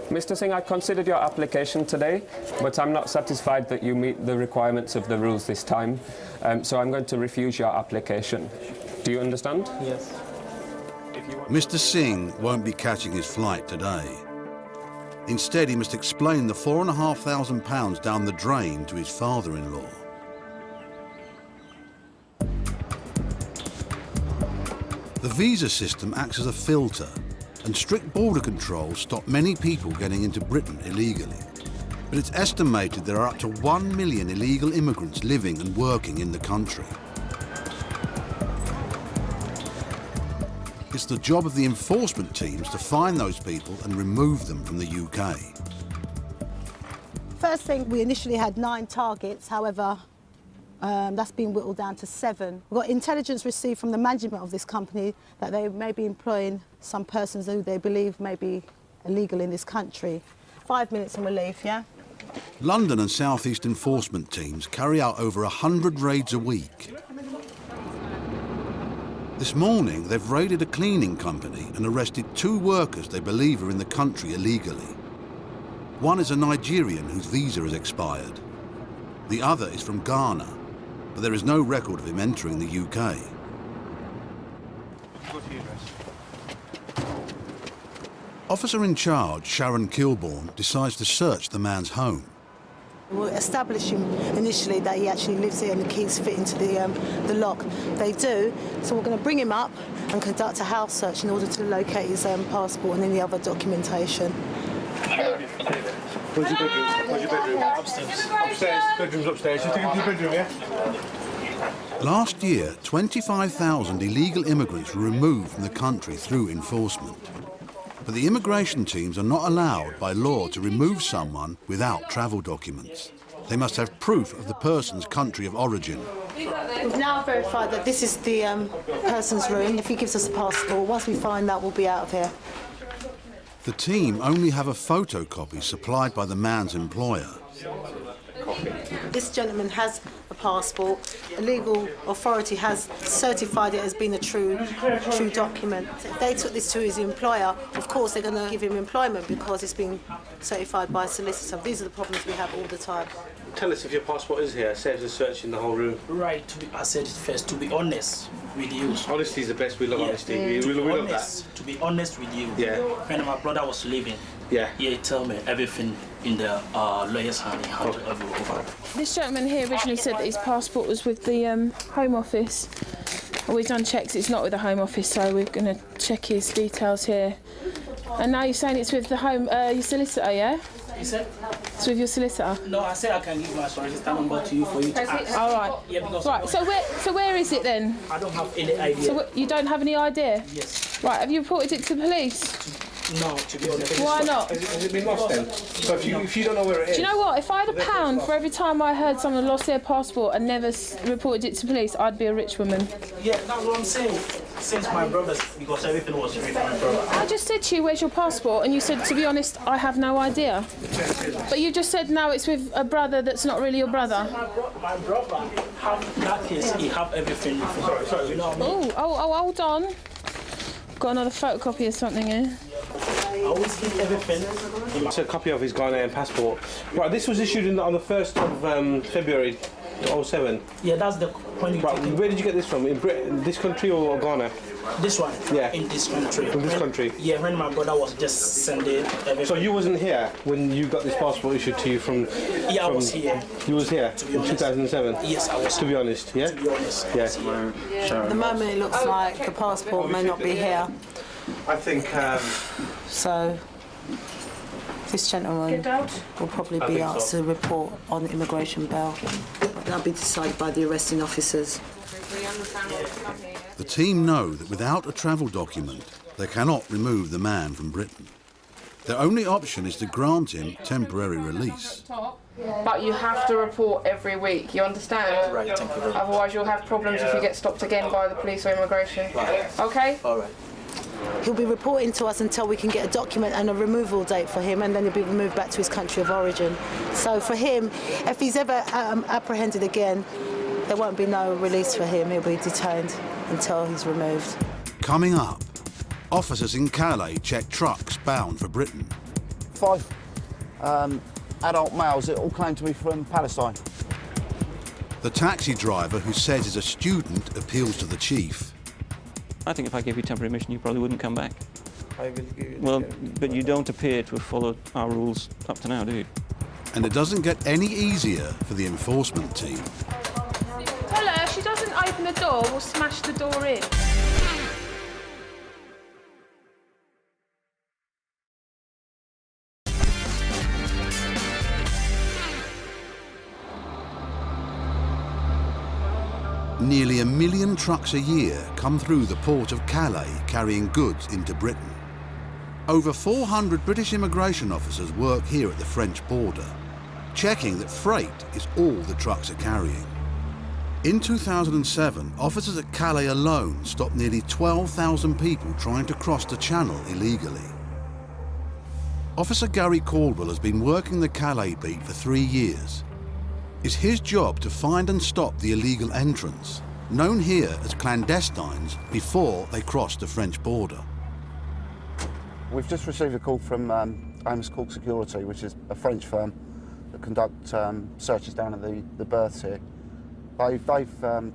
Speaker 17: Mr. Singh, I considered your application today, but I'm not satisfied that you meet the requirements of the rules this time, so I'm going to refuse your application. Do you understand?
Speaker 7: Yes.
Speaker 1: Mr. Singh won't be catching his flight today. Instead, he must explain the £4,500 down the drain to his father-in-law. The visa system acts as a filter, and strict border controls stop many people getting into Britain illegally. But it's estimated there are up to 1 million illegal immigrants living and working in the country. It's the job of the enforcement teams to find those people and remove them from the UK.
Speaker 2: First thing, we initially had 9 targets, however, that's been whittled down to 7. We've got intelligence received from the management of this company that they may be employing some persons who they believe may be illegal in this country. 5 minutes and we'll leave, yeah?
Speaker 1: London and South East enforcement teams carry out over 100 raids a week. This morning, they've raided a cleaning company and arrested 2 workers they believe are in the country illegally. One is a Nigerian whose visa has expired. The other is from Ghana, but there is no record of him entering the UK. Officer in charge, Sharon Kilbourne, decides to search the man's home.
Speaker 2: We'll establish him initially that he actually lives here and the keys fit into the lock. They do, so we're going to bring him up and conduct a house search in order to locate his passport and any other documentation.
Speaker 4: Where's your bedroom? Where's your bedroom? Upstairs. Upstairs. Bedroom's upstairs. You take him to your bedroom, yeah?
Speaker 1: Last year, 25,000 illegal immigrants were removed from the country through enforcement. But the immigration teams are not allowed by law to remove someone without travel documents. They must have proof of the person's country of origin.
Speaker 2: We've now verified that this is the person's room. If he gives us a passport, once we find that, we'll be out of here.
Speaker 1: The team only have a photocopy supplied by the man's employer.
Speaker 2: This gentleman has a passport. A legal authority has certified it as being a true document. If they took this to his employer, of course they're going to give him employment because it's been certified by a solicitor. These are the problems we have all the time.
Speaker 4: Tell us if your passport is here. Saves us searching the whole room.
Speaker 19: Right, I said it first, to be honest with you.
Speaker 4: Honesty is the best. We love honesty. We love that.
Speaker 19: To be honest with you.
Speaker 4: Yeah.
Speaker 19: When my brother was leaving, he told me everything in the lawyer's hand. He handed over.
Speaker 15: This gentleman here originally said that his passport was with the Home Office. We've done checks, it's not with the Home Office, so we're going to check his details here. And now you're saying it's with the your solicitor, yeah?
Speaker 19: You said?
Speaker 15: It's with your solicitor?
Speaker 19: No, I said I can give my solicitor number to you for you to ask.
Speaker 15: All right.
Speaker 19: Yeah, because
Speaker 15: right, so where is it then?
Speaker 19: I don't have any idea.
Speaker 15: So you don't have any idea?
Speaker 19: Yes.
Speaker 15: Right, have you reported it to the police?
Speaker 19: No, to be honest.
Speaker 15: Why not?
Speaker 4: Has it been lost then? So if you don't know where it is...
Speaker 15: Do you know what? If I had £1 for every time I heard someone lost their passport and never reported it to police, I'd be a rich woman.
Speaker 19: Yeah, that's what I'm saying. Since my brother's, because everything was with my brother.
Speaker 15: I just said to you, where's your passport? And you said, to be honest, I have no idea. But you just said now it's with a brother that's not really your brother.
Speaker 19: My brother have that case, he have everything. Sorry, you know what I mean?
Speaker 15: Oh, hold on. Got another photocopy or something here.
Speaker 19: I always give everything.
Speaker 4: It's a copy of his Ghanaian passport. Right, this was issued on the 1st of February 2007.
Speaker 19: Yeah, that's the point.
Speaker 4: Right, where did you get this from? In Britain, this country or Ghana?
Speaker 19: This one?
Speaker 4: Yeah.
Speaker 19: In this country.
Speaker 4: From this country?
Speaker 19: Yeah, when my brother was just sending everything.
Speaker 4: So you wasn't here when you got this passport issued to you from...
Speaker 19: Yeah, I was here.
Speaker 4: You was here in 2007?
Speaker 19: Yes, I was.
Speaker 4: To be honest, yeah?
Speaker 19: To be honest.
Speaker 4: Yeah.
Speaker 2: At the moment it looks like the passport may not be here.
Speaker 4: I think...
Speaker 2: So this gentleman will probably be asked to report on immigration bail. That'll be decided by the arresting officers.
Speaker 1: The team know that without a travel document, they cannot remove the man from Britain. Their only option is to grant him temporary release.
Speaker 15: But you have to report every week, you understand?
Speaker 19: Right, thank you very much.
Speaker 15: Otherwise you'll have problems if you get stopped again by the police or immigration.
Speaker 19: Right.
Speaker 15: Okay?
Speaker 19: All right.
Speaker 2: He'll be reporting to us until we can get a document and a removal date for him, and then he'll be removed back to his country of origin. So for him, if he's ever apprehended again, there won't be no release for him. He'll be detained until he's removed.
Speaker 1: Coming up, officers in Calais check trucks bound for Britain.
Speaker 18: 5 adult males that all claim to be from Palestine.
Speaker 1: The taxi driver who says he's a student appeals to the chief.
Speaker 23: I think if I gave you temporary admission, you probably wouldn't come back.
Speaker 24: I will give you
Speaker 3: Well, but you don't appear to have followed our rules up to now, do you?
Speaker 1: And it doesn't get any easier for the enforcement team.
Speaker 15: Tell her if she doesn't open the door, we'll smash the door in.
Speaker 1: Nearly 1 million trucks a year come through the port of Calais carrying goods into Britain. Over 400 British immigration officers work here at the French border, checking that freight is all the trucks are carrying. In 2007, officers at Calais alone stopped nearly 12,000 people trying to cross the channel illegally. Officer Gary Caldwell has been working the Calais beat for 3 years. It's his job to find and stop the illegal entrants, known here as clandestines, before they cross the French border.
Speaker 18: We've just received a call from Amos Cook Security, which is a French firm that conduct searches down at the berths here. They've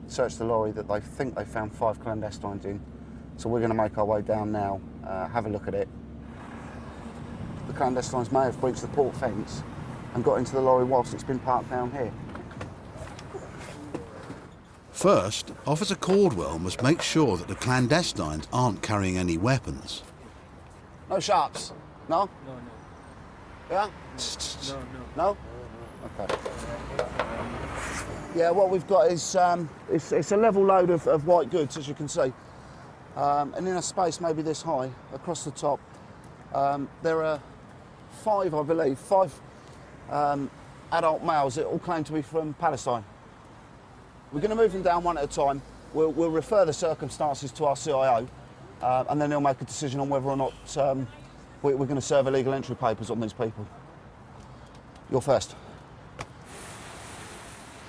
Speaker 18: searched the lorry that they think they found 5 clandestines in, so we're going to make our way down now, have a look at it. The clandestines may have breached the port fence and got into the lorry whilst it's been parked down here.
Speaker 1: First, Officer Caldwell must make sure that the clandestines aren't carrying any weapons.
Speaker 18: No sharps? No?
Speaker 20: No, no.
Speaker 18: Yeah?
Speaker 20: No,
Speaker 18: No? Okay. Yeah, what we've got is it's a level load of white goods, as you can see. And in a space maybe this high, across the top, there are 5, I believe, 5 adult males that all claim to be from Palestine. We're going to move them down one at a time. We'll refer the circumstances to our CIO, and then they'll make a decision on whether or not we're going to serve illegal entry papers on these people. You're first.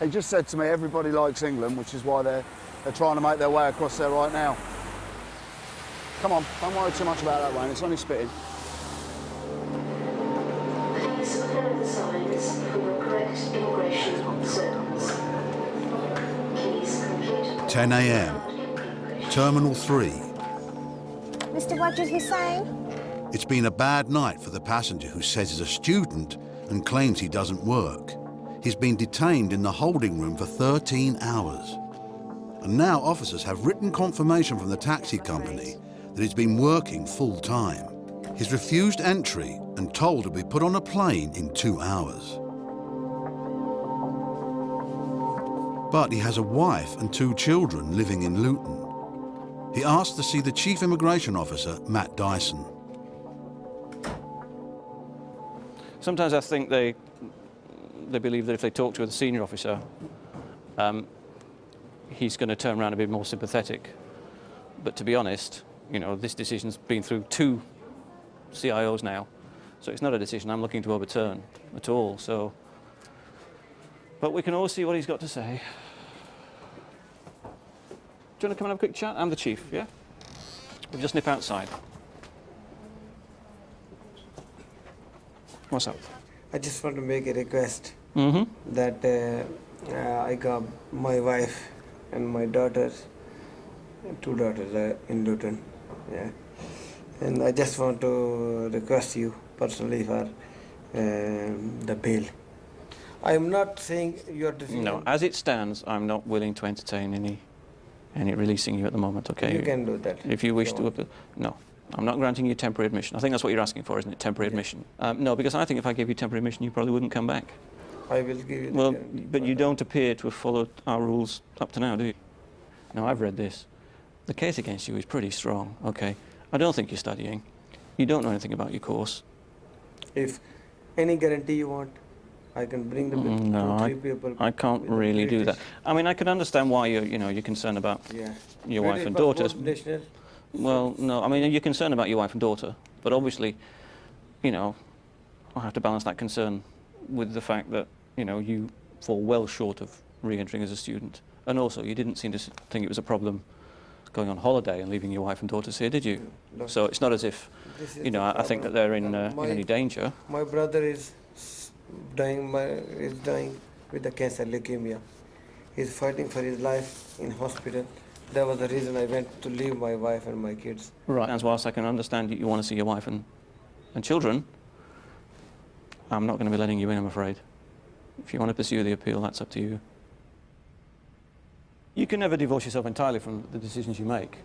Speaker 18: He just said to me, everybody likes England, which is why they're trying to make their way across there right now. Come on, don't worry too much about that, Wayne. It's only spitting.
Speaker 6: Please follow the signs for your correct immigration circles. Please complete
Speaker 1: 10 a.m. Terminal 3.
Speaker 5: Mr. Wajid Hussain?
Speaker 1: It's been a bad night for the passenger who says he's a student and claims he doesn't work. He's been detained in the holding room for 13 hours. And now officers have written confirmation from the taxi company that he's been working full time. He's refused entry and told to be put on a plane in 2 hours. But he has a wife and 2 children living in Luton. He asked to see the Chief Immigration Officer, Matt Dyson.
Speaker 3: Sometimes I think they believe that if they talk to a senior officer, he's going to turn around and be more sympathetic. But to be honest, you know, this decision's been through 2 CIOs now, so it's not a decision I'm looking to overturn at all. So, but we can all see what he's got to say. Do you want to come and have a quick chat? I'm the chief, yeah? We'll just nip outside. What's up?
Speaker 24: I just want to make a request
Speaker 3: Mm-hmm.
Speaker 24: that I got my wife and my daughters, 2 daughters in Luton, yeah. And I just want to request you personally for the bail. I'm not saying your decision.
Speaker 3: No, as it stands, I'm not willing to entertain any releasing you at the moment, okay?
Speaker 24: You can do that.
Speaker 3: If you wish to appeal. No, I'm not granting you temporary admission. I think that's what you're asking for, isn't it? Temporary admission. No, because I think if I gave you temporary admission, you probably wouldn't come back.
Speaker 24: I will give you
Speaker 3: Well, but you don't appear to have followed our rules up to now, do you? No, I've read this. The case against you is pretty strong, okay? I don't think you're studying. You don't know anything about your course.
Speaker 24: If any guarantee you want, I can bring the bill
Speaker 3: No,
Speaker 24: to 3 people.
Speaker 3: I can't really do that. I mean, I can understand why you're concerned about your wife and daughters. Well, no, I mean, you're concerned about your wife and daughter, but obviously, you know, I have to balance that concern with the fact that, you know, you fall well short of re-entering as a student. And also, you didn't seem to think it was a problem going on holiday and leaving your wife and daughters here, did you?
Speaker 24: No.
Speaker 3: So it's not as if, you know, I think that they're in any danger.
Speaker 24: My brother is dying with the cancer, leukemia. He's fighting for his life in hospital. That was the reason I went to leave my wife and my kids.
Speaker 3: Right. As whilst I can understand you want to see your wife and children, I'm not going to be letting you in, I'm afraid. If you want to pursue the appeal, that's up to you. You can never divorce yourself entirely from the decisions you make.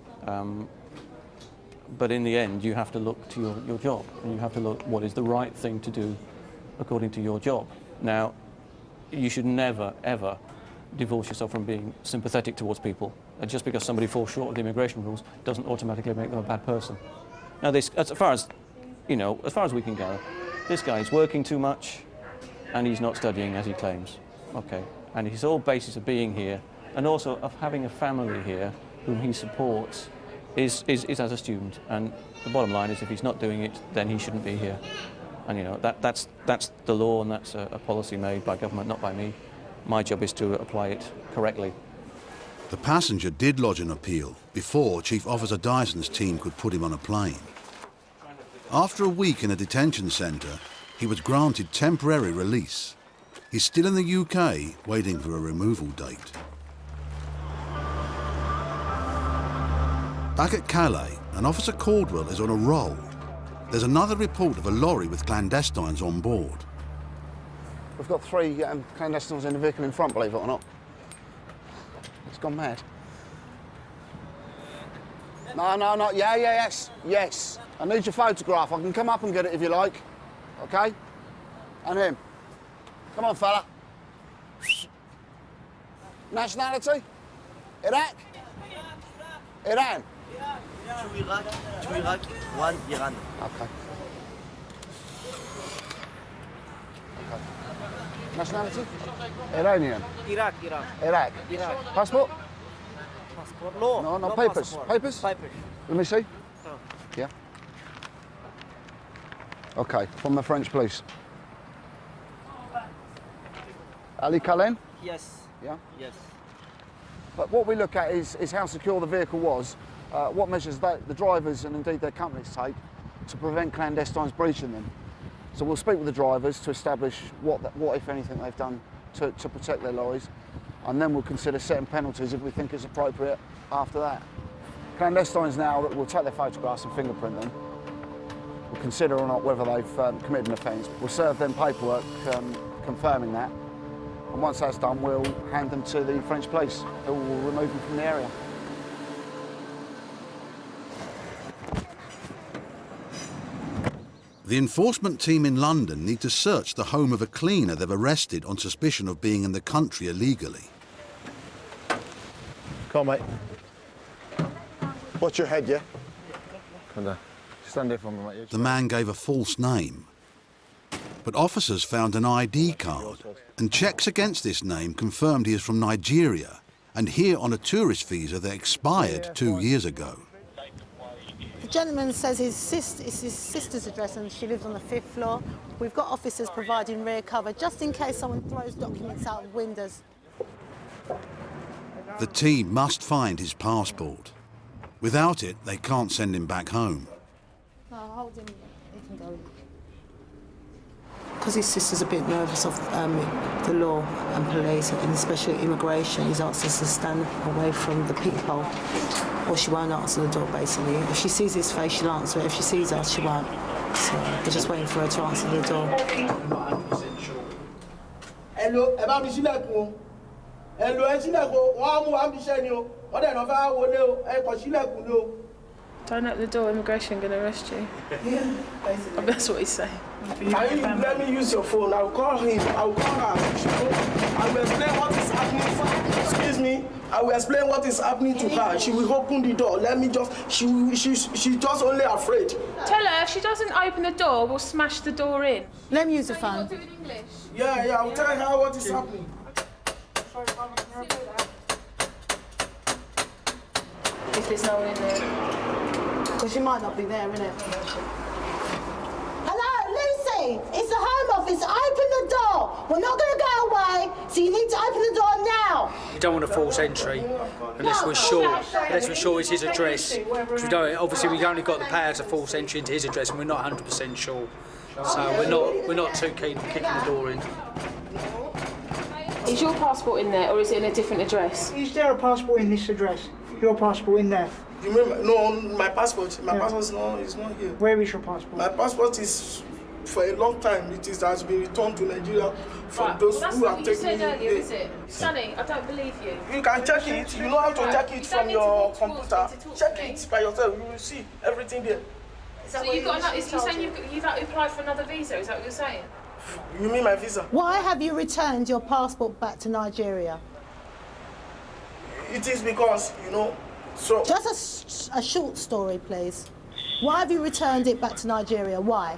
Speaker 3: But in the end, you have to look to your job, and you have to look what is the right thing to do according to your job. Now, you should never, ever divorce yourself from being sympathetic towards people. And just because somebody falls short of the immigration rules doesn't automatically make them a bad person. Now, this, as far as we can go, this guy is working too much, and he's not studying as he claims. Okay, and his whole basis of being here, and also of having a family here whom he supports, is as a student. And the bottom line is, if he's not doing it, then he shouldn't be here. And you know that's the law, and that's a policy made by government, not by me. My job is to apply it correctly.
Speaker 1: The passenger did lodge an appeal before Chief Officer Dyson's team could put him on a plane. After a week in a detention centre, he was granted temporary release. He's still in the UK, waiting for a removal date. Back at Calais, an Officer Caldwell is on a roll. There's another report of a lorry with clandestines on board.
Speaker 18: We've got 3 clandestines in the vehicle in front, believe it or not. It's gone mad. No, yes. I need your photograph. I can come up and get it if you like. Okay? And him. Come on, fella. Nationality? Iraq? Iran?
Speaker 10: Two Iraq, 1 Iran.
Speaker 18: Okay. Nationality? Iranian?
Speaker 10: Iraq.
Speaker 18: Iraq? Passport?
Speaker 10: Passport? No.
Speaker 18: No, papers.
Speaker 10: Passport.
Speaker 18: Papers?
Speaker 10: Papers.
Speaker 18: Let me see.
Speaker 10: Oh.
Speaker 18: Yeah. Okay, from the French police. Ali Kalen?
Speaker 10: Yes.
Speaker 18: Yeah?
Speaker 10: Yes.
Speaker 18: But what we look at is how secure the vehicle was, what measures that the drivers and indeed their companies take to prevent clandestines breaching them. So we'll speak with the drivers to establish what if anything, they've done to protect their lorries, and then we'll consider setting penalties if we think it's appropriate after that. Clandestines now, we'll take their photographs and fingerprint them. We'll consider or not whether they've committed an offence. We'll serve them paperwork confirming that. And once that's done, we'll hand them to the French police, who will remove them from the area.
Speaker 1: The enforcement team in London need to search the home of a cleaner they've arrested on suspicion of being in the country illegally.
Speaker 18: Come on, mate. Watch your head, yeah? Come down. Stand there for me, mate.
Speaker 1: The man gave a false name. But officers found an ID card, and checks against this name confirmed he is from Nigeria and here on a tourist visa that expired 2 years ago.
Speaker 2: The gentleman says it's his sister's address and she lives on the 5th floor. We've got officers providing rear cover just in case someone throws documents out of windows.
Speaker 1: The team must find his passport. Without it, they can't send him back home.
Speaker 2: No, hold him. He can go in. Because his sister's a bit nervous of the law and police, and especially immigration, he's asked us to stand away from the peephole, or she won't answer the door, basically. If she sees his face, she'll answer it. If she sees us, she won't. So we're just waiting for her to answer the door.
Speaker 11: Hello, ẹ bá mi ṣílẹ̀kùn o. Hello, ẹ ṣílẹ̀kùn o. Wọ́n á mú wa ń bíṣẹ́ ni o. Wọ́n dẹ̀ náà fẹ́ wọlé o. Ẹ kàn ṣílẹ̀kùn ni o.
Speaker 15: Don't open the door, immigration going to arrest you.
Speaker 11: Yeah,
Speaker 15: basically. That's what he's saying.
Speaker 11: Can you let me use your phone? I'll call him. I'll call her. I will explain what is happening. Excuse me. I will explain what is happening to her. She will open the door. Let me just. She's just only afraid.
Speaker 15: Tell her if she doesn't open the door, we'll smash the door in.
Speaker 2: Let me use the phone.
Speaker 15: Do it in English.
Speaker 11: Yeah. I'll tell her what is happening.
Speaker 15: If there's no one in there.
Speaker 2: Because she might not be there, innit? Hello, Lucy! It's the Home Office. Open the door! We're not going to go away, so you need to open the door now!
Speaker 13: We don't want a false entry unless we're sure it's his address. Because we don't, obviously we've only got the power to force entry into his address and we're not 100% sure. So we're not too keen on kicking the door in.
Speaker 15: Is your passport in there or is it in a different address?
Speaker 12: Is there a passport in this address? Your passport in there?
Speaker 11: You mean, no, my passport. My passport is not here.
Speaker 12: Where is your passport?
Speaker 11: My passport is, for a long time, has been returned to Nigeria for
Speaker 15: Right,
Speaker 11: those
Speaker 15: well, that's
Speaker 11: who
Speaker 15: not
Speaker 11: have
Speaker 15: what you
Speaker 11: taken
Speaker 15: said earlier,
Speaker 11: it.
Speaker 15: is it? Sonny, I don't believe you.
Speaker 11: You can check it. You know how to check it from your computer. Check it by yourself. You will see everything there.
Speaker 15: So you've got another, is you saying you've applied for another visa? Is that what you're saying?
Speaker 11: You mean my visa?
Speaker 2: Why have you returned your passport back to Nigeria?
Speaker 11: It is because, you know, so...
Speaker 2: Just a short story, please. Why have you returned it back to Nigeria? Why?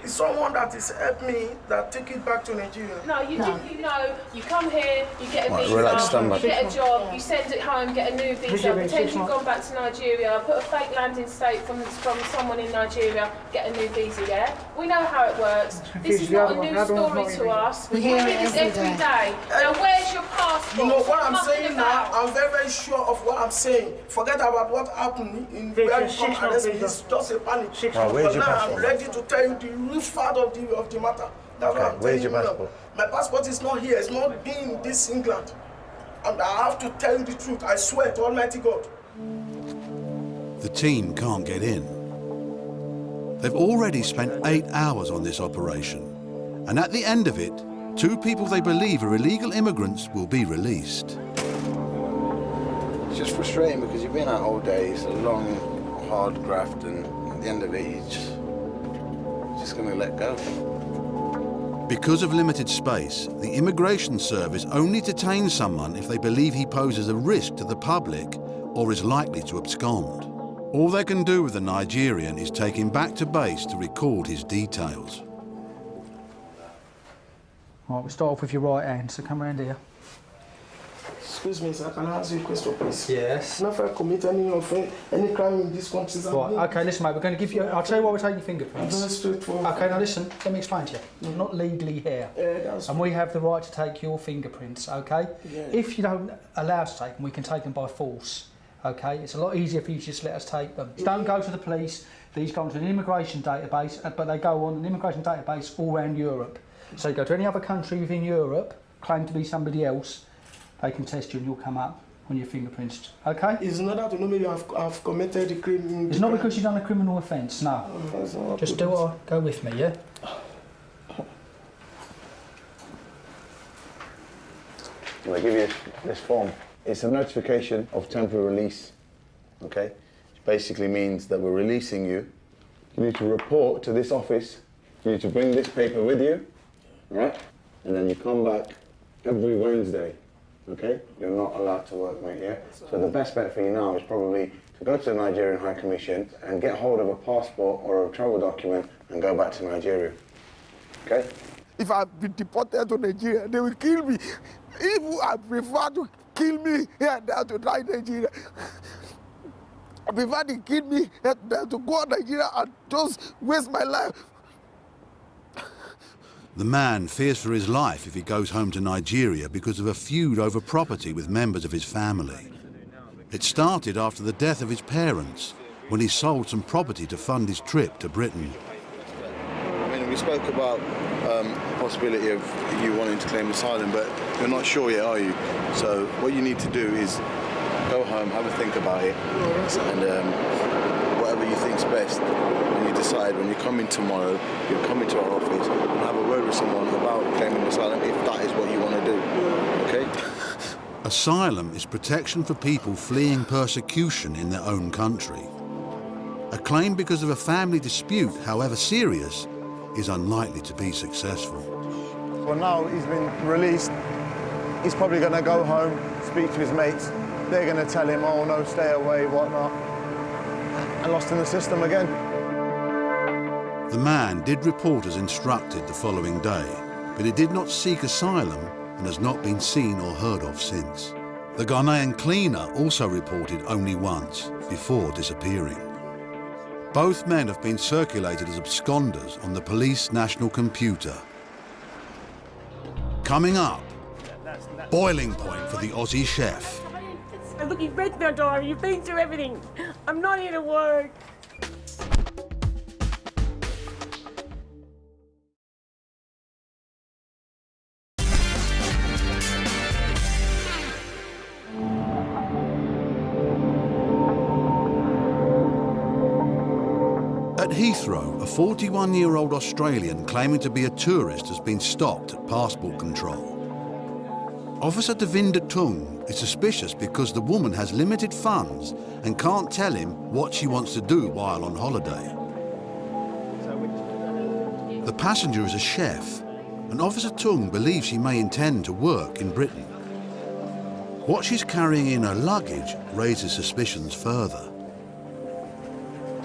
Speaker 11: It's someone that has helped me that take it back to Nigeria.
Speaker 15: No, you come here, you get a
Speaker 11: Right,
Speaker 15: visa,
Speaker 11: relax, stand back.
Speaker 15: you get a job, you send it home, get a new visa, pretend you've gone back to Nigeria, put a fake landing state from someone in Nigeria, get a new visa, yeah? We know how it works. This is not a new story to us. We hear this every day. Now where's your passport?
Speaker 11: You know what I'm
Speaker 15: Nothing
Speaker 11: saying
Speaker 15: about.
Speaker 11: now? I'm very, very sure of what I'm saying. Forget about what happened in where you come arrest me. It's just a panic.
Speaker 14: Right, where's
Speaker 11: But
Speaker 14: your
Speaker 11: now
Speaker 14: passport?
Speaker 11: I'm ready to tell you the real part of the matter. That's what I'm
Speaker 14: Where's
Speaker 11: telling
Speaker 14: your
Speaker 11: you now.
Speaker 14: passport?
Speaker 11: My passport is not here. It's not in this England. And I have to tell you the truth. I swear to Almighty God.
Speaker 1: The team can't get in. They've already spent 8 hours on this operation, and at the end of it, 2 people they believe are illegal immigrants will be released.
Speaker 14: It's just frustrating because you've been out all day, it's a long, hard graft, and at the end of it, you're just going to let go.
Speaker 1: Because of limited space, the Immigration Service only detains someone if they believe he poses a risk to the public or is likely to abscond. All they can do with the Nigerian is take him back to base to record his details.
Speaker 16: Right, we'll start off with your right hand, so come around here.
Speaker 11: Excuse me, sir. Can I ask you a question, please?
Speaker 16: Yes.
Speaker 11: Never commit any offense, any crime in this country.
Speaker 16: Right, okay, listen, mate, we're going to give you... I'll tell you why we're taking fingerprints.
Speaker 11: Very straightforward.
Speaker 16: Okay, now listen, let me explain to you. You're not legally here. And we have the right to take your fingerprints, okay?
Speaker 11: Yeah.
Speaker 16: If you don't allow us to take them, we can take them by force, okay? It's a lot easier for you to just let us take them. Don't go to the police. These go onto an immigration database, but they go on an immigration database all around Europe. So you go to any other country within Europe, claim to be somebody else, they can test you and you'll come up on your fingerprints, okay?
Speaker 11: It's not that to know maybe I've committed a crime.
Speaker 16: It's not because you've done a criminal offence, no. Just do what go with me, yeah?
Speaker 14: I'm going to give you this form. It's a notification of temporary release, okay? Which basically means that we're releasing you. You need to report to this office. You need to bring this paper with you, all right? And then you come back every Wednesday, okay? You're not allowed to work, mate, yeah? So the best bet for you now is probably to go to the Nigerian High Commission and get hold of a passport or a travel document and go back to Nigeria, okay?
Speaker 11: If I've been deported to Nigeria, they will kill me. If I prefer to kill me here than to die in Nigeria. I prefer to kill me than to go to Nigeria and just waste my life.
Speaker 1: The man fears for his life if he goes home to Nigeria because of a feud over property with members of his family. It started after the death of his parents, when he sold some property to fund his trip to Britain.
Speaker 14: I mean, we spoke about the possibility of you wanting to claim asylum, but you're not sure yet, are you? So what you need to do is go home, have a think about it, and whatever you think's best, when you decide, when you come in tomorrow, you'll come into our office and have a word with someone about claiming asylum, if that is what you want to do, okay?
Speaker 1: Asylum is protection for people fleeing persecution in their own country. A claim because of a family dispute, however serious, is unlikely to be successful.
Speaker 18: Well, now he's been released. He's probably going to go home, speak to his mates. They're going to tell him, oh no, stay away, whatnot. And lost in the system again.
Speaker 1: The man did report as instructed the following day, but he did not seek asylum and has not been seen or heard of since. The Ghanaian cleaner also reported only once, before disappearing. Both men have been circulated as absconders on the police national computer. Coming up, boiling point for the Aussie chef.
Speaker 23: Look, you've read my diary, you've been through everything. I'm not here to work.
Speaker 1: At Heathrow, a 41-year-old Australian claiming to be a tourist has been stopped at passport control. Officer Devinder Tung is suspicious because the woman has limited funds and can't tell him what she wants to do while on holiday. The passenger is a chef, and Officer Tung believes she may intend to work in Britain. What she's carrying in her luggage raises suspicions further.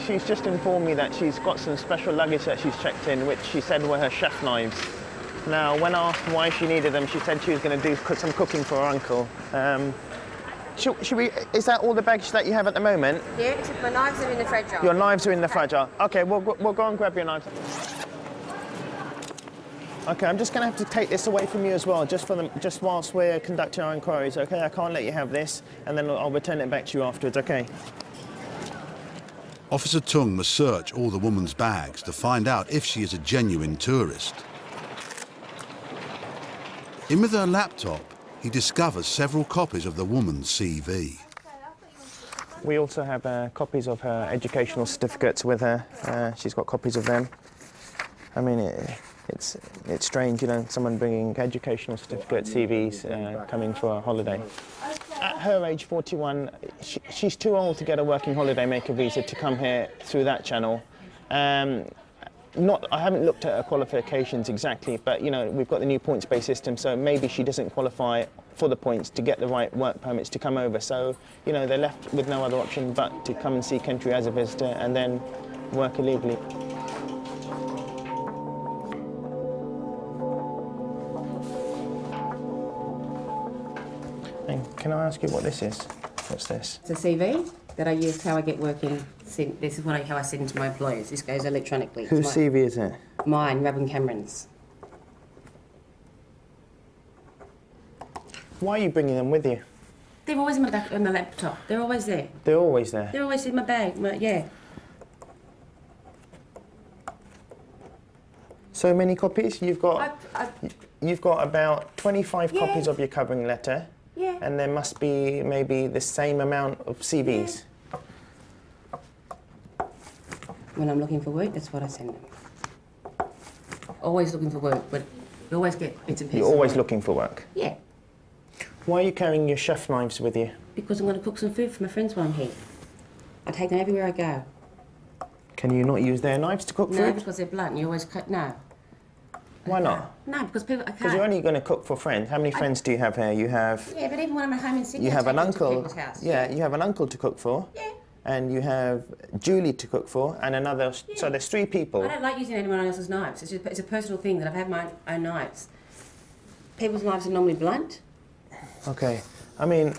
Speaker 8: She's just informed me that she's got some special luggage that she's checked in, which she said were her chef knives. Now, when asked why she needed them, she said she was going to do some cooking for her uncle. Is that all the baggage that you have at the moment?
Speaker 9: Yeah, except my knives are in the fridge.
Speaker 8: Your knives are in the fridge. Okay, we'll go and grab your knives. Okay, I'm just going to have to take this away from you as well, just whilst we're conducting our inquiries, okay? I can't let you have this, and then I'll return it back to you afterwards, okay?
Speaker 1: Officer Tung must search all the woman's bags to find out if she is a genuine tourist. In with her laptop, he discovers several copies of the woman's CV.
Speaker 8: We also have copies of her educational certificates with her. She's got copies of them. I mean, it's strange, you know, someone bringing educational certificate CVs coming for a holiday. At her age, 41, she's too old to get a working holidaymaker visa to come here through that channel. I haven't looked at her qualifications exactly, but you know, we've got the new points-based system, so maybe she doesn't qualify for the points to get the right work permits to come over. So, you know, they're left with no other option but to come and seek entry as a visitor and then work illegally. And can I ask you what this is? What's this?
Speaker 9: It's a CV that I use how I get working. This is how I send to my employers. This goes electronically.
Speaker 8: Whose CV is it?
Speaker 9: Mine, Robin Cameron's.
Speaker 8: Why are you bringing them with you?
Speaker 9: They're always in my laptop. They're always there.
Speaker 8: They're always there?
Speaker 9: They're always in my bag, yeah.
Speaker 8: So many copies? You've got about 25 copies of your covering letter.
Speaker 9: Yeah.
Speaker 8: And there must be maybe the same amount of CVs.
Speaker 9: Yeah. When I'm looking for work, that's what I send them. Always looking for work, but you always get bits and pieces.
Speaker 8: You're always looking for work?
Speaker 9: Yeah.
Speaker 8: Why are you carrying your chef knives with you?
Speaker 9: Because I'm going to cook some food for my friends while I'm here. I take them everywhere I go.
Speaker 8: Can you not use their knives to cook food?
Speaker 9: No, because they're blunt. You always cut. No.
Speaker 8: Why not?
Speaker 9: No, because people. I can't.
Speaker 8: Because you're only going to cook for friends. How many friends do you have here? You have.
Speaker 9: Yeah, but even when I'm at home in Sydney,
Speaker 8: You have
Speaker 9: I
Speaker 8: an
Speaker 9: take them to
Speaker 8: uncle.
Speaker 9: people's house.
Speaker 8: Yeah, you have an uncle to cook for.
Speaker 9: Yeah.
Speaker 8: And you have Julie to cook for, and another.
Speaker 9: Yeah.
Speaker 8: So there's 3 people.
Speaker 9: I don't like using anyone else's knives. It's a personal thing that I've had my own knives. People's knives are normally blunt.
Speaker 8: Okay. I mean,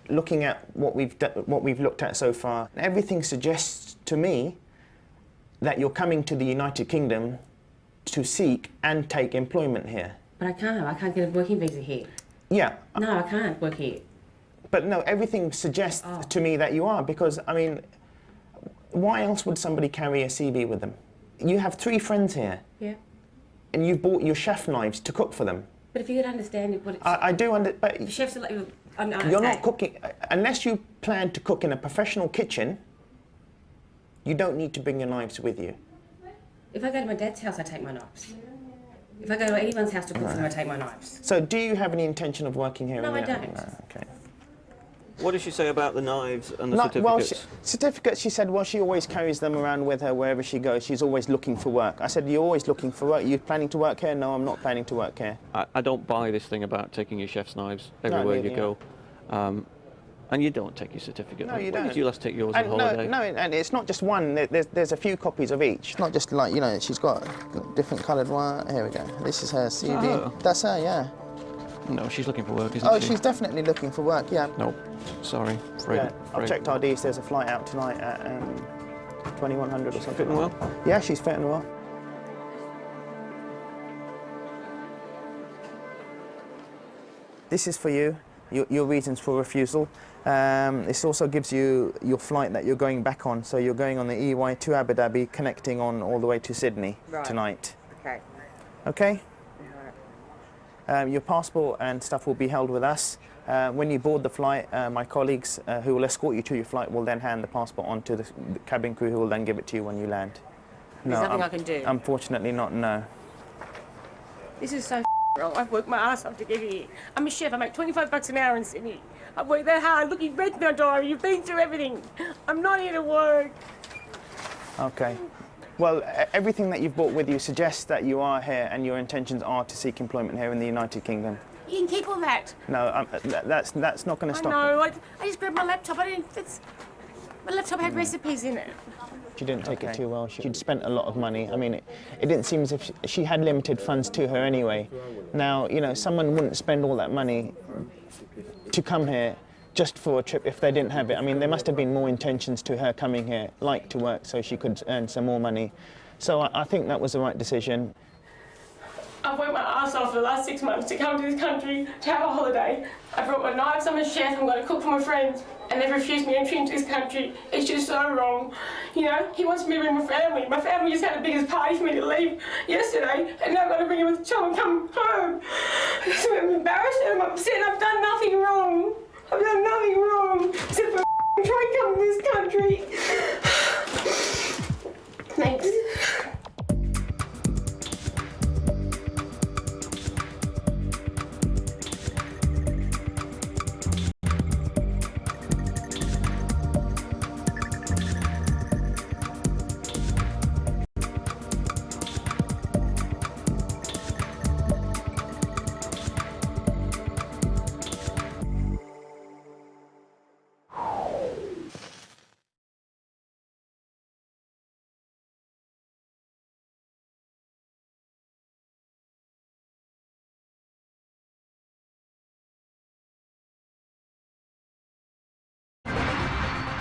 Speaker 8: looking at what we've looked at so far, everything suggests to me that you're coming to the United Kingdom to seek and take employment here.
Speaker 9: But I can't. I can't get a working visa here.
Speaker 8: Yeah.
Speaker 9: No, I can't work here.
Speaker 8: But no, everything suggests to me that you are, because, I mean, why else would somebody carry a CV with them? You have 3 friends here.
Speaker 9: Yeah.
Speaker 8: And you've bought your chef knives to cook for them.
Speaker 9: But if you could understand what it's...
Speaker 8: I do understand, but...
Speaker 9: The chefs are like...
Speaker 8: You're not cooking... Unless you plan to cook in a professional kitchen, you don't need to bring your knives with you.
Speaker 9: If I go to my dad's house, I take my knives. If I go to anyone's house to cook for them, I take my knives.
Speaker 8: So do you have any intention of working here?
Speaker 9: No,
Speaker 8: in the
Speaker 9: I don't.
Speaker 8: No, okay.
Speaker 3: What did she say about the knives and the certificates?
Speaker 8: Well, certificates, she said, well, she always carries them around with her wherever she goes. She's always looking for work. I said, you're always looking for work. Are you planning to work here? No, I'm not planning to work here.
Speaker 3: I don't buy this thing about taking your chef's knives everywhere you go. And you don't take your certificate.
Speaker 8: No, you
Speaker 3: When
Speaker 8: don't.
Speaker 3: did you last take yours on holiday?
Speaker 8: No, and it's not just one. There's a few copies of each. It's not just like, you know, she's got different coloured one. Here we go. This is her CV.
Speaker 3: Oh.
Speaker 8: That's her, yeah.
Speaker 3: No, she's looking for work, isn't
Speaker 8: Oh,
Speaker 3: she?
Speaker 8: she's definitely looking for work, yeah.
Speaker 3: Nope. Sorry.
Speaker 8: Yeah, I've checked RDs. There's a flight out tonight at 2100 or something.
Speaker 3: Fitting well?
Speaker 8: Yeah, she's fitting well. This is for you, your reasons for refusal. This also gives you your flight that you're going back on. So you're going on the EY to Abu Dhabi, connecting on all the way to Sydney tonight.
Speaker 9: Okay.
Speaker 8: Okay? Your passport and stuff will be held with us. When you board the flight, my colleagues who will escort you to your flight will then hand the passport on to the cabin crew, who will then give it to you when you land.
Speaker 23: There's nothing I can do?
Speaker 8: Unfortunately not, no.
Speaker 23: This is so wrong. I've worked my ass off to get here. I'm a chef. I make $25 an hour in Sydney. I've worked that hard. Look, you've read my diary. You've been through everything. I'm not here to work.
Speaker 8: Okay. Well, everything that you've brought with you suggests that you are here and your intentions are to seek employment here in the United Kingdom.
Speaker 23: You can keep all that.
Speaker 8: No, that's not going to stop.
Speaker 23: I know. I just grabbed my laptop. My laptop had recipes in it.
Speaker 8: She didn't take it too well. She'd spent a lot of money. I mean, it didn't seem as if she had limited funds to her anyway. Now, you know, someone wouldn't spend all that money to come here just for a trip if they didn't have it. I mean, there must have been more intentions to her coming here, like to work, so she could earn some more money. So I think that was the right decision.
Speaker 23: I've worked my ass off for the last 6 months to come to this country to have a holiday. I brought my knives, I'm a chef, I'm going to cook for my friends, and they've refused me entry into this country. It's just so wrong. You know, he wants me to bring my family. My family just had the biggest party for me to leave yesterday, and now I've got to bring him with the child and come home. So I'm embarrassed and I'm upset and I've done nothing wrong. I've done nothing wrong except for trying to come to this country. Thanks.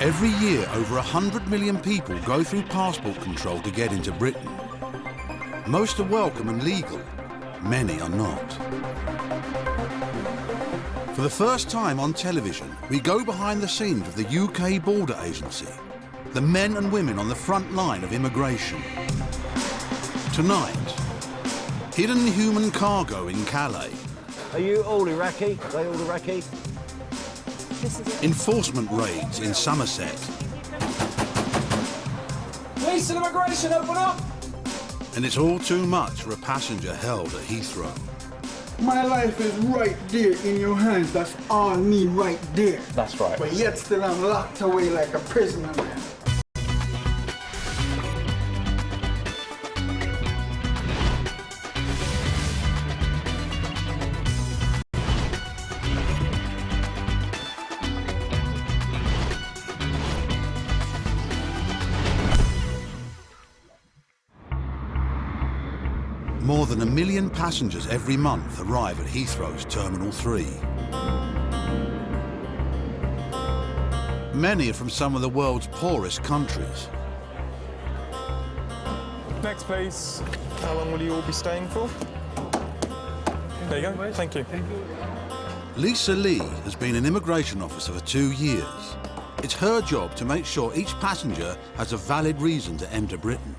Speaker 1: Every year, over 100 million people go through passport control to get into Britain. Most are welcome and legal, many are not. For the first time on television, we go behind the scenes of the UK Border Agency, the men and women on the front line of immigration. Tonight, hidden human cargo in Calais.
Speaker 7: Are you all Iraqi? Are they all Iraqi?
Speaker 1: Enforcement raids in Somerset.
Speaker 17: Police and immigration, open up!
Speaker 1: And it's all too much for a passenger held at Heathrow.
Speaker 11: My life is right there in your hands. That's all me right there.
Speaker 7: That's right.
Speaker 11: But yet still I'm locked away like a prisoner, man.
Speaker 1: More than 1 million passengers every month arrive at Heathrow's Terminal 3. Many are from some of the world's poorest countries.
Speaker 21: Next, please. How long will you all be staying for? There you go. Thank you.
Speaker 1: Lisa Lee has been an immigration officer for 2 years. It's her job to make sure each passenger has a valid reason to enter Britain.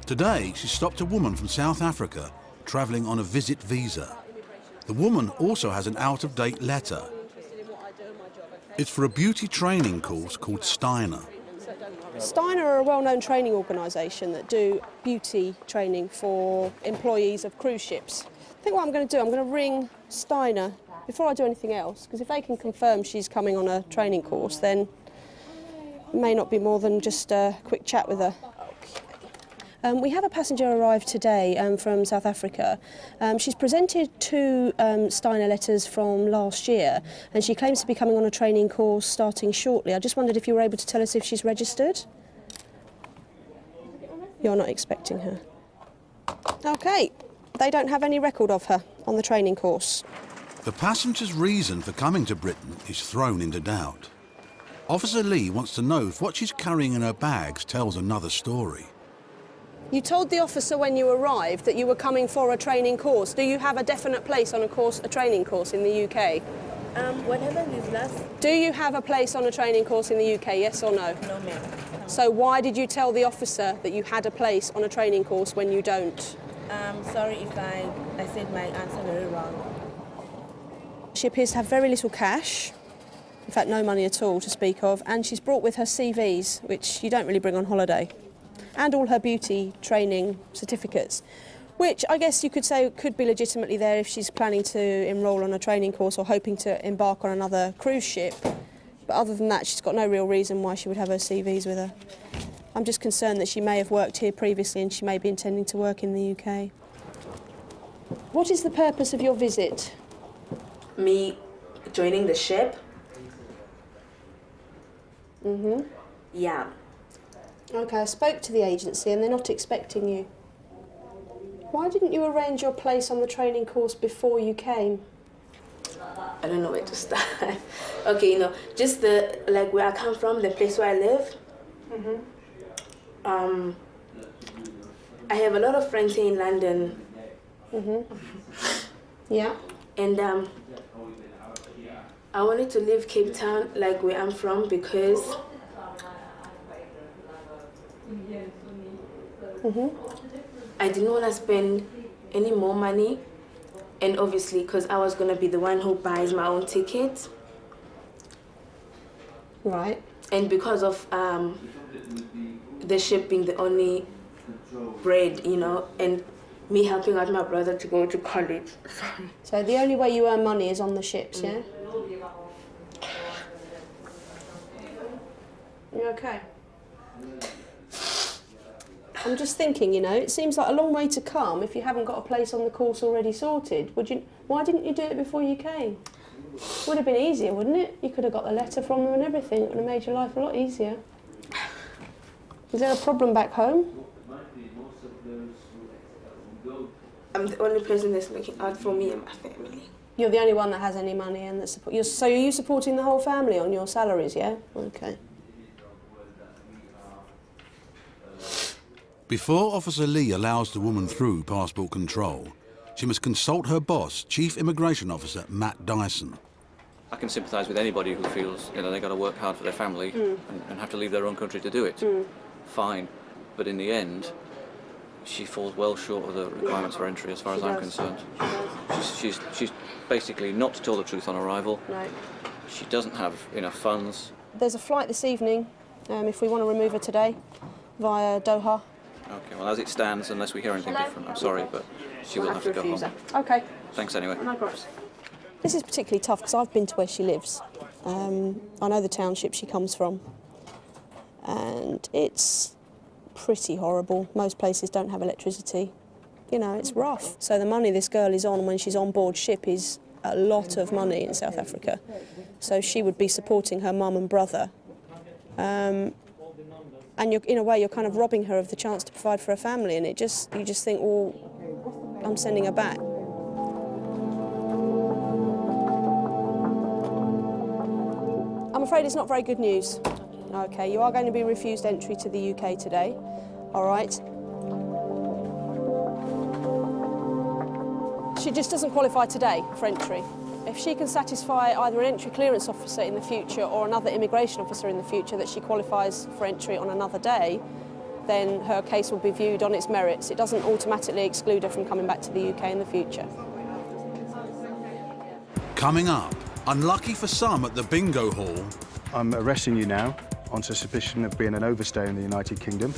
Speaker 1: Today, she stopped a woman from South Africa travelling on a visit visa. The woman also has an out-of-date letter. It's for a beauty training course called Steiner.
Speaker 22: Steiner are a well-known training organisation that do beauty training for employees of cruise ships. I think what I'm going to do, I'm going to ring Steiner before I do anything else, because if they can confirm she's coming on a training course, then it may not be more than just a quick chat with her. We have a passenger arrived today from South Africa. She's presented 2 Steiner letters from last year, and she claims to be coming on a training course starting shortly. I just wondered if you were able to tell us if she's registered. You're not expecting her. OK. They don't have any record of her on the training course.
Speaker 1: The passenger's reason for coming to Britain is thrown into doubt. Officer Lee wants to know if what she's carrying in her bags tells another story.
Speaker 22: You told the officer when you arrived that you were coming for a training course. Do you have a definite place on a training course in the UK?
Speaker 25: What happened is last...
Speaker 22: Do you have a place on a training course in the UK, yes or no?
Speaker 25: No, ma'am.
Speaker 22: So why did you tell the officer that you had a place on a training course when you don't?
Speaker 25: Sorry if I said my answer very wrong.
Speaker 22: She appears to have very little cash, in fact no money at all to speak of, and she's brought with her CVs, which you don't really bring on holiday, and all her beauty training certificates, which I guess you could say could be legitimately there if she's planning to enrol on a training course or hoping to embark on another cruise ship. But other than that, she's got no real reason why she would have her CVs with her. I'm just concerned that she may have worked here previously and she may be intending to work in the UK. What is the purpose of your visit?
Speaker 25: Me joining the ship? Yeah.
Speaker 22: OK, I spoke to the agency and they're not expecting you. Why didn't you arrange your place on the training course before you came?
Speaker 25: I don't know where to start. Okay, you know, just like where I come from, the place where I live. I have a lot of friends here in London.
Speaker 22: Yeah.
Speaker 25: And I wanted to leave Cape Town, like where I'm from, because I didn't want to spend any more money. And obviously, because I was going to be the one who buys my own ticket.
Speaker 22: Right.
Speaker 25: And because of the ship being the only bread, you know, and me helping out my brother to go to college.
Speaker 22: So the only way you earn money is on the ships, yeah? You okay? I'm just thinking, you know, it seems like a long way to come if you haven't got a place on the course already sorted. Why didn't you do it before you came? Would have been easier, wouldn't it? You could have got the letter from them and everything. It would have made your life a lot easier. Is there a problem back home?
Speaker 25: I'm the only person that's looking out for me and my family.
Speaker 22: You're the only one that has any money and that support. So are you supporting the whole family on your salaries, yeah? Okay.
Speaker 1: Before Officer Lee allows the woman through passport control, she must consult her boss, Chief Immigration Officer Matt Dyson.
Speaker 3: I can sympathise with anybody who feels, you know, they've got to work hard for their family and have to leave their own country to do it. Fine. But in the end, she falls well short of the requirements for entry as far as I'm concerned. She's basically not told the truth on arrival.
Speaker 22: No.
Speaker 3: She doesn't have enough funds.
Speaker 22: There's a flight this evening, if we want to remove her today, via Doha.
Speaker 3: Okay, well, as it stands, unless we hear anything different, I'm sorry, but she will have to go home.
Speaker 22: Okay.
Speaker 3: Thanks anyway.
Speaker 22: No problems. This is particularly tough because I've been to where she lives. I know the township she comes from. And it's pretty horrible. Most places don't have electricity. You know, it's rough. So the money this girl is on when she's on board ship is a lot of money in South Africa. So she would be supporting her mum and brother. And in a way, you're kind of robbing her of the chance to provide for her family, and you just think, well, I'm sending her back. I'm afraid it's not very good news. Okay, you are going to be refused entry to the UK today, all right? She just doesn't qualify today for entry. If she can satisfy either an entry clearance officer in the future or another immigration officer in the future that she qualifies for entry on another day, then her case will be viewed on its merits. It doesn't automatically exclude her from coming back to the UK in the future.
Speaker 1: Coming up, unlucky for some at the bingo hall.
Speaker 4: I'm arresting you now on suspicion of being an overstay in the United Kingdom.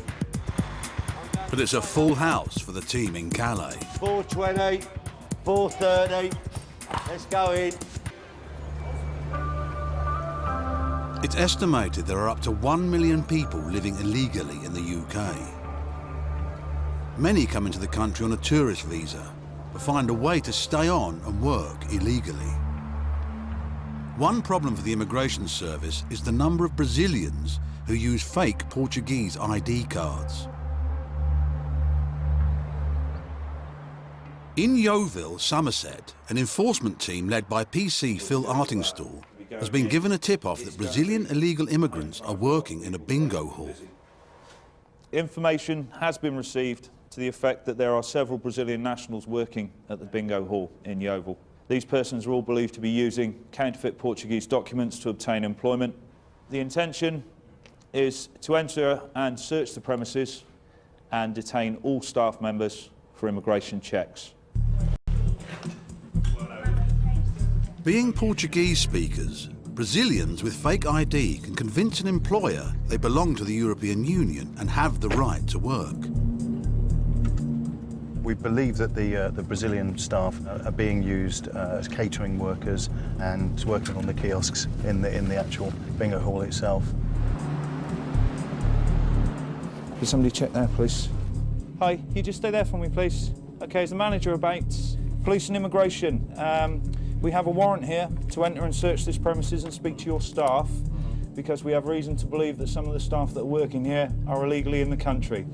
Speaker 1: But it's a full house for the team in Calais.
Speaker 7: 4:20, 4:30. Let's go in.
Speaker 1: It's estimated there are up to 1 million people living illegally in the UK. Many come into the country on a tourist visa, but find a way to stay on and work illegally. One problem for the immigration service is the number of Brazilians who use fake Portuguese ID cards. In Yeovil, Somerset, an enforcement team led by PC Phil Artingstall has been given a tip-off that Brazilian illegal immigrants are working in a bingo hall.
Speaker 5: Information has been received to the effect that there are several Brazilian nationals working at the bingo hall in Yeovil. These persons are all believed to be using counterfeit Portuguese documents to obtain employment. The intention is to enter and search the premises and detain all staff members for immigration checks.
Speaker 1: Being Portuguese speakers, Brazilians with fake ID can convince an employer they belong to the European Union and have the right to work.
Speaker 4: We believe that the Brazilian staff are being used as catering workers and working on the kiosks in the actual bingo hall itself.
Speaker 5: Can somebody check there, please? Hi, can you just stay there for me, please? OK, is the manager about? Police and immigration. We have a warrant here to enter and search this premises and speak to your staff because we have reason to believe that some of the staff that are working here are illegally in the country.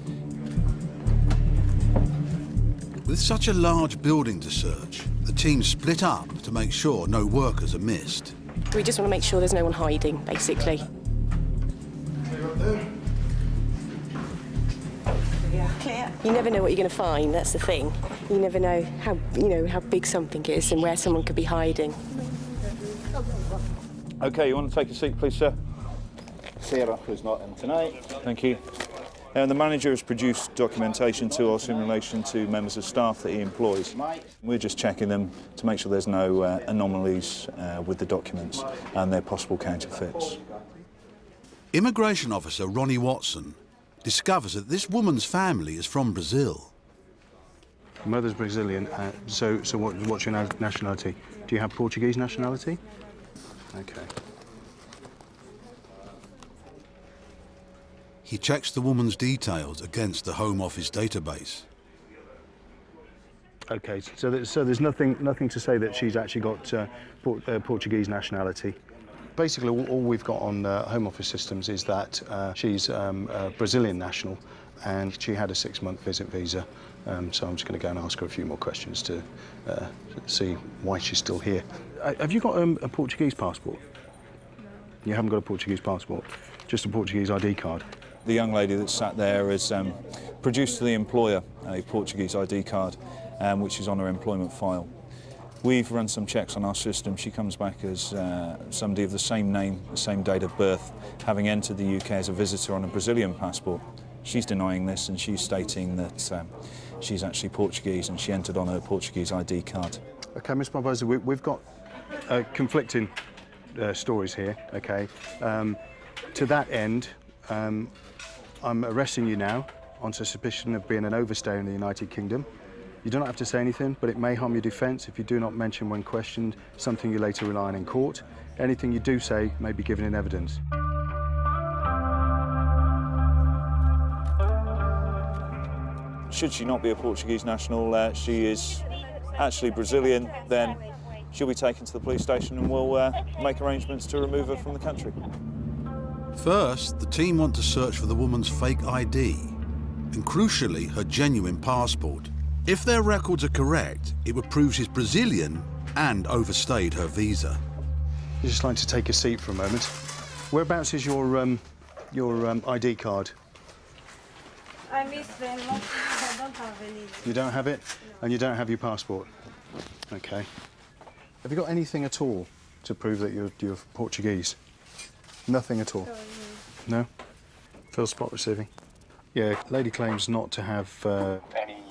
Speaker 1: With such a large building to search, the team split up to make sure no workers are missed.
Speaker 22: We just want to make sure there's no one hiding, basically. You never know what you're going to find, that's the thing. You never know how big something is and where someone could be hiding.
Speaker 5: OK, you want to take a seat, please, sir?
Speaker 4: Sarah, who's not in tonight.
Speaker 5: Thank you. And the manager has produced documentation to us in relation to members of staff that he employs. We're just checking them to make sure there's no anomalies with the documents and their possible counterfeits.
Speaker 1: Immigration officer Ronnie Watson discovers that this woman's family is from Brazil.
Speaker 4: Mother's Brazilian, so what's your nationality? Do you have Portuguese nationality? OK.
Speaker 1: He checks the woman's details against the Home Office database.
Speaker 4: OK, so there's nothing to say that she's actually got Portuguese nationality. Basically, all we've got on Home Office systems is that she's a Brazilian national and she had a 6-month visit visa. So I'm just going to go and ask her a few more questions to see why she's still here. Have you got a Portuguese passport? You haven't got a Portuguese passport, just a Portuguese ID card.
Speaker 5: The young lady that sat there has produced to the employer a Portuguese ID card, which is on her employment file. We've run some checks on our system. She comes back as somebody of the same name, the same date of birth, having entered the UK as a visitor on a Brazilian passport. She's denying this and she's stating that she's actually Portuguese and she entered on her Portuguese ID card.
Speaker 4: OK, Ms Barbosa, we've got conflicting stories here, OK? To that end, I'm arresting you now on suspicion of being an overstay in the United Kingdom. You do not have to say anything, but it may harm your defence if you do not mention when questioned something you later rely on in court. Anything you do say may be given in evidence.
Speaker 5: Should she not be a Portuguese national, she is actually Brazilian, then she'll be taken to the police station and we'll make arrangements to remove her from the country.
Speaker 1: First, the team want to search for the woman's fake ID and, crucially, her genuine passport. If their records are correct, it would prove she's Brazilian and overstayed her visa.
Speaker 4: I'd just like to take a seat for a moment. Whereabouts is your ID card?
Speaker 6: I missed them. I don't have any.
Speaker 4: You don't have it? And you don't have your passport? OK. Have you got anything at all to prove that you're Portuguese? Nothing at all? No? Fill spot receiving? Yeah, lady claims not to have any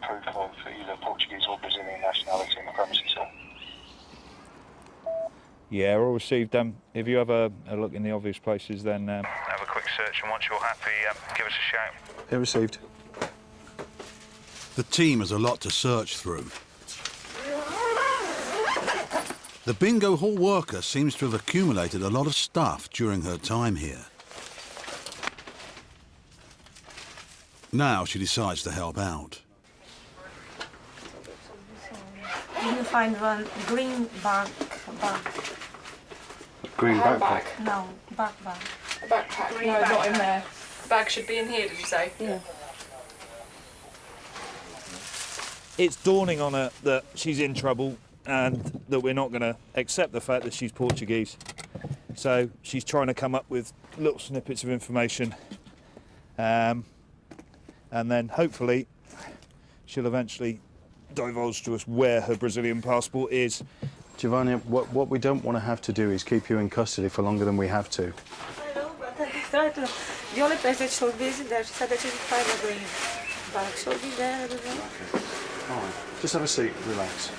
Speaker 4: proof of either Portuguese or Brazilian nationality in the premises, sir.
Speaker 5: Yeah, all received. If you have a look in the obvious places, then have a quick search, and once you're happy, give us a shout.
Speaker 4: Yeah, received.
Speaker 1: The team has a lot to search through. The bingo hall worker seems to have accumulated a lot of stuff during her time here. Now she decides to help out.
Speaker 6: You find one green bag.
Speaker 4: Green backpack?
Speaker 6: No, bag.
Speaker 15: A backpack?
Speaker 6: Green
Speaker 15: No,
Speaker 6: backpack.
Speaker 15: not in there. The bag should be in here, did you say?
Speaker 6: Yeah.
Speaker 5: It's dawning on her that she's in trouble and that we're not going to accept the fact that she's Portuguese. So she's trying to come up with little snippets of information, and then hopefully she'll eventually divulge to us where her Brazilian passport is.
Speaker 4: Giovanni, what we don't want to have to do is keep you in custody for longer than we have to.
Speaker 6: I know, but I tried to. The only place that showed me is there. She said that she didn't find a green bag. Should be there, I don't know.
Speaker 4: All right, just have a seat, relax.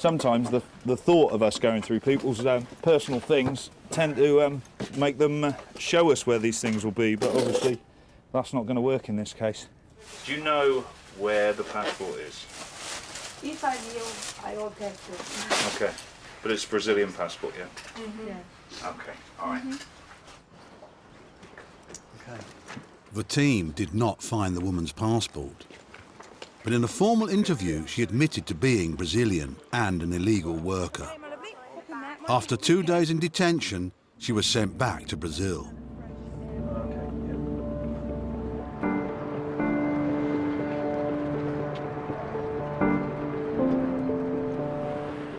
Speaker 5: sometimes the thought of us going through people's personal things tend to make them show us where these things will be, but obviously that's not going to work in this case. Do you know where the passport is?
Speaker 6: If I knew, I would get it.
Speaker 5: Okay, but it's a Brazilian passport, yeah?
Speaker 6: Yeah.
Speaker 5: Okay, all right.
Speaker 1: The team did not find the woman's passport, but in a formal interview she admitted to being Brazilian and an illegal worker. After 2 days in detention, she was sent back to Brazil.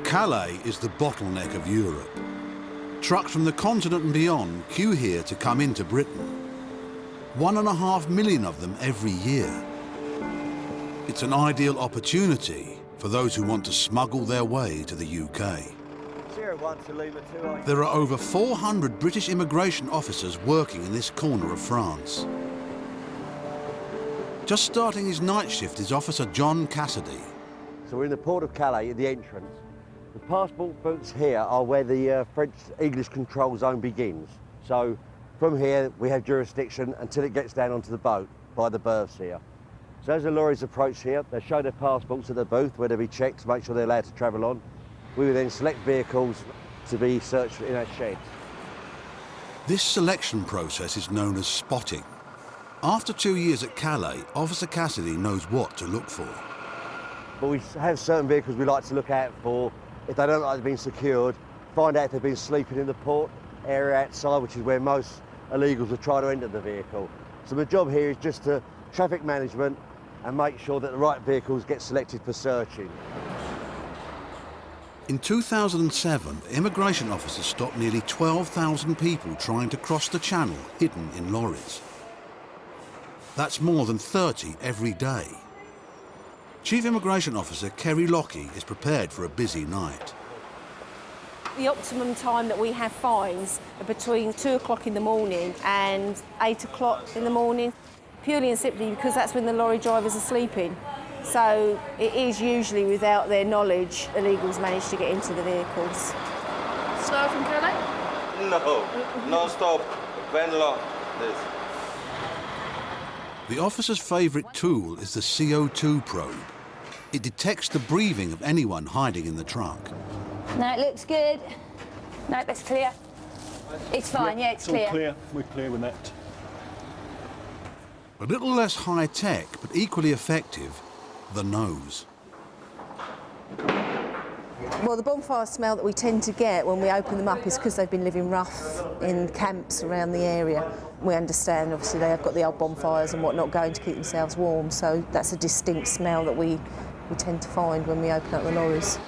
Speaker 1: Calais is the bottleneck of Europe. Trucks from the continent and beyond queue here to come into Britain. 1.5 million of them every year. It's an ideal opportunity for those who want to smuggle their way to the UK. There are over 400 British immigration officers working in this corner of France. Just starting his night shift is Officer John Cassidy.
Speaker 7: So we're in the port of Calais at the entrance. The passport booths here are where the French-English control zone begins. So from here we have jurisdiction until it gets down onto the boat by the berths here. So as the lorries approach here, they show their passports at the booth where they'll be checked to make sure they're allowed to travel on. We will then select vehicles to be searched in our sheds.
Speaker 1: This selection process is known as spotting. After 2 years at Calais, Officer Cassidy knows what to look for.
Speaker 7: But we have certain vehicles we like to look out for. If they don't look like they've been secured, find out if they've been sleeping in the port area outside, which is where most illegals will try to enter the vehicle. So the job here is just to traffic management and make sure that the right vehicles get selected for searching.
Speaker 1: In 2007, immigration officers stopped nearly 12,000 people trying to cross the channel hidden in lorries. That's more than 30 every day. Chief Immigration Officer Kerry Lockie is prepared for a busy night.
Speaker 10: The optimum time that we have fines are between 2 o'clock in the morning and 8 o'clock in the morning, purely and simply because that's when the lorry drivers are sleeping. So it is usually without their knowledge illegals manage to get into the vehicles.
Speaker 23: Slow from Calais?
Speaker 7: No stop, van lock, this.
Speaker 1: The officer's favourite tool is the CO2 probe. It detects the breathing of anyone hiding in the trunk.
Speaker 10: No, it looks good. No, that's clear. It's fine, yeah, it's clear.
Speaker 4: Clear. We're clear with that.
Speaker 1: A little less high-tech, but equally effective, the nose.
Speaker 10: Well, the bonfire smell that we tend to get when we open them up is because they've been living rough in camps around the area. We understand, obviously, they have got the old bonfires and whatnot going to keep themselves warm, so that's a distinct smell that we tend to find when we open up the lorries.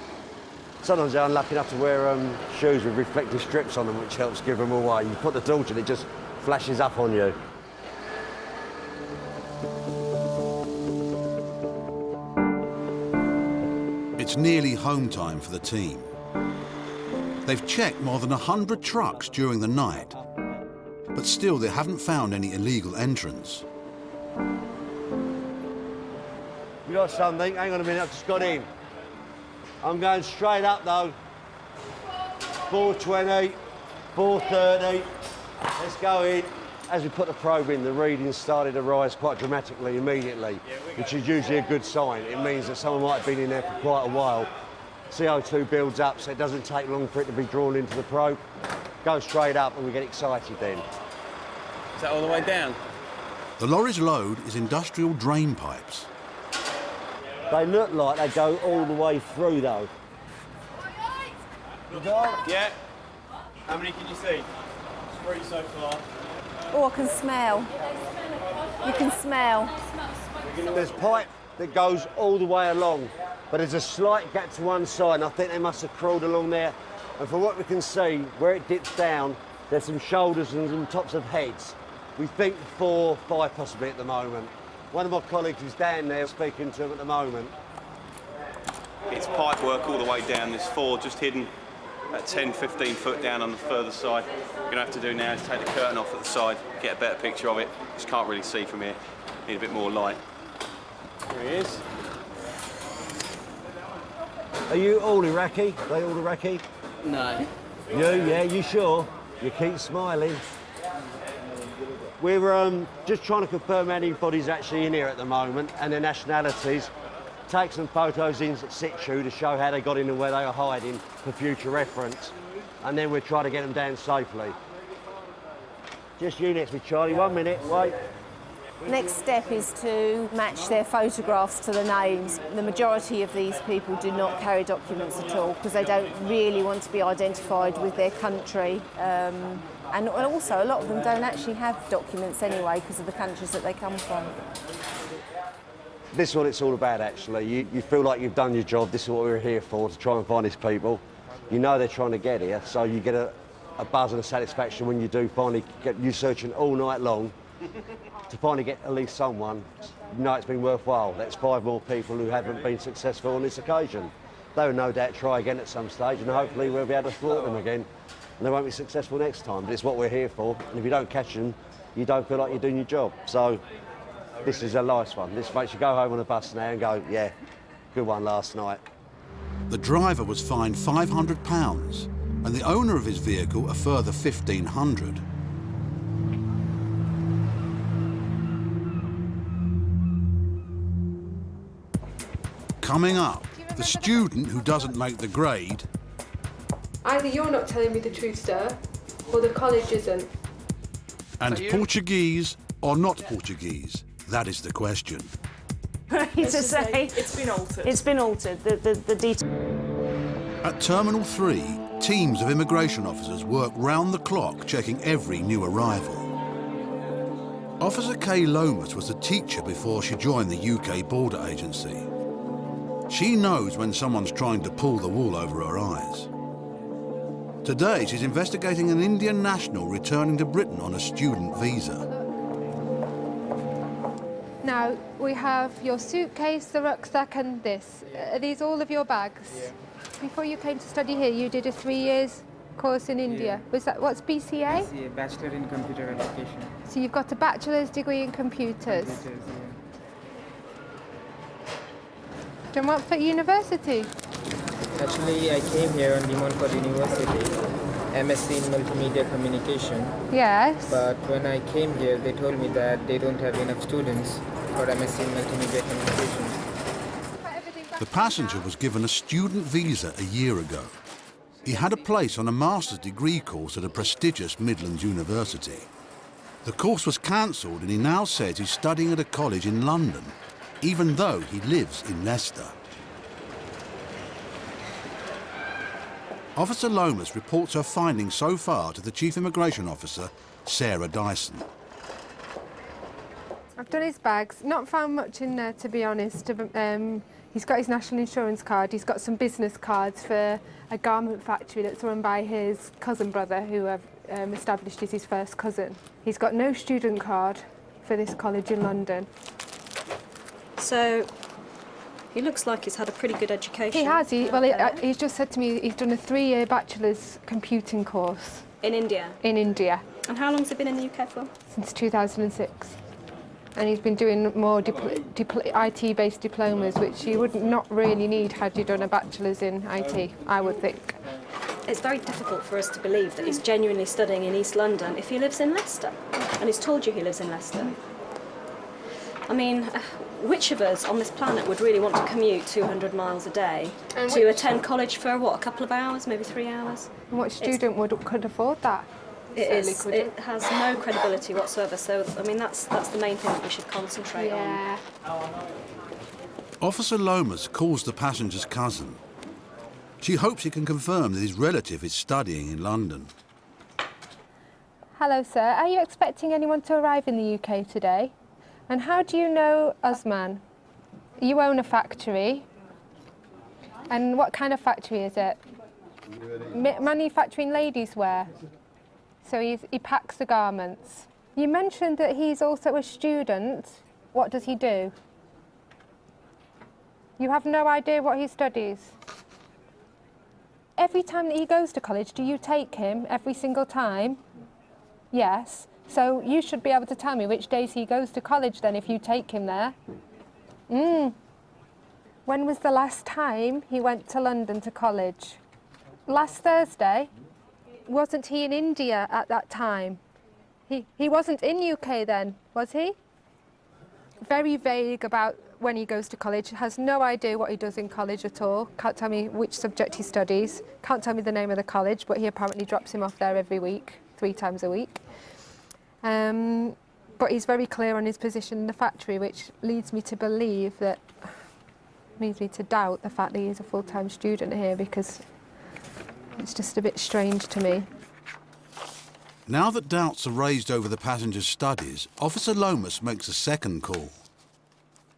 Speaker 7: Sometimes they're unlucky enough to wear shoes with reflective strips on them, which helps give them away. You put the torch and it just flashes up on you.
Speaker 1: It's nearly home time for the team. They've checked more than 100 trucks during the night, but still they haven't found any illegal entrants.
Speaker 7: You got something? Hang on a minute, I've just got in. I'm going straight up though. 420, 430. Let's go in. As we put the probe in, the readings started to rise quite dramatically immediately, which is usually a good sign. It means that someone might have been in there for quite a while. CO2 builds up, so it doesn't take long for it to be drawn into the probe. Go straight up and we get excited then.
Speaker 13: Is that all the way down?
Speaker 1: The lorry's load is industrial drain pipes.
Speaker 7: They look like they go all the way through though.
Speaker 13: Yeah. How many can you see? 3 so far.
Speaker 10: Oh, I can smell. You can smell.
Speaker 7: There's pipe that goes all the way along, but there's a slight gap to one side, and I think they must have crawled along there. And from what we can see, where it dips down, there's some shoulders and some tops of heads. We think 4, 5 possibly at the moment. One of my colleagues is down there speaking to them at the moment.
Speaker 13: It's pipe work all the way down. There's 4 just hidden at 10, 15 foot down on the further side. What you're going to have to do now is take the curtain off at the side, get a better picture of it. Just can't really see from here. Need a bit more light. There he is.
Speaker 7: Are you all Iraqi? Are they all Iraqi?
Speaker 2: No.
Speaker 7: You? Yeah, you sure? You keep smiling. We're just trying to confirm anybody's actually in here at the moment and their nationalities. Take some photos in situ to show how they got in and where they are hiding for future reference. And then we'll try to get them down safely. Just you next to me, Charlie. 1 minute, wait.
Speaker 10: Next step is to match their photographs to the names. The majority of these people do not carry documents at all because they don't really want to be identified with their country. And also, a lot of them don't actually have documents anyway because of the countries that they come from.
Speaker 7: This is what it's all about, actually. You feel like you've done your job. This is what we're here for, to try and find these people. You know they're trying to get here, so you get a buzz and a satisfaction when you do finally get you searching all night long to finally get at least someone. You know it's been worthwhile. That's 5 more people who haven't been successful on this occasion. They will no doubt try again at some stage, and hopefully we'll be able to thwart them again, and they won't be successful next time. But it's what we're here for, and if you don't catch them, you don't feel like you're doing your job. So this is a nice one. This makes you go home on a bus now and go, yeah, good one last night.
Speaker 1: The driver was fined £500 and the owner of his vehicle a further £1,500. Coming up, the student who doesn't make the grade.
Speaker 23: Either you're not telling me the truth, sir, or the college isn't.
Speaker 1: And Portuguese or not Portuguese? That is the question.
Speaker 12: To say it's been altered. It's been altered. The detail.
Speaker 1: At Terminal 3, teams of immigration officers work round the clock checking every new arrival. Officer Kay Lomas was a teacher before she joined the UK Border Agency. She knows when someone's trying to pull the wool over her eyes. Today, she's investigating an Indian national returning to Britain on a student visa.
Speaker 19: Now, we have your suitcase, the rucksack and this. Are these all of your bags?
Speaker 20: Yeah.
Speaker 19: Before you came to study here, you did a 3 years course in India.
Speaker 20: Yeah.
Speaker 19: Was that, what's BCA?
Speaker 20: BCA, Bachelor in Computer Education.
Speaker 19: So you've got a bachelor's degree in computers. And what for university?
Speaker 20: Actually, I came here on Limonford University, MSc in Multimedia Communication.
Speaker 19: Yes.
Speaker 20: But when I came here, they told me that they don't have enough students for MSc in Multimedia Communication.
Speaker 1: The passenger was given a student visa a year ago. He had a place on a master's degree course at a prestigious Midlands university. The course was cancelled and he now says he's studying at a college in London, even though he lives in Leicester. Officer Lomas reports her findings so far to the Chief Immigration Officer, Sarah Dyson.
Speaker 19: I've done his bags, not found much in there to be honest. He's got his national insurance card, he's got some business cards for a garment factory that's run by his cousin brother who I've established is his first cousin. He's got no student card for this college in London.
Speaker 24: So, he looks like he's had a pretty good education.
Speaker 19: He has, he's just said to me he's done a 3-year bachelor's computing course.
Speaker 24: In India?
Speaker 19: In India.
Speaker 24: And how long has he been in the UK for?
Speaker 19: Since 2006. And he's been doing more IT-based diplomas, which you would not really need had you done a bachelor's in IT, I would think.
Speaker 24: It's very difficult for us to believe that he's genuinely studying in East London if he lives in Leicester. And he's told you he lives in Leicester. I mean, which of us on this planet would really want to commute 200 miles a day to attend college for, what, a couple of hours, maybe 3 hours?
Speaker 19: And what student could afford that?
Speaker 24: It has no credibility whatsoever, so, I mean, that's the main thing that we should concentrate on.
Speaker 1: Officer Lomas calls the passenger's cousin. She hopes he can confirm that his relative is studying in London.
Speaker 19: Hello, sir. Are you expecting anyone to arrive in the UK today? And how do you know Usman? You own a factory. And what kind of factory is it? Manufacturing ladies' wear. So he packs the garments. You mentioned that he's also a student. What does he do? You have no idea what he studies? Every time that he goes to college, do you take him every single time? Yes. So you should be able to tell me which days he goes to college then if you take him there. When was the last time he went to London to college? Last Thursday? Wasn't he in India at that time? He wasn't in UK then, was he? Very vague about when he goes to college, has no idea what he does in college at all, can't tell me which subject he studies, can't tell me the name of the college, but he apparently drops him off there every week, 3 times a week. But he's very clear on his position in the factory, which leads me to believe that, leads me to doubt the fact that he's a full-time student here, because it's just a bit strange to me.
Speaker 1: Now that doubts are raised over the passenger's studies, Officer Lomas makes a second call.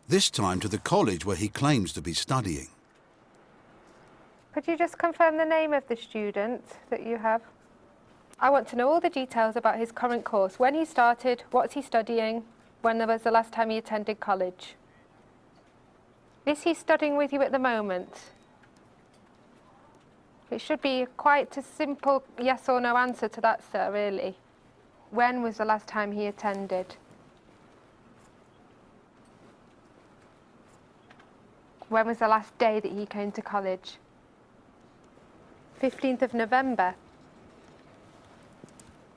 Speaker 1: This time to the college where he claims to be studying.
Speaker 19: Could you just confirm the name of the student that you have? I want to know all the details about his current course, when he started, what's he studying, when was the last time he attended college. Is he studying with you at the moment? It should be quite a simple yes or no answer to that, sir, really. When was the last time he attended? When was the last day that he came to college? 15th of November.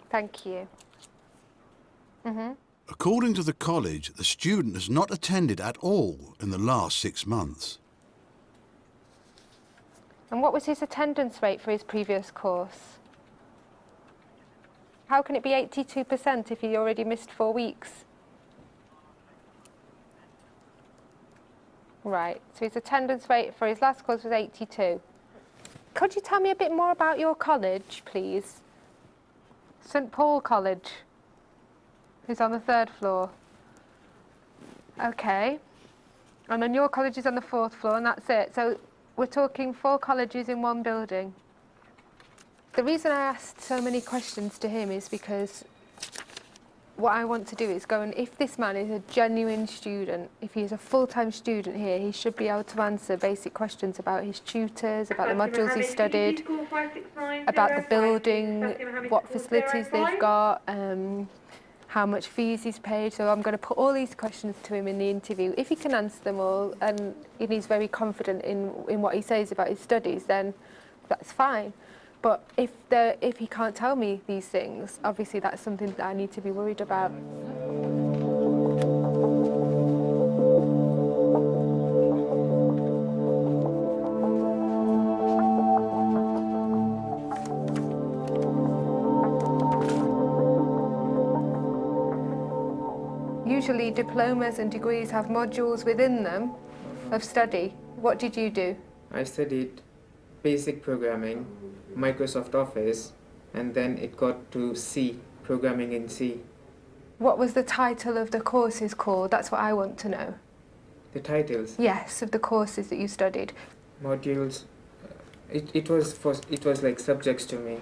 Speaker 19: Thank you.
Speaker 1: According to the college, the student has not attended at all in the last 6 months.
Speaker 19: And what was his attendance rate for his previous course? How can it be 82% if he already missed 4 weeks? Right, so his attendance rate for his last course was 82. Could you tell me a bit more about your college, please? St Paul College, who's on the 3rd floor. Okay. And then your college is on the 4th floor, and that's it. So we're talking 4 colleges in one building. The reason I asked so many questions to him is because what I want to do is go and, if this man is a genuine student, if he's a full-time student here, he should be able to answer basic questions about his tutors, about the modules he studied, about the building, what facilities they've got, how much fees he's paid. So I'm going to put all these questions to him in the interview. If he can answer them all and he's very confident in what he says about his studies, then that's fine. But if he can't tell me these things, obviously that's something that I need to be worried about. Usually diplomas and degrees have modules within them of study. What did you do?
Speaker 20: I studied basic programming, Microsoft Office, and then it got to C, programming in C.
Speaker 19: What was the title of the courses called? That's what I want to know.
Speaker 20: The titles?
Speaker 19: Yes, of the courses that you studied.
Speaker 20: Modules. It was like subjects to me.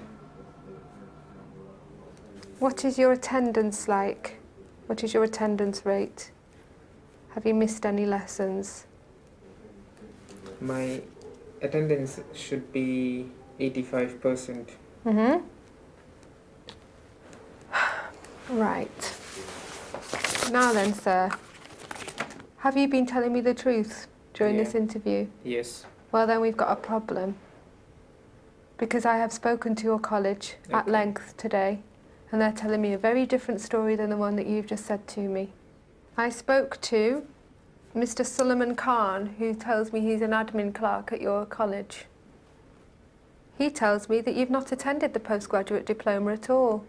Speaker 19: What is your attendance like? What is your attendance rate? Have you missed any lessons?
Speaker 20: My attendance should be 85%.
Speaker 19: Right. Now then, sir, have you been telling me the truth during this interview?
Speaker 20: Yes.
Speaker 19: Well, then we've got a problem. Because I have spoken to your college at length today, and they're telling me a very different story than the one that you've just said to me. I spoke to Mr. Suleiman Khan, who tells me he's an admin clerk at your college. He tells me that you've not attended the postgraduate diploma at all.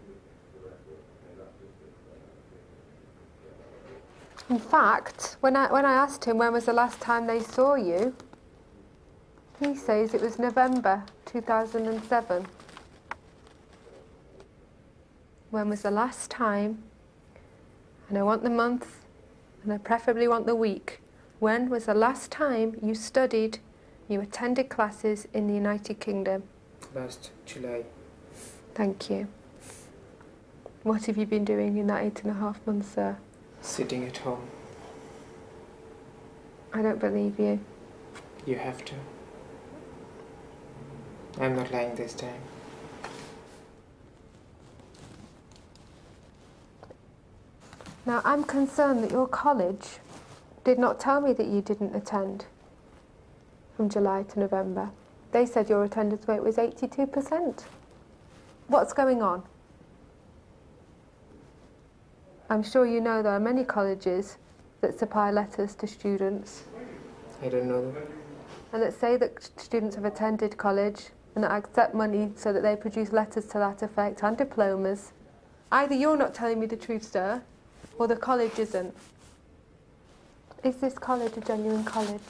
Speaker 19: In fact, when I asked him when was the last time they saw you, he says it was November 2007. When was the last time? And I want the month, and I preferably want the week. When was the last time you studied, you attended classes in the United Kingdom?
Speaker 20: Last July.
Speaker 19: Thank you. What have you been doing in that 8.5 months, sir?
Speaker 20: Sitting at home.
Speaker 19: I don't believe you.
Speaker 20: You have to. I'm not lying this time.
Speaker 19: Now, I'm concerned that your college did not tell me that you didn't attend. from July to November. They said your attendance rate was 82%. What's going on? I'm sure you know there are many colleges that supply letters to students.
Speaker 20: I don't know.
Speaker 19: And that say that students have attended college and that accept money so that they produce letters to that effect and diplomas. Either you're not telling me the truth, sir, or the college isn't. Is this college a genuine college?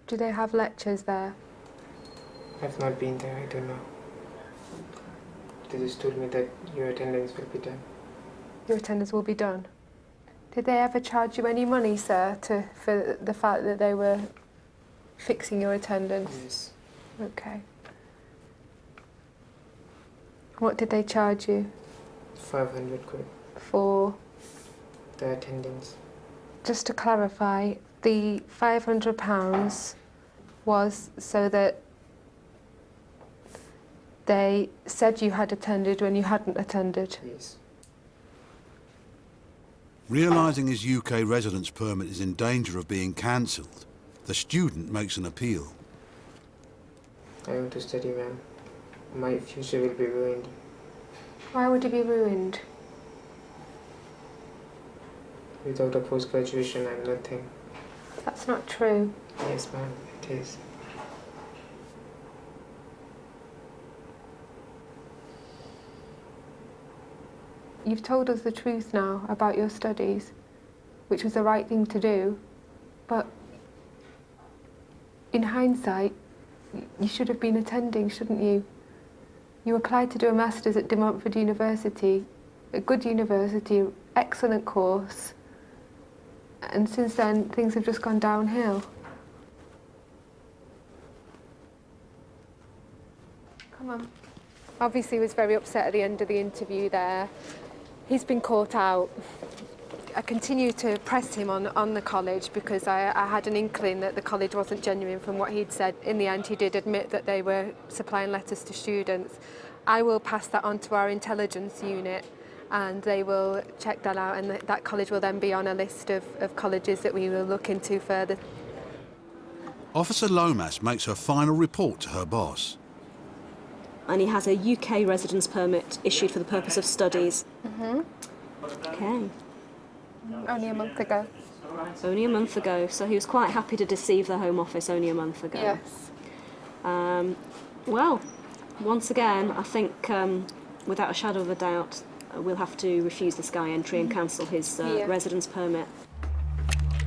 Speaker 19: Do they have lectures there?
Speaker 20: I've not been there, I don't know. They just told me that your attendance will be done.
Speaker 19: Your attendance will be done. Did they ever charge you any money, sir, for the fact that they were fixing your attendance?
Speaker 20: Yes.
Speaker 19: Okay. What did they charge you?
Speaker 20: 500 quid.
Speaker 19: For?
Speaker 20: The attendance.
Speaker 19: Just to clarify, the £500 was so that they said you had attended when you hadn't attended?
Speaker 20: Yes.
Speaker 1: Realising his UK residence permit is in danger of being cancelled, the student makes an appeal.
Speaker 20: I want to study, ma'am. My future will be ruined.
Speaker 19: Why would it be ruined?
Speaker 20: Without a post-graduation, I'm nothing.
Speaker 19: That's not true.
Speaker 20: Yes, ma'am, it is.
Speaker 19: You've told us the truth now about your studies, which was the right thing to do, but in hindsight, you should have been attending, shouldn't you? You applied to do a Masters at De Montfort University, a good university, excellent course, and since then things have just gone downhill. Come on. Obviously he was very upset at the end of the interview there. He's been caught out. I continue to press him on the college because I had an inkling that the college wasn't genuine from what he'd said. In the end, he did admit that they were supplying letters to students. I will pass that on to our intelligence unit and they will check that out, and that college will then be on a list of colleges that we will look into further.
Speaker 1: Officer Lomas makes her final report to her boss.
Speaker 24: And he has a UK residence permit issued for the purpose of studies. Okay.
Speaker 19: Only a month ago.
Speaker 24: Only a month ago, so he was quite happy to deceive the Home Office only a month ago.
Speaker 19: Yes.
Speaker 24: Well, once again, I think without a shadow of a doubt, we'll have to refuse this guy entry and cancel his residence permit.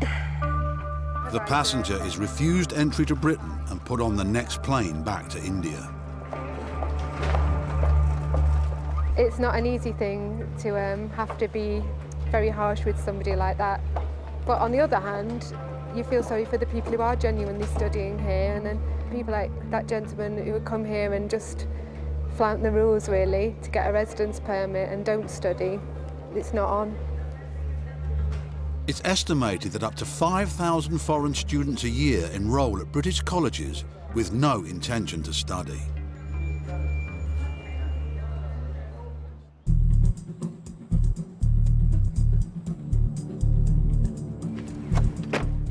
Speaker 1: The passenger is refused entry to Britain and put on the next plane back to India.
Speaker 19: It's not an easy thing to have to be very harsh with somebody like that. But on the other hand, you feel sorry for the people who are genuinely studying here, and then people like that gentleman who would come here and just flout the rules, really, to get a residence permit and don't study. It's not on.
Speaker 1: It's estimated that up to 5,000 foreign students a year enrol at British colleges with no intention to study.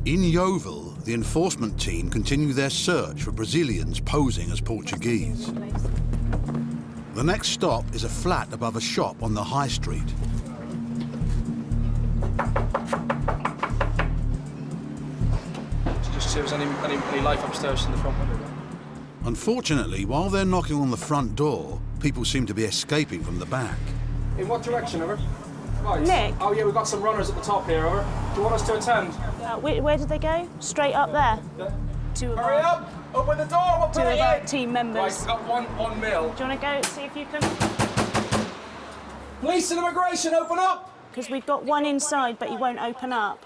Speaker 1: In Yeovil, the enforcement team continue their search for Brazilians posing as Portuguese. The next stop is a flat above a shop on the high street.
Speaker 17: Just see if there's any life upstairs in the front window.
Speaker 1: Unfortunately, while they're knocking on the front door, people seem to be escaping from the back.
Speaker 17: In what direction, over? Right.
Speaker 12: Nick?
Speaker 17: Oh yeah, we've got some runners at the top here, over. Do you want us to attend?
Speaker 12: Where did they go? Straight up there?
Speaker 17: Yeah. Hurry up! Open the door, we'll
Speaker 12: Two
Speaker 17: pay
Speaker 12: of
Speaker 17: you!
Speaker 12: our team members.
Speaker 17: Right, we've got one mil.
Speaker 12: Do you want to go see if you can...
Speaker 17: Police and immigration, open up!
Speaker 12: Because we've got one inside, but he won't open up.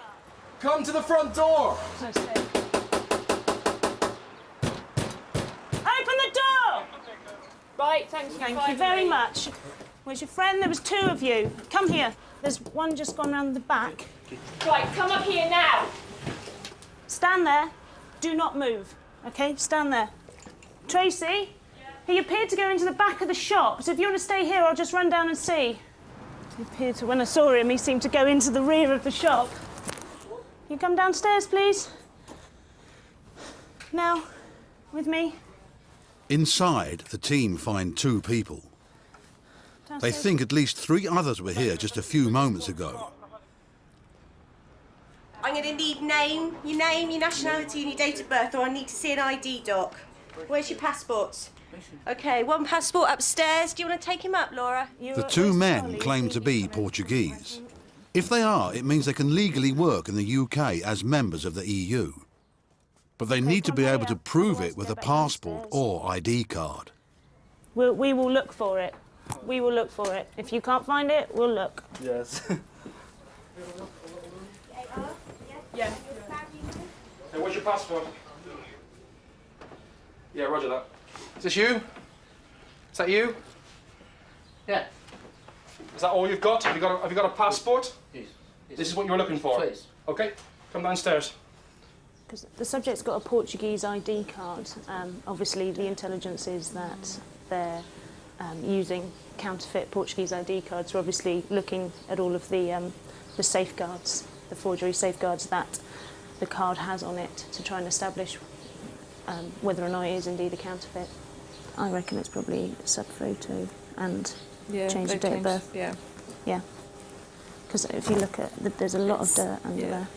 Speaker 17: Come to the front door!
Speaker 12: Open the door! Right, thank you very much. Where's your friend? There was two of you. Come here. There's one just gone round the back.
Speaker 23: Right, come up here now.
Speaker 12: Stand there. Do not move. OK? Stand there. Tracy, he appeared to go into the back of the shop, so if you want to stay here, I'll just run down and see. He appeared to, when I saw him, he seemed to go into the rear of the shop. You come downstairs, please. Now, with me.
Speaker 1: Inside, the team find 2 people. They think at least 3 others were here just a few moments ago.
Speaker 2: I'm going to need your name, your nationality and your date of birth, or I need to see an ID doc. Where's your passports? OK, 1 passport upstairs. Do you want to take him up, Laura?
Speaker 1: The 2 men claim to be Portuguese. If they are, it means they can legally work in the UK as members of the EU. But they need to be able to prove it with a passport or ID card.
Speaker 12: We will look for it. We will look for it. If you can't find it, we'll look.
Speaker 21: Yes.
Speaker 25: Yeah.
Speaker 17: Hey, where's your passport? Yeah, roger that. Is this you? Is that you?
Speaker 9: Yeah.
Speaker 17: Is that all you've got? Have you got a passport?
Speaker 9: Yes.
Speaker 17: This is what you were looking for?
Speaker 9: Please.
Speaker 17: Okay, come downstairs.
Speaker 12: Because the subject's got a Portuguese ID card. Obviously, the intelligence is that they're using counterfeit Portuguese ID cards. We're obviously looking at all of the safeguards, the forgery safeguards that the card has on it to try and establish whether or not it is indeed a counterfeit. I reckon it's probably sub-photo and change the date of birth.
Speaker 15: Yeah.
Speaker 12: Yeah. Because if you look at, there's a lot of dirt under there.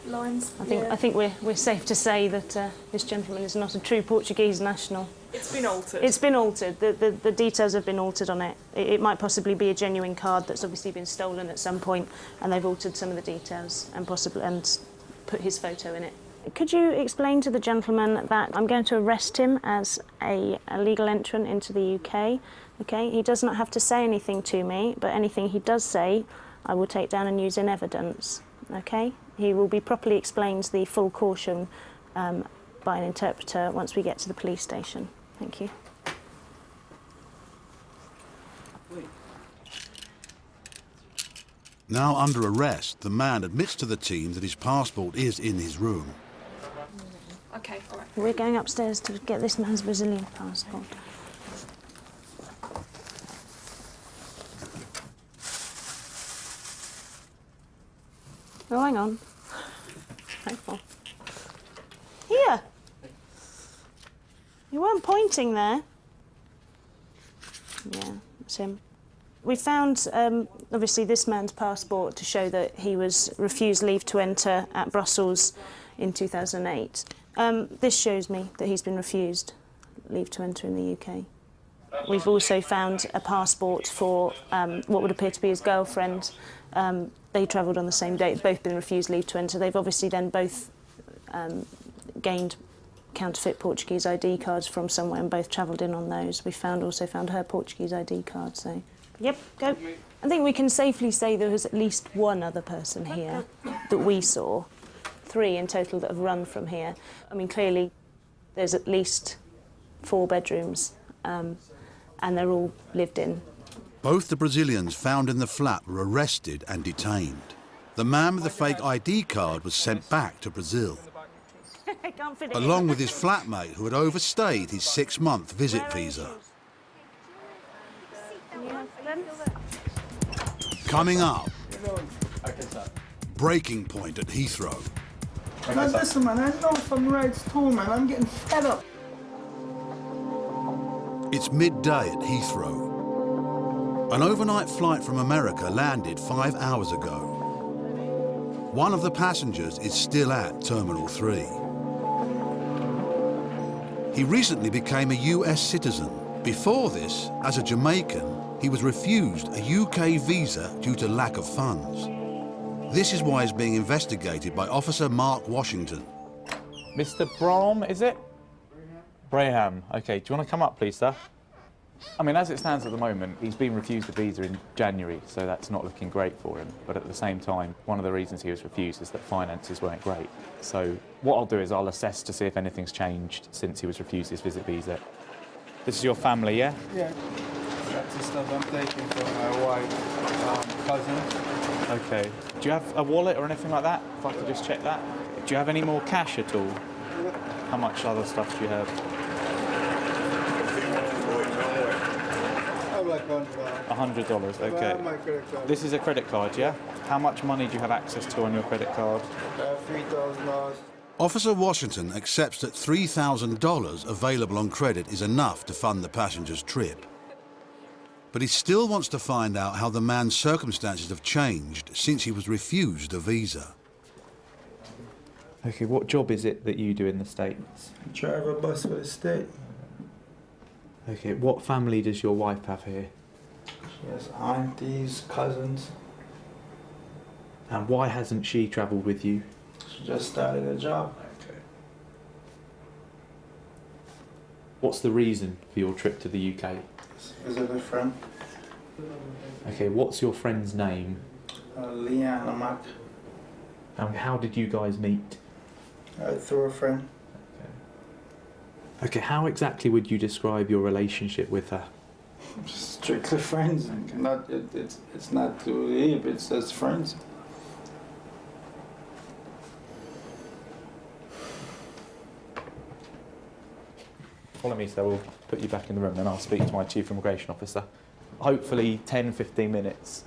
Speaker 15: Lines.
Speaker 12: I think we're safe to say that this gentleman is not a true Portuguese national.
Speaker 15: It's been altered.
Speaker 12: It's been altered. The details have been altered on it. It might possibly be a genuine card that's obviously been stolen at some point, and they've altered some of the details and put his photo in it. Could you explain to the gentleman that I'm going to arrest him as a illegal entrant into the UK? Okay, he does not have to say anything to me, but anything he does say, I will take down and use in evidence. Okay, he will be properly explained the full caution by an interpreter once we get to the police station. Thank you.
Speaker 1: Now under arrest, the man admits to the team that his passport is in his room.
Speaker 15: Okay, all right.
Speaker 12: We're going upstairs to get this man's Brazilian passport. Oh, hang on. Thankful. Here. You weren't pointing there. Yeah, that's him. We found, obviously, this man's passport to show that he was refused leave to enter at Brussels in 2008. This shows me that he's been refused leave to enter in the UK. We've also found a passport for what would appear to be his girlfriend. They travelled on the same date, they've both been refused leave to enter. They've obviously then both gained counterfeit Portuguese ID cards from somewhere and both travelled in on those. We also found her Portuguese ID card, so... Yep, go. I think we can safely say there was at least one other person here that we saw. 3 in total that have run from here. I mean, clearly, there's at least 4 bedrooms, and they're all lived in.
Speaker 1: Both the Brazilians found in the flat were arrested and detained. The man with the fake ID card was sent back to Brazil, along with his flatmate who had overstayed his 6-month visit visa. Coming up, breaking point at Heathrow.
Speaker 11: Man, listen, man, I know from rides too, man. I'm getting fed up.
Speaker 1: It's midday at Heathrow. An overnight flight from America landed 5 hours ago. One of the passengers is still at Terminal 3. He recently became a US citizen. Before this, as a Jamaican, he was refused a UK visa due to lack of funds. This is why he's being investigated by Officer Mark Washington.
Speaker 5: Mr. Brom, is it? Braham. OK, do you want to come up, please, sir? I mean, as it stands at the moment, he's been refused a visa in January, so that's not looking great for him. But at the same time, one of the reasons he was refused is that finances weren't great. So what I'll do is I'll assess to see if anything's changed since he was refused his visit visa. This is your family, yeah?
Speaker 14: Yeah. That's the stuff I'm taking from my wife, cousin.
Speaker 5: OK. Do you have a wallet or anything like that? If I could just check that. Do you have any more cash at all? How much other stuff do you have?
Speaker 14: Like
Speaker 5: $100, OK. This is a credit card, yeah? How much money do you have access to on your credit card?
Speaker 14: $3,000.
Speaker 1: Officer Washington accepts that $3,000 available on credit is enough to fund the passenger's trip. But he still wants to find out how the man's circumstances have changed since he was refused a visa.
Speaker 5: Okay, what job is it that you do in the States?
Speaker 14: Drive a bus for the state.
Speaker 5: Okay, what family does your wife have here?
Speaker 14: She has aunties, cousins.
Speaker 5: And why hasn't she travelled with you?
Speaker 14: She just started a job.
Speaker 5: Okay. What's the reason for your trip to the UK?
Speaker 14: Visit a friend.
Speaker 5: Okay, what's your friend's name?
Speaker 14: Leanna Mack.
Speaker 5: And how did you guys meet?
Speaker 14: Through a friend.
Speaker 5: Okay, how exactly would you describe your relationship with her?
Speaker 14: Strictly friends. Not it's not too deep. It's just friends.
Speaker 5: Follow me, so we'll put you back in the room and I'll speak to my Chief Immigration Officer. Hopefully 10, 15 minutes.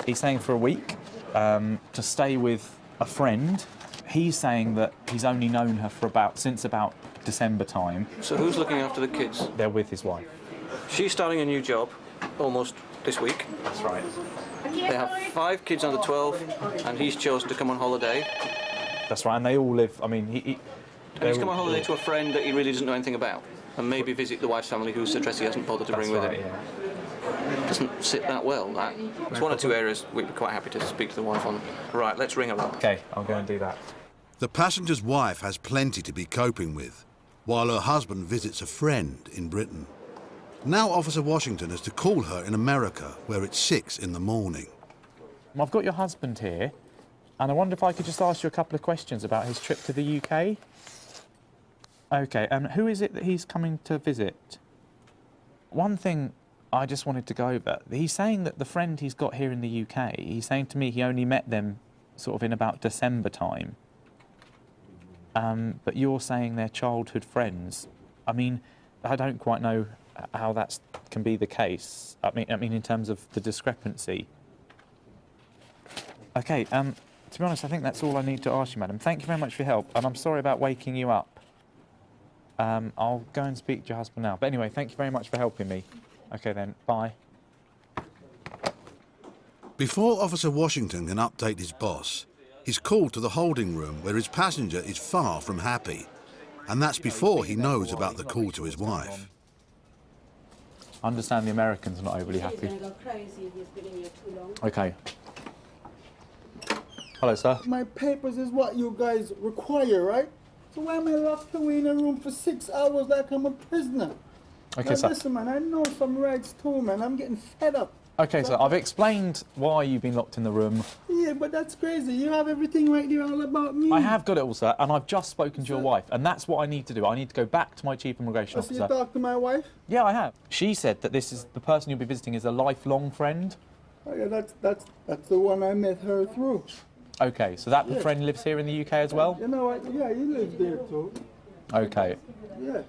Speaker 5: He's saying for a week to stay with a friend. He's saying that he's only known her for since about December time.
Speaker 3: So who's looking after the kids?
Speaker 5: They're with his wife.
Speaker 3: She's starting a new job almost this week.
Speaker 5: That's right.
Speaker 3: They have 5 kids under 12 and he's chosen to come on holiday.
Speaker 5: That's right, and they all live, I mean,
Speaker 3: And he's come on holiday to a friend that he really doesn't know anything about, and maybe visit the wife's family, whose address he hasn't bothered to bring with him.
Speaker 5: Yeah.
Speaker 3: Doesn't sit that well, that. It's one or two areas we'd be quite happy to speak to the wife on. Right, let's ring her up.
Speaker 5: Okay, I'll go and do that.
Speaker 1: The passenger's wife has plenty to be coping with, while her husband visits a friend in Britain. Now Officer Washington has to call her in America, where it's 6 in the morning.
Speaker 5: I've got your husband here, and I wonder if I could just ask you a couple of questions about his trip to the UK. Okay, and who is it that he's coming to visit? One thing I just wanted to go over, he's saying that the friend he's got here in the UK, he's saying to me he only met them sort of in about December time. But you're saying they're childhood friends. I mean, I don't quite know how that can be the case. I mean, in terms of the discrepancy. Okay, to be honest, I think that's all I need to ask you, madam. Thank you very much for your help, and I'm sorry about waking you up. I'll go and speak to your husband now. But anyway, thank you very much for helping me. Okay then, bye.
Speaker 1: Before Officer Washington can update his boss, he's called to the holding room where his passenger is far from happy. And that's before he knows about the call to his wife.
Speaker 5: I understand the Americans are not overly happy. Okay. Hello, sir.
Speaker 8: My papers is what you guys require, right? So why am I locked away in a room for 6 hours like I'm a prisoner?
Speaker 5: Okay,
Speaker 8: now,
Speaker 5: sir.
Speaker 8: Listen, man, I know some rights too, man. I'm getting fed up.
Speaker 5: Okay, so I've explained why you've been locked in the room.
Speaker 8: Yeah, but that's crazy. You have everything right there all about me.
Speaker 5: I have got it all, sir, and I've just spoken to your wife, and that's what I need to do. I need to go back to my Chief Immigration
Speaker 8: So
Speaker 5: Officer.
Speaker 8: you talk to my wife?
Speaker 5: Yeah, I have. She said that the person you'll be visiting is a lifelong friend.
Speaker 8: Oh, yeah, that's the one I met her through.
Speaker 5: Okay, so that
Speaker 8: Yeah.
Speaker 5: friend lives here in the UK as well?
Speaker 8: You know what? Yeah, you live there too.
Speaker 5: Okay.
Speaker 8: Yeah.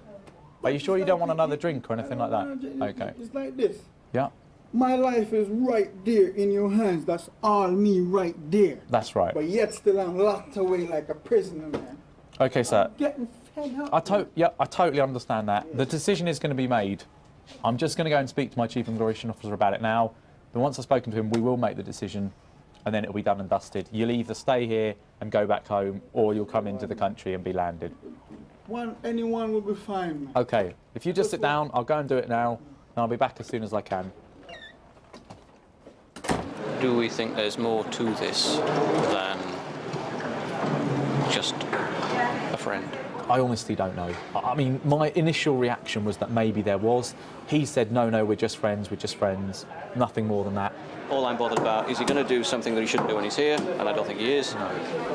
Speaker 5: Are you sure you don't want another drink or anything like that?
Speaker 8: No,
Speaker 5: Okay.
Speaker 8: It's like this.
Speaker 5: Yeah,
Speaker 8: My life is right there in your hands. That's all me right there.
Speaker 5: that's right.
Speaker 8: But yet still I'm locked away like a prisoner, man.
Speaker 5: Okay, sir.
Speaker 8: Getting fed up.
Speaker 5: I totally understand that. The decision is going to be made. I'm just going to go and speak to my Chief Immigration Officer about it now. Then once I've spoken to him, we will make the decision, and then it'll be done and dusted. You'll either stay here and go back home, or you'll come into the country and be landed.
Speaker 8: Anyone will be fine, man.
Speaker 5: Okay, if you just sit down, I'll go and do it now, and I'll be back as soon as I can.
Speaker 3: Do we think there's more to this than just a friend?
Speaker 5: I honestly don't know. I mean, my initial reaction was that maybe there was. He said, no, we're just friends, nothing more than that.
Speaker 3: All I'm bothered about, is he going to do something that he shouldn't do when he's here? And I don't think he is. No.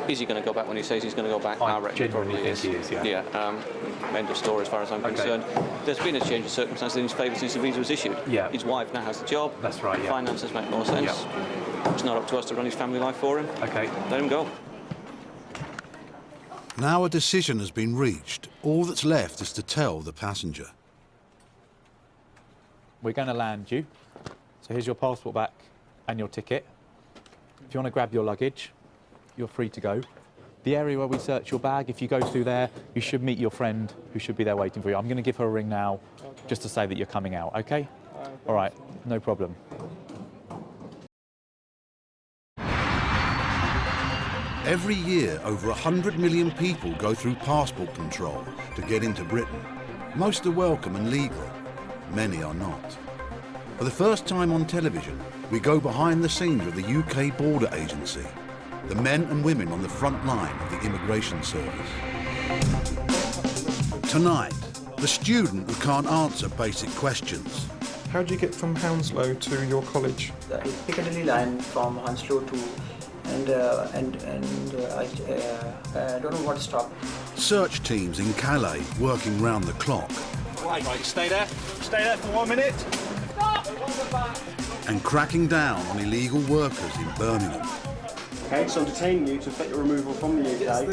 Speaker 3: Is he going to go back when he says he's going to go back? I reckon he probably is.
Speaker 5: He is, yeah.
Speaker 3: End of story as far as I'm concerned. There's been a change of circumstances in his favour since the visa was issued.
Speaker 5: Yeah.
Speaker 3: His wife now has the job.
Speaker 5: That's right, yeah.
Speaker 3: Finances make more sense.
Speaker 5: Yeah.
Speaker 3: It's not up to us to run his family life for him.
Speaker 5: Okay.
Speaker 3: Let him go.
Speaker 1: Now a decision has been reached. All that's left is to tell the passenger.
Speaker 5: We're going to land you. So here's your passport back and your ticket. If you want to grab your luggage, you're free to go.
Speaker 4: The area where we search your bag, if you go through there, you should meet your friend who should be there waiting for you. I'm going to give her a ring now just to say that you're coming out, OK? All right, no problem.
Speaker 1: Every year, over 100 million people go through passport control to get into Britain. Most are welcome and legal. Many are not. For the first time on television, we go behind the scenes of the UK Border Agency, the men and women on the front line of the immigration service. Tonight, the student who can't answer basic questions.
Speaker 21: How do you get from Hounslow to your college?
Speaker 6: The Piccadilly line from Hounslow to I don't know what stop.
Speaker 1: Search teams in Calais working round the clock.
Speaker 13: Right, stay there. Stay there for 1 minute.
Speaker 1: And cracking down on illegal workers in Birmingham.
Speaker 11: Okay, so I'm detaining you to effect your removal from the UK.
Speaker 6: Just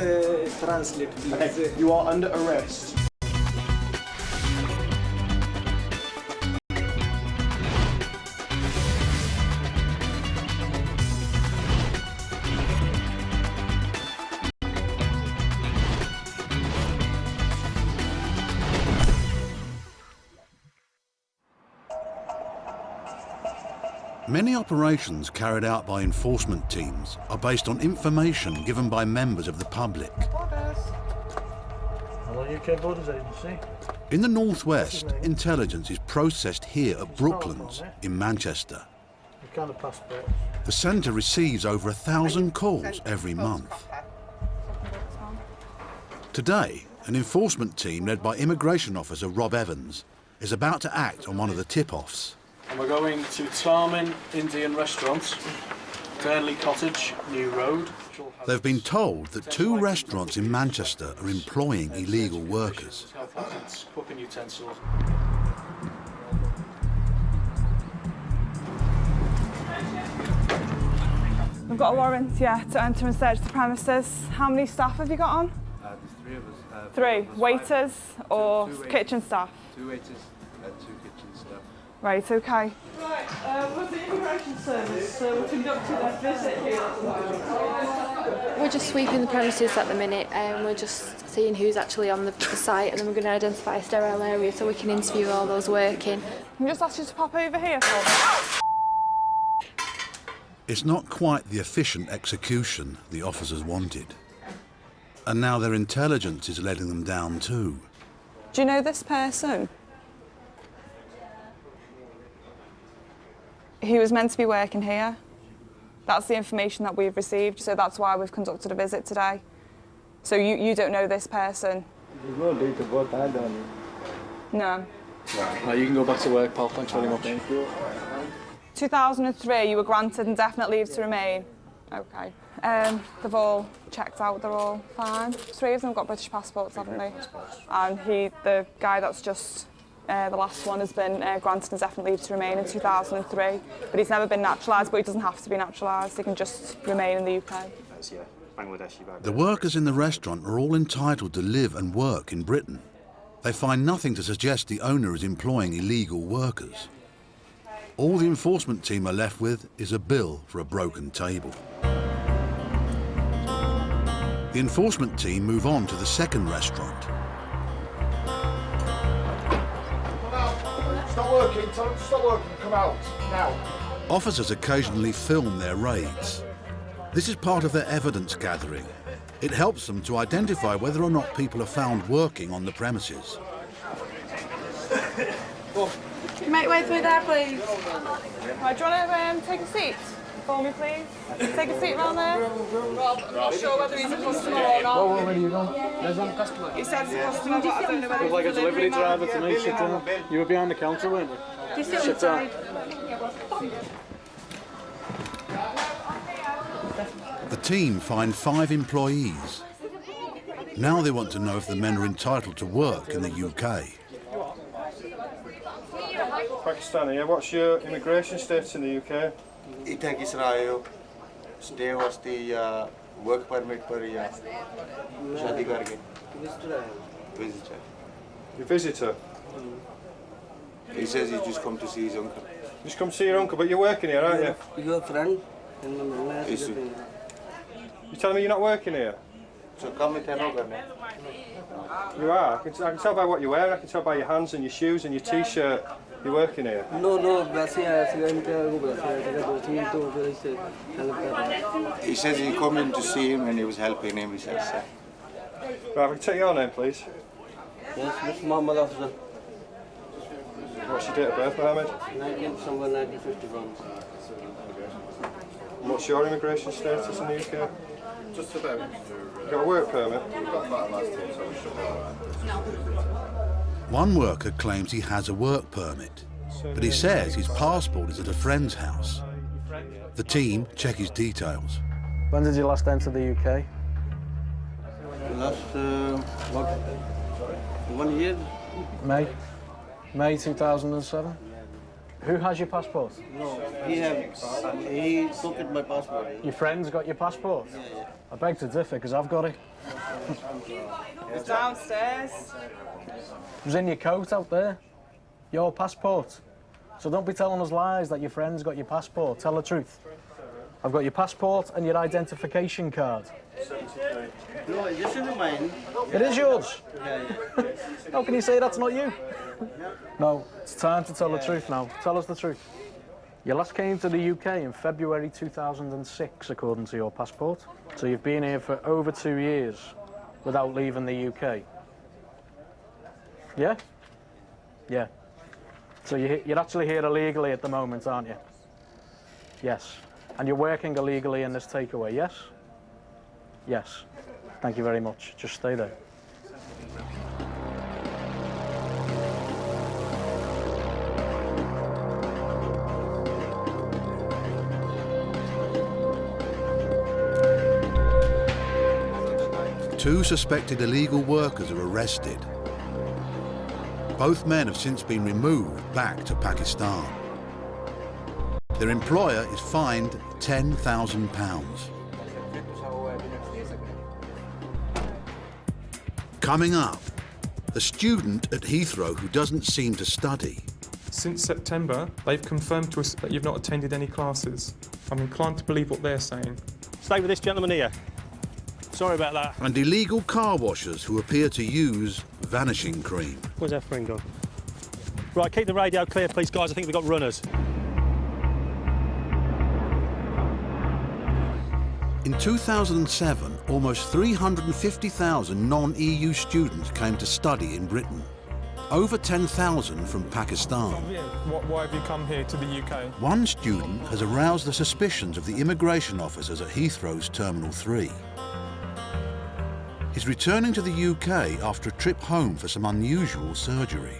Speaker 6: the translate, please.
Speaker 11: Okay, you are under arrest.
Speaker 1: Many operations carried out by enforcement teams are based on information given by members of the public.
Speaker 16: Hello, UK Borders Agency.
Speaker 1: In the northwest, intelligence is processed here at Brooklands in Manchester.
Speaker 16: What kind of passport?
Speaker 1: The centre receives over 1,000 calls every month. Today, an enforcement team led by immigration officer Rob Evans is about to act on one of the tip-offs.
Speaker 18: And we're going to Tarman Indian Restaurant, Burnley Cottage, New Road.
Speaker 1: They've been told that 2 restaurants in Manchester are employing illegal workers.
Speaker 18: Health hazards, cooking utensils.
Speaker 12: We've got a warrant, yeah, to enter and search the premises. How many staff have you got on?
Speaker 14: There's 3 of us.
Speaker 12: 3 waiters or kitchen staff?
Speaker 14: 2 waiters and 2 kitchen staff.
Speaker 12: Right, okay.
Speaker 23: Right, was the immigration service conducting a visit here at the moment?
Speaker 22: We're just sweeping the premises at the minute and we're just seeing who's actually on the site, and then we're going to identify a sterile area so we can interview all those working.
Speaker 12: Can I just ask you to pop over here for me?
Speaker 1: It's not quite the efficient execution the officers wanted. And now their intelligence is letting them down too.
Speaker 12: Do you know this person? He was meant to be working here. That's the information that we've received, so that's why we've conducted a visit today. So you don't know this person?
Speaker 16: There's no date of birth, I don't.
Speaker 12: No.
Speaker 18: No, you can go back to work, pal. Thanks very much.
Speaker 12: 2003, you were granted indefinite leave to remain. Okay. They've all checked out, they're all fine. 3 of them have got British passports, haven't they? And the guy that's just the last one has been granted indefinite leave to remain in 2003, but he's never been naturalised, but he doesn't have to be naturalised, he can just remain in the UK.
Speaker 1: The workers in the restaurant are all entitled to live and work in Britain. They find nothing to suggest the owner is employing illegal workers. All the enforcement team are left with is a bill for a broken table. The enforcement team move on to the second restaurant.
Speaker 16: Stop working, tell them to stop working, come out, now.
Speaker 1: Officers occasionally film their raids. This is part of their evidence gathering. It helps them to identify whether or not people are found working on the premises.
Speaker 12: Make way through there, please. Right, do you want to take a seat for me, please? Take a seat round there. Rob, I'm not sure whether he's a customer or not.
Speaker 16: Where are you going?
Speaker 12: There's one customer. He says he's a customer, but I don't know whether
Speaker 18: Looks like a
Speaker 12: he's
Speaker 18: delivery driver to me. Sit down. You were behind the counter, weren't you? Sit down.
Speaker 1: The team find 5 employees. Now they want to know if the men are entitled to work in the UK.
Speaker 16: Pakistani, yeah? What's your immigration status in the UK?
Speaker 26: इतना किस रहा हो stay was the work permit पर या शादी करके visitor.
Speaker 16: Your visitor?
Speaker 26: He says he just come to see his uncle.
Speaker 16: Just come see your uncle, but you're working here, aren't you?
Speaker 26: Your friend?
Speaker 16: You telling me you're not working here?
Speaker 26: So come with no karna.
Speaker 16: You are. I can tell by what you wear. I can tell by your hands and your shoes and your t-shirt. You're working here.
Speaker 6: No, वैसे accident को वैसे 2-3 तो फिर इससे help कर रहा है.
Speaker 26: He says he come in to see him and he was helping him, he says.
Speaker 16: Right, I can take your name, please.
Speaker 6: Yes, Mr. Muhammad Afzal.
Speaker 16: What's your date of birth, Mohammed?
Speaker 6: 19th December 1951.
Speaker 16: What's your immigration status in the UK?
Speaker 21: Just about.
Speaker 16: You got a work permit?
Speaker 1: One worker claims he has a work permit, but he says his passport is at a friend's house. The team check his details.
Speaker 18: When did you last enter the UK?
Speaker 6: Last about 1 year.
Speaker 18: May 2007. Who has your passport?
Speaker 6: No, he took it my passport.
Speaker 18: Your friend's got your passport?
Speaker 6: Yeah.
Speaker 18: I beg to differ because I've got it.
Speaker 2: It's downstairs.
Speaker 18: It was in your coat out there. Your passport. So don't be telling us lies that your friend's got your passport. Tell the truth. I've got your passport and your identification card.
Speaker 6: No, this is mine.
Speaker 18: It is yours?
Speaker 6: Yeah.
Speaker 18: How can you say that's not you? No, it's time to tell the truth now. Tell us the truth. You last came to the UK in February 2006, according to your passport. So you've been here for over 2 years without leaving the UK. Yeah? Yeah. So you're actually here illegally at the moment, aren't you? Yes. And you're working illegally in this takeaway, yes? Yes. Thank you very much. Just stay there.
Speaker 1: Two suspected illegal workers are arrested. Both men have since been removed back to Pakistan. Their employer is fined £10,000. Coming up, a student at Heathrow who doesn't seem to study.
Speaker 21: Since September, they've confirmed to us that you've not attended any classes. I'm inclined to believe what they're saying.
Speaker 7: Stay with this gentleman here. Sorry about that.
Speaker 1: And illegal car washers who appear to use vanishing cream.
Speaker 7: Where's our friend gone? Right, keep the radio clear, please, guys. I think we've got runners.
Speaker 1: In 2007, almost 350,000 non-EU students came to study in Britain. Over 10,000 from Pakistan.
Speaker 21: Why have you come here to the UK?
Speaker 1: One student has aroused the suspicions of the immigration officers at Heathrow's Terminal 3. He's returning to the UK after a trip home for some unusual surgery.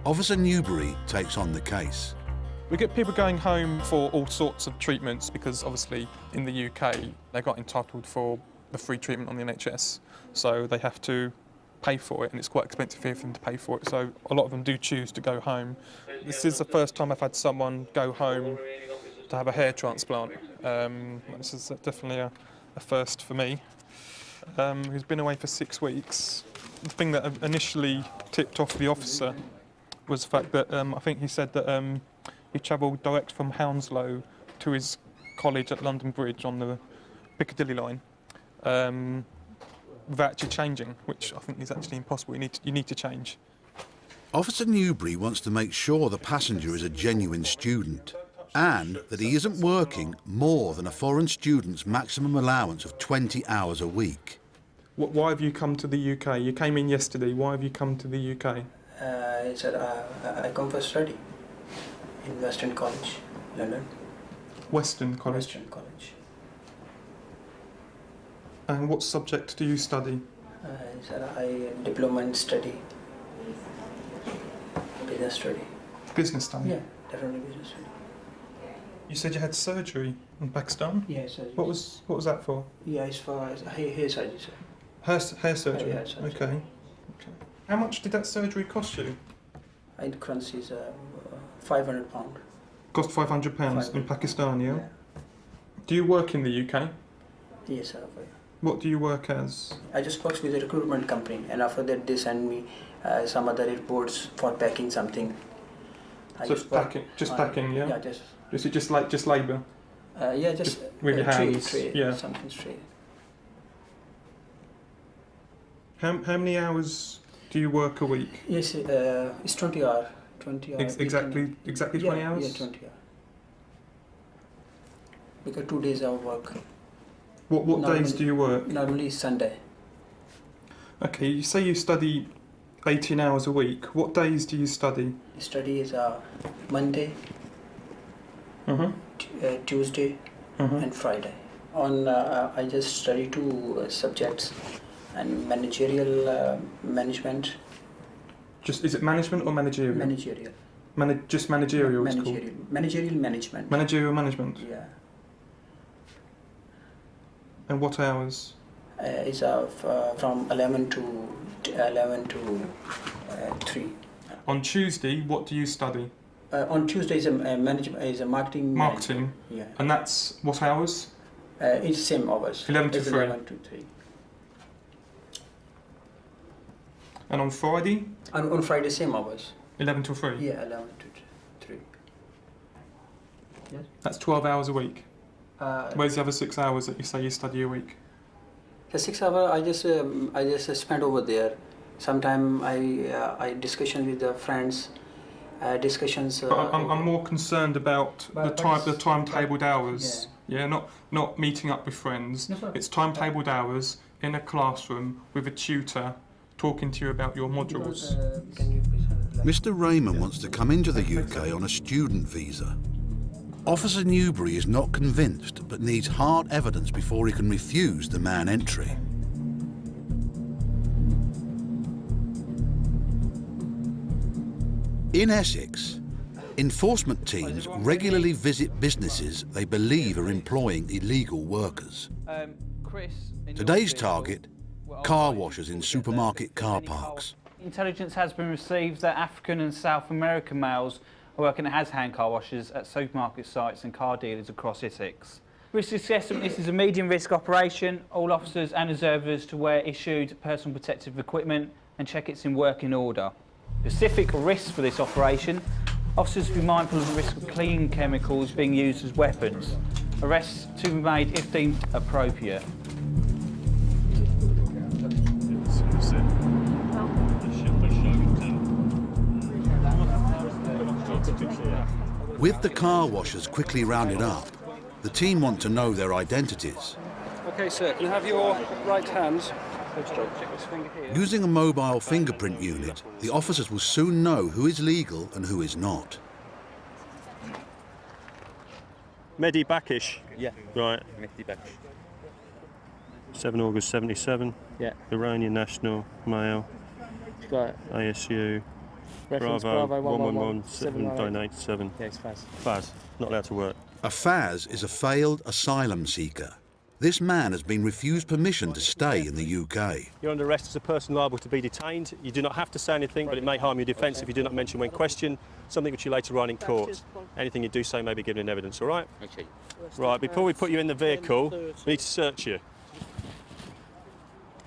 Speaker 1: Officer Newbury takes on the case.
Speaker 21: We get people going home for all sorts of treatments because obviously in the UK they got entitled for the free treatment on the NHS, so they have to pay for it, and it's quite expensive for them to pay for it, so a lot of them do choose to go home. This is the first time I've had someone go home to have a hair transplant. This is definitely a first for me. Who's been away for 6 weeks. The thing that initially tipped off the officer was the fact that I think he said that he travelled direct from Hounslow to his college at London Bridge on the Piccadilly line without actually changing, which I think is actually impossible. You need to change.
Speaker 1: Officer Newbury wants to make sure the passenger is a genuine student and that he isn't working more than a foreign student's maximum allowance of 20 hours a week.
Speaker 21: Why have you come to the UK? You came in yesterday. Why have you come to the UK?
Speaker 6: I come for study in Western College, London.
Speaker 21: Western College?
Speaker 6: Western College.
Speaker 21: And what subject do you study?
Speaker 6: I diploma in study. Business study.
Speaker 21: Business study?
Speaker 6: Yeah, definitely business study.
Speaker 21: You said you had surgery in Pakistan?
Speaker 6: Yeah, surgery.
Speaker 21: What was that for?
Speaker 6: Yeah, it's for hair surgery, sir.
Speaker 21: Hair surgery?
Speaker 6: Hair surgery.
Speaker 21: Okay. How much did that surgery cost you?
Speaker 6: In currency is £500.
Speaker 21: Cost £500 in Pakistan, yeah? Do you work in the UK?
Speaker 6: Yes, sir.
Speaker 21: What do you work as?
Speaker 6: I just work with a recruitment company, and after that they send me some other reports for packing something.
Speaker 21: Packing, yeah?
Speaker 6: Yeah, just.
Speaker 21: Is it just labour?
Speaker 6: Yeah, just
Speaker 21: with your hands.
Speaker 6: trade,
Speaker 21: yeah.
Speaker 6: something straight.
Speaker 21: How many hours do you work a week?
Speaker 6: Yes, it's 20 hours. 20 hours.
Speaker 21: Exactly 20 hours?
Speaker 6: Yeah, 20 hours. Because 2 days of work.
Speaker 21: What days do you work?
Speaker 6: Normally Sunday.
Speaker 21: Okay, you say you study 18 hours a week. What days do you study?
Speaker 6: Study is Monday, Tuesday, and Friday. I just study 2 subjects, and managerial management.
Speaker 21: Is it management or managerial?
Speaker 6: Managerial.
Speaker 21: Just managerial. It's called.
Speaker 6: Managerial management.
Speaker 21: Managerial management.
Speaker 6: Yeah.
Speaker 21: And what hours?
Speaker 6: It's from 11 to 3.
Speaker 21: On Tuesday, what do you study?
Speaker 6: On Tuesday is a marketing.
Speaker 21: Marketing.
Speaker 6: Yeah.
Speaker 21: And that's what hours?
Speaker 6: It's same hours.
Speaker 21: 11 to 3.
Speaker 6: 11 to 3.
Speaker 21: And on Friday?
Speaker 6: On Friday, same hours.
Speaker 21: 11 to 3.
Speaker 6: Yeah, 11 to 3. Yes.
Speaker 21: That's 12 hours a week. Where's the other 6 hours that you say you study a week?
Speaker 6: The 6 hours I just spend over there. Sometimes I discussion with the friends. Discussions.
Speaker 21: But I'm more concerned about the timetabled hours. Yeah, not meeting up with friends. It's timetabled hours in a classroom with a tutor talking to you about your modules.
Speaker 1: Mr. Raymond wants to come into the UK on a student visa. Officer Newbury is not convinced, but needs hard evidence before he can refuse the man entry. In Essex, enforcement teams regularly visit businesses they believe are employing illegal workers. Today's target, car washers in supermarket car parks.
Speaker 9: Intelligence has been received that African and South American males are working as hand car washers at supermarket sites and car dealers across Essex. Risk assessment: this is a medium risk operation. All officers and observers to wear issued personal protective equipment and check it's in working order. Specific risks for this operation: officers to be mindful of the risk of cleaning chemicals being used as weapons. Arrests to be made if deemed appropriate.
Speaker 1: With the car washers quickly rounded up, the team want to know their identities.
Speaker 10: Okay, sir, can I have your right hand?
Speaker 1: Using a mobile fingerprint unit, the officers will soon know who is legal and who is not.
Speaker 16: Mehdi Bakish?
Speaker 10: Yeah.
Speaker 16: Right.
Speaker 10: Mehdi Bakish.
Speaker 16: 7 August 77.
Speaker 10: Yeah.
Speaker 16: Iranian national, male.
Speaker 10: Right.
Speaker 16: ASU.
Speaker 10: Reference
Speaker 16: Bravo,
Speaker 10: Bravo
Speaker 16: 111-797.
Speaker 10: Yeah, it's Faz.
Speaker 16: Faz, not allowed to work.
Speaker 1: A Faz is a failed asylum seeker. This man has been refused permission to stay in the UK.
Speaker 16: You're under arrest as a person liable to be detained. You do not have to say anything, but it may harm your defence if you do not mention when questioned, something which you later write in court. Anything you do say may be given in evidence, all right?
Speaker 10: Okay.
Speaker 16: Right, before we put you in the vehicle, we need to search you.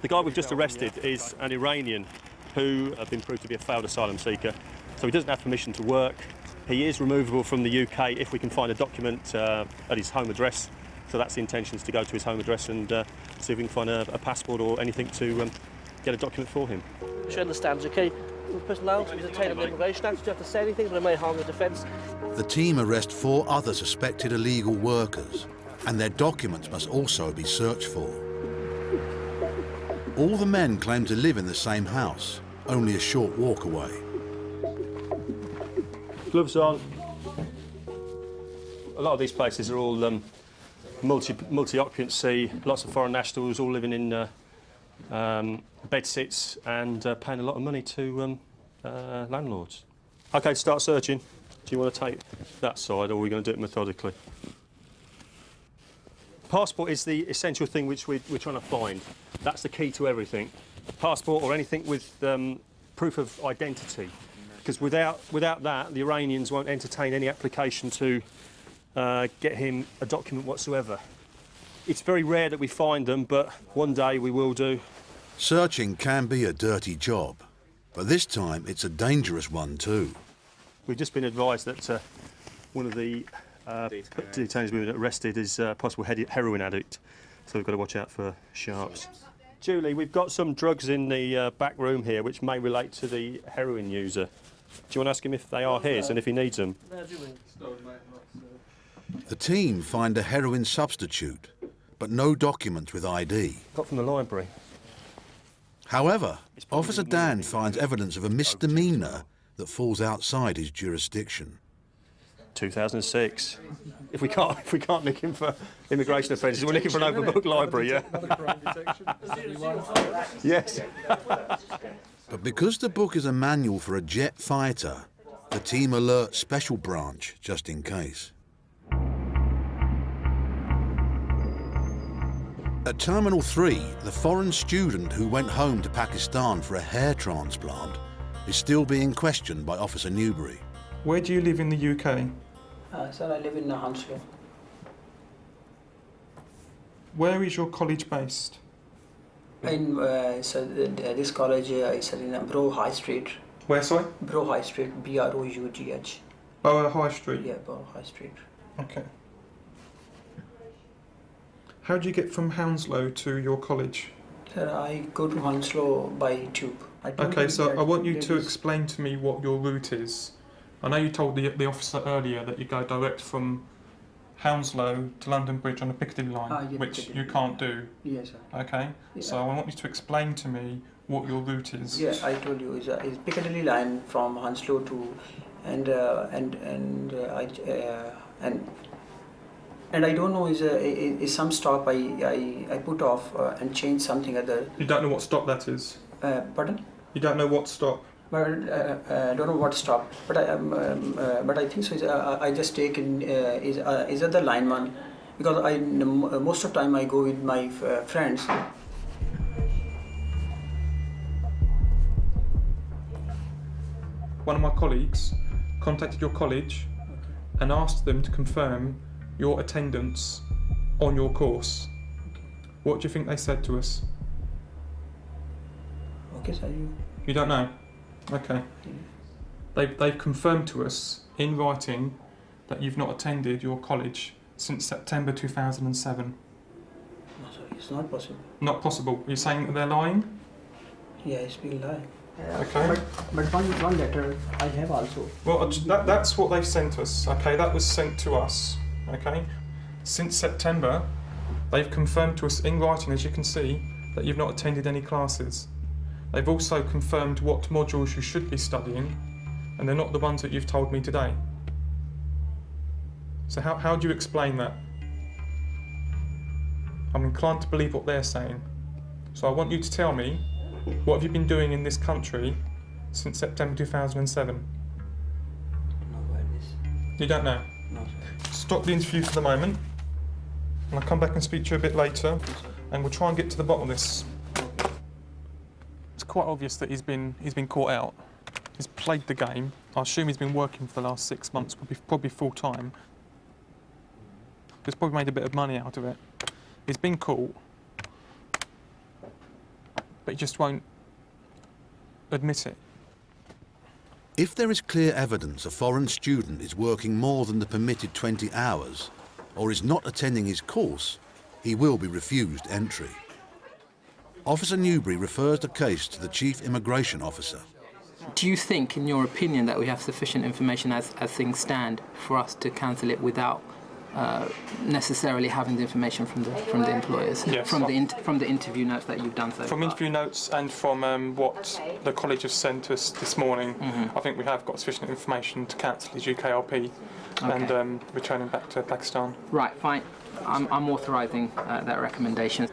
Speaker 16: The guy we've just arrested is an Iranian who have been proved to be a failed asylum seeker, so he doesn't have permission to work. He is removable from the UK if we can find a document at his home address. So that's the intention, is to go to his home address and see if we can find a passport or anything to get a document for him.
Speaker 10: She understands, okay? The person allowed to be detained on the Immigration Act, you have to say anything, but it may harm the defence.
Speaker 1: The team arrest 4 other suspected illegal workers, and their documents must also be searched for. All the men claim to live in the same house, only a short walk away.
Speaker 16: Gloves on. A lot of these places are all multi-occupancy, lots of foreign nationals all living in bedsits and paying a lot of money to landlords. OK, start searching. Do you want to take that side, or are we going to do it methodically? Passport is the essential thing which we're trying to find. That's the key to everything. Passport or anything with proof of identity. Because without that, the Iranians won't entertain any application to get him a document whatsoever. It's very rare that we find them, but one day we will do.
Speaker 1: Searching can be a dirty job, but this time it's a dangerous one too.
Speaker 16: We've just been advised that one of the detainees we've been arrested is a possible heroin addict, so we've got to watch out for sharps. Julie, we've got some drugs in the back room here which may relate to the heroin user. Do you want to ask him if they are his and if he needs them?
Speaker 1: The team find a heroin substitute, but no documents with ID.
Speaker 16: Got from the library.
Speaker 1: However, Officer Dan finds evidence of a misdemeanour that falls outside his jurisdiction.
Speaker 16: 2006. If we can't nick him for immigration offences, we're looking for an open book library, yeah? Yes.
Speaker 1: But because the book is a manual for a jet fighter, the team alert Special Branch just in case. At Terminal 3, the foreign student who went home to Pakistan for a hair transplant is still being questioned by Officer Newbury.
Speaker 21: Where do you live in the UK?
Speaker 6: Sir, I live in Hounslow.
Speaker 21: Where is your college based?
Speaker 6: In this college is in Borough High Street.
Speaker 21: Where, sorry?
Speaker 6: Borough High Street, B-R-O-U-G-H.
Speaker 21: Borough High Street?
Speaker 6: Yeah, Borough High Street.
Speaker 21: Okay. How do you get from Hounslow to your college?
Speaker 6: Sir, I go to Hounslow by tube.
Speaker 21: Okay, so I want you to explain to me what your route is. I know you told the officer earlier that you go direct from Hounslow to London Bridge on the Piccadilly line,
Speaker 6: yeah,
Speaker 21: which
Speaker 6: Piccadilly.
Speaker 21: you can't do.
Speaker 6: Yes, sir.
Speaker 21: Okay,
Speaker 6: Yeah.
Speaker 21: so I want you to explain to me what your route is.
Speaker 6: Yeah, I told you, it's Piccadilly line from Hounslow to, and I don't know, is some stop I put off and change something other.
Speaker 21: You don't know what stop that is?
Speaker 6: Pardon?
Speaker 21: You don't know what stop?
Speaker 6: But I don't know what stop. But I think so. I just take in is the lineman, because most of the time I go with my friends.
Speaker 21: One of my colleagues contacted your college and asked them to confirm your attendance on your course. What do you think they said to us?
Speaker 6: Okay, sir.
Speaker 21: You don't know? Okay. They've confirmed to us in writing that you've not attended your college since September 2007.
Speaker 6: No, sorry, it's not possible.
Speaker 21: Not possible. Are you saying that they're lying?
Speaker 6: Yeah, it's been lying.
Speaker 21: Okay.
Speaker 6: But one letter I have also.
Speaker 21: Well, that's what they've sent us. Okay, that was sent to us. Okay. Since September, they've confirmed to us in writing, as you can see, that you've not attended any classes. They've also confirmed what modules you should be studying, and they're not the ones that you've told me today. So how do you explain that? I'm inclined to believe what they're saying. So I want you to tell me, what have you been doing in this country since September 2007? You don't know?
Speaker 6: No, sir.
Speaker 21: Stop the interview for the moment, and I'll come back and speak to you a bit later, and we'll try and get to the bottom of this. It's quite obvious that he's been caught out. He's played the game. I assume he's been working for the last 6 months, probably full time. He's probably made a bit of money out of it. He's been caught, but he just won't admit it.
Speaker 1: If there is clear evidence a foreign student is working more than the permitted 20 hours, or is not attending his course, he will be refused entry. Officer Newbury refers the case to the Chief Immigration Officer.
Speaker 15: Do you think, in your opinion, that we have sufficient information as things stand for us to cancel it without necessarily having the information from the employers?
Speaker 21: Yes.
Speaker 15: From the interview notes that you've done so
Speaker 21: From
Speaker 15: far?
Speaker 21: interview notes and from what the college has sent us this morning, I think we have got sufficient information to cancel his UKRP and return him back to Pakistan.
Speaker 15: Right, fine. I'm authorising that recommendation.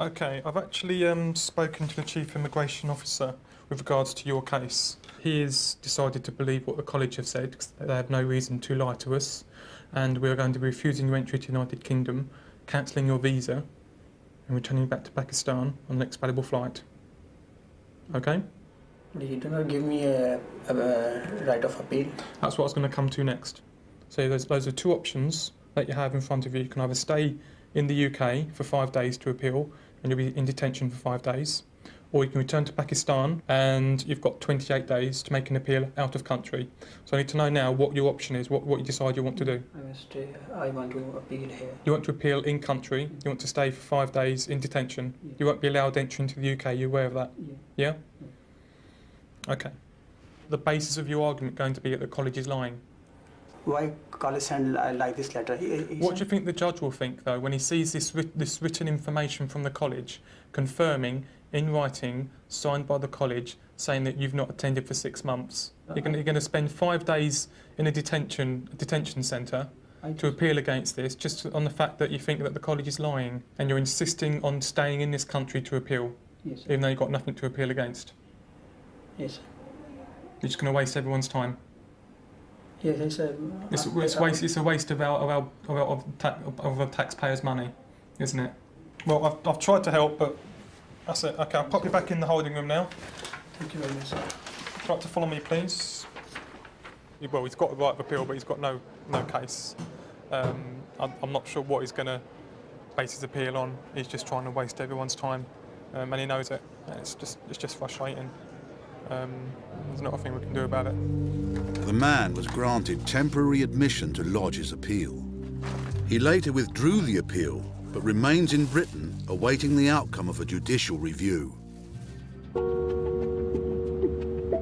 Speaker 21: Okay, I've actually spoken to the Chief Immigration Officer with regards to your case. He has decided to believe what the college have said, because they have no reason to lie to us, and we are going to be refusing your entry to the United Kingdom, cancelling your visa, and returning you back to Pakistan on the next available flight. Okay?
Speaker 6: You do not give me a right of appeal.
Speaker 21: That's what I was going to come to next. So those are two options that you have in front of you. You can either stay in the UK for 5 days to appeal, and you'll be in detention for 5 days, or you can return to Pakistan, and you've got 28 days to make an appeal out of country. So I need to know now what your option is, what you decide you want to do.
Speaker 6: I want to appeal here.
Speaker 21: You want to appeal in country, you want to stay for 5 days in detention. You won't be allowed entry into the UK, you aware of that? Yeah? Okay. The basis of your argument going to be that the college is lying.
Speaker 6: Why college send like this letter?
Speaker 21: What do you think the judge will think, though, when he sees this written information from the college confirming, in writing, signed by the college, saying that you've not attended for 6 months? You're going to spend 5 days in a detention centre to appeal against this, just on the fact that you think that the college is lying, and you're insisting on staying in this country to appeal,
Speaker 6: Yes, sir.
Speaker 21: even though you've got nothing to appeal against.
Speaker 6: Yes, sir.
Speaker 21: You're just going to waste everyone's time.
Speaker 6: Yes,
Speaker 21: It's a waste of our taxpayers' money, isn't it? Well, I've tried to help, but that's it. Okay, I'll pop you back in the holding room now.
Speaker 6: Thank you very much, sir.
Speaker 21: Try to follow me, please. Well, he's got the right of appeal, but he's got no case. I'm not sure what he's going to base his appeal on. He's just trying to waste everyone's time, and he knows it. It's just frustrating. There's not a thing we can do about it.
Speaker 1: The man was granted temporary admission to lodge his appeal. He later withdrew the appeal, but remains in Britain awaiting the outcome of a judicial review.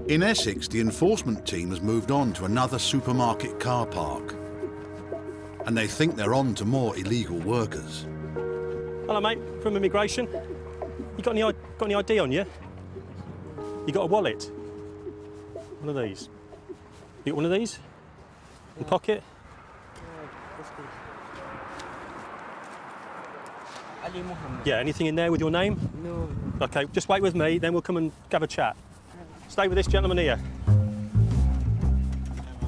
Speaker 1: In Essex, the enforcement team has moved on to another supermarket car park, and they think they're on to more illegal workers.
Speaker 16: Hello, mate, from immigration. You got any ID on you? You got a wallet? One of these. You got one of these? In your pocket?
Speaker 8: Ali Muhammad.
Speaker 16: Yeah, anything in there with your name?
Speaker 8: No.
Speaker 16: Okay, just wait with me, then we'll come and have a chat. Stay with this gentleman here.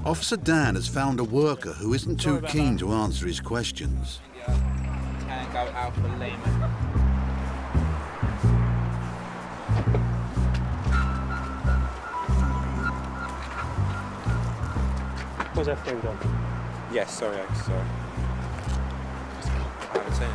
Speaker 1: Officer Dan has found a worker who isn't too keen to answer his questions.
Speaker 8: Tango Alpha Lima.
Speaker 16: Where's that thing gone?
Speaker 8: Yes, sorry. I haven't seen it.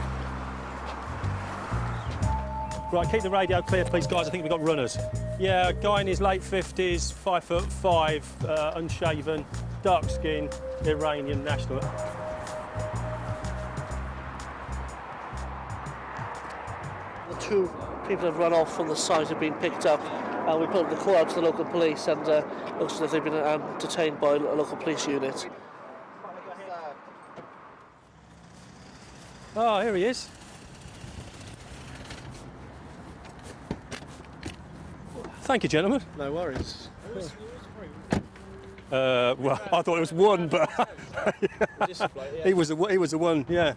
Speaker 16: Right, keep the radio clear, please, guys. I think we've got runners. Yeah, a guy in his late 50s, 5'5", unshaven, dark skin, Iranian national.
Speaker 10: The 2 people have run off from the site have been picked up, and we put the call out to the local police, and looks as if they've been detained by a local police unit.
Speaker 16: Oh, here he is. Thank you, gentlemen.
Speaker 18: No worries.
Speaker 16: Well, I thought it was one, but he was the one, yeah.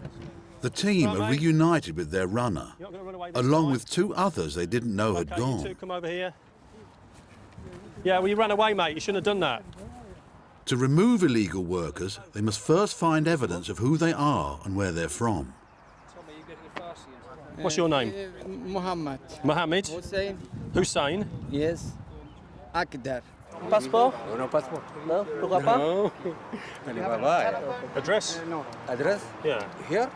Speaker 1: The team are reunited with their runner, along with 2 others they didn't know had
Speaker 16: You
Speaker 1: gone.
Speaker 16: two come over here. Yeah, well, you ran away, mate. You shouldn't have done that.
Speaker 1: To remove illegal workers, they must first find evidence of who they are and where they're from.
Speaker 16: What's your name?
Speaker 8: Muhammad.
Speaker 16: Mohammed?
Speaker 8: Hussein.
Speaker 16: Hussein?
Speaker 8: Yes. Akdar.
Speaker 10: Passport?
Speaker 8: No passport.
Speaker 10: No? Pourquoi pas?
Speaker 8: No.
Speaker 16: Address?
Speaker 8: No. Address?
Speaker 16: Yeah.
Speaker 8: Here?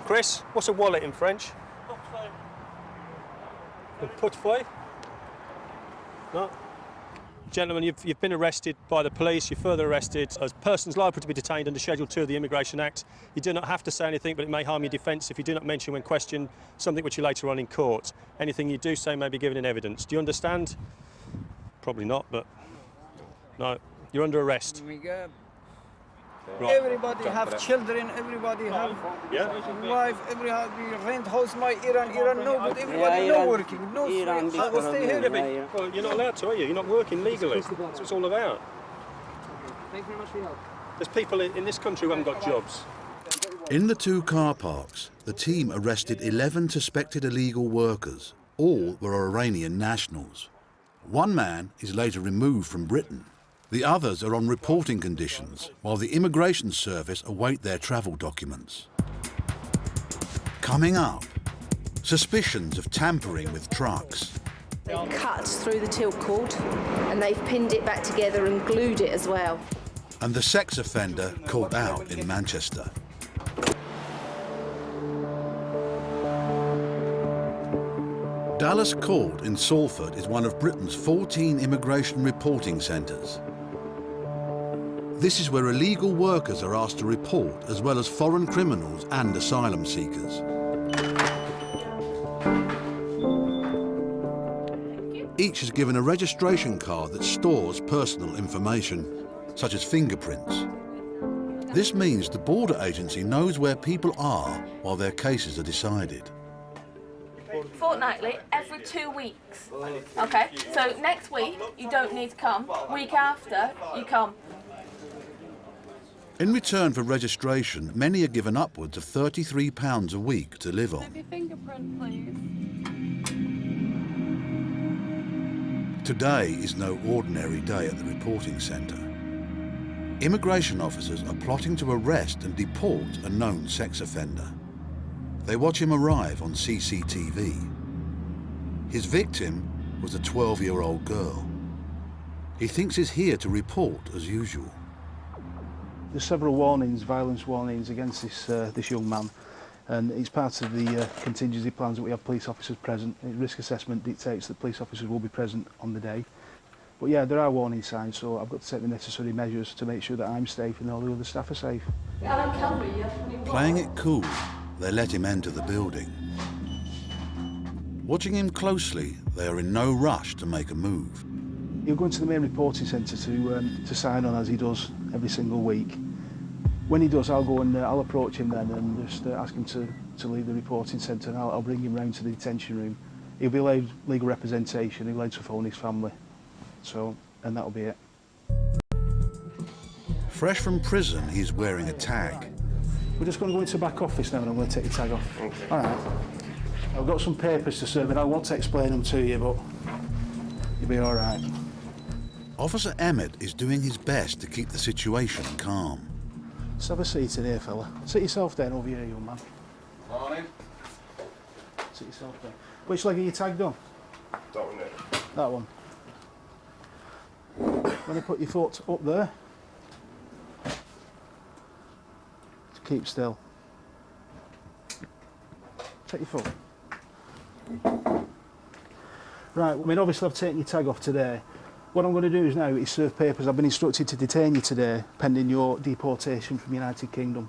Speaker 16: Chris, what's a wallet in French? A portefeuille? No. Gentlemen, you've been arrested by the police. You're further arrested as persons liable to be detained under Schedule 2 of the Immigration Act. You do not have to say anything, but it may harm your defence if you do not mention when questioned something which you later on in court. Anything you do say may be given in evidence. Do you understand? Probably not, but no. You're under arrest. Right.
Speaker 8: Everybody have children, everybody have wife, everybody rent house, my Iran, no, but everybody no working, no free. I will stay here.
Speaker 16: Well, you're not allowed to, are you? You're not working legally. That's what it's all about.
Speaker 8: Thank you very much for your help.
Speaker 16: There's people in this country who haven't got jobs.
Speaker 1: In the 2 car parks, the team arrested 11 suspected illegal workers. All were Iranian nationals. 1 man is later removed from Britain. The others are on reporting conditions, while the Immigration Service await their travel documents. Coming up, suspicions of tampering with trucks.
Speaker 17: They've cut through the tilt cord and they've pinned it back together and glued it as well.
Speaker 1: And the sex offender caught out in Manchester. Dallas Court in Salford is one of Britain's 14 immigration reporting centres. This is where illegal workers are asked to report, as well as foreign criminals and asylum seekers. Each is given a registration card that stores personal information, such as fingerprints. This means the border agency knows where people are while their cases are decided.
Speaker 3: Fortnightly, every 2 weeks. Okay, so next week you don't need to come. Week after, you come.
Speaker 1: In return for registration, many are given upwards of £33 a week to live on.
Speaker 3: Your fingerprint, please.
Speaker 1: Today is no ordinary day at the reporting centre. Immigration officers are plotting to arrest and deport a known sex offender. They watch him arrive on CCTV. His victim was a 12-year-old girl. He thinks he's here to report as usual.
Speaker 18: There's several warnings, violence warnings against this young man, and it's part of the contingency plans that we have police officers present. Risk assessment dictates that police officers will be present on the day. But yeah, there are warning signs, so I've got to take the necessary measures to make sure that I'm safe and all the other staff are safe.
Speaker 1: Playing it cool, they let him enter the building. Watching him closely, they are in no rush to make a move.
Speaker 18: He'll go into the main reporting centre to sign on, as he does every single week. When he does, I'll go and I'll approach him then and just ask him to leave the reporting centre, and I'll bring him round to the detention room. He'll be allowed legal representation, he'll be allowed to phone his family. So, and that'll be it.
Speaker 1: Fresh from prison, he's wearing a tag.
Speaker 18: We're just going to go into the back office now and I'm going to take your tag off. Okay. All right. I've got some papers to serve and I want to explain them to you, but you'll be all right.
Speaker 1: Officer Emmett is doing his best to keep the situation calm.
Speaker 18: Let's have a seat in here, fella. Sit yourself down over here, young man.
Speaker 26: Morning.
Speaker 18: Sit yourself down. Which leg are you tagged on?
Speaker 26: That one there.
Speaker 18: That one. When you put your foot up there, just keep still. Take your foot. Right, I mean, obviously I've taken your tag off today. What I'm going to do is now is serve papers. I've been instructed to detain you today, pending your deportation from the United Kingdom.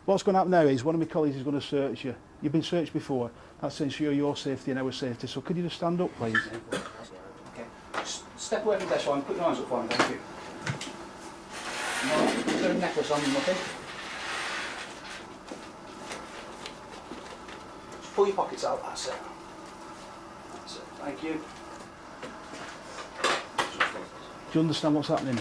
Speaker 18: What's going to happen now is one of my colleagues is going to search you. You've been searched before. That's to ensure your safety and our safety. So could you just stand up, please?
Speaker 6: Okay. Step away from this one. Put your hands up for me, thank you. No, is there a necklace on you, okay? Just pull your pockets out, that's it. That's it, thank you.
Speaker 18: Do you understand what's happening?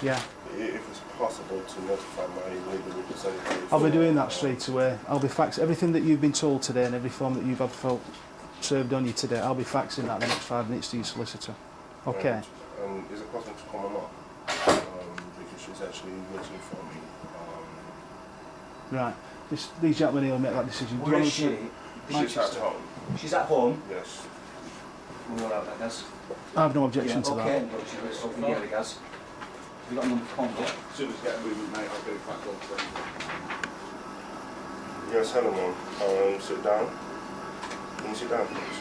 Speaker 18: Yeah.
Speaker 26: If it's possible to notify my legal representative.
Speaker 18: I'll be doing that straight away. I'll be faxing everything that you've been told today and every form that you've had served on you today. I'll be faxing that in the next 5 minutes to your solicitor. Okay.
Speaker 26: And is it possible to come or not? Because she's actually waiting for me.
Speaker 18: Right. These gentlemen here will make that decision.
Speaker 6: Where is she?
Speaker 26: She's at home.
Speaker 6: She's at home?
Speaker 26: Yes.
Speaker 6: We're all out there, guys.
Speaker 18: I have no objection to that.
Speaker 6: Okay, it's over here, guys. Have you got a number? Come on,
Speaker 26: As soon as I get a movement, mate, I'll get it back up. Yes, hello, Mum. Sit down. Can you sit down, please?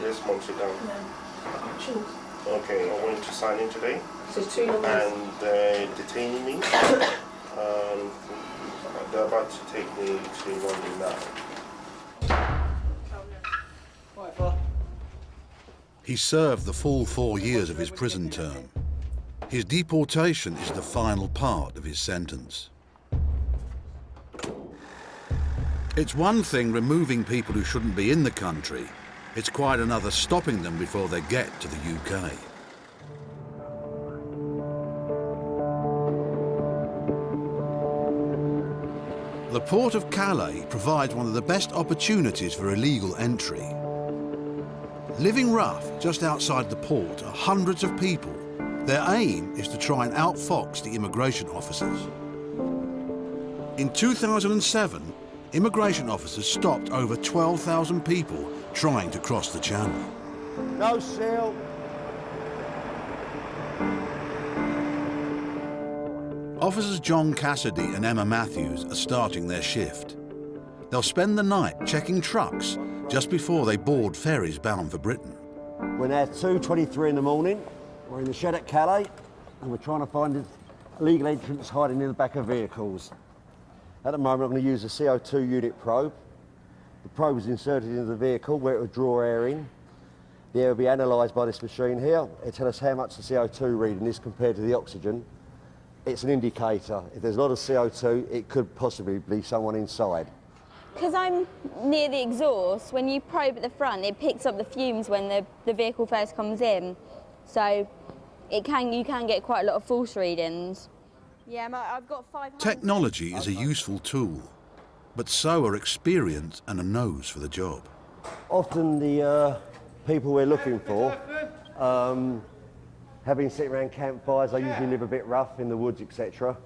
Speaker 26: Yes, Mum, sit down. Okay, I want you to sign in today. And they're detaining me. They're about to take me to London now.
Speaker 1: He served the full 4 years of his prison term. His deportation is the final part of his sentence. It's one thing removing people who shouldn't be in the country. It's quite another stopping them before they get to the UK. The port of Calais provides one of the best opportunities for illegal entry. Living rough just outside the port are hundreds of people. Their aim is to try and outfox the immigration officers. In 2007, immigration officers stopped over 12,000 people trying to cross the channel.
Speaker 8: No sail.
Speaker 1: Officers John Cassidy and Emma Matthews are starting their shift. They'll spend the night checking trucks just before they board ferries bound for Britain.
Speaker 4: We're now 2:23 in the morning. We're in the shed at Calais, and we're trying to find illegal entrants hiding in the back of vehicles. At the moment, I'm going to use a CO2 unit probe. The probe is inserted into the vehicle where it will draw air in. The air will be analysed by this machine here. It'll tell us how much the CO2 reading is compared to the oxygen. It's an indicator. If there's a lot of CO2, it could possibly be someone inside.
Speaker 5: Because I'm near the exhaust, when you probe at the front, it picks up the fumes when the vehicle first comes in. So you can get quite a lot of false readings. Yeah, I've got 500.
Speaker 1: Technology is a useful tool, but so are experience and a nose for the job.
Speaker 4: Often the people we're looking for have been sitting around campfires. They usually live a bit rough in the woods, etc.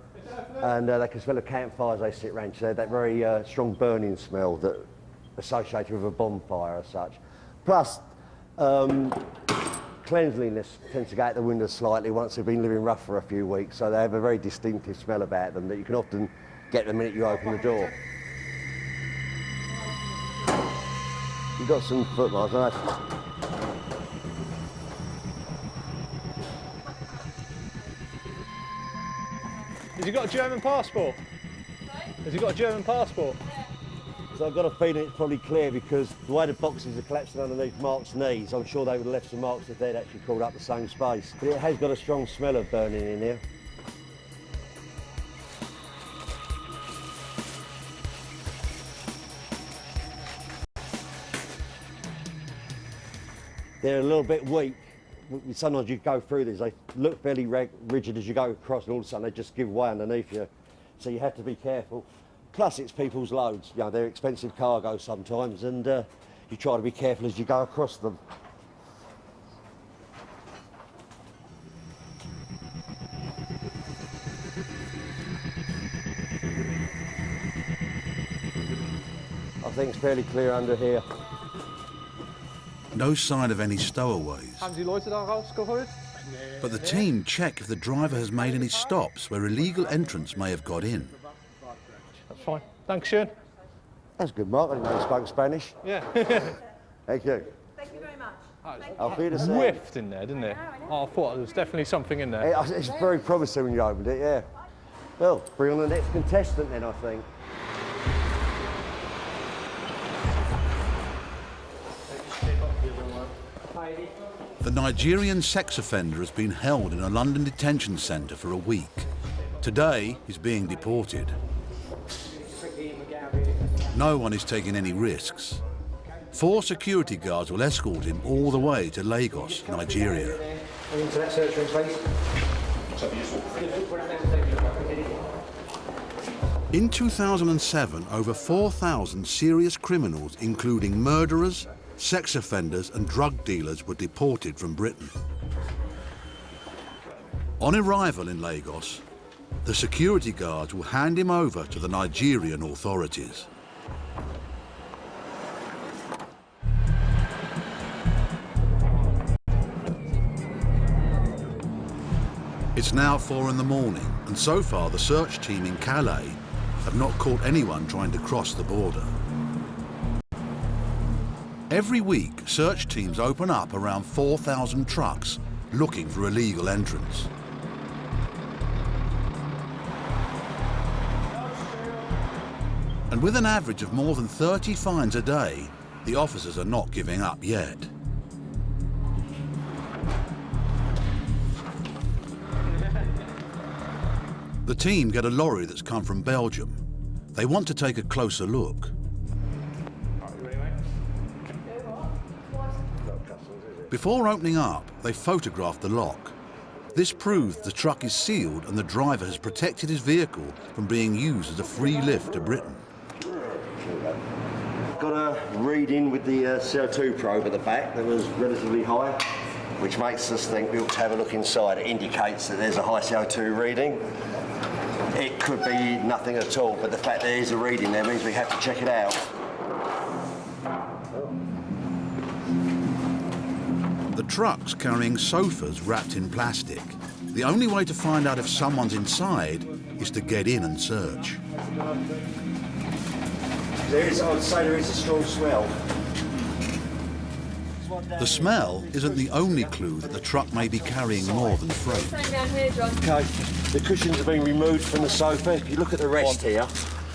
Speaker 4: And they can smell the campfires they sit around. So that very strong burning smell that associated with a bonfire as such. Plus, cleanliness tends to go out the window slightly once they've been living rough for a few weeks. So they have a very distinctive smell about them that you can often get the minute you open the door. You've got some footmarks, right?
Speaker 7: Has he got a German passport? Has he got a German passport?
Speaker 4: So I've got a feeling it's probably clear because the way the boxes are collapsing underneath Mark's knees, I'm sure they would have left some marks if they'd actually crawled up the same space. But it has got a strong smell of burning in here. They're a little bit weak. Sometimes you go through these, they look fairly rigid as you go across, and all of a sudden they just give way underneath you. So you have to be careful. Plus it's people's loads, you know, they're expensive cargo sometimes, and you try to be careful as you go across them. I think it's fairly clear under here.
Speaker 1: No sign of any stowaways.
Speaker 18: Haben Sie Leute da rausgeholt?
Speaker 1: But the team check if the driver has made any stops where illegal entrants may have got in.
Speaker 18: That's fine. Thanks, Sean.
Speaker 4: That's good, Mark. I didn't know you spoke Spanish.
Speaker 18: Yeah.
Speaker 4: Thank you.
Speaker 5: Thank you very much.
Speaker 4: Auf Wiedersehen.
Speaker 18: Whiffed in there, didn't it? Oh, I thought there was definitely something in there.
Speaker 4: It's very promising when you opened it, yeah. Well, bring on the next contestant then, I think.
Speaker 1: The Nigerian sex offender has been held in a London detention centre for a week. Today, he's being deported. No one is taking any risks. 4 security guards will escort him all the way to Lagos, Nigeria. In 2007, over 4,000 serious criminals, including murderers, sex offenders and drug dealers, were deported from Britain. On arrival in Lagos, the security guards will hand him over to the Nigerian authorities. It's now 4 in the morning, and so far the search team in Calais have not caught anyone trying to cross the border. Every week, search teams open up around 4,000 trucks looking for illegal entrants. And with an average of more than 30 fines a day, the officers are not giving up yet. The team get a lorry that's come from Belgium. They want to take a closer look. Before opening up, they photographed the lock. This proves the truck is sealed and the driver has protected his vehicle from being used as a free lift to Britain.
Speaker 4: Got a reading with the CO2 probe at the back that was relatively high, which makes us think we ought to have a look inside. It indicates that there's a high CO2 reading. It could be nothing at all, but the fact there is a reading there means we have to check it out.
Speaker 1: The truck's carrying sofas wrapped in plastic. The only way to find out if someone's inside is to get in and search.
Speaker 4: I'd say there is a strong smell.
Speaker 1: The smell isn't the only clue that the truck may be carrying more than freight.
Speaker 4: Okay, the cushions have been removed from the sofa. If you look at the rest here,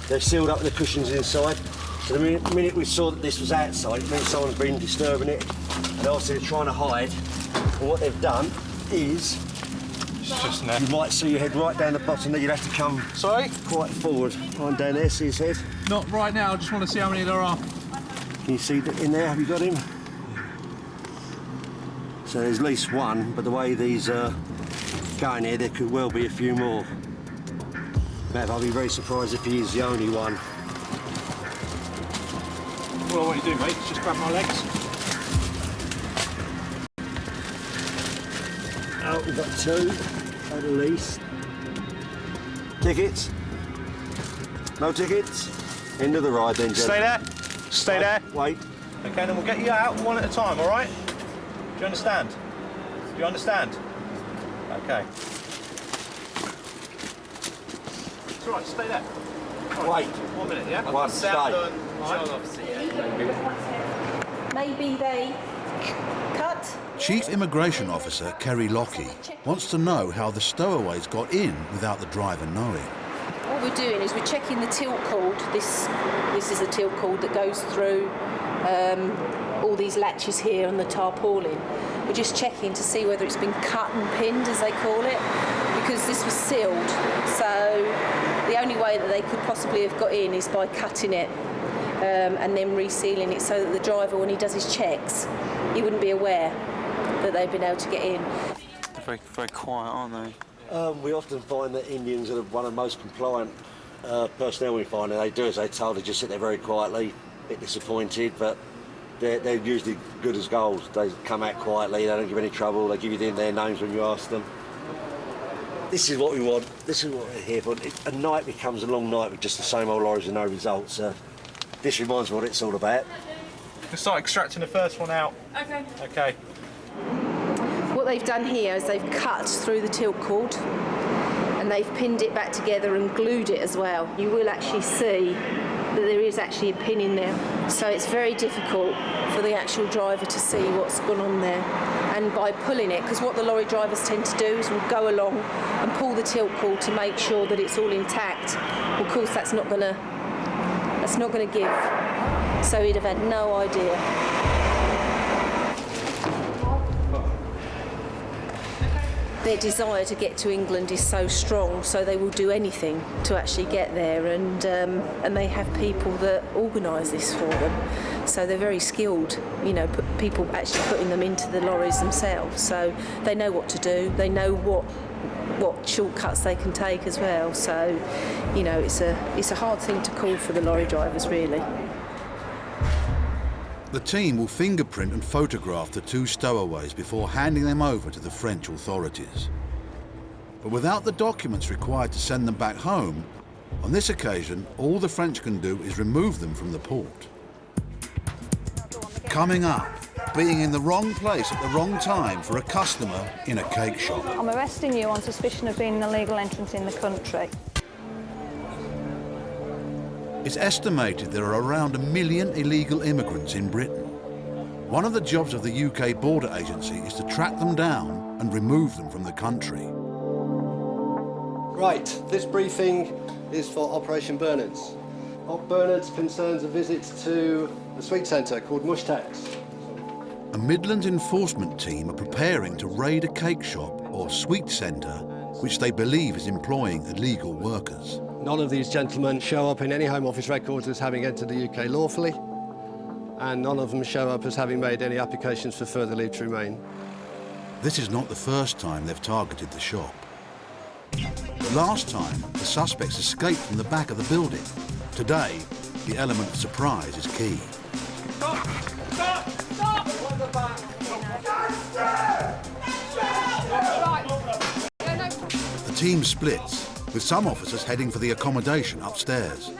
Speaker 4: they're sealed up with the cushions inside. So the minute we saw that this was outside, it means someone's been disturbing it. And obviously they're trying to hide. And what they've done is...
Speaker 21: It's just now.
Speaker 4: You might see your head right down the bottom there. You'd have to come quite forward. Right down there, see his head?
Speaker 21: Not right now, I just want to see how many there are.
Speaker 4: Can you see that in there? Have you got him? So there's at least one, but the way these are going here, there could well be a few more. Matt, I'll be very surprised if he is the only one.
Speaker 21: All I want you to do, mate, is just grab my legs.
Speaker 4: Oh, we've got two, at least. Tickets? No tickets? End of the ride then,
Speaker 21: Stay there. Stay there.
Speaker 4: Wait.
Speaker 21: Okay, then we'll get you out one at a time, all right? Do you understand? Do you understand? Okay. It's all right, stay there.
Speaker 4: Wait.
Speaker 21: 1 minute, yeah?
Speaker 4: One, stay.
Speaker 17: Maybe they cut.
Speaker 1: Chief Immigration Officer Kerry Lockie wants to know how the stowaways got in without the driver knowing.
Speaker 17: What we're doing is we're checking the tilt cord. This is a tilt cord that goes through all these latches here on the tarpaulin. We're just checking to see whether it's been cut and pinned, as they call it, because this was sealed. So the only way that they could possibly have got in is by cutting it and then resealing it so that the driver, when he does his checks, he wouldn't be aware that they've been able to get in.
Speaker 11: They're very, very quiet, aren't they?
Speaker 4: We often find that Indians are one of the most compliant personnel we find, and they do as they're told. They just sit there very quietly, a bit disappointed, but they're usually good as gold. They come out quietly, they don't give any trouble, they give you their names when you ask them. This is what we want, this is what we're here for. A night becomes a long night with just the same old lorries and no results. This reminds me what it's all about.
Speaker 21: Let's start extracting the first one out.
Speaker 17: Okay.
Speaker 21: Okay.
Speaker 17: What they've done here is they've cut through the tilt cord and they've pinned it back together and glued it as well. You will actually see that there is actually a pin in there. So it's very difficult for the actual driver to see what's gone on there. And by pulling it, because what the lorry drivers tend to do is will go along and pull the tilt cord to make sure that it's all intact. Well, of course, that's not going to give. So he'd have had no idea. Their desire to get to England is so strong, so they will do anything to actually get there, and they have people that organise this for them. So they're very skilled, you know, people actually putting them into the lorries themselves. So they know what to do, they know what shortcuts they can take as well. So, you know, it's a hard thing to call for the lorry drivers, really.
Speaker 1: The team will fingerprint and photograph the two stowaways before handing them over to the French authorities. But without the documents required to send them back home, on this occasion, all the French can do is remove them from the port. Coming up, being in the wrong place at the wrong time for a customer in a cake shop.
Speaker 13: I'm arresting you on suspicion of being an illegal entrant in the country.
Speaker 1: It's estimated there are around 1 million illegal immigrants in Britain. One of the jobs of the UK Border Agency is to track them down and remove them from the country.
Speaker 19: Right, this briefing is for Operation Bernards. Op Bernards concerns a visit to a sweet centre called Mushtax.
Speaker 1: A Midlands enforcement team are preparing to raid a cake shop or sweet centre which they believe is employing illegal workers.
Speaker 19: None of these gentlemen show up in any Home Office records as having entered the UK lawfully, and none of them show up as having made any applications for further leave to remain.
Speaker 1: This is not the first time they've targeted the shop. Last time, the suspects escaped from the back of the building. Today, the element of surprise is key.
Speaker 11: Stop! Stop! Stop!
Speaker 1: The team splits, with some officers heading for the accommodation upstairs.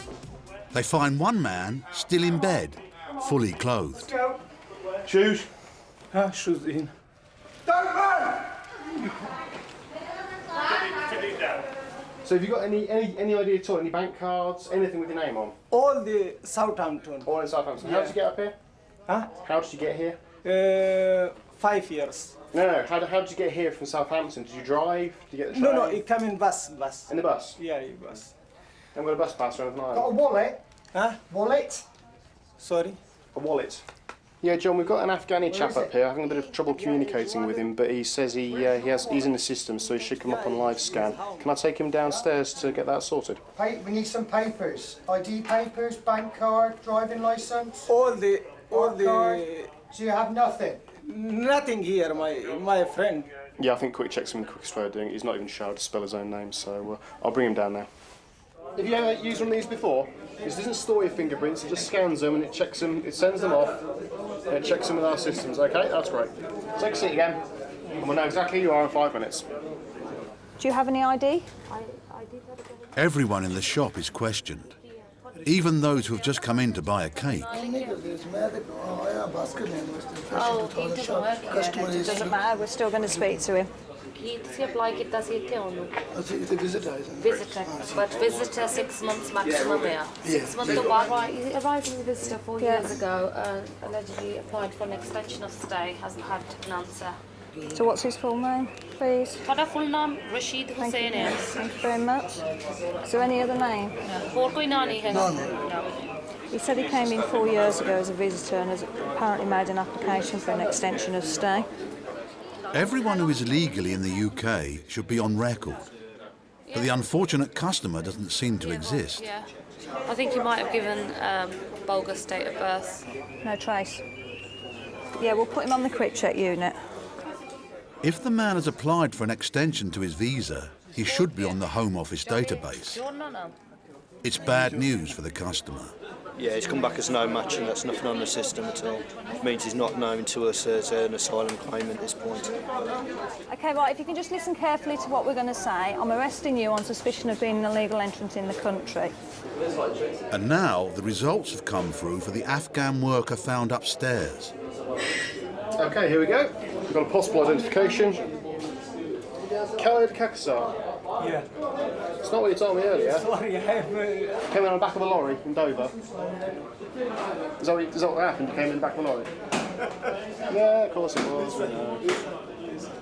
Speaker 1: They find one man still in bed, fully clothed.
Speaker 21: Shoes? Shoes in.
Speaker 11: Don't move!
Speaker 21: Get it down.
Speaker 14: So have you got any idea at all? Any bank cards? Anything with your name on?
Speaker 8: All the Southampton.
Speaker 14: All in Southampton.
Speaker 8: Yeah.
Speaker 14: How did you get up here?
Speaker 8: Huh?
Speaker 14: How did you get here?
Speaker 8: 5 years.
Speaker 14: No. How did you get here from Southampton? Did you drive? Did you get the train?
Speaker 8: No, it come in bus.
Speaker 14: In the bus?
Speaker 8: Yeah, in bus.
Speaker 14: Haven't got a bus pass or anything like that?
Speaker 8: Got a wallet? Huh? Wallet? Sorry?
Speaker 14: A wallet. Yeah, John, we've got an Afghani chap up here. Having a bit of trouble communicating with him, but he says he's in the system, so he should come up on live scan. Can I take him downstairs to get that sorted?
Speaker 20: We need some papers. ID papers, bank card, driving license.
Speaker 8: All the.
Speaker 20: So you have nothing?
Speaker 8: Nothing here, my friend.
Speaker 14: Yeah, I think quick check's the quickest way of doing it. He's not even sure how to spell his own name, so I'll bring him down now. Have you ever used one of these before? This doesn't store your fingerprints, it just scans them and it checks them, it sends them off, and it checks them with our systems, okay? That's great. Take a seat again, and we'll know exactly who you are in 5 minutes.
Speaker 13: Do you have any ID?
Speaker 1: Everyone in the shop is questioned, even those who have just come in to buy a cake.
Speaker 13: Oh, he doesn't work here. It doesn't matter, we're still going to speak to him.
Speaker 22: Visitor, but visitor 6 months maximum here. 6 months to what? Right, he arrived as a visitor 4 years ago, allegedly applied for an extension of stay, hasn't had an answer.
Speaker 13: So what's his full name, please?
Speaker 22: For the full name, Rashid Hussain.
Speaker 13: Thank you very much. Is there any other name?
Speaker 22: No.
Speaker 13: He said he came in 4 years ago as a visitor and has apparently made an application for an extension of stay.
Speaker 1: Everyone who is legally in the UK should be on record, but the unfortunate customer doesn't seem to exist.
Speaker 22: Yeah. I think he might have given bogus date of birth.
Speaker 13: No trace. Yeah, we'll put him on the quick check unit.
Speaker 1: If the man has applied for an extension to his visa, he should be on the Home Office database. It's bad news for the customer.
Speaker 23: Yeah, he's come back as no match and that's nothing on the system at all. It means he's not known to us as an asylum claimant at this point.
Speaker 13: OK, right, if you can just listen carefully to what we're going to say. I'm arresting you on suspicion of being an illegal entrant in the country.
Speaker 1: And now the results have come through for the Afghan worker found upstairs.
Speaker 14: Okay, here we go. We've got a possible identification. Khalid Kakasar.
Speaker 8: Yeah.
Speaker 14: It's not what you told me earlier.
Speaker 8: Sorry, I have...
Speaker 14: Came in on the back of a lorry in Dover. Is that what happened? You came in the back of a lorry? Yeah, of course it was.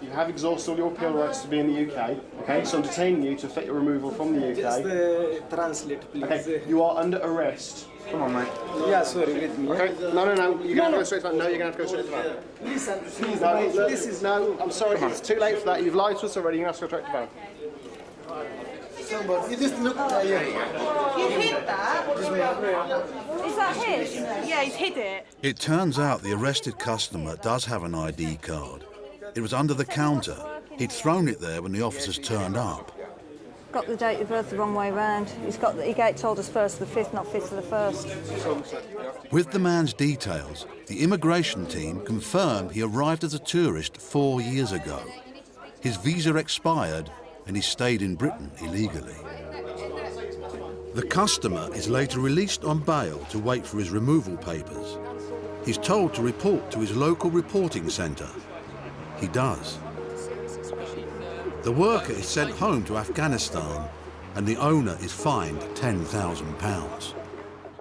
Speaker 14: You have exhausted all your appeal rights to be in the UK. Okay, so I'm detaining you to effect your removal from the UK.
Speaker 8: Just translate, please.
Speaker 14: Okay, you are under arrest. Come on, mate.
Speaker 8: Yeah, sorry, let me.
Speaker 14: Okay, no. You're going to go straight to that. No, you're going to have to go straight to that.
Speaker 8: Listen, please,
Speaker 14: No,
Speaker 8: this is...
Speaker 14: No, I'm sorry, it's too late for that. You've lied to us already. You're going to have to go straight to van.
Speaker 20: Somebody, you just look at
Speaker 2: You hid that?
Speaker 12: Is that his? Yeah, he's hid it.
Speaker 1: It turns out the arrested customer does have an ID card. It was under the counter. He'd thrown it there when the officers turned up.
Speaker 13: Got the date of birth the wrong way round. He told us 1st of the 5th, not 5th of the 1st.
Speaker 1: With the man's details, the immigration team confirmed he arrived as a tourist 4 years ago. His visa expired and he stayed in Britain illegally. The customer is later released on bail to wait for his removal papers. He's told to report to his local reporting centre. He does. The worker is sent home to Afghanistan and the owner is fined £10,000.